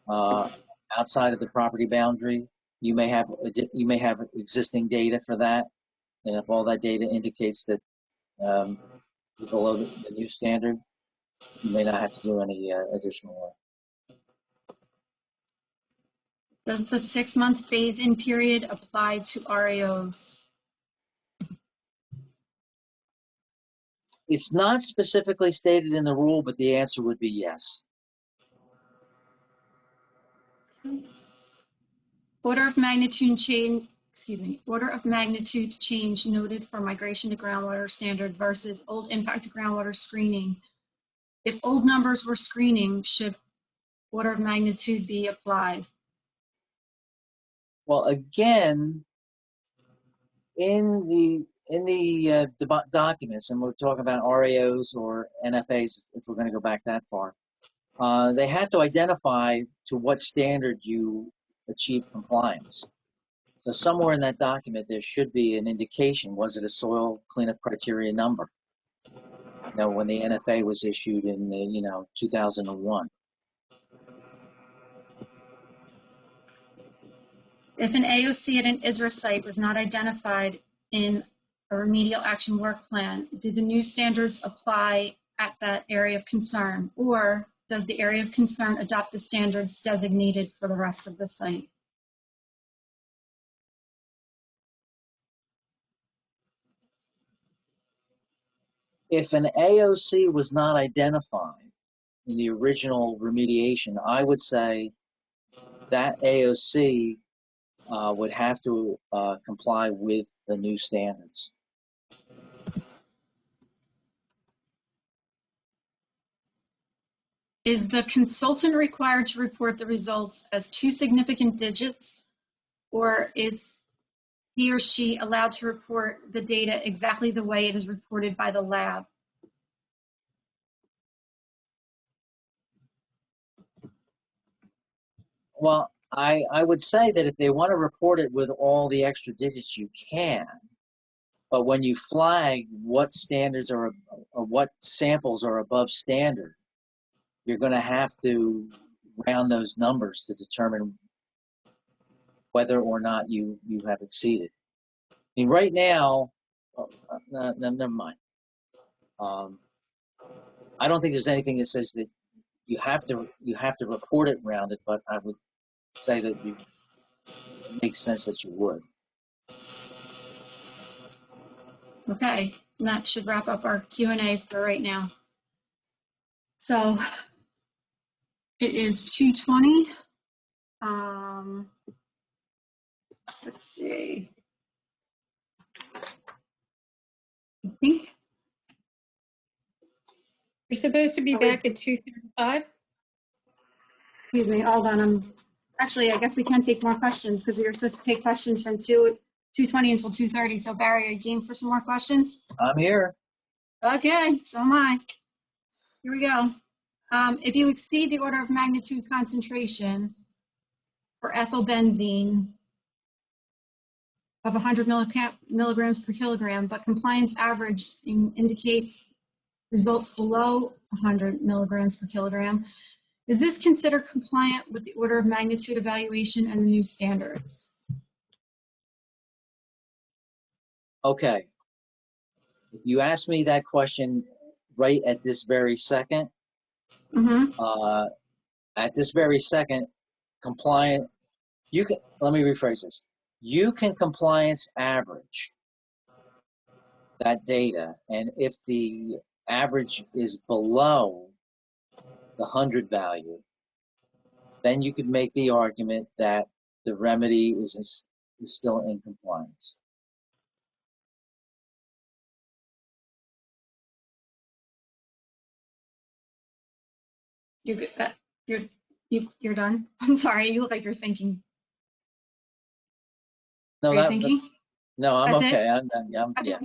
outside of the property boundary. You may have existing data for that, and if all that data indicates that below the new standard, you may not have to do any additional work. Does the 6-month phase-in period apply to RAOs? It's not specifically stated in the rule, but the answer would be yes. Order of magnitude change, order of magnitude change noted for migration to groundwater standard versus old impact to groundwater screening. If old numbers were screening, should order of magnitude be applied? Well, again, in the documents, and we're talking about RAOs or NFAs if we're going to go back that far, they have to identify to what standard you achieve compliance. So somewhere in that document, there should be an indication, was it a soil cleanup criteria number? You know, when the NFA was issued in, 2001. If an AOC at an ISRA site was not identified in a remedial action work plan, do the new standards apply at that area of concern, or does the area of concern adopt the standards designated for the rest of the site? If an AOC was not identified in the original remediation, I would say that AOC would have to comply with the new standards. Is the consultant required to report the results as 2 significant digits, or is he or she allowed to report the data exactly the way it is reported by the lab? Well, I would say that if they want to report it with all the extra digits, you can. But when you flag what standards or what samples are above standard, you're going to have to round those numbers to determine whether or not you have exceeded. I mean, right now, never mind. I don't think there's anything that says that you have to report it rounded, but I would say that it makes sense that you would. Okay, and that should wrap up our Q&A for right now. So it is 2:20. Let's see. I think You're supposed to be back at 2:35. Excuse me, hold on. Actually, I guess we can take more questions because we were supposed to take questions from 2:20 until 2:30. So Barry, are you game for some more questions? I'm here. Okay, so am I. Here we go. If you exceed the order of magnitude concentration for ethylbenzene of 100 milligrams per kilogram, but compliance average indicates results below 100 milligrams per kilogram, is this considered compliant with the order of magnitude evaluation and the new standards? Okay. If you ask me that question right at this very second, at this very second, compliant, you can, let me rephrase this. You can compliance average that data, and if the average is below the 100 value, then you could make the argument that the remedy is still in compliance. You're done? I'm sorry, you look like you're thinking. No, Are you thinking? no, I'm That's okay. it? Yeah.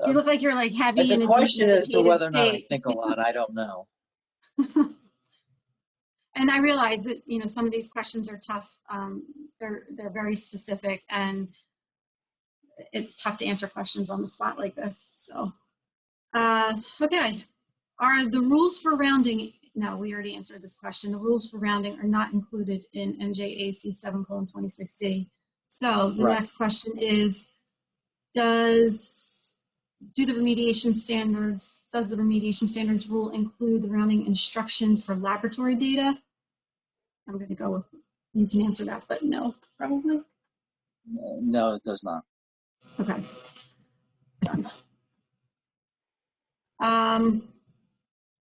You look like you're like heavy It's in a a deep question as to meditative whether or not I state. think a lot. I don't know. And I realize that, you know, some of these questions are tough. They're very specific, and it's tough to answer questions on the spot like this. So, okay. Are the rules for rounding, no, we already answered this question. The rules for rounding are not included in NJAC 7:26D. So the Right. next question is, does the remediation standards rule include the rounding instructions for laboratory data? I'm going to go with, you can answer that, but no, probably. No, it does not. Okay, done.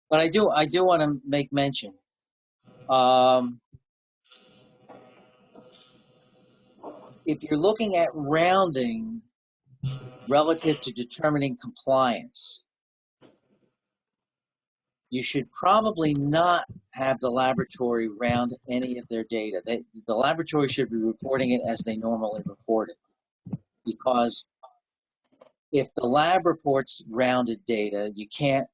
But I do want to make mention. If you're looking at rounding relative to determining compliance, you should probably not have the laboratory round any of their data. The laboratory should be reporting it as they normally report it. Because if the lab reports rounded data, you can't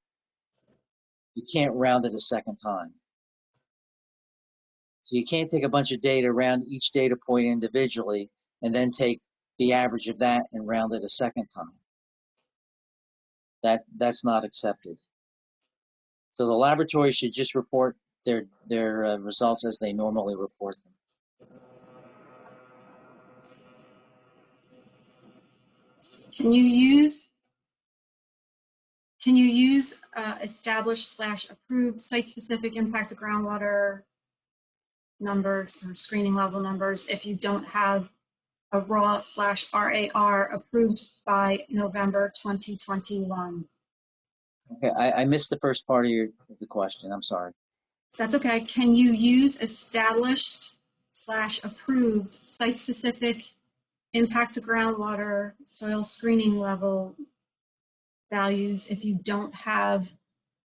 round it a second time. So you can't take a bunch of data, round each data point individually, and then take the average of that and round it a second time. That's not accepted. So the laboratory should just report their results as they normally report them. Can you use established/approved site-specific impact to groundwater numbers or screening level numbers if you don't have a raw/RAR approved by November 2021? Okay, I missed the first part of the question. I'm sorry. That's okay. Can you use established/approved site-specific impact to groundwater soil screening level values if you don't have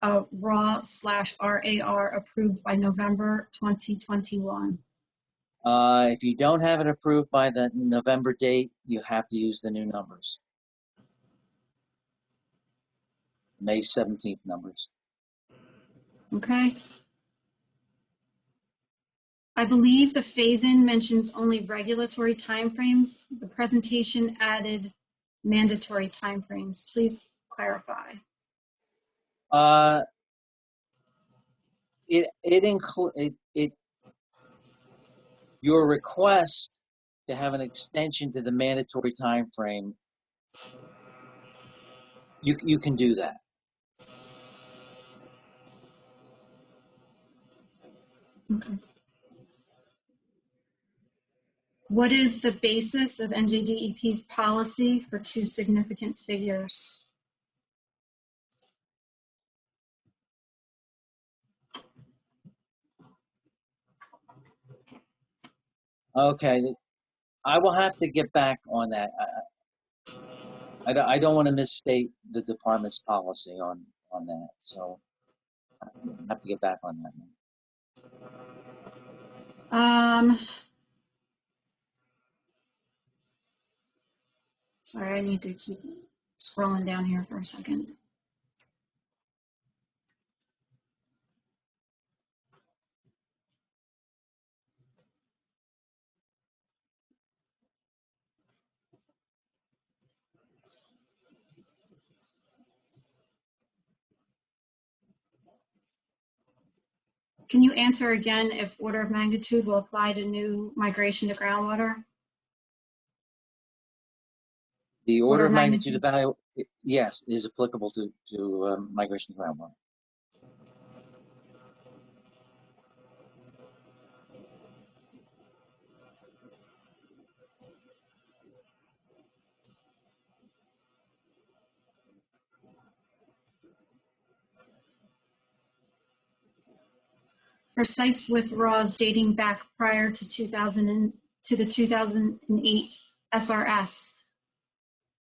a raw/RAR approved by November 2021? If you don't have it approved by the November date, you have to use the new numbers. May 17th numbers. Okay. I believe the phase-in mentions only regulatory timeframes. The presentation added mandatory timeframes. Please clarify. Your request to have an extension to the mandatory time frame, you can do that. Okay. What is the basis of NJDEP's policy for two significant figures? Okay, I will have to get back on that. I don't want to misstate the department's policy on that, so I have to get back on that. Sorry, I need to keep scrolling down here for a second. Can you answer again if order of magnitude will apply to new migration to groundwater? The order of magnitude value, yes, is applicable to migration to groundwater. For sites with RAWs dating back prior to the 2008 SRS,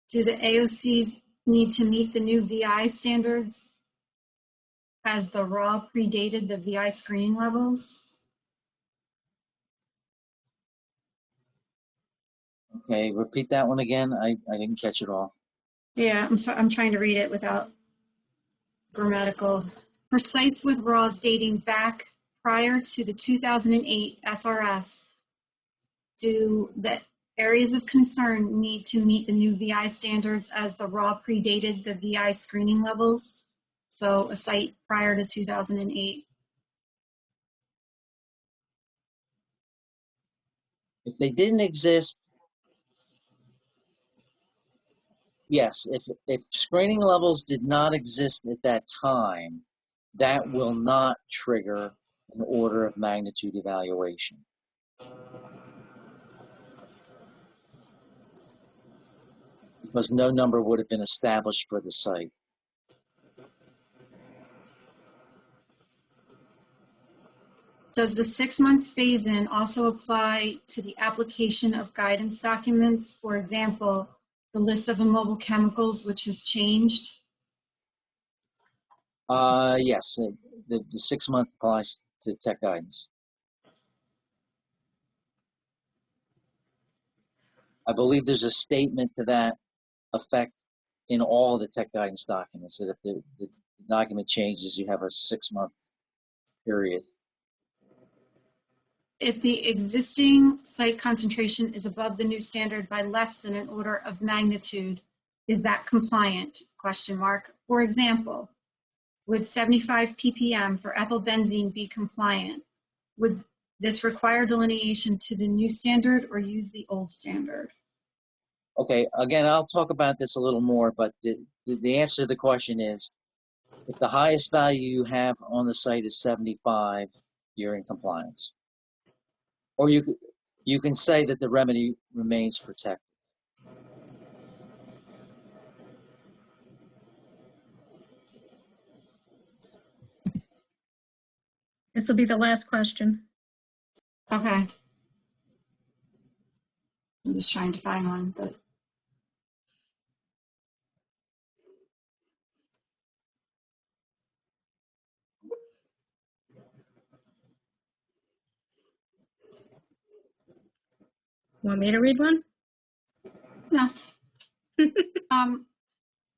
do the AOCs need to meet the new VI standards as the RAW predated the VI screening levels? Okay, repeat that one again. I didn't catch it all. Yeah, I'm sorry, I'm trying to read it without grammatical. For sites with RAWs dating back prior to the 2008 SRS, do the areas of concern need to meet the new VI standards as the RAW predated the VI screening levels? So a site prior to 2008. If they didn't exist, yes, if screening levels did not exist at that time, that will not trigger an order of magnitude evaluation. Because no number would have been established for the site. Does the 6-month phase-in also apply to the application of guidance documents? For example, the list of immobile chemicals, which has changed? Yes, the 6-month applies to tech guidance. I believe there's a statement to that effect in all the tech guidance documents, that if the document changes, you have a 6-month period. If the existing site concentration is above the new standard by less than an order of magnitude, is that compliant? Question mark. For example, would 75 ppm for ethyl benzene be compliant? Would this require delineation to the new standard or use the old standard? Okay, again, I'll talk about this a little more, but the answer to the question is, if the highest value you have on the site is 75, you're in compliance. Or you can say that the remedy remains protected. This will be the last question. Okay. I'm just trying to find one, but. Want me to read one? No.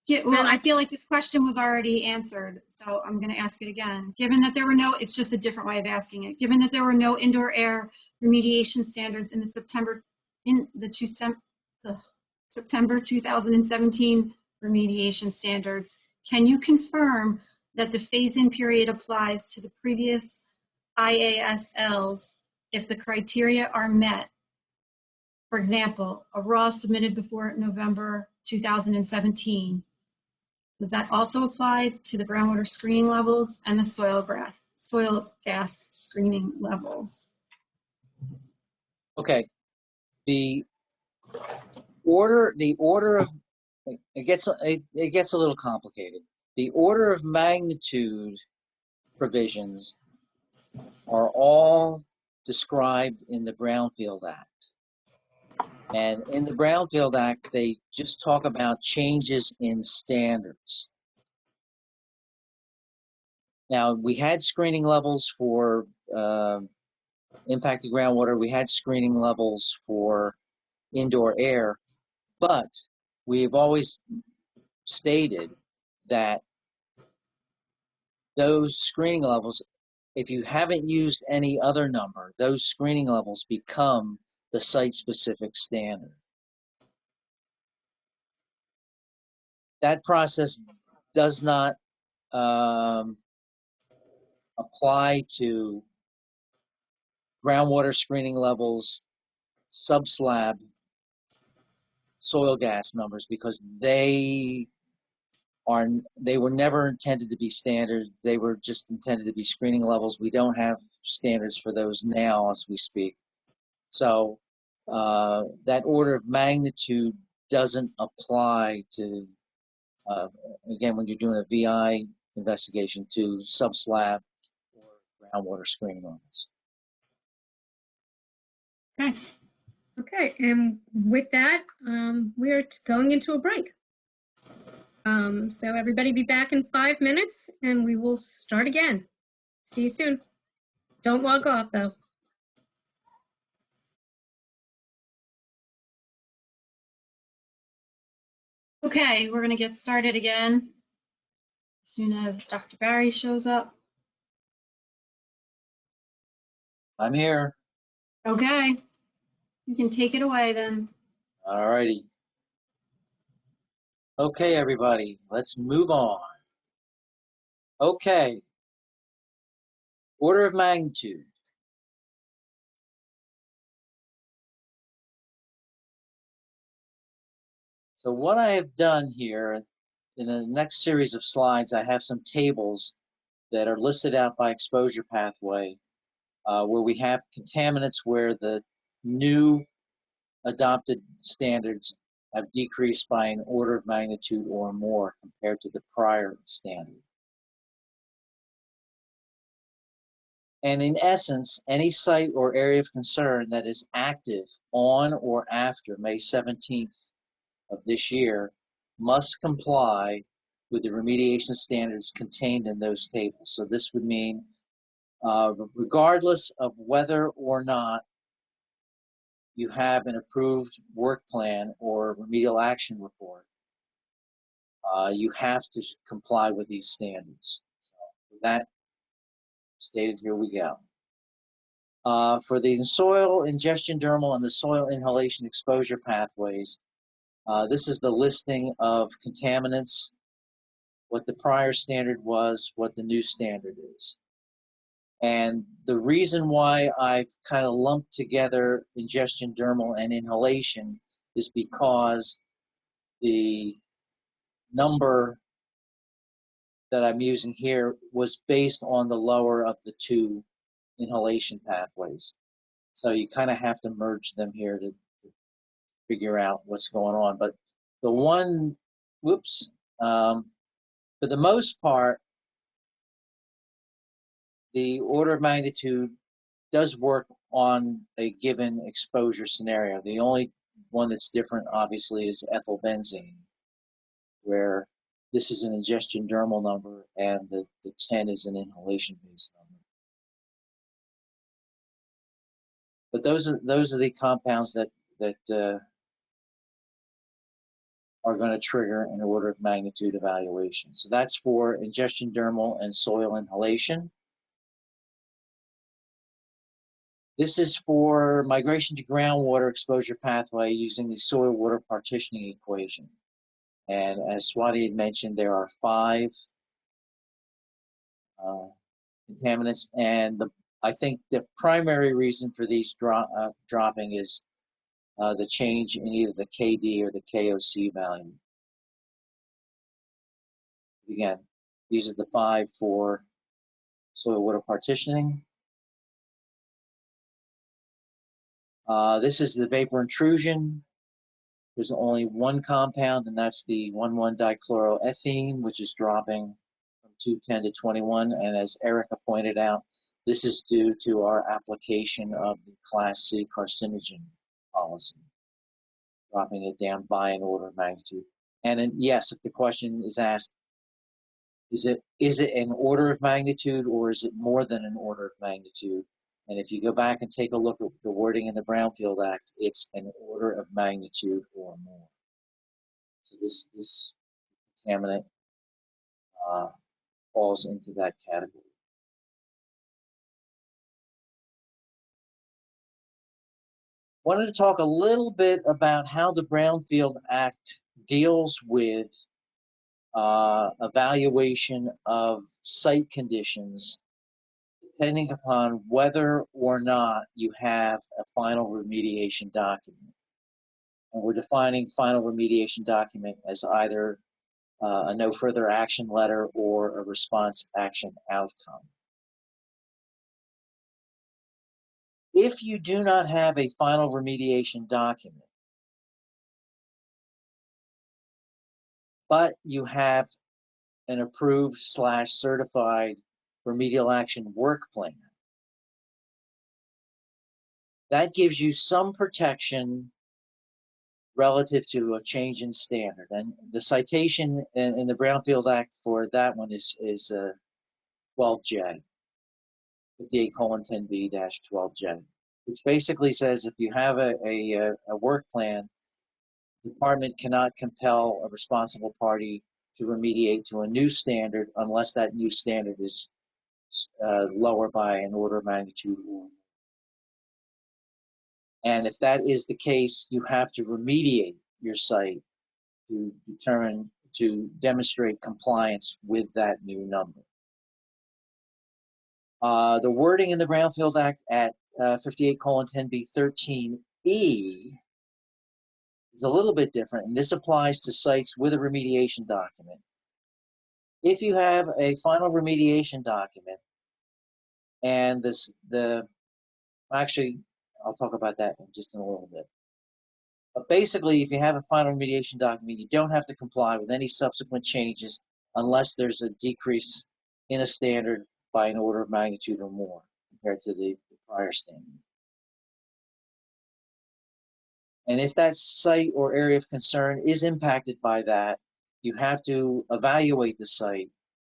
Yeah, well, I feel like this question was already answered, so I'm going to ask it again. Given that there were no, it's just a different way of asking it. Given that there were no indoor air remediation standards in the September 2017 remediation standards, can you confirm that the phase-in period applies to the previous IASLs if the criteria are met? For example, a RAW submitted before November 2017. Does that also apply to the groundwater screening levels and the soil gas screening levels? Okay, the order of it gets a little complicated. The order of magnitude provisions are all described in the Brownfield Act. And in the Brownfield Act, they just talk about changes in standards. Now, we had screening levels for impacted groundwater, we had screening levels for indoor air, but we've always stated that those screening levels, if you haven't used any other number, those screening levels become the site-specific standard. That process does not apply to groundwater screening levels, subslab soil gas numbers, because they were never intended to be standards. They were just intended to be screening levels. We don't have standards for those now as we speak. So that order of magnitude doesn't apply to, again, when you're doing a VI investigation, to subslab or groundwater screening levels. Okay. Okay, and with that, we're going into a break. So everybody be back in 5 minutes and we will start again. See you soon. Don't log off though. Okay, we're going to get started again as soon as Dr. Barry shows up. I'm here. Okay, you can take it away then. All righty. Okay, everybody, let's move on. Okay. Order of magnitude. So what I have done here in the next series of slides, I have some tables that are listed out by exposure pathway, where we have contaminants where the new adopted standards have decreased by an order of magnitude or more compared to the prior standard. And in essence, any site or area of concern that is active on or after May 17th of this year must comply with the remediation standards contained in those tables. So this would mean regardless of whether or not you have an approved work plan or remedial action report, you have to comply with these standards. So with that stated, here we go. For the soil ingestion dermal and the soil inhalation exposure pathways, this is the listing of contaminants, what the prior standard was, what the new standard is. And the reason why I've kind of lumped together ingestion dermal and inhalation is because the number that I'm using here was based on the lower of the two inhalation pathways. So you kind of have to merge them here to figure out what's going on. But the one, whoops, for the most part, the order of magnitude does work on a given exposure scenario. The only one that's different, obviously, is ethylbenzene, where this is an ingestion dermal number and the 10 is an inhalation-based number. But those are the compounds that are going to trigger an order of magnitude evaluation. So that's for ingestion dermal and soil inhalation. This is for migration to groundwater exposure pathway using the soil water partitioning equation. And as Swati had mentioned, there are 5 contaminants, and I think the primary reason for these dropping is the change in either the KD or the KOC value. Again, these are the 5 for soil water partitioning. This is the vapor intrusion. There's only one compound, and that's the 1,1-dichloroethene, which is dropping from 210 to 21. And as Erica pointed out, this is due to our application of the Class C carcinogen policy, dropping it down by an order of magnitude. And then, yes, if the question is asked, is it an order of magnitude or is it more than an order of magnitude? And if you go back and take a look at the wording in the Brownfield Act, it's an order of magnitude or more. So this contaminant falls into that category. Wanted to talk a little bit about how the Brownfield Act deals with evaluation of site conditions depending upon whether or not you have a final remediation document. And we're defining final remediation document as either a no further action letter or a response action outcome. If you do not have a final remediation document, but you have an approved / certified remedial action work plan, that gives you some protection relative to a change in standard. And the citation in the Brownfield Act for that one is 12J, 58:10B-12J, which basically says if you have a work plan, the department cannot compel a responsible party to remediate to a new standard unless that new standard is lower by an order of magnitude. And if that is the case, you have to remediate your site to demonstrate compliance with that new number. The wording in the Brownfield Act at 58:10B-13E is a little bit different, and this applies to sites with a remediation document. If you have a final remediation document, and actually, I'll talk about that in just in a little bit. But basically, if you have a final remediation document, you don't have to comply with any subsequent changes unless there's a decrease in a standard by an order of magnitude or more compared to the prior standard. And if that site or area of concern is impacted by that, you have to evaluate the site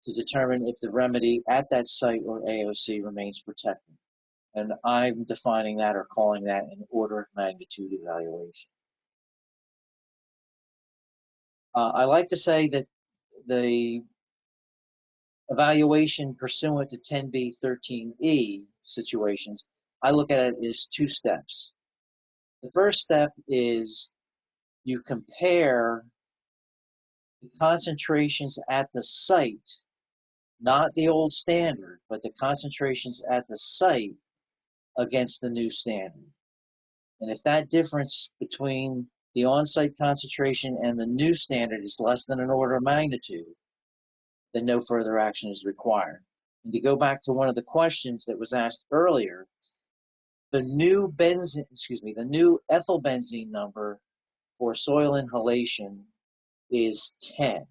to determine if the remedy at that site or AOC remains protected. And I'm defining that or calling that an order of magnitude evaluation. I like to say that the evaluation pursuant to 10B-13E situations, I look at it as 2 steps. The first step is you compare the concentrations at the site, not the old standard, but the concentrations at the site against the new standard. And if that difference between the on-site concentration and the new standard is less than an order of magnitude, then no further action is required. And to go back to one of the questions that was asked earlier, the new ethylbenzene number for soil inhalation is 10.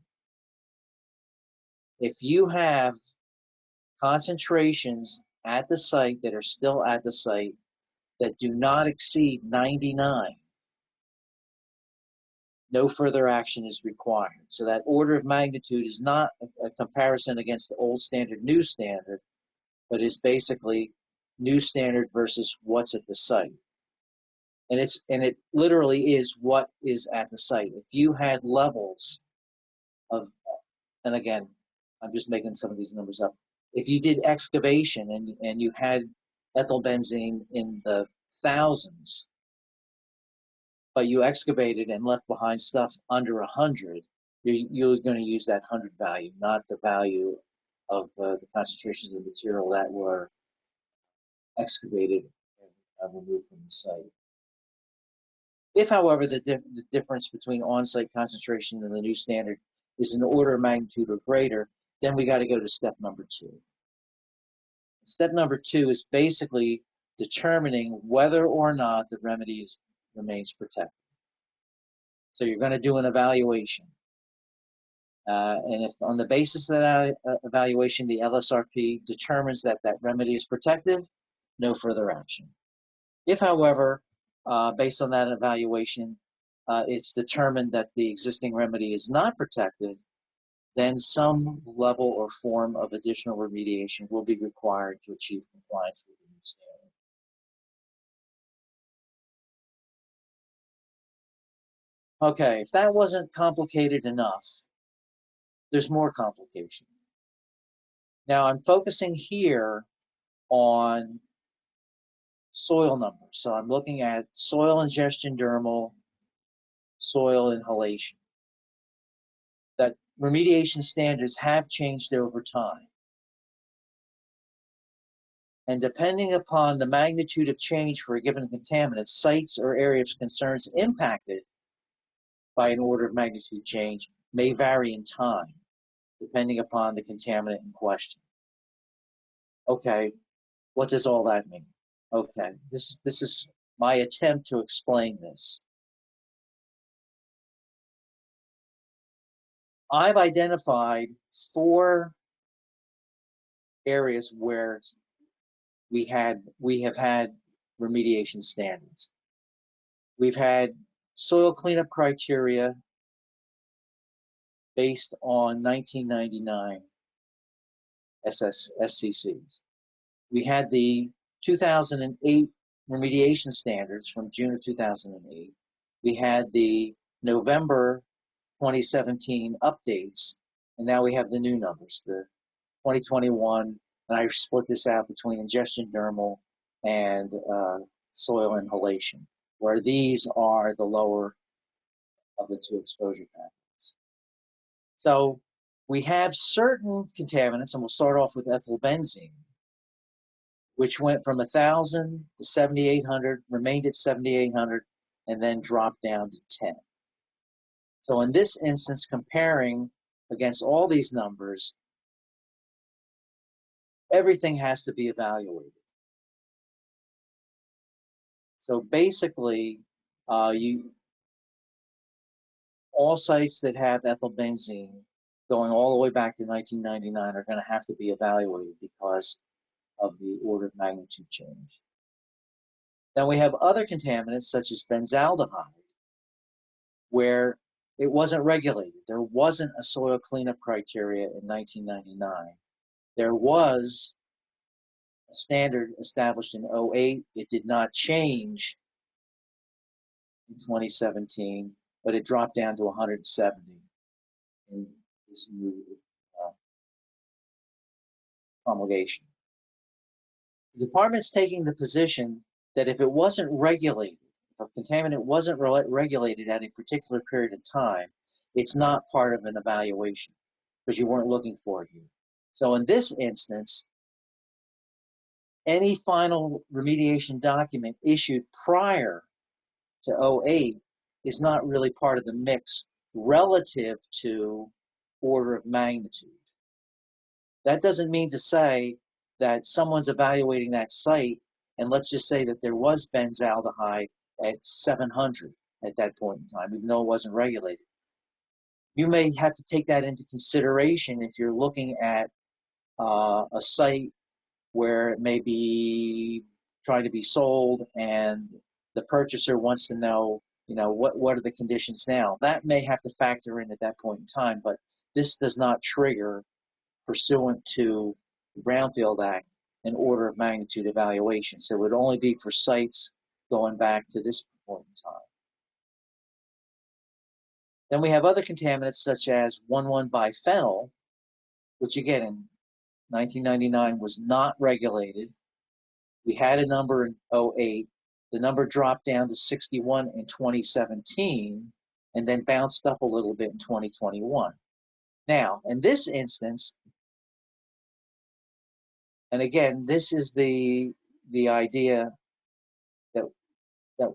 If you have concentrations at the site that are still at the site that do not exceed 99, no further action is required. So that order of magnitude is not a comparison against the old standard, new standard, but is basically new standard versus what's at the site. And it literally is what is at the site. If you had levels of, and again, I'm just making some of these numbers up. If you did excavation and you had ethylbenzene in the thousands, but you excavated and left behind stuff under 100, you're going to use that 100 value, not the value of the concentrations of the material that were excavated and removed from the site. If, however, the difference between on-site concentration and the new standard is an order of magnitude or greater, then we got to go to step number 2. Step number 2 is basically determining whether or not the remedy remains protected. So you're going to do an evaluation. And if on the basis of that evaluation, the LSRP determines that that remedy is protective, no further action. If, however, based on that evaluation, it's determined that the existing remedy is not protective, then some level or form of additional remediation will be required to achieve compliance with the new standard. Okay, if that wasn't complicated enough, there's more complication. Now I'm focusing here on soil numbers. So I'm looking at soil ingestion dermal, soil inhalation. That remediation standards have changed over time. And depending upon the magnitude of change for a given contaminant, sites or areas of concerns impacted by an order of magnitude change may vary in time, depending upon the contaminant in question. Okay, what does all that mean? Okay, this is my attempt to explain this. I've identified 4 areas where we have had remediation standards. We've had soil cleanup criteria based on 1999 SCCs. We had the 2008 remediation standards from June of 2008. We had the November 2017 updates, and now we have the new numbers, the 2021, and I split this out between ingestion dermal and soil inhalation, where these are the lower of the 2 exposure pathways. So we have certain contaminants, and we'll start off with ethyl benzene, which went from 1,000 to 7,800, remained at 7,800, and then dropped down to 10. So in this instance, comparing against all these numbers, everything has to be evaluated. So basically, all sites that have ethyl benzene going all the way back to 1999 are going to have to be evaluated because of the order of magnitude change. Then we have other contaminants such as benzaldehyde, where it wasn't regulated. There wasn't a soil cleanup criteria in 1999. There was a standard established in 2008. It did not change in 2017, but it dropped down to 170 in this new promulgation. The department's taking the position that if it wasn't regulated, if a contaminant wasn't regulated at a particular period of time, it's not part of an evaluation because you weren't looking for it here. So in this instance, any final remediation document issued prior to 2008 is not really part of the mix relative to order of magnitude. That doesn't mean to say that someone's evaluating that site, and let's just say that there was benzaldehyde at 700 at that point in time, even though it wasn't regulated. You may have to take that into consideration if you're looking at a site where it may be trying to be sold and the purchaser wants to know, what are the conditions now? That may have to factor in at that point in time, but this does not trigger, pursuant to the Brownfield Act, an order of magnitude evaluation. So it would only be for sites going back to this point in time. Then we have other contaminants such as 1,1-biphenyl, which again in 1999 was not regulated. We had a number in 2008. The number dropped down to 61 in 2017 and then bounced up a little bit in 2021. Now, in this instance, and again, this is the idea that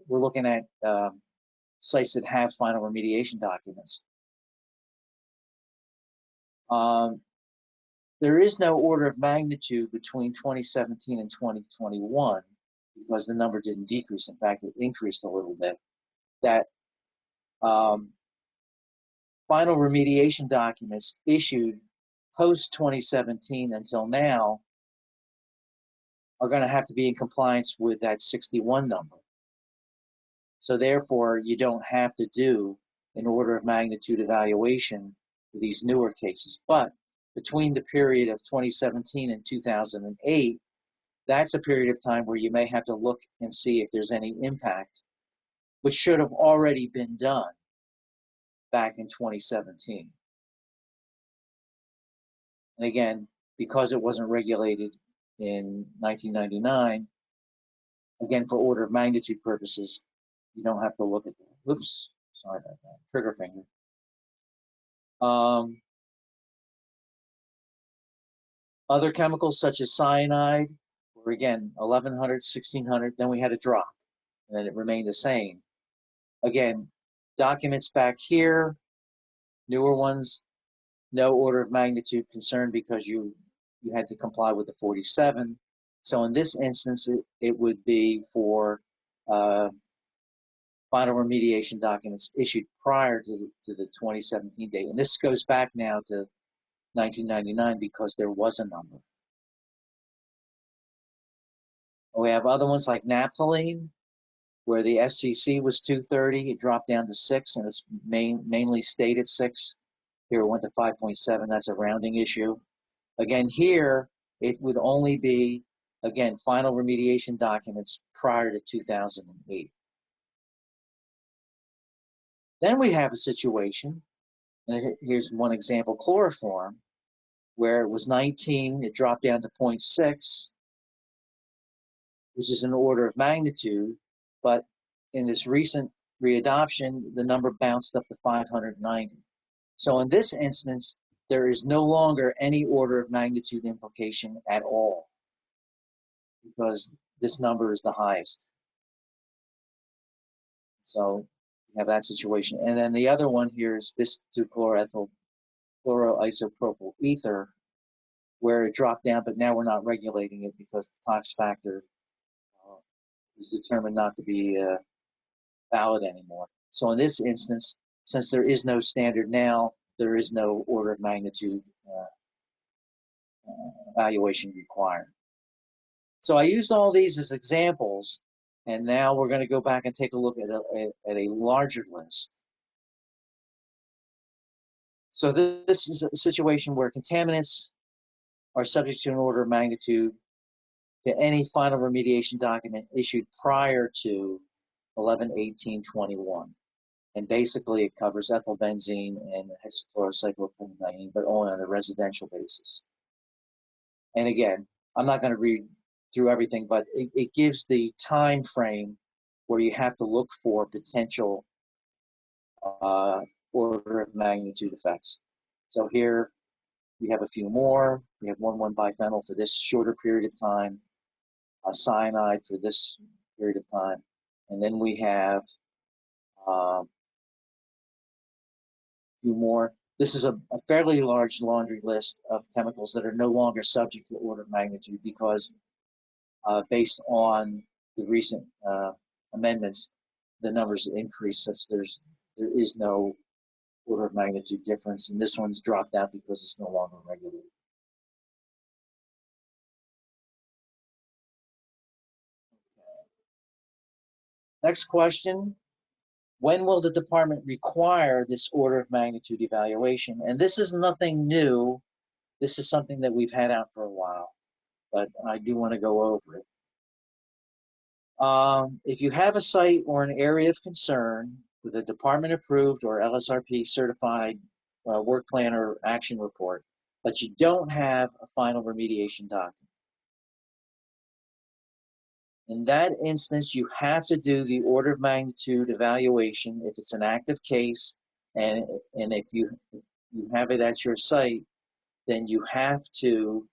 we're looking at sites that have final remediation documents. There is no order of magnitude between 2017 and 2021 because the number didn't decrease. In fact, it increased a little bit. That final remediation documents issued post 2017 until now are going to have to be in compliance with that 61 number. So therefore, you don't have to do an order of magnitude evaluation for these newer cases. But between the period of 2017 and 2008, that's a period of time where you may have to look and see if there's any impact, which should have already been done back in 2017. And again, because it wasn't regulated in 1999, again, for order of magnitude purposes, you don't have to look at that. Oops, sorry about that. Trigger finger. Other chemicals such as cyanide were again 1100, 1600, then we had a drop, and then it remained the same. Again, documents back here, newer ones, no order of magnitude concern because you had to comply with the 47. So in this instance, it would be for final remediation documents issued prior to the 2017 date. And this goes back now to 1999 because there was a number. We have other ones like naphthalene, where the SCC was 230, it dropped down to 6, and it's mainly stayed at 6. Here it went to 5.7, that's a rounding issue. Again, here, it would only be, again, final remediation documents prior to 2008. Then we have a situation, and here's one example, chloroform, where it was 19, it dropped down to 0.6, which is an order of magnitude, but in this recent readoption, the number bounced up to 590. So in this instance, there is no longer any order of magnitude implication at all, because this number is the highest. So you have that situation. And then the other one here is bis 2-chloroethyl chloroisopropyl ether, where it dropped down, but now we're not regulating it because the tox factor is determined not to be valid anymore. So in this instance, since there is no standard now, there is no order of magnitude evaluation required. So I used all these as examples, and now we're going to go back and take a look at a larger list. So this is a situation where contaminants are subject to an order of magnitude to any final remediation document issued prior to 11/18/21. And basically it covers ethylbenzene and hexachlorocyclopentadiene, but only on a residential basis. And again, I'm not going to read through everything, but it gives the time frame where you have to look for potential order of magnitude effects. So here we have a few more. We have 1,1-biphenyl for this shorter period of time, cyanide for this period of time, and then we have a few more. This is a fairly large laundry list of chemicals that are no longer subject to order of magnitude because based on the recent amendments, the numbers increase such there is no order of magnitude difference, and this one's dropped out because it's no longer regulated. Next question. When will the department require this order of magnitude evaluation? And this is nothing new. This is something that we've had out for a while, but I do want to go over it. If you have a site or an area of concern with a department approved or LSRP certified work plan or action report, but you don't have a final remediation document, in that instance, you have to do the order of magnitude evaluation if it's an active case, and if you have it at your site, then you have to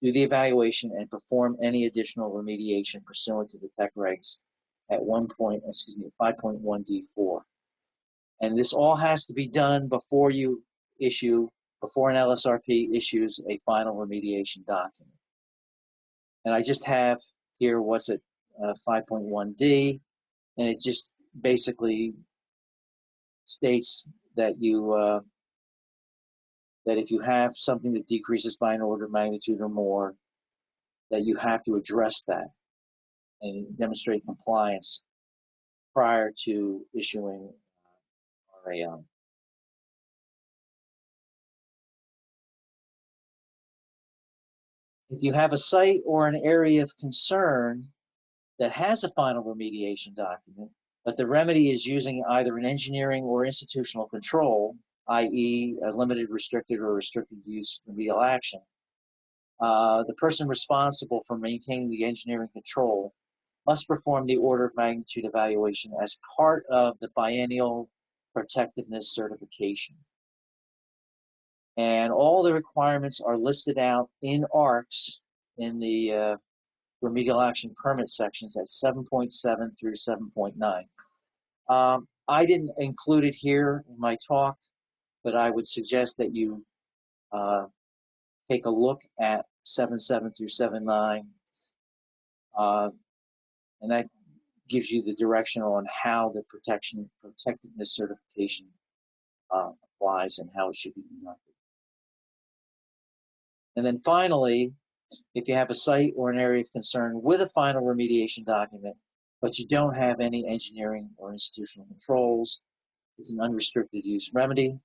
do the evaluation and perform any additional remediation pursuant to the tech regs at 5.1D4. And this all has to be done before an LSRP issues a final remediation document. And I just have here what's at 5.1D, and it just basically states that that if you have something that decreases by an order of magnitude or more, that you have to address that and demonstrate compliance prior to issuing RAO. If you have a site or an area of concern that has a final remediation document, but the remedy is using either an engineering or institutional control, i.e. a limited, restricted, or restricted use remedial action. The person responsible for maintaining the engineering control must perform the order of magnitude evaluation as part of the biennial protectiveness certification. And all the requirements are listed out in ARCs in the remedial action permit sections at 7.7 through 7.9. I didn't include it here in my talk, but I would suggest that you take a look at 7.7 through 7.9, and that gives you the direction on how the protectiveness certification applies and how it should be conducted. And then finally, if you have a site or an area of concern with a final remediation document, but you don't have any engineering or institutional controls, it's an unrestricted use remedy.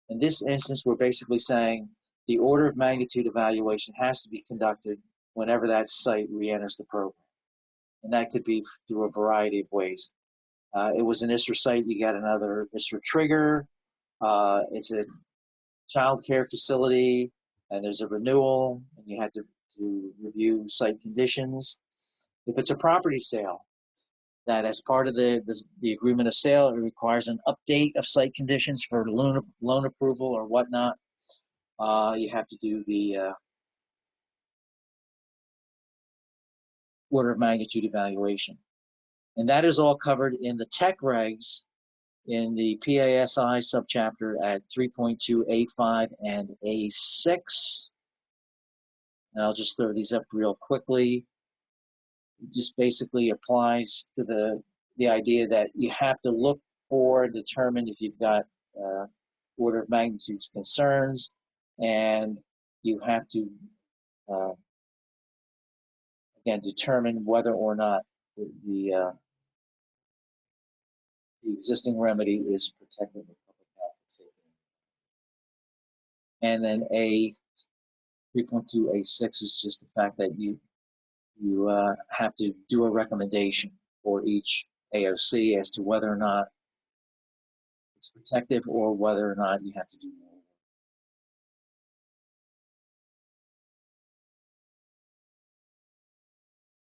In this instance, we're basically saying the order of magnitude evaluation has to be conducted whenever that site re-enters the program. And that could be through a variety of ways. It was an ISRA site, you got another ISRA trigger. It's a child care facility, and there's a renewal, and you had to review site conditions. If it's a property sale, that as part of the agreement of sale, it requires an update of site conditions for loan approval or whatnot. You have to do the order of magnitude evaluation. And that is all covered in the tech regs in the PASI subchapter at 3.2A5 and A6. And I'll just throw these up real quickly. It just basically applies to the idea that you have to look for, determine if you've got order of magnitude concerns, and you have to, again, determine whether or not the existing remedy is protective of public health and safety. And then 3.2A6 is just the fact that you have to do a recommendation for each AOC as to whether or not it's protective or whether or not you have to do more.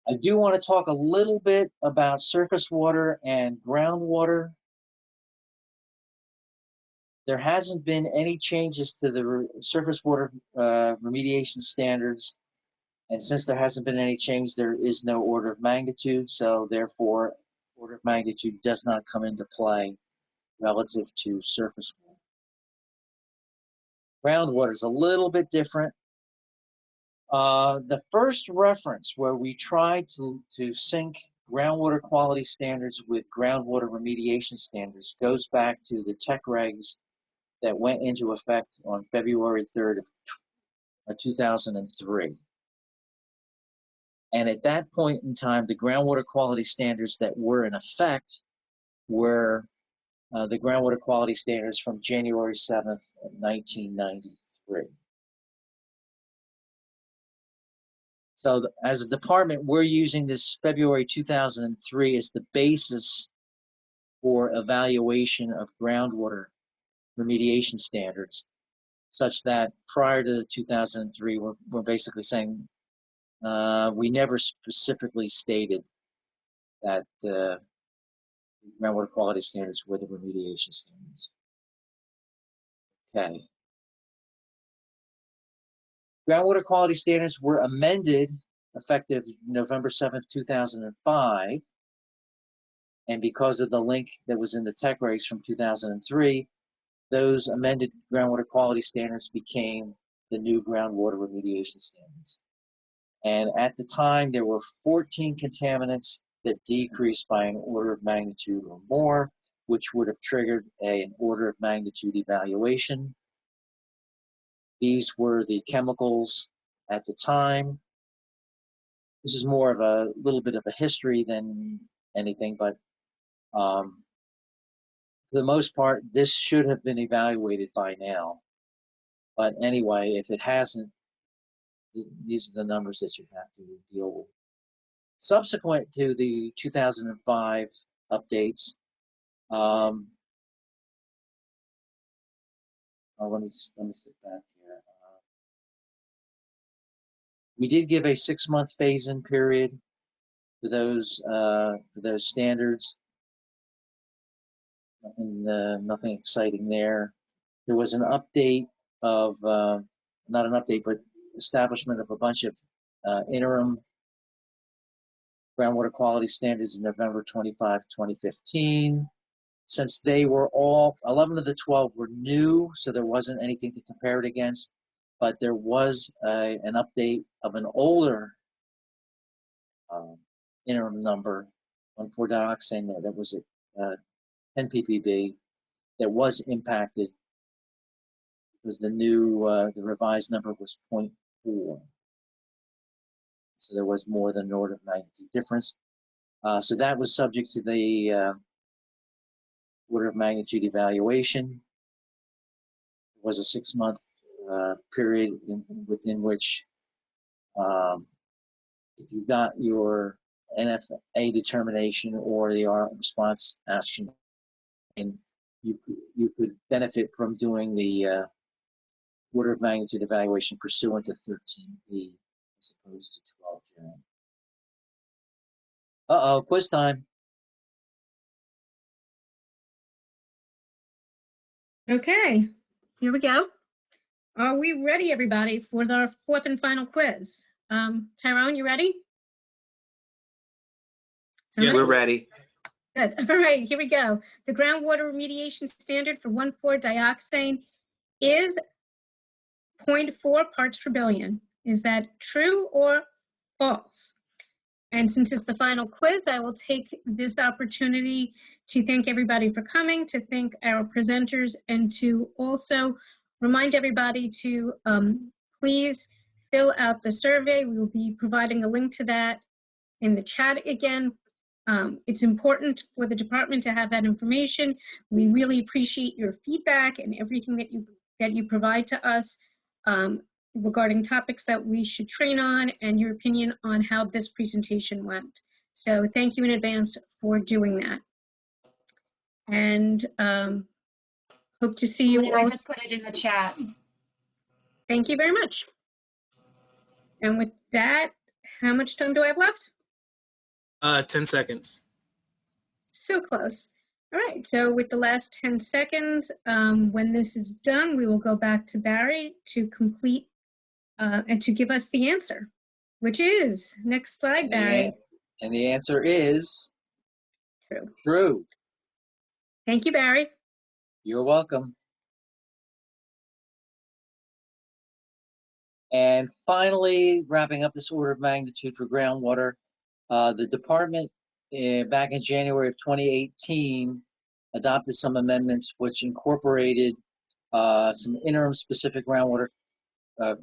I do want to talk a little bit about surface water and groundwater. There hasn't been any changes to the surface water remediation standards, and since there hasn't been any change, there is no order of magnitude, so therefore order of magnitude does not come into play relative to surface water. Groundwater is a little bit different. The first reference where we tried to sync groundwater quality standards with groundwater remediation standards goes back to the tech regs that went into effect on February 3rd of 2003. And at that point in time, the groundwater quality standards that were in effect were the groundwater quality standards from January 7th, 1993. So as a department, we're using this February 2003 as the basis for evaluation of groundwater remediation standards, such that prior to 2003, we're basically saying we never specifically stated that groundwater quality standards were the remediation standards. Okay. Groundwater quality standards were amended effective November 7th, 2005. And because of the link that was in the tech regs from 2003, those amended groundwater quality standards became the new groundwater remediation standards. And at the time, there were 14 contaminants that decreased by an order of magnitude or more, which would have triggered an order of magnitude evaluation. These were the chemicals at the time. This is more of a little bit of a history than anything, but for the most part, this should have been evaluated by now. But anyway, if it hasn't, these are the numbers that you have to deal with. Subsequent to the 2005 updates. Let me step back here. We did give a 6-month phase-in period for those standards. Nothing exciting there. There was an update of not an update, but establishment of a bunch of interim groundwater quality standards in November 25, 2015. Since they were all 11 of the 12 were new, so there wasn't anything to compare it against. But there was an update of an older interim number on 4-dioxane that was at 10 ppb that was impacted because the the revised number was 0.4. So there was more than an order of magnitude difference. So that was subject to the order of magnitude evaluation. It was a 6-month period within which if you got your NFA determination or the response action, and you could benefit from doing the order of magnitude evaluation pursuant to 13B as opposed to 12J. Uh-oh, quiz time. Okay, here we go. Are we ready, everybody, for our 4th and final quiz? Tyrone, you ready? Yes, we're ready. Good. All right, here we go. The groundwater remediation standard for 1,4-dioxane is 0.4 parts per billion. Is that true or false? And since it's the final quiz, I will take this opportunity to thank everybody for coming, to thank our presenters, and to also remind everybody to please fill out the survey. We will be providing a link to that in the chat again. It's important for the department to have that information. We really appreciate your feedback and everything that you provide to us regarding topics that we should train on and your opinion on how this presentation went. So thank you in advance for doing that. And hope to see you all. I just put it in the chat. Thank you very much. And with that, how much time do I have left? 10 seconds. So close. All right, so with the last 10 seconds, when this is done, we will go back to Barry to complete and to give us the answer, which is, next slide, Barry. And the answer is True. True. Thank you, Barry. You're welcome. And finally, wrapping up this order of magnitude for groundwater, the department back in January of 2018 adopted some amendments which incorporated some interim specific groundwater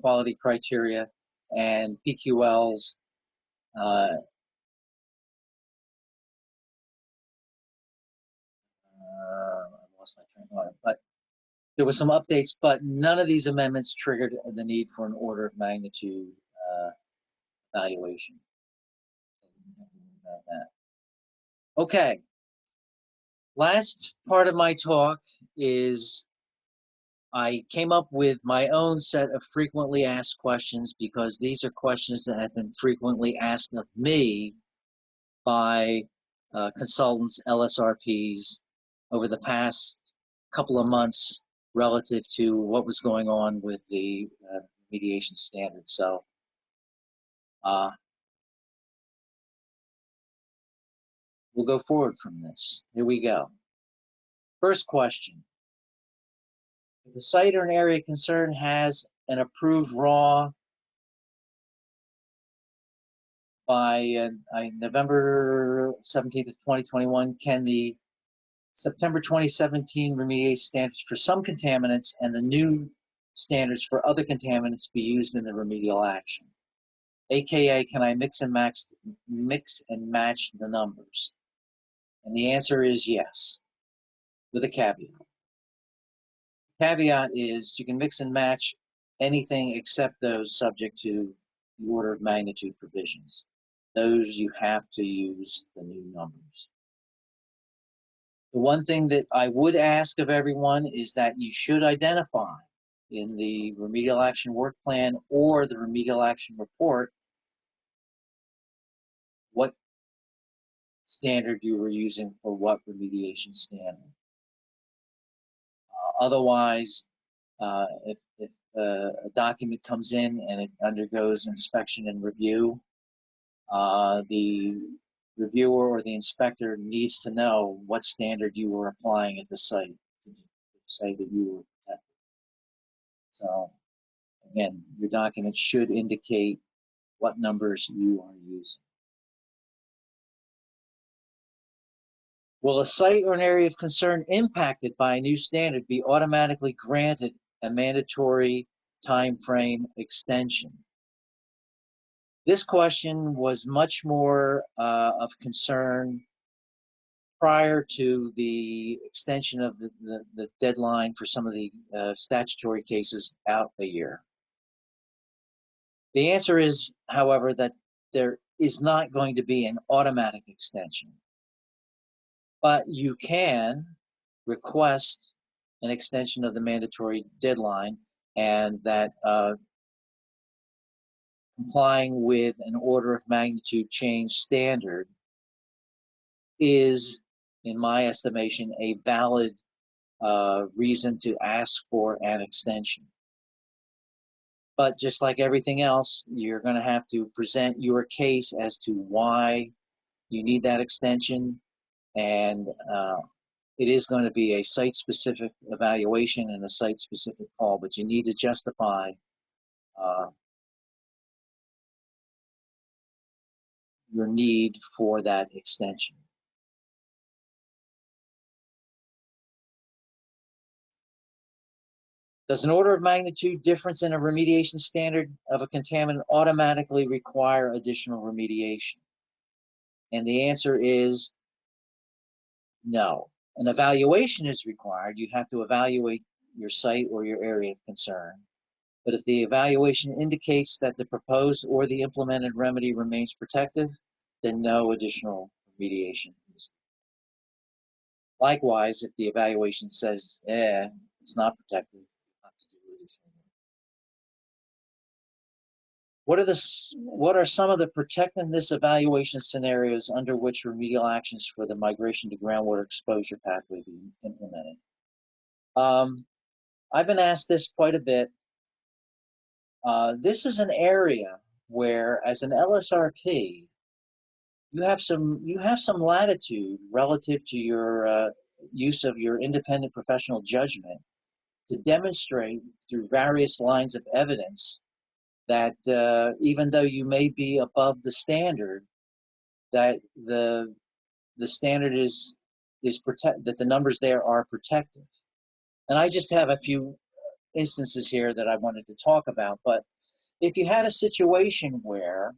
quality criteria and PQLs. I lost my train of thought, but there were some updates, but none of these amendments triggered the need for an order of magnitude evaluation. About that. Okay. Last part of my talk is I came up with my own set of frequently asked questions because these are questions that have been frequently asked of me by consultants, LSRPs, over the past couple of months relative to what was going on with the remediation standards. So we'll go forward from this. Here we go. First question. If a site or an area of concern has an approved RAW by November 17th of 2021, can the September 2017 remediation standards for some contaminants and the new standards for other contaminants be used in the remedial action? AKA, can I mix and match the numbers? And the answer is yes, with a caveat. Caveat is you can mix and match anything except those subject to the order of magnitude provisions. Those you have to use the new numbers. The one thing that I would ask of everyone is that you should identify in the remedial action work plan or the remedial action report what standard you were using for what remediation standard. Otherwise, if a document comes in and it undergoes inspection and review, the reviewer or the inspector needs to know what standard you were applying at the site to say that you were protected. So again, your document should indicate what numbers you are using. Will a site or an area of concern impacted by a new standard be automatically granted a mandatory time frame extension? This question was much more of concern prior to the extension of the deadline for some of the statutory cases out a year. The answer is, however, that there is not going to be an automatic extension, but you can request an extension of the mandatory deadline, and that complying with an order of magnitude change standard is, in my estimation, a valid reason to ask for an extension. But just like everything else, you're going to have to present your case as to why you need that extension, and it is going to be a site-specific evaluation and a site-specific call, but you need to justify your need for that extension. Does an order of magnitude difference in a remediation standard of a contaminant automatically require additional remediation? And the answer is no. An evaluation is required. You have to evaluate your site or your area of concern. But if the evaluation indicates that the proposed or the implemented remedy remains protective, then no additional remediation. Likewise, if the evaluation says, it's not protective, you have to do additional. What are some of the protectiveness evaluation scenarios under which remedial actions for the migration to groundwater exposure pathway be implemented? I've been asked this quite a bit. This is an area where, as an LSRP, you have some latitude relative to your use of your independent professional judgment to demonstrate through various lines of evidence that even though you may be above the standard, that the standard is that the numbers there are protective. And I just have a few instances here that I wanted to talk about. But if you had a situation where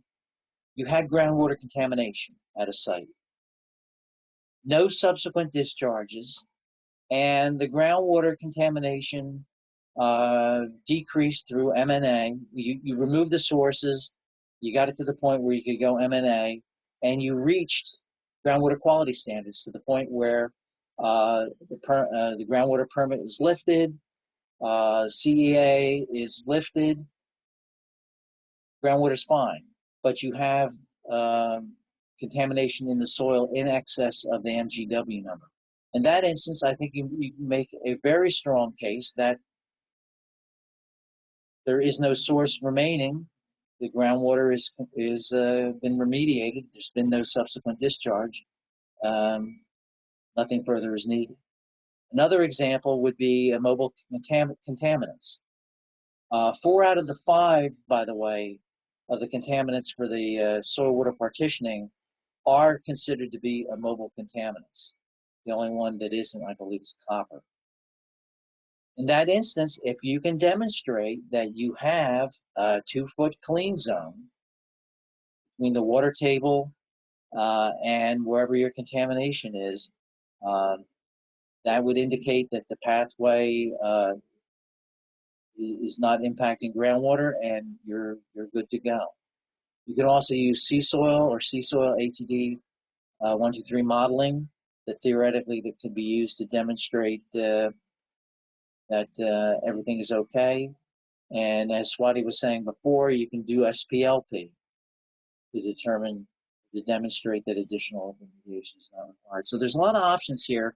you had groundwater contamination at a site, no subsequent discharges, and the groundwater contamination decreased through M&A. You removed the sources, you got it to the point where you could go M&A, and you reached groundwater quality standards to the point where the groundwater permit is lifted, CEA is lifted, groundwater's fine, but you have contamination in the soil in excess of the MGW number. In that instance, I think you make a very strong case that there is no source remaining. The groundwater is been remediated. There's been no subsequent discharge. Nothing further is needed. Another example would be mobile contaminants. 4 out of the 5, by the way, of the contaminants for the soil water partitioning are considered to be mobile contaminants. The only one that isn't, I believe, is copper. In that instance, if you can demonstrate that you have a 2-foot clean zone between the water table and wherever your contamination is, that would indicate that the pathway is not impacting groundwater, and you're good to go. You can also use sea soil or sea soil ATD 123 modeling that theoretically that can be used to demonstrate that everything is okay. And as Swati was saying before, you can do SPLP to demonstrate that additional remediation is not required. So there's a lot of options here,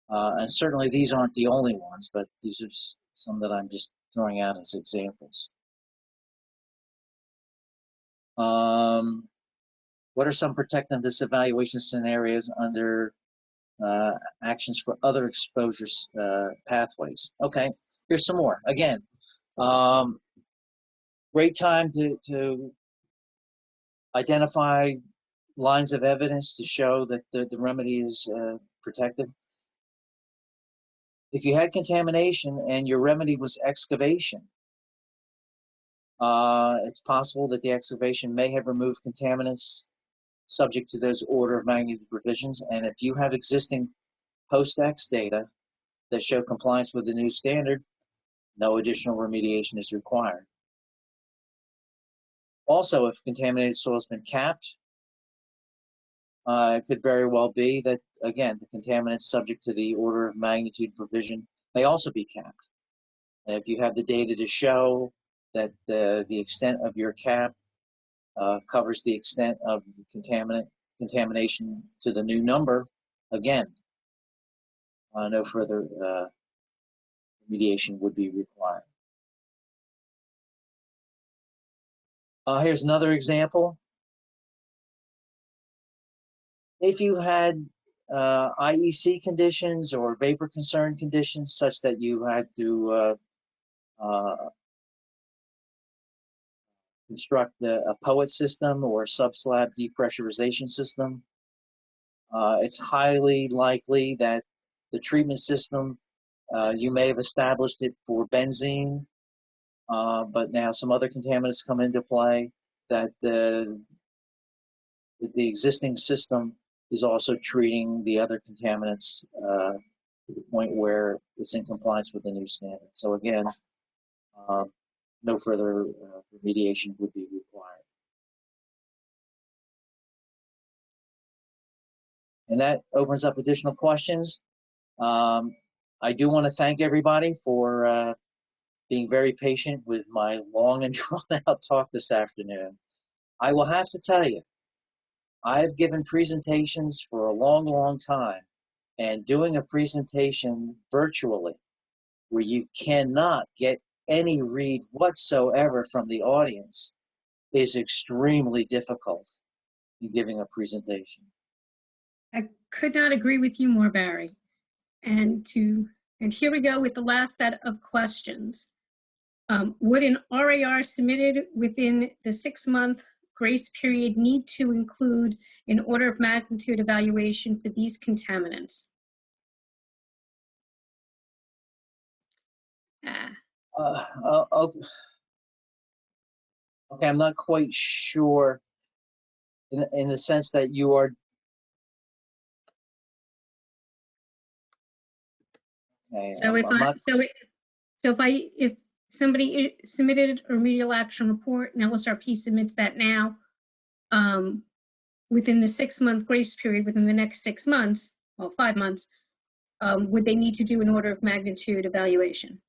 and certainly these aren't the only ones, but these are some that I'm just throwing out as examples. What are some protective disevaluation scenarios under actions for other exposure pathways? Okay, here's some more. Again, great time to identify lines of evidence to show that the remedy is protective. If you had contamination and your remedy was excavation, it's possible that the excavation may have removed contaminants subject to those order of magnitude provisions. And if you have existing post-ex data that show compliance with the new standard, no additional remediation is required. Also, if contaminated soil has been capped, it could very well be that, again, the contaminants subject to the order of magnitude provision may also be capped. And if you have the data to show that the extent of your cap covers the extent of the contamination to the new number, again, no further remediation would be required. Here's another example. If you had IEC conditions or vapor concern conditions such that you had to construct a POET system or a subslab depressurization system, it's highly likely that the treatment system, you may have established it for benzene, but now some other contaminants come into play, that the existing system is also treating the other contaminants to the point where it's in compliance with the new standard. So again, no further remediation would be required. And that opens up additional questions. I do want to thank everybody for being very patient with my long and drawn out talk this afternoon. I will have to tell you, I've given presentations for a long, long time, and doing a presentation virtually where you cannot get any read whatsoever from the audience is extremely difficult in giving a presentation. I could not agree with you more, Barry. And here we go with the last set of questions. Would an RAR submitted within the 6-month grace period need to include an order of magnitude evaluation for these contaminants? Okay, I'm not quite sure in the sense that you are. Okay, if somebody submitted a remedial action report and LSRP submits that now, within the 6-month grace period, within the next 6 months, well, 5 months, would they need to do an order of magnitude evaluation?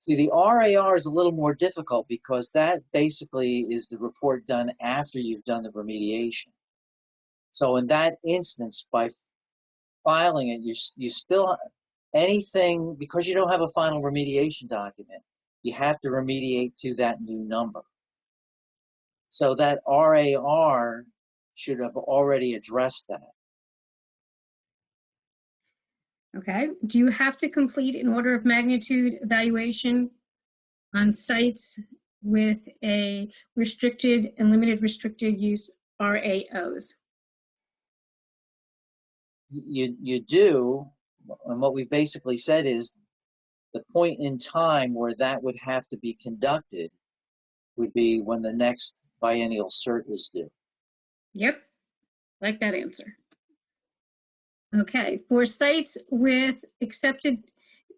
See, the RAR is a little more difficult because that basically is the report done after you've done the remediation. So in that instance, by filing it, you still, anything, because you don't have a final remediation document, you have to remediate to that new number. So that RAR should have already addressed that. Okay. Do you have to complete an order of magnitude evaluation on sites with a restricted and limited restricted use RAOs? You do, and what we basically said is the point in time where that would have to be conducted would be when the next biennial cert is due. Yep, like that answer. Okay, for sites with accepted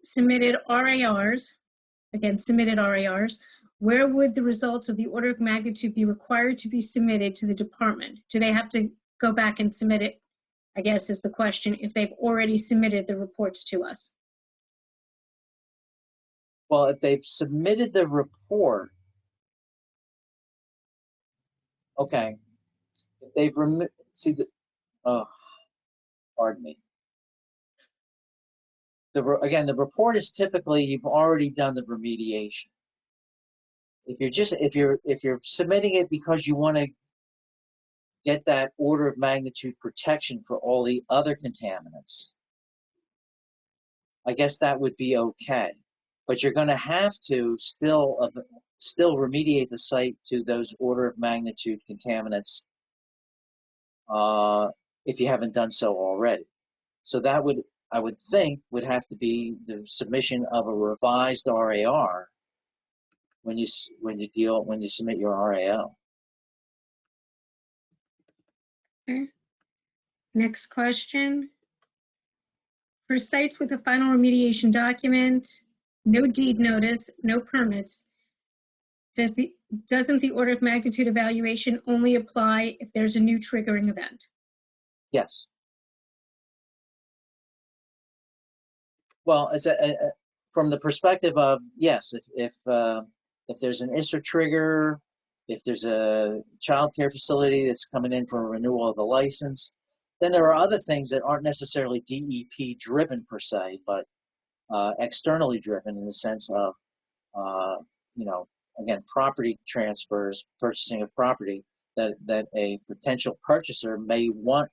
submitted RARs, again, submitted RARs, where would the results of the order of magnitude be required to be submitted to the department? Do they have to go back and submit it I guess is the question, if they've already submitted the reports to us. Well, if they've submitted the report, okay. If they've see the, oh, pardon me. Again, the report is typically you've already done the remediation. If you're submitting it because you want to get that order of magnitude protection for all the other contaminants, I guess that would be okay. But you're going to have to still remediate the site to those order of magnitude contaminants if you haven't done so already. So that would, I would think, would have to be the submission of a revised RAR when you submit your RAO. Okay. Next question. For sites with a final remediation document, no deed notice, no permits, doesn't the order of magnitude evaluation only apply if there's a new triggering event? Yes. Well, from the perspective of, yes, if there's an ISR trigger, if there's a child care facility that's coming in for a renewal of the license, then there are other things that aren't necessarily DEP driven per se, but externally driven in the sense of, again, property transfers, purchasing of property, that a potential purchaser may want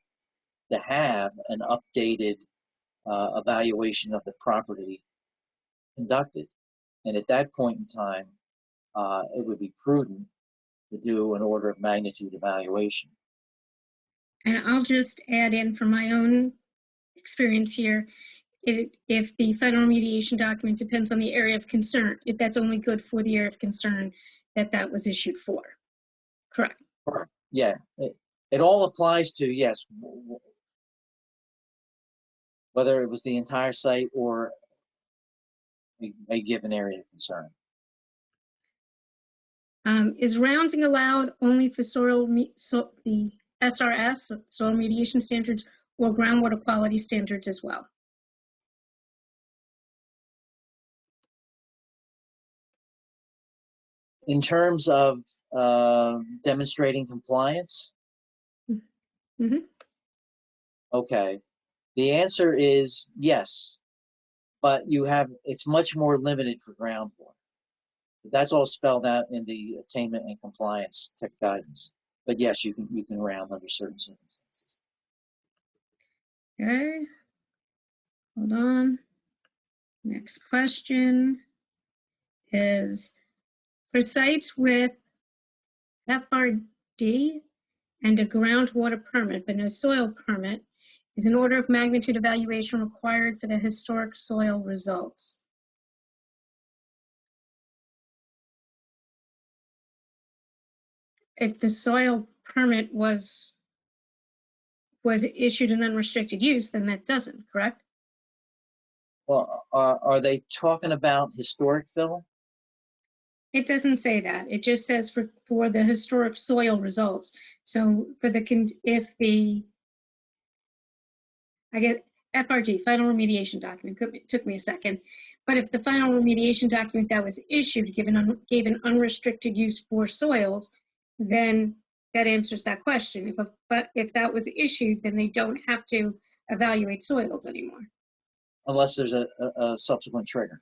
to have an updated evaluation of the property conducted. And at that point in time, it would be prudent to do an order of magnitude evaluation. And I'll just add in from my own experience here, if the final remediation document depends on the area of concern, if that's only good for the area of concern that was issued for. Correct. Yeah, it all applies to, yes, whether it was the entire site or a given area of concern. Is rounding allowed only for the SRS, soil remediation standards, or groundwater quality standards as well? In terms of demonstrating compliance? Mm-hmm. Okay. The answer is yes, but it's much more limited for groundwater. That's all spelled out in the attainment and compliance tech guidance. But yes, you can round under certain circumstances. Okay. Hold on. Next question is, for sites with FRD and a groundwater permit, but no soil permit, is an order of magnitude evaluation required for the historic soil results? If the soil permit was issued an unrestricted use, then that doesn't, correct? Well, are they talking about historic fill? It doesn't say that. It just says for the historic soil results. So for I get FRD, final remediation document, took me a second. But if the final remediation document that was issued gave an unrestricted use for soils, then that answers that question. If that was issued, then they don't have to evaluate soils anymore. Unless there's a subsequent trigger.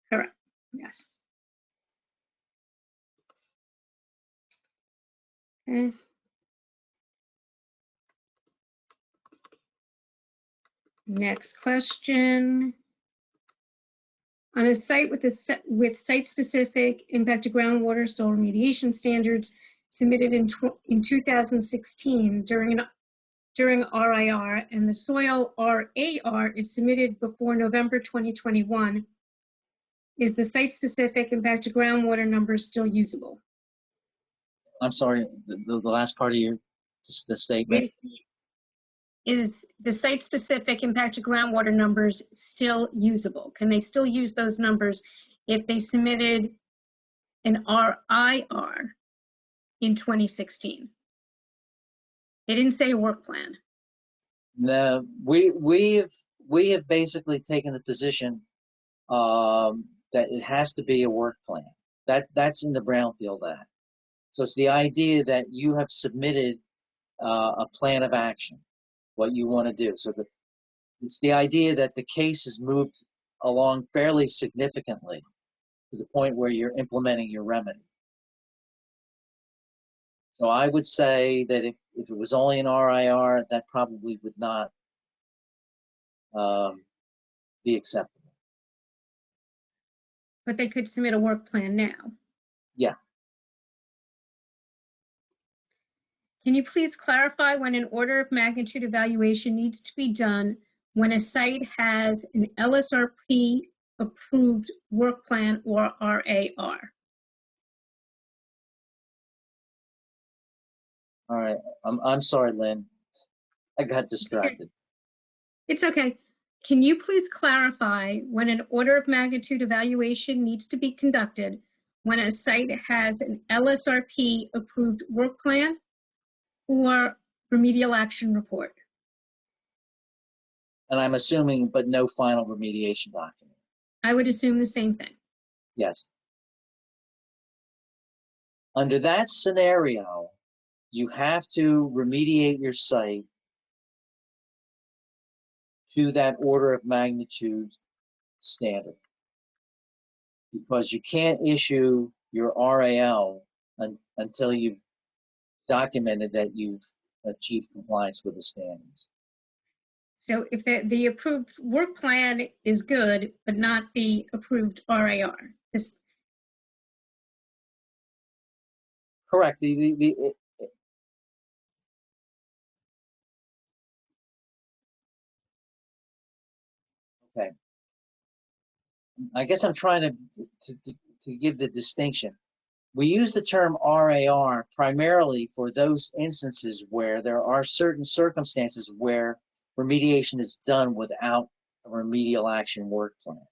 Correct, yes. Okay. Next question. On a site with site-specific impact to groundwater soil remediation standards submitted in 2016 during RIR, and the soil RAR is submitted before November 2021, is the site-specific impact to groundwater number still usable? I'm sorry, the last part of the statement. Is the site-specific impact to groundwater numbers still usable? Can they still use those numbers if they submitted an RIR in 2016? They didn't say a work plan. No, we have basically taken the position that it has to be a work plan. That's in the Brownfield Act. So it's the idea that you have submitted a plan of action, what you want to do. So it's the idea that the case has moved along fairly significantly to the point where you're implementing your remedy. So I would say that if it was only an RIR, that probably would not be acceptable. But they could submit a work plan now. Yeah. Can you please clarify when an order of magnitude evaluation needs to be done when a site has an LSRP approved work plan or RAR? All right. I'm sorry, Lynn. I got distracted. It's okay. Can you please clarify when an order of magnitude evaluation needs to be conducted when a site has an LSRP approved work plan or remedial action report? And I'm assuming, but no final remediation document. I would assume the same thing. Yes. Under that scenario, you have to remediate your site to that order of magnitude standard, because you can't issue your RAL until you've documented that you've achieved compliance with the standards. So if the approved work plan is good, but not the approved RAR. Correct. Okay. I guess I'm trying to give the distinction. We use the term RAR primarily for those instances where there are certain circumstances where remediation is done without a remedial action work plan.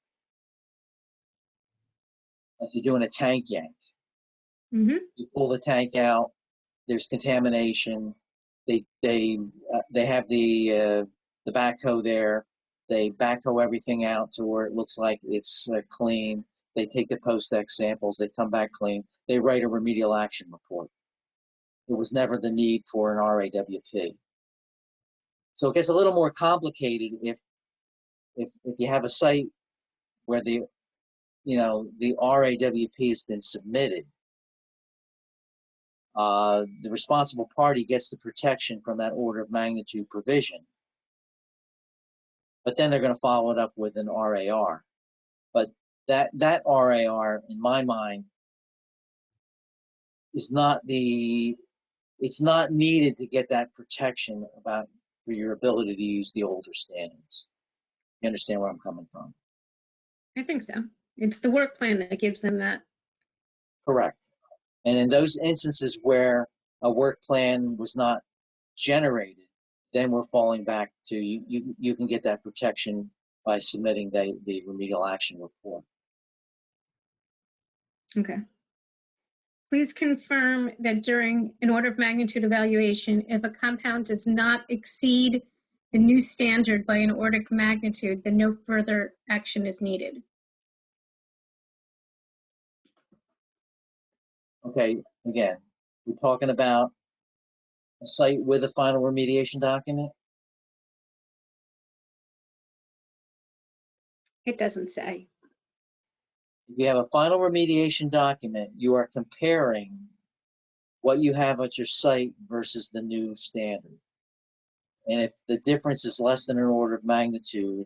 Like you're doing a tank yank. Mm-hmm. You pull the tank out, there's contamination. They have the backhoe there. They backhoe everything out to where it looks like it's clean. They take the post-ex samples. They come back clean. They write a remedial action report. There was never the need for an RAWP. So it gets a little more complicated if you have a site where the RAWP has been submitted. The responsible party gets the protection from that order of magnitude provision, but then they're going to follow it up with an RAR. But that RAR, in my mind, is it's not needed to get that protection for your ability to use the older standards. You understand where I'm coming from? I think so. It's the work plan that gives them that. Correct. And in those instances where a work plan was not generated, then we're falling back to you can get that protection by submitting the remedial action report. Okay. Please confirm that during an order of magnitude evaluation, if a compound does not exceed the new standard by an order of magnitude, then no further action is needed. Okay, again, we're talking about a site with a final remediation document. It doesn't say. If you have a final remediation document, you are comparing what you have at your site versus the new standard. And if the difference is less than an order of magnitude,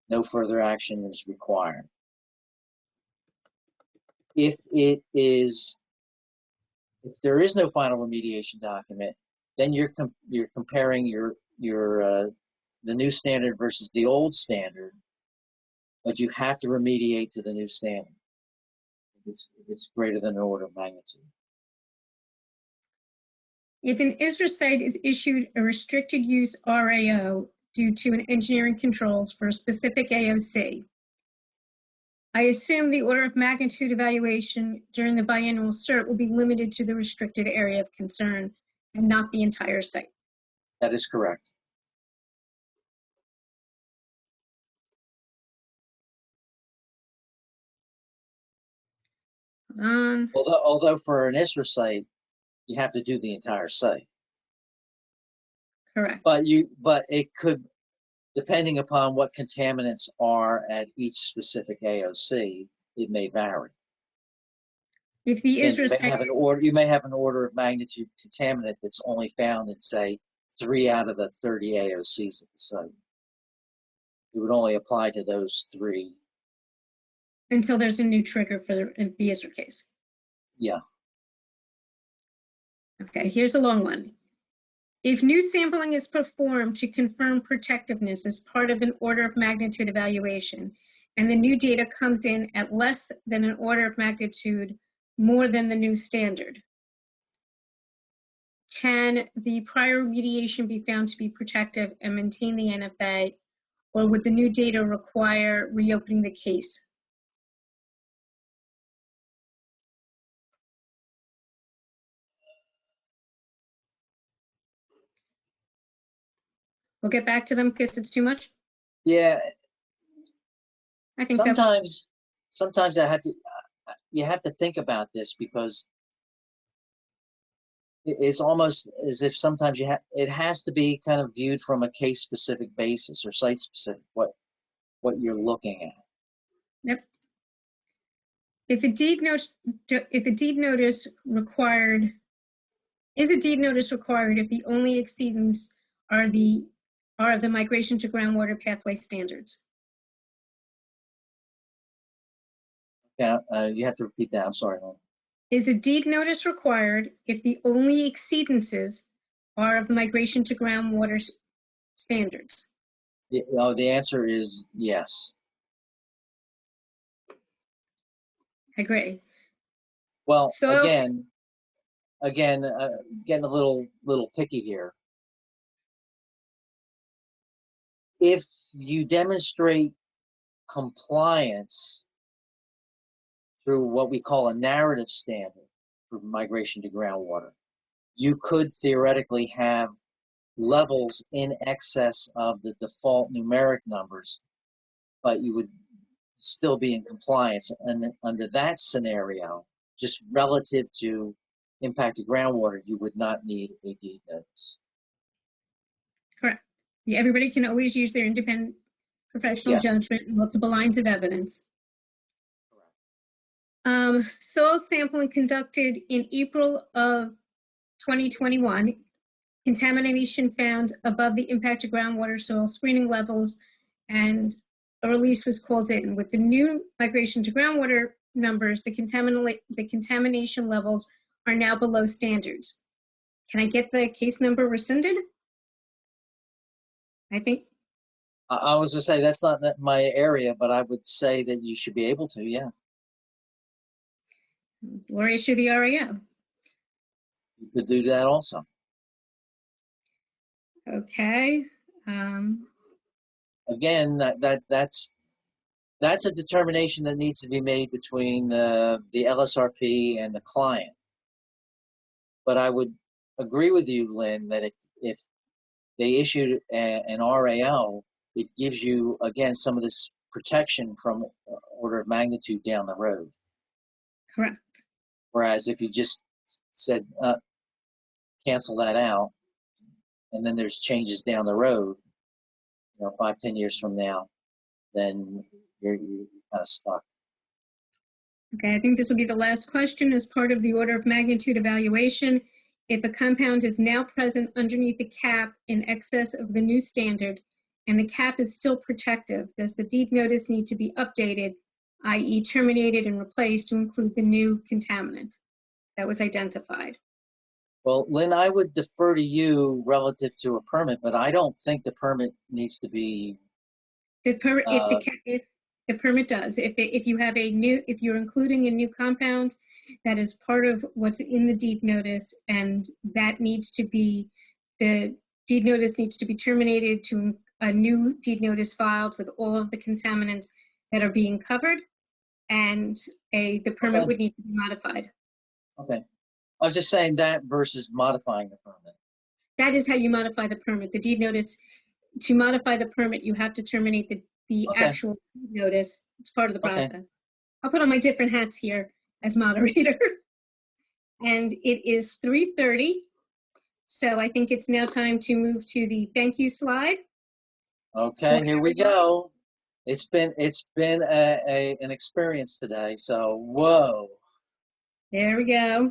no further action is required. If there is no final remediation document, then you're comparing the new standard versus the old standard, but you have to remediate to the new standard if it's greater than an order of magnitude. If an ISRA site is issued a restricted use RAO due to an engineering controls for a specific AOC, I assume the order of magnitude evaluation during the biannual CERT will be limited to the restricted area of concern and not the entire site. That is correct. Hold on. Although for an ISRA site, you have to do the entire site. Correct. But it could, depending upon what contaminants are at each specific AOC, it may vary. If the And ISRA site, you may have an order of magnitude contaminant that's only found in, say, 3 out of the 30 AOCs at the site. It would only apply to those 3. until there's a new trigger for the ISRA case. Yeah. Okay, here's a long one. If new sampling is performed to confirm protectiveness as part of an order of magnitude evaluation, and the new data comes in at less than an order of magnitude more than the new standard, can the prior remediation be found to be protective and maintain the NFA, or would the new data require reopening the case? We'll get back to them because it's too much. Yeah. I think so. Sometimes you have to think about this, because it's almost as if sometimes it has to be kind of viewed from a case specific basis or site specific, what you're looking at. Yep. If a deed notice required, is a deed notice required if the only exceedants are of the migration to groundwater pathway standards? Yeah, you have to repeat that. I'm sorry. Is a deed notice required if the only exceedances are of migration to groundwater standards? The answer is yes. I agree. Well, Soil, again, getting a little picky here. If you demonstrate compliance through what we call a narrative standard for migration to groundwater, you could theoretically have levels in excess of the default numeric numbers, but you would still be in compliance. And under that scenario, just relative to impacted groundwater, you would not need a deed notice. correct. Yeah, everybody can always use their independent professional Yes. judgment and multiple lines of evidence. Soil sampling conducted in April of 2021, contamination found above the impacted groundwater soil screening levels, and a release was called in. With the new migration to groundwater numbers, the contamination levels are now below standards. Can I get the case number rescinded? I think. I was to say that's not my area, but I would say that you should be able to, yeah. Or issue the RAO. You could do that also. Okay. Again, that's a determination that needs to be made between the LSRP and the client. But I would agree with you, Lynn, that if they issued an RAO, it gives you, again, some of this protection from order of magnitude down the road. Correct. Whereas if you just said, cancel that out, and then there's changes down the road, 5-10 years from now, then you're kind of stuck. Okay, I think this will be the last question as part of the order of magnitude evaluation. If a compound is now present underneath the cap in excess of the new standard and the cap is still protective, does the deed notice need to be updated, i.e. terminated and replaced to include the new contaminant that was identified? Well, Lynn, I would defer to you relative to a permit, but I don't think the permit needs to be. The permit does. If you're including a new compound, that is part of what's in the deed notice, and that needs to be, the deed notice needs to be terminated to a new deed notice filed with all of the contaminants that are being covered, and the permit would need to be modified. Okay. I was just saying that versus modifying the permit. That is how you modify the permit. The deed notice, to modify the permit, you have to terminate the actual notice. It's part of the process. I'll put on my different hats here as moderator. And it is 3:30, so I think it's now time to move to the thank you slide. Okay, for here we everyone. go. It's been an experience today. So whoa. There we go.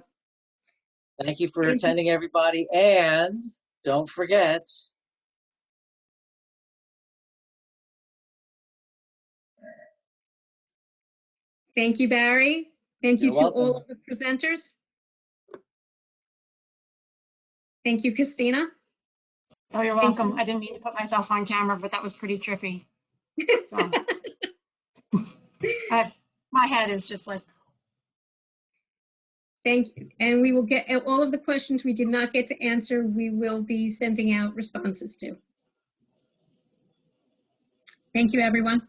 Thank you for Thank you. attending, everybody, and don't forget. Thank you, Barry. Thank you You're to all welcome. of the presenters. Thank you, Christina. Oh, you're Thank welcome. you. I didn't mean to put myself on camera, but that was pretty trippy. So my head is just like, Thank you. And we will get all of the questions we did not get to answer, we will be sending out responses to. Thank you, everyone.